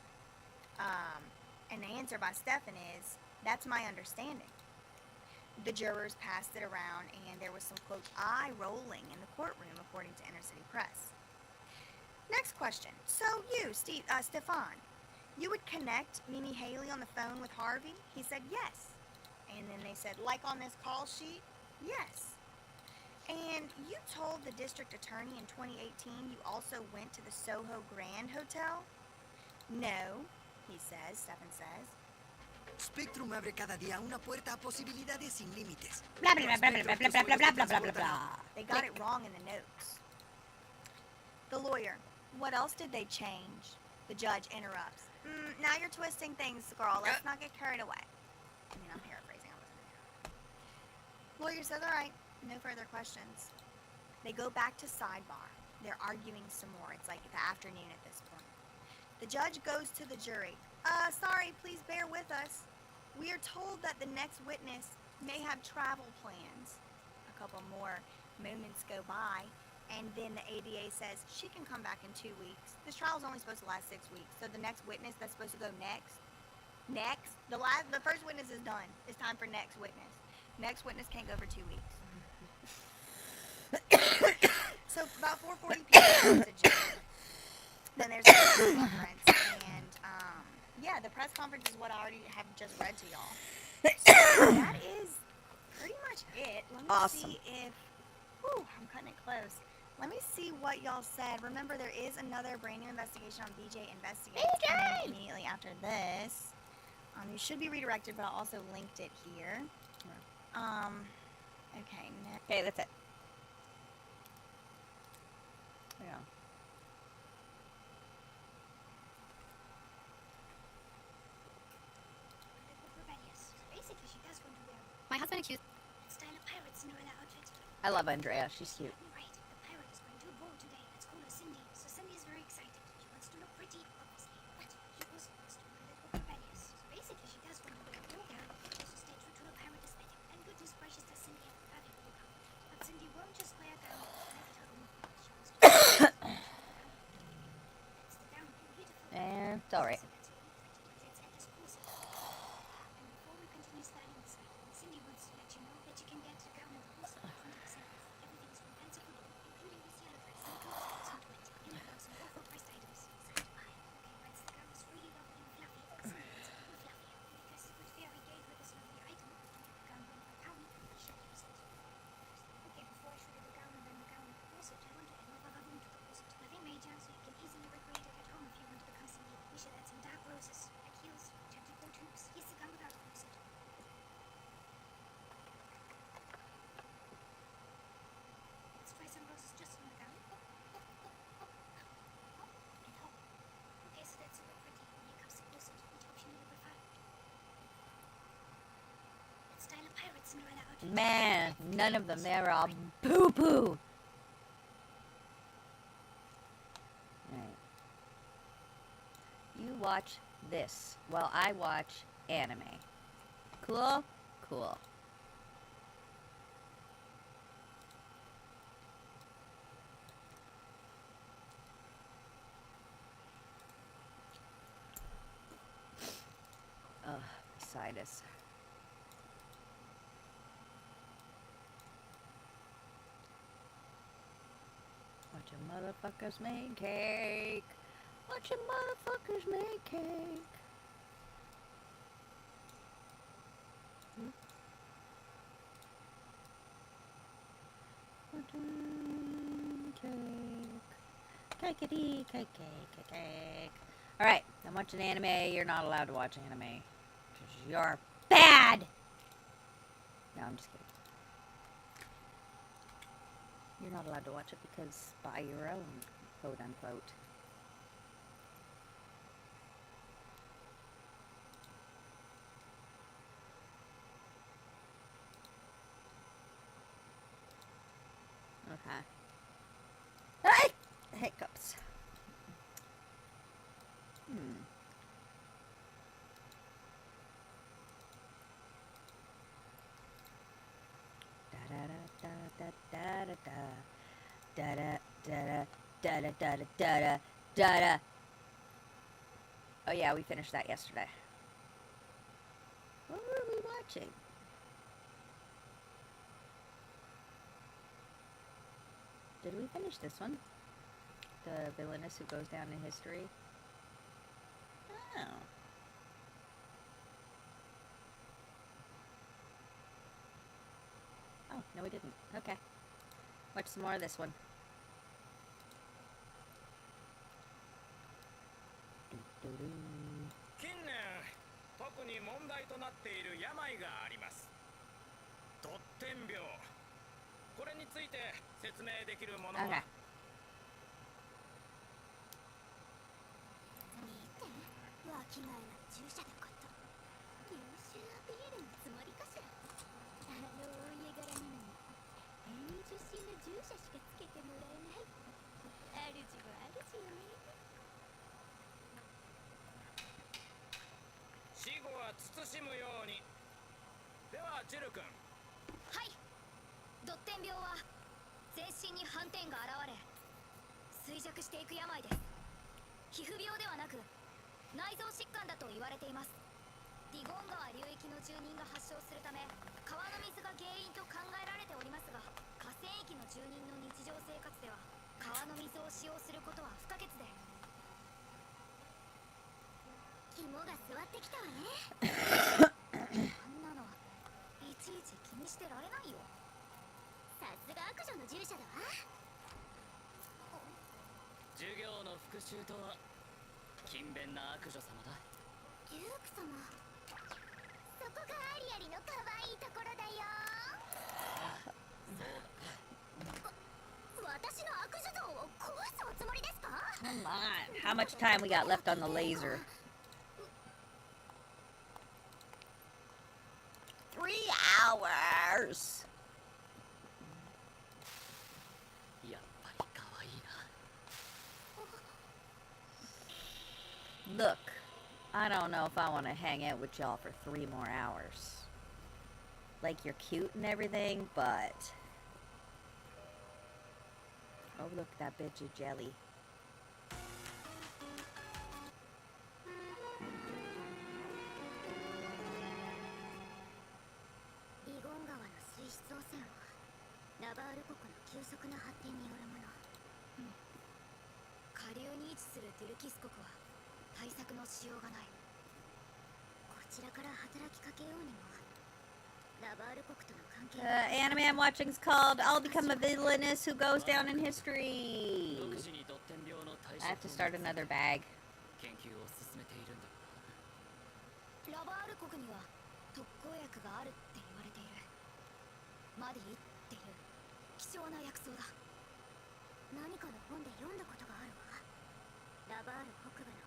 And the answer by Stefan is, that's my understanding. The jurors passed it around, and there was some, quote, eye rolling in the courtroom, according to Inner City Press. Next question. So you, Stefan, you would connect Mimi Haley on the phone with Harvey? He said yes. And then they said, like on this call sheet? Yes. And you told the district attorney in 2018 you also went to the Soho Grand Hotel? No, Stefan says. Spectrum abre cada día una puerta a posibilidades sin límites. Blah, blah, blah, blah, blah, blah, blah, blah, blah, blah, blah, blah. They got it wrong in the notes. The lawyer, what else did they change? The judge interrupts. Now you're twisting things, girl. Let's not get carried away. I mean, I'm paraphrasing. I wasn't there. Lawyer says, all right, no further questions. They go back to sidebar. They're arguing some more. It's like the afternoon at this point. The judge goes to the jury. Sorry, please bear with us. We are told that the next witness may have travel plans. A couple more moments go by, and then the ADA says she can come back in 2 weeks. This trial is only supposed to last 6 weeks, so the next witness that's supposed to go next, the first witness is done. It's time for next witness. Next witness can't go for 2 weeks. So about 4:40 p.m. to jury. Then there's a press conference, and yeah, the press conference is what I already have just read to y'all. So that is pretty much it. Let me Awesome. see if. Whew, I'm cutting it close. Let me see what y'all said. Remember, there is another brand new investigation on BJ Investigates coming immediately after this. You should be redirected, but I also linked it here. Okay. Okay, that's it. Yeah. Basically, she does want to wear my husband accused style of pirate Cinderella outfit. I love Andrea. She's cute. Right, the pirate is going to a ball today. Let's call her Cindy. So Cindy is very excited. She wants to look pretty, obviously, but she also wants to look a little rebellious. So basically, she does want to wear a ball gown, but also stay true to her pirate aesthetic. And goodness gracious, does Cindy have a perfect ball gown. But Cindy won't just wear a gown and make it her own. She wants to wear a gown. That's the gown. Beautiful. It's alright. It's exclusive. And before we continue styling this item, Cindy wants to let you know that you can get the gown at the wholesale at 20% off. Everything is from fanciful, including this yellow dress and the clothes that goes into it. And it comes in offer priced items. Okay, but the gown is really lovely and fluffy. Cindy wants it even fluffier. Because what Fairy gave her this lovely item, the gown went for a pound, and she used it. Okay, before I show you the gown and then the gown and the corset, I want to add more vavavoom to the corset. Nothing major, so you can easily recreate it at home if you want to become Cindy. We should add some dark roses, like heels, tentacle tubes. Here's the gown without a corset. Let's try some roses just on the gown. Okay, so that's super pretty. Here comes the corset. Which option do you prefer? Let's style a pirate Cinderella outfit. Man, none of them. They're all poo-poo. Alright. You watch this while I watch anime. Cool? Cool. Ugh, sinus. Watch your motherfuckers make cake. Watch your motherfuckers make cake. Cake. Cakey, cake, cake, cake. Alright, I'm watching anime. You're not allowed to watch anime. 'Cause you're bad! No, I'm just kidding. You're not allowed to watch it because by your own, quote unquote. Okay. Hey! Hiccups. Da-da. Oh yeah, we finished that yesterday. What were we watching? Did we finish this one? The villainess who goes down in history? Oh. Oh, no we didn't. Okay. Watch some more of this one. 近年特に問題となっている病があります。ドッテン病。これについて説明できるものは。Okay. わきまえな注射のこと優秀アピールのつもりかしら。あの大家柄に天病は全身に斑点が現れ衰弱していく病です。皮膚病ではなく内臓疾患だと言われています。ディゴン川流域の住人が発症するため川の水が原因と考えられておりますが、河川域の住人の日常生活では川の水を使用することは不可欠で。肝が座ってきたわね。あんなのいちいち気にしてられないよ。さすが悪女の従者だわ。授業の復習とは勤勉な悪女様だ。デューク様、そこがアリアリの可愛いところだよ。私の悪女像を壊すおつもりですか？ Come on. How much time we got left on the laser? 3 hours. やっぱり可愛いな。 Look, I don't know if I want to hang out with y'all for 3 more hours. Like, you're cute and everything, but... Oh, look, that bitch is jelly. ディゴン川の水質汚染はラバール国の急速な発展によるもの。下流に位置するデュルキス国は対策のしようがない。こちらから働きかけようにもラバール国との関係 Anime I'm watching is called I'll Become a Villainess Who Goes Down in History. I have to start another bag. 研究を進めているんだ。ラバール国には特効薬があるって言われている。マディっていう貴重な薬草だ。何かの本で読んだことがあるわ。ラバール北部の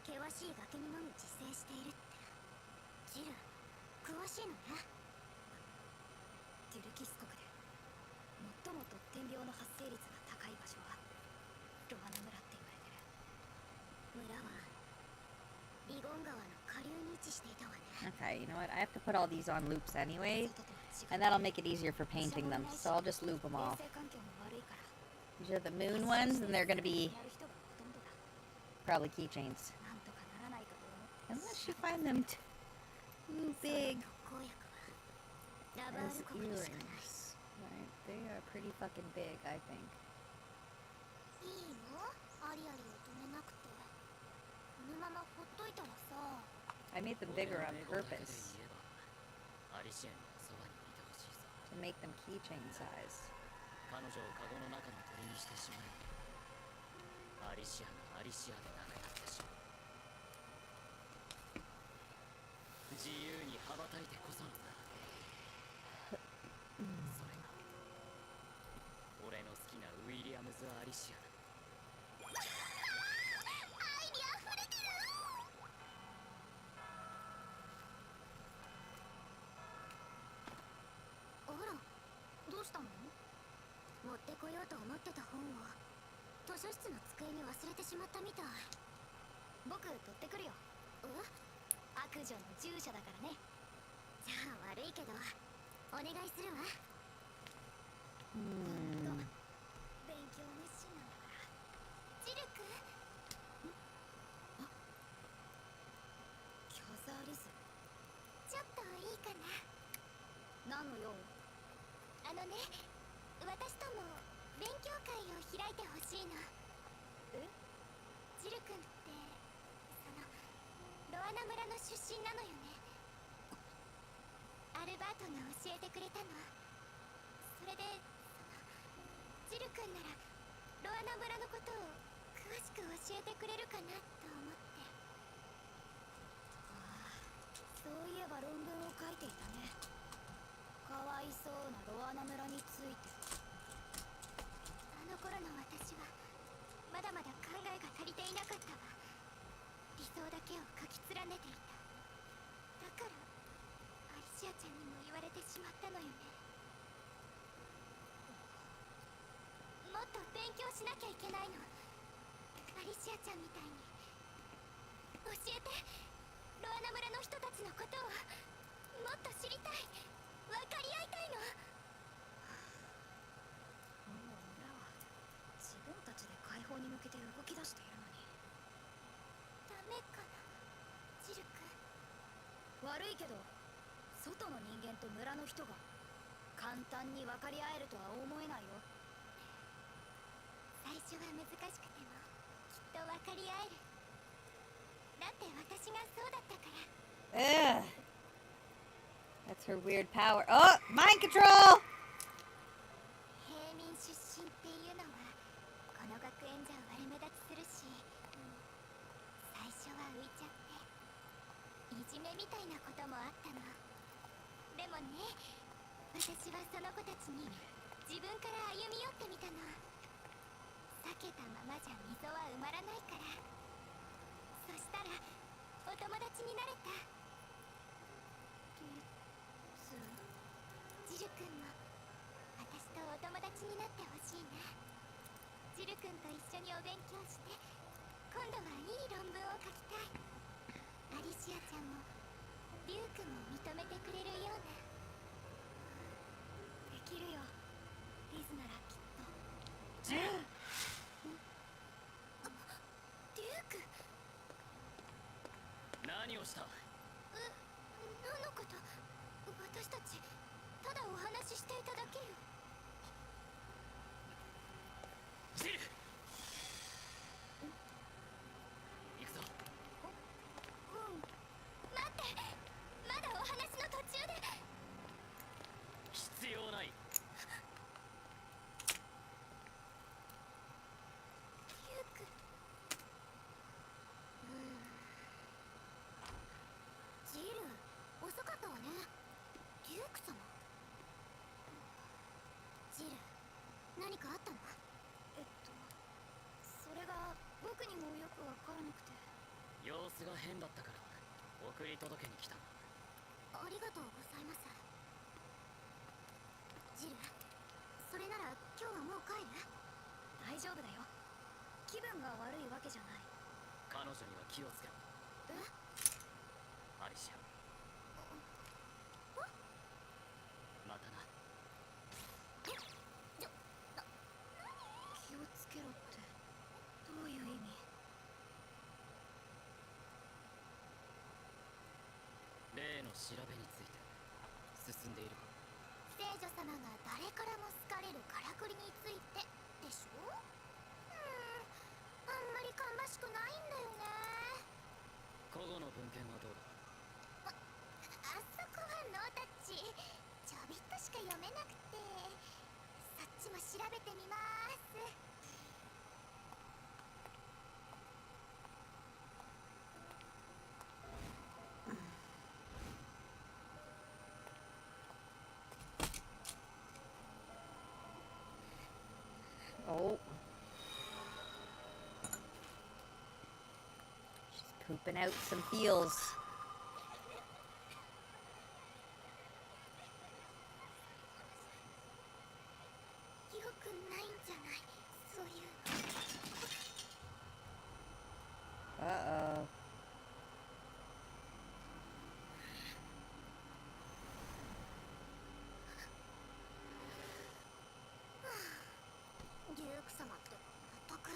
険しい崖にのみ自生しているって。ジル、詳しいのね。デュルキス国で最も突天病の発生率が高い場所はロアナ村って言われてる。村はディゴン川の下流に位置していたわね。 Okay, you know what? I have to put all these on loops anyway, and that'll make it easier for painting them, so I'll just loop them off. These are the moon ones, and they're gonna be probably keychains. Unless you find them too big as earrings. Right, they are pretty fucking big, I think. いいの？アリアリを止めなくて。このままほっといたらさ。I made them bigger on purpose アリシアにはそばにいてほしいさ。 to make them keychain size. 彼女をカゴの中の鳥にしてしまえばアリシアがアリシアでなくなってしまう。自由に羽ばたいてこそのだ。それが俺の好きなウィリアムズ・アリシアだ。あら、どうしたの？持ってこようと思ってた本を図書室の机に忘れてしまったみたい。僕取ってくるよ。悪女の従者だからね。じゃあ悪いけどお願いするわ。勉強熱心なんだから。ジルク？キャザーリズ。ちょっといいかな？何の用？あのね、私とも勉強会を開いてほしいの。ジル君ってロアナ村の出身なのよね。アルバートが教えてくれたの。それでジル君ならロアナ村のことを詳しく教えてくれるかなと思って。そういえば論文を書いていたね。かわいそうなロアナ村について。あの頃の私はまだまだ考えが足りていなかったわ。理想だけを書き連ねていた。だからアリシアちゃんにも言われてしまったのよね。もっと勉強しなきゃいけないの。アリシアちゃんみたいに。教えて。ロアナ村の人たちのことをもっと知りたい。分かり合いたいの。けど外の人間と村の人が簡単に分かり合えるとは思えないよ。最初は難しくてもきっと分かり合える。だって私がそうだったから。 Ugh. That's her weird power. Oh, mind control! 平民出身っていうのはこの学園じゃ悪目立ちするし、最初は浮いちゃっていじめみたいなこともあったの。でもね、私はその子たちに自分から歩み寄ってみたの。避けたままじゃ溝は埋まらないから。そしたらお友達になれた。ジル君も私とお友達になってほしいな。ジル君と一緒にお勉強して今度はいい論文を書きたい。アリシアちゃんもリュウ君も認めてくれるような。できるよ、リズならきっと。リュウ君、何をした？何のこと？私たちただお話ししていただけよ。ジル、行くぞ。待って、まだお話の途中で。必要ない。リュウ君、ジル、遅かったわね。リュウク様。ジル、何かあったの？それが僕にもよくわからなくて。様子が変だったから送り届けに来た。ありがとうございます。ジル、それなら今日はもう帰る？大丈夫だよ。気分が悪いわけじゃない。彼女には気をつけろ。アリシア。またな。気をつけろってどういう意味？例の調べについて進んでいるか？聖女様が誰からも好かれるからくりについてでしょ？あんまり芳しくないんだよね。古語の文献はどうだ？あそこはノータッチ。ちょびっとしか読めなくて。そっちも調べてみます。Oh. She's pooping out some feels. よくないんじゃない？そういう。Uh-oh. リュウク様ってまったく。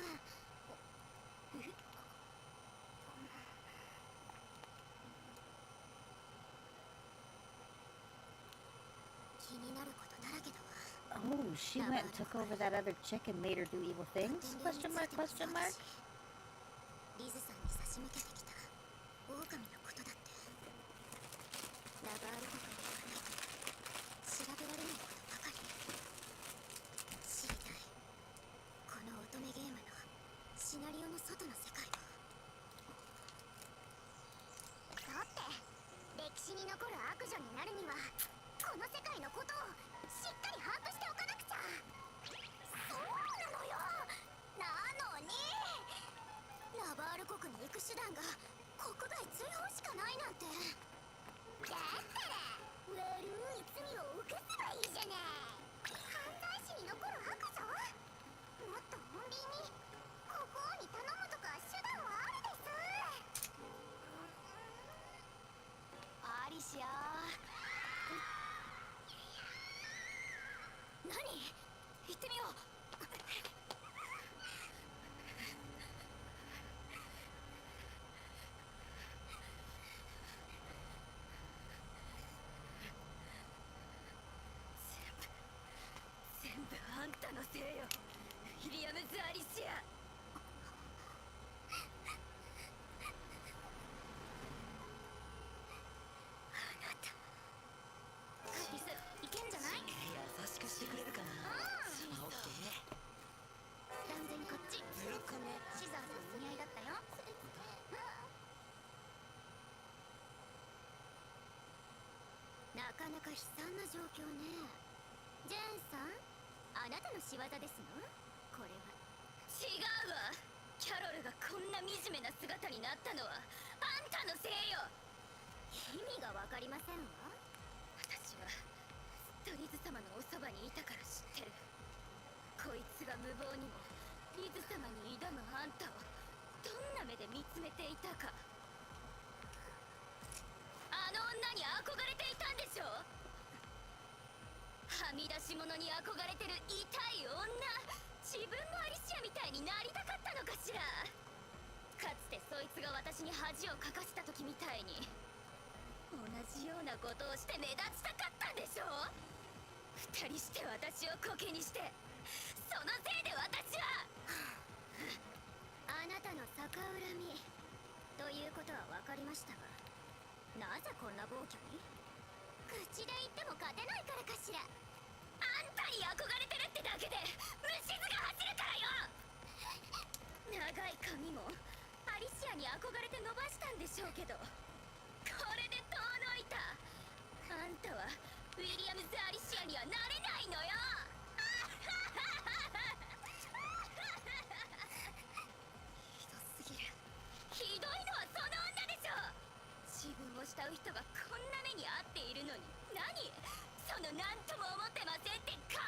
気になることだらけだわ。 Oh, she went and took over that other chick and made her do evil things? Question mark, question mark? リズさんに差し向けてきた狼のことだって。ラバール国にはない調べられないことばかり。知りたい、この乙女ゲームのシナリオの外の世界を。だって歴史に残る悪女になるにはこの世界のことをしっかり把握しておかなくちゃ。そうなのよ。なのにラバール国に行く手段が国外追放しかないなんて。だったら悪い罪を犯せばいいじゃない。犯罪史に残る悪女？もっと穏便に国王に頼むとか手段はあるです。アリシア。何？行ってみよう。のせいよ。ウィリアムズ・アリシア。カティス、いけんじゃない？優しくしてくれるかな。オッケー。断然こっち。ずるくね。シザーさんお似合いだったよ。なかなか悲惨な状況ね。ジェーンさん、あなたの仕業ですの？これは。違うわ。キャロルがこんな惨めな姿になったのはあんたのせいよ。意味がわかりませんわ。私はずっとリズ様のおそばにいたから知ってる。こいつが無謀にもリズ様に挑むあんたをどんな目で見つめていたか。あの女に憧れていたんでしょ。はみ出し者に憧れてる痛い女。自分のアリシアみたいになりたかったのかしら。かつてそいつが私に恥をかかせた時みたいに同じようなことをして目立ちたかったんでしょ。二人して私をコケにして、そのせいで私はあなたの逆恨みということは分かりましたが、なぜこんな暴挙に？口で言っても勝てないからかしら。あんたに憧れてるってだけで虫唾が走るからよ。長い髪もアリシアに憧れて伸ばしたんでしょうけど、これで遠のいた。あんたはウィリアムズ・アリシアにはなれないのよ。ひどすぎる。ひどいのはその女でしょ。自分を慕う人がこんな目に遭っているのに、何その何とも思ってませんって顔。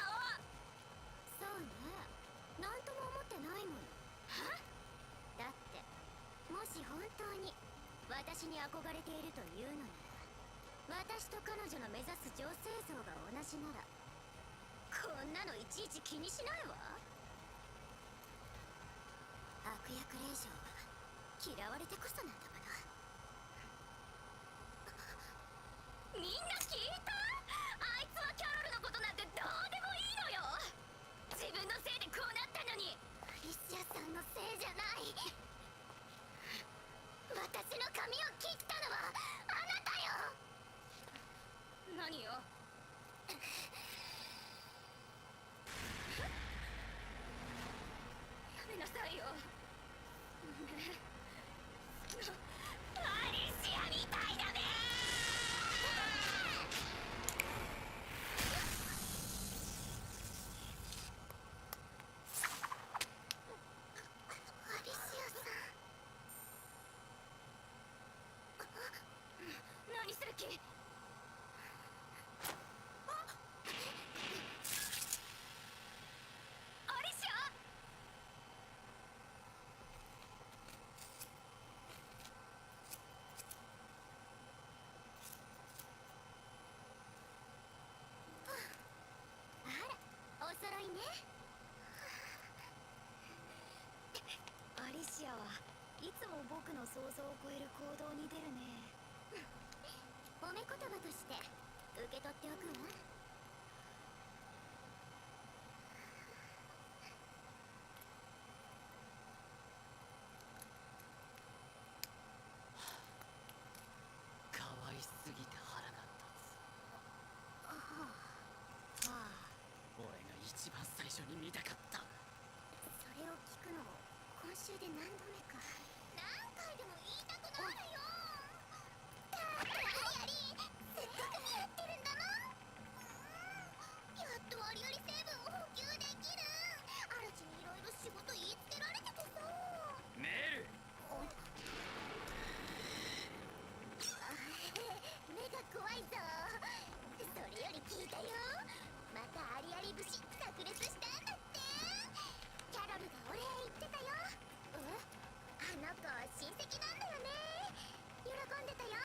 そうね、何とも思ってないもの。は？だってもし本当に私に憧れているというのなら、私と彼女の目指す女性像が同じならこんなのいちいち気にしないわ。悪役令嬢は嫌われてこそなんだもの。みんな聞いた？あいつはキャロルのことなんてどうでもいいのよ。自分のせいでこうなったのに。アリシアさんのせいじゃない。私の髪を切ったのはあなたよ。何よ。やめなさいよ。アリシアみたいだね。アリシアさん、何する気？アリシア？あら、お揃いね。アリシアはいつも僕の想像を超える行動に出るね。褒め言葉として受け取っておくわ。可愛すぎて腹が立つ。俺が一番最初に見たかった。それを聞くのも今週で何度目か。何回でも言いたくなるよ。だってアリアリせっかく似合ってるんだもん。やっとアリアリ成分を補給できる。アルチにいろいろ仕事言いつけられててさ。メル。目が怖いぞ。それより聞いたよ。またアリアリ節炸裂したんだって。キャロルがお礼言ってたよ。あの子親戚なんだよね。喜んでたよ。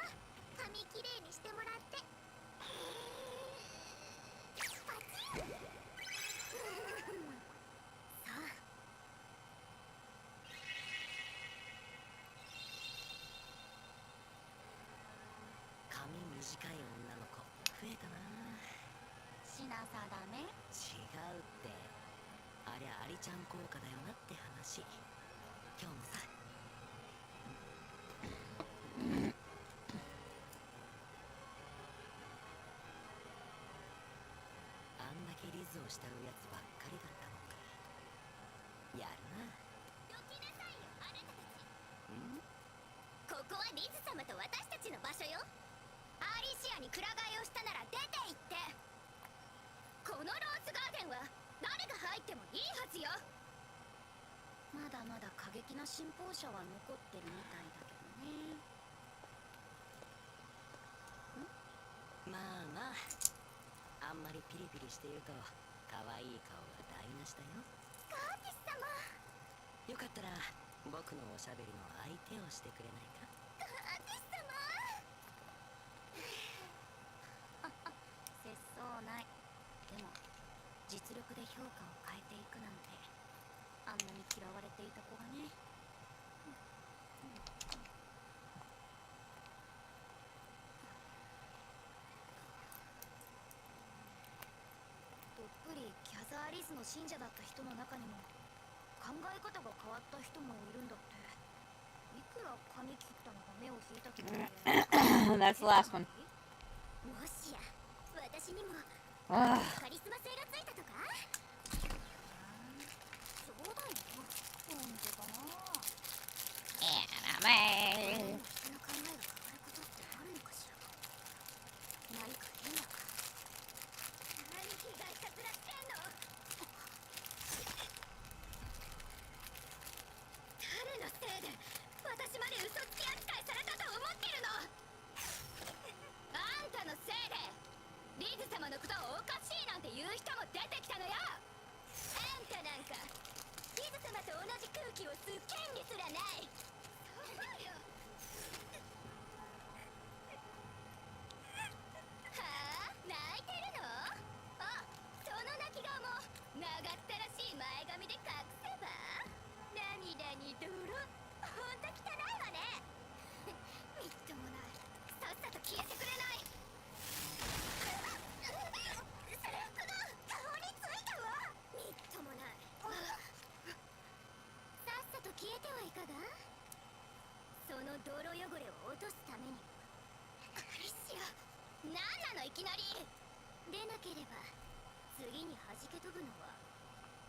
髪きれいにしてもらって。パチン。そう。髪短い女の子増えたな。しなさだめ。違うって。ちゃん効果だよなって話。今日もさ。あんだけリズを慕うやつばっかりだったのか。やるな。どきなさいよ、あなたたち。ここはリズ様と私たちの場所よ。アーリシアにくら替えをしたなら出て行って。このローズガーデンは誰が入ってもいいはずよ。まだまだ過激な信奉者は残ってるみたいだけどね。まあまあ、あんまりピリピリしていると可愛い顔が台無しだよ。ガーティス様。よかったら僕のおしゃべりの相手をしてくれないか。ガーティス様。節操ない。でも実力で評価を変えていくなんて、あんなに嫌われていた子がね。どっぷりキャザーリズの信者だった人の中にも考え方が変わった人もいるんだって。いくら髪切ったのが目を引いたとか。That's the last one. もしや私にもあカリスマ性がついたとか。そうだよ。なんでかな。Anime. 人の考えが変わることってあるのかしら。何か変だか。何被害者面してんの。誰のせいで私まで嘘つき扱いされたと思ってるの。あんたのせいでリズ様のことをおかしいなんて言う人も出てきたのよ。あんたなんかリズ様と同じ空気を吸う権利すらない。そうよ。はあ、泣いてるの。あ、その泣き顔も長ったらしい前髪で隠せば。涙に泥。ほんと汚いわね。みっともない。さっさと消えてくれない。制服が顔についたわ。みっともない。さっさと消えてはいかが。その泥汚れを落とすために。アリシア、なんなのいきなり。でなければ次に弾け飛ぶのは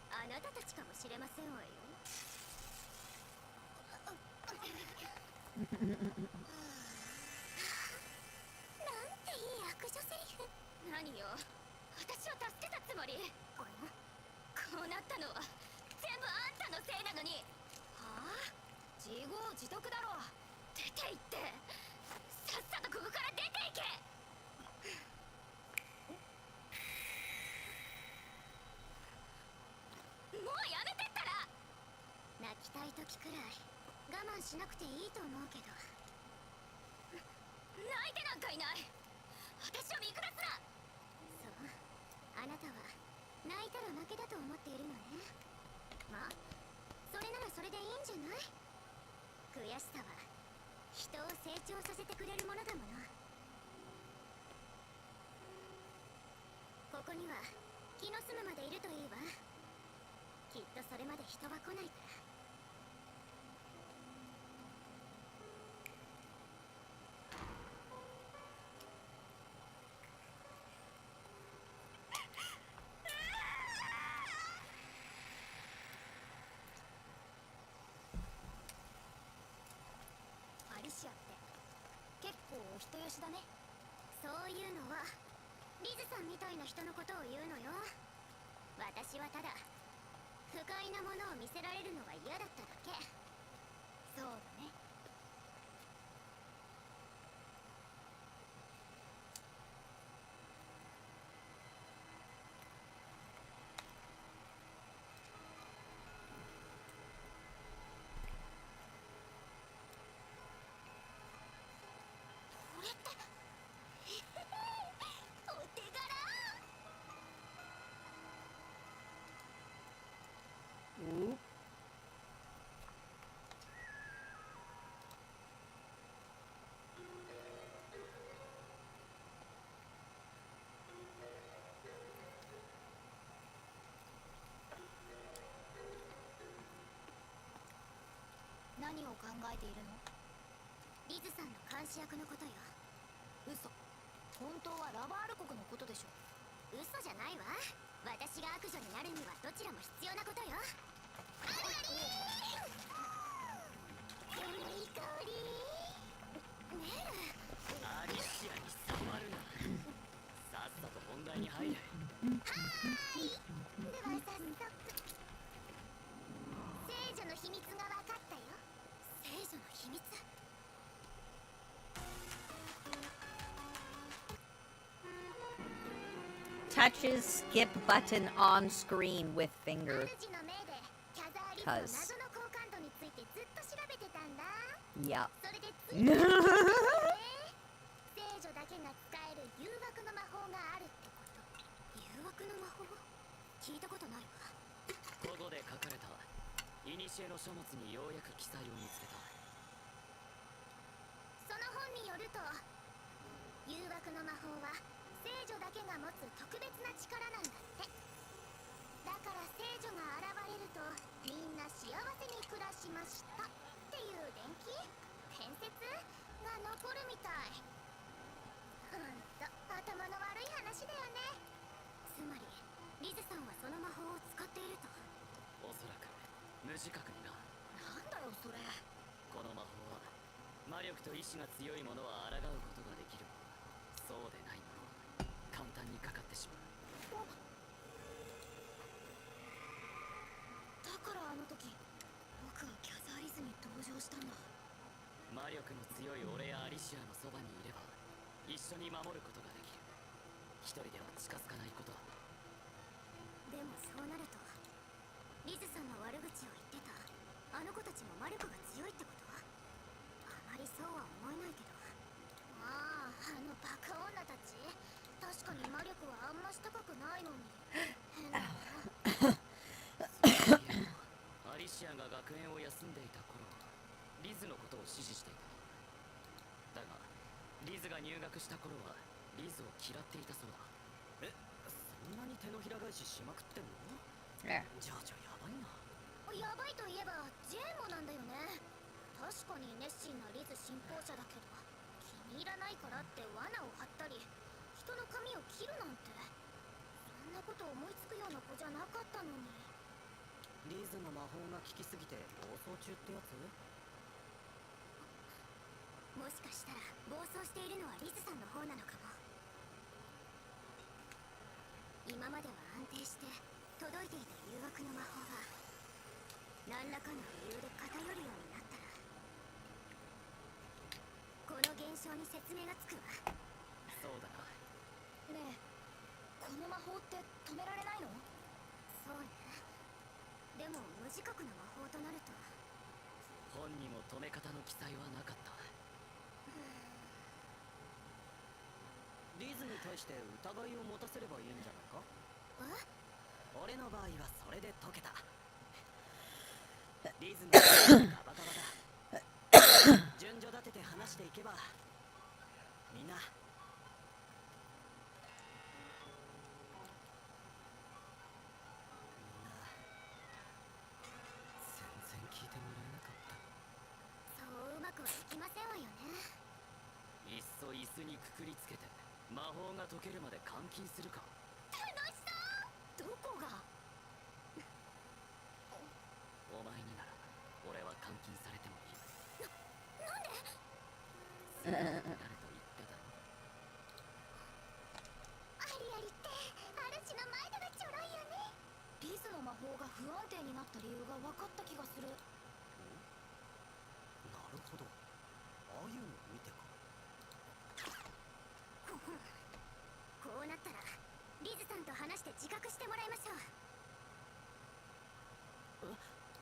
あなたたちかもしれませんわよ。なんていい悪女セリフ。何よ、私を助けたつもり。こうなったのは全部あんたのせいなのに。はあ、自業自得だろ。出て行って、さっさとここから出て行け。もうやめてったら。泣きたい時くらい我慢しなくていいと思うけど。泣いてなんかいない。私を見下すな。そう、あなたは泣いたら負けだと思っているのね。まあそれならそれでいいんじゃない。悔しさは人を成長させてくれるものだもの。ここには気の済むまでいるといいわ。きっとそれまで人は来ないから。アリシアって結構お人よしだね。そういうのはリズさんみたいな人のことを言うのよ。私はただ不快なものを見せられるのが嫌だっただけ。そうだね。これってお手柄。Oop. えているの？リズさんの監視役のことよ。嘘。本当はラバール国のことでしょ。嘘じゃないわ。私が悪女になるにはどちらも必要なことよ。ありいい香り。ねえ。アリシアに触るな。さっさと本題に入れ。では早速。聖女の秘密が分かったよ。聖女の秘密。Touches skip button on screen with finger. 主の命でキャザーリス Cuz. の謎の好感度についてずっと調べてたんだ。 Yep. それでついて聖女だけが使える誘惑の魔法があるってこと。誘惑の魔法？聞いたことないわ。ここで書かれた古の書物にようやく記載を見つけた。その本によると、誘惑の魔法は聖女だけが持つ特別な力なんだって。だから聖女が現れるとみんな幸せに暮らしましたっていう伝説が残るみたい。ほんと頭の悪い話だよね。つまりリズさんはその魔法を使っていると。おそらく無自覚にな。なんだよそれ。この魔法は魔力と意志が強いものは抗うことができる。そうでないものは簡単にかかってしまう。だからあの時僕はキャザーリズに登場したんだ。魔力の強い俺やアリシアのそばにいれば一緒に守ることができる。一人では近づかないことだ。でもそうなるとリズさんの悪口を言ってたあの子たちも魔力が強いってこと？あまりそうは思えないけど。ああ、あのバカ女たち確かに魔力はあんまし高くないのに変なの。アリシアが学園を休んでいた頃、リズのことを支持していた。だがリズが入学した頃はリズを嫌っていたそうだ。え、そんなに手のひら返ししまくってんの？えじゃあやばいな。やばいといえばジェーンもなんだよね。確かに熱心なリズ信奉者だけど、気に入らないからって罠を張ったり人の髪を切るなんて、そんなこと思いつくような子じゃなかったのに。リズの魔法が効きすぎて暴走中ってやつ？もしかしたら暴走しているのはリズさんの方なのかも。今までは安定して届いていた誘惑の魔法が何らかの理由で偏るようになったら、この現象に説明がつくわ。そうだな。ねえ、この魔法って止められないの？そうね。でも無自覚な魔法となると。本にも止め方の記載はなかった。リズに対して疑いを持たせればいいんじゃないか？え？俺の場合はそれで解けた。リズのガバガバだ。順序立てて話していけばみんな。全然聞いてもらえなかった。そううまくはいきませんわよね。いっそ椅子にくくりつけて魔法が解けるまで監禁するか。楽しそう。どこが？お前になら俺は監禁されてもいい。なんで？なると言ってたろ。ありありって主の前ではちょろいよね。リズの魔法が不安定になった理由が分かった気がする。なるほど。ああいうの見てか。こうなったらリズさんと話して自覚してもらいましょう。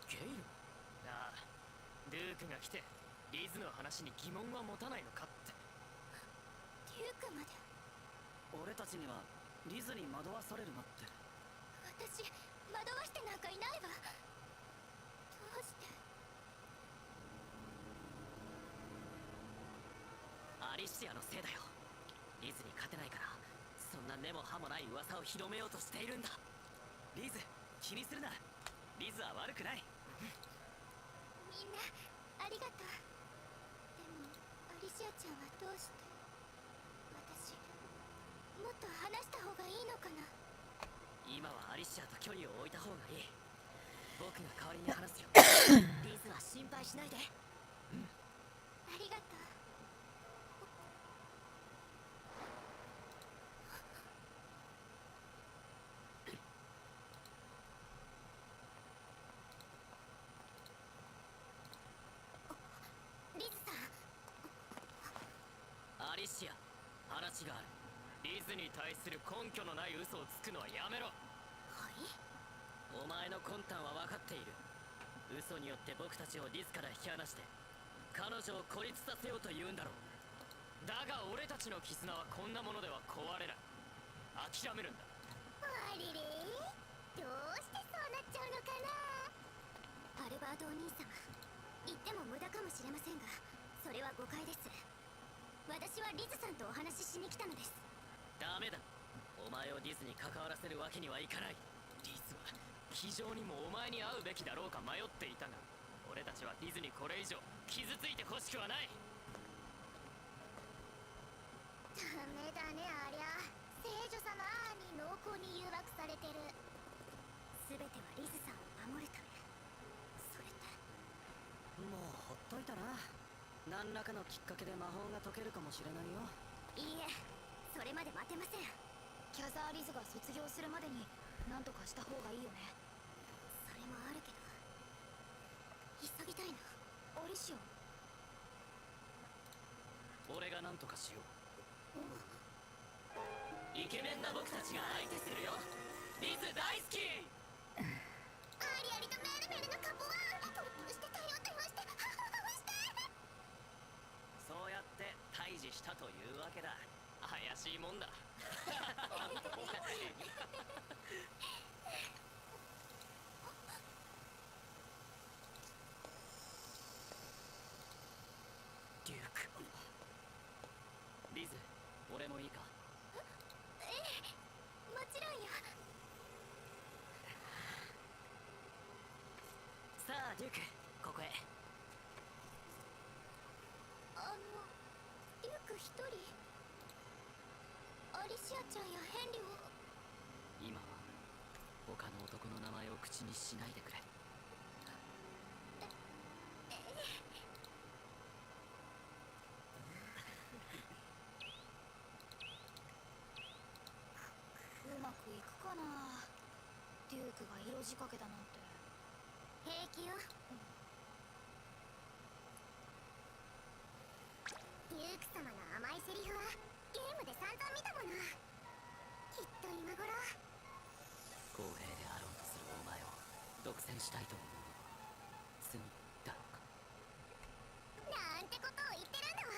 ゲイル？ああ、ルークが来てリズの話に疑問は持たないのかって。デュークまで。俺たちにはリズに惑わされるなって。私惑わしてなんかいないわ。どうして？アリシアのせいだよ。リズに勝てないからそんな根も葉もない噂を広めようとしているんだ。リズ気にするな。リズは悪くない。みんなありがとう。でもアリシアちゃんはどうして。私もっと話した方がいいのかな。今はアリシアと距離を置いた方がいい。僕が代わりに話すよ。リズは心配しないで。ありがとう。リズさん。アリシア、話がある。リズに対する根拠のない嘘をつくのはやめろ。はい。お前の魂胆は分かっている。嘘によって僕たちをリズから引き離して彼女を孤立させようと言うんだろう。だが俺たちの絆はこんなものでは壊れない。諦めるんだ。あれれ、どうしてそうなっちゃうのかな。アルバートお兄様、言っても無駄かもしれませんが、それは誤解です。私はリズさんとお話ししに来たのです。ダメだ。お前をディズに関わらせるわけにはいかない。リズは非常にもお前に会うべきだろうか迷っていたが、俺たちはディズにこれ以上傷ついてほしくはない。ダメだね、ありゃ。聖女様に濃厚に誘惑されてる。全てはリズさんを守るため。それってもうほっといたら何らかのきっかけで魔法が解けるかもしれないよ。いいえ、それまで待てません。キャザーリズが卒業するまでに何とかした方がいいよね。それもあるけど急ぎたいな。アリシア。俺が何とかしよう。イケメンな僕たちが相手するよ。リズ大好き。アリアリとメルメルのカポはトップして頼ってまして、そうやって退治したというわけだ。怪しいもんだ。デューク。リズ、俺もいいか。ええ、もちろんよ。さあデューク、ここへ。デューク一人。アリシアちゃんやヘンリを。今は他の男の名前を口にしないでくれ。うまくいくかな。デュークが色仕掛けだなんて。平気よ。デューク様の甘いセリフはゲームで散々見たもの。きっと今頃。公平であろうとするお前を独占したいと思うのは罪だろうか。なんてことを言ってるんだわ。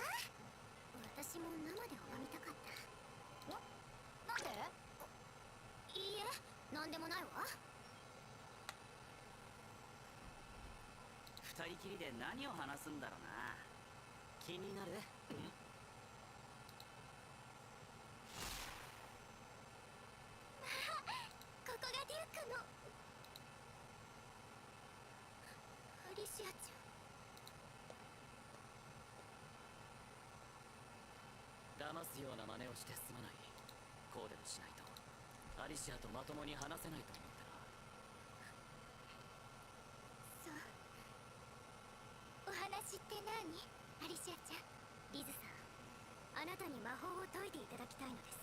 私も生で拝みたかった。なんで？いいえ、なんでもないわ。二人きりで何を話すんだろうな。気になる？ここがデュークの。アリシアち騙すような真似をしてすまない。こうでもしないとアリシアとまともに話せないと思ってな。ゃん。そう。お話って何？アリシアちゃん。リズさん、あなたに魔法を解いていただきたいのです。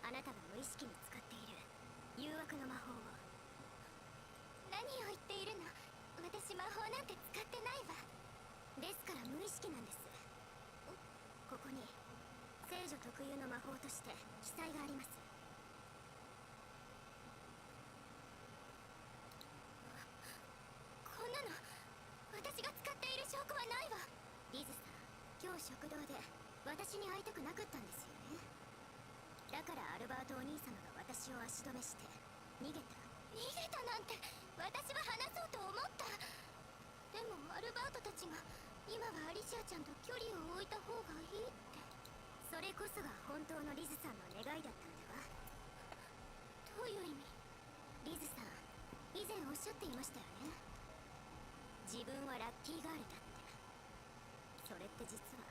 あなたが無意識に使っている誘惑の魔法を。何を言っているの？私魔法なんて使ってないわ。ですから無意識なんです。ここに聖女特有の魔法として記載があります。こんなの私が使っている証拠はないわ。リズさん、今日食堂で私に会いたくなかったんですよね。だからアルバートお兄様が私を足止めして逃げた。逃げたなんて。私は話そうと思った。でもアルバートたちが今はアリシアちゃんと距離を置いた方がいいって。それこそが本当のリズさんの願いだったんだわ。どういう意味？リズさん、以前おっしゃっていましたよね。自分はラッキーガールだって。れって実は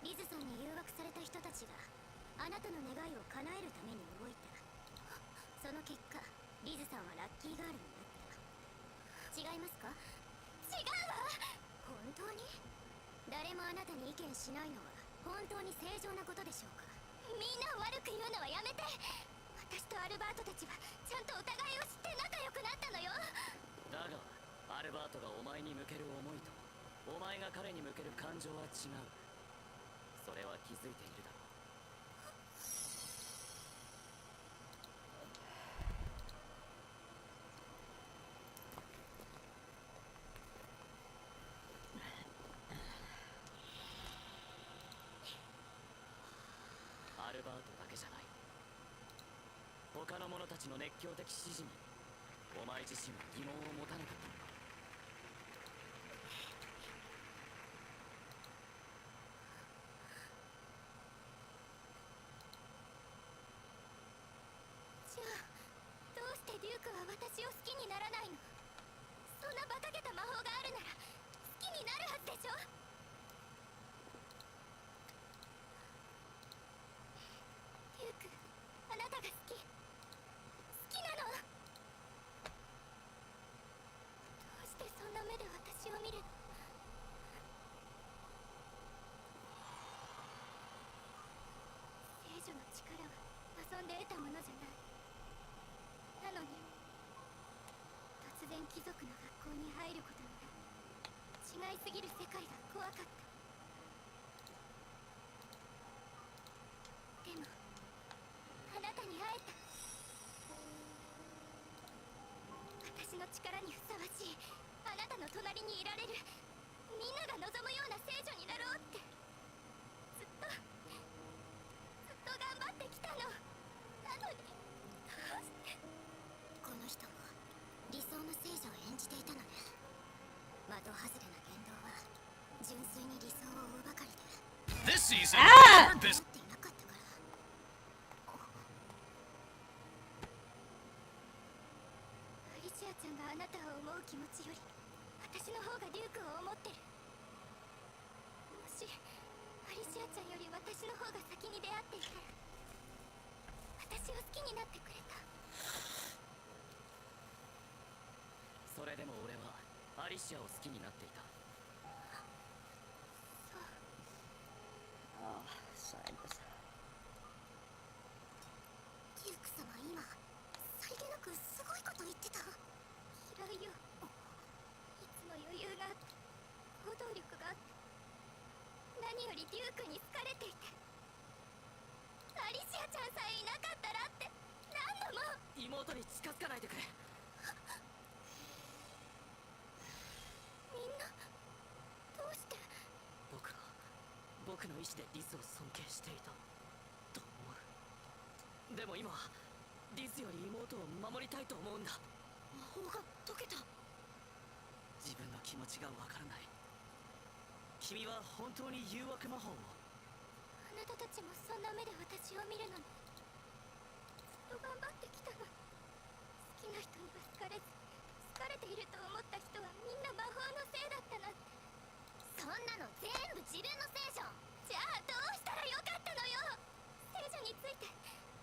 リズさんに誘惑された人たちがあなたの願いを叶えるために動いた。その結果リズさんはラッキーガールになった。違いますか？違うわ。本当に？誰もあなたに意見しないのは本当に正常なことでしょうか？みんなを悪く言うのはやめて。私とアルバートたちはちゃんとお互いを知って仲良くなったのよ。だがアルバートがお前に向ける思いとお前が彼に向ける感情は違う。それは気づいているだろう。アルバートだけじゃない。他の者たちの熱狂的支持にお前自身は疑問を持たなかったのか？じゃあどうしてデュークは私を好きにならないの？そんな馬鹿げた魔法があるなら好きになるはずでしょ。デューク、あなたが好きなの？どうしてそんな目で私を見るの？聖女の力は遊んで得たものじゃない。なのに突然貴族の学校に入ることになった。違いすぎる世界が怖かった。でもあなたに会えた。私の力にふさわしいあなたの隣にいられる、みんなが望むような聖女になろうってずっと頑張ってきたの。なのにどうしてこの人も理想の聖女を演じていたのね。的外れな言動は純粋に理想を追うばかりで This season, Ah! our bus- 持っていなかったから。アリシアちゃんがあなたを思う気持ちより私の方がデュークを思ってる。もしアリシアちゃんより私の方が先に出会っていたら私を好きになってくれた。それでも俺はアリシアを好きになっていた。ああ、さえです。デューク様、今さりげなくすごいこと言ってた。嫌いよ。いつも余裕があって行動力があって、何よりデュークに好かれていて、アリシアちゃんさえいなかったらって何度も。妹に近づかないでくれ。みんなどうして？僕の意志でリズを尊敬していたと思う。でも今はリズより妹を守りたいと思うんだ。魔法が解けた。自分の気持ちがわからない。君は本当に誘惑魔法を？あなたたちもそんな目で私を見るのね。ずっと頑張ってきたの。好きな人には好かれず、好かれていると思った人はみんな魔法のせいだったなんて。そんなの全部自分のせいじゃん。じゃあどうしたらよかったのよ。聖女について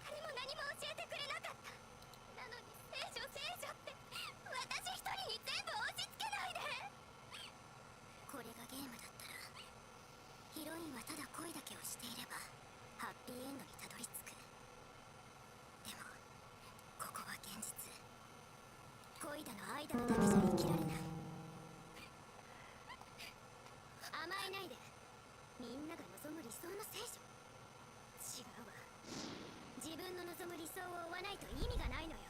誰も何も教えてくれなかった。なのに聖女って私一人に全部押し付けないで。これがゲームだったらヒロインはただ恋だけをしていればハッピーエンドにたどり着く。でもここは現実。恋だの愛だのだけじゃ生きられない。甘えないで。みんなが望む理想の聖女。違うわ。自分の望む理想を追わないと意味がないのよ。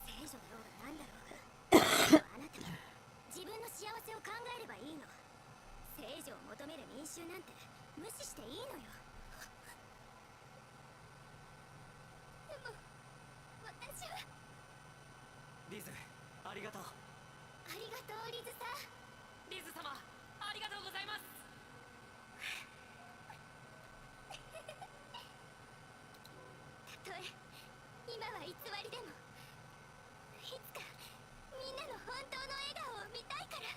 聖女だろうが何だろうがあなたは自分の幸せを考えればいいの。聖女を求める民衆なんて無視していいのよ。でも私は。リズ、ありがとう。ありがとうリズさん。リズ様、ありがとうございます。たとえ今は偽りでも、いつかみんなの本当の笑顔を見たいから。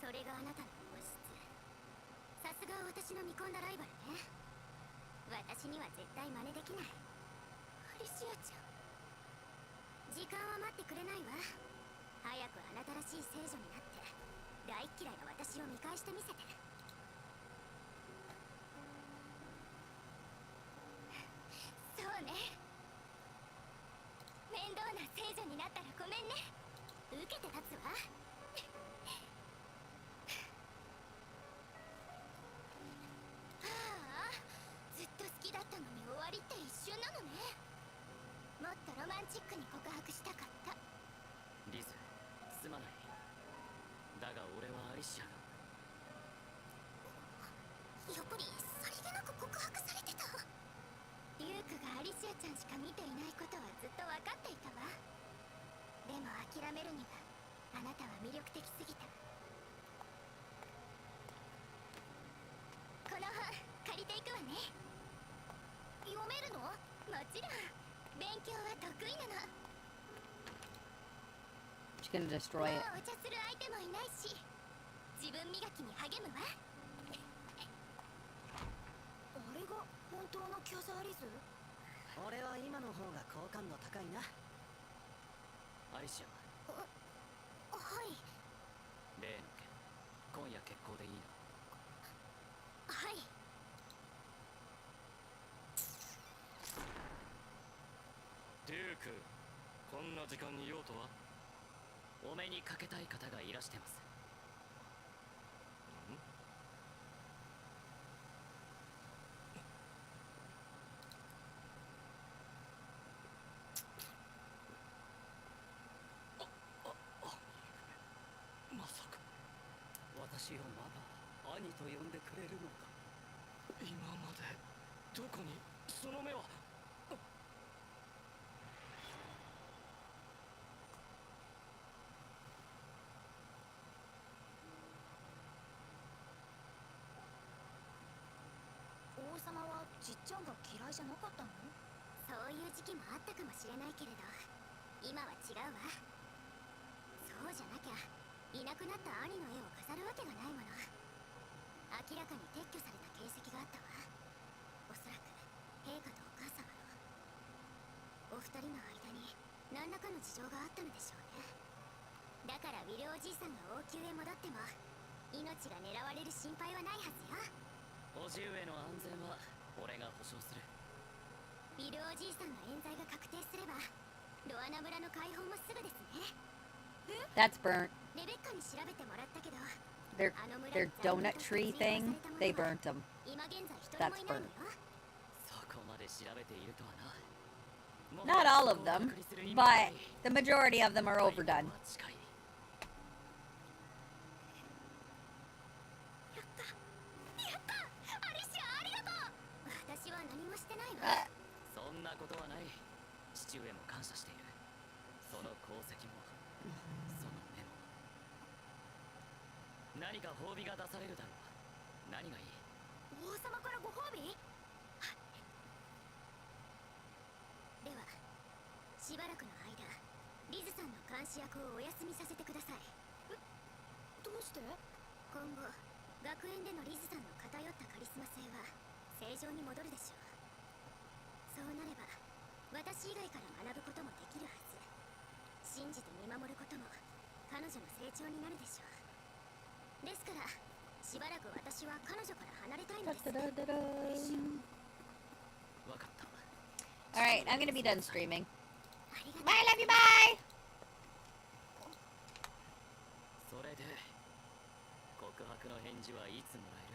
そそれがあなたの本質。さすが私の見込んだライバルね。私には絶対真似できない。アリシアちゃん、時間は待ってくれないわ。早くあなたらしい聖女になって大っ嫌いな私を見返してみせて。そうね、面倒な聖女になったらごめんね。受けて立つわ。ああ、ずっと好きだったのに終わりって一瞬なのね。もっとロマンチックに告白したかった。リズ、すまない。だが俺はアリシアが。やっぱりさりげなく告白されてた。リュウクがアリシアちゃんしか見ていないことはずっと分かっていたわ。でも諦めるにはあなたは魅力的すぎた。この本借りていくわね。読めるの？もちろん。勉強は得意なの。 She's gonna destroy it. もうお茶する相手もいないし、自分磨きに励むわ。あれが本当のキャザーリズ？俺は今の方が好感度高いな。アリシア、はい。例の件、今夜決行でいいな。はい。デューク、こんな時間に用とは？お目にかけたい方がいらしてます。まさか私をまだ兄と呼んでくれるのか。今までどこにその目は。王様はじっちゃんが嫌いじゃなかったの？そういう時期もあったかもしれないけれど、今は違うわ。そうじゃなきゃいなくなった兄の絵を飾るわけがないもの。明らかに撤去された形跡があったわ。おそらく陛下とお母様の。お二人の間に何らかの事情があったのでしょうね。だからウィルおじいさんが王宮へ戻っても命が狙われる心配はないはずよ。叔父上の安全は俺が保証する。ウィルおじいさんの冤罪が確定すればロアナ村の解放もすぐですね。 That's burnt. レベッカに調べてもらったけど、 Their donut tree thing, they burnt them. 今現在一人 That's もいないの burnt. よ。そこまで調べているとはな。 Not all of them, but the majority of them are overdone. やった！アリシア、ありがとう！私は何もしてないわ。そんなことはない。父上も感謝している。その功績もその目も。何か褒美が出されるだろう。何がいい？王様からご褒美？ではしばらくの間リズさんの監視役をお休みさせてください。どうして？今後学園でのリズさんの偏ったカリスマ性は正常に戻るでしょう。そうなれば私以外から学ぶこともできるはず。信じて見守ることも彼女の成長になるでしょう。ですからしばらく私は彼女から離れたいのです。わかった。 Alright, I'm gonna be done streaming. Bye, love you, bye! それで告白の返事はいつもらえ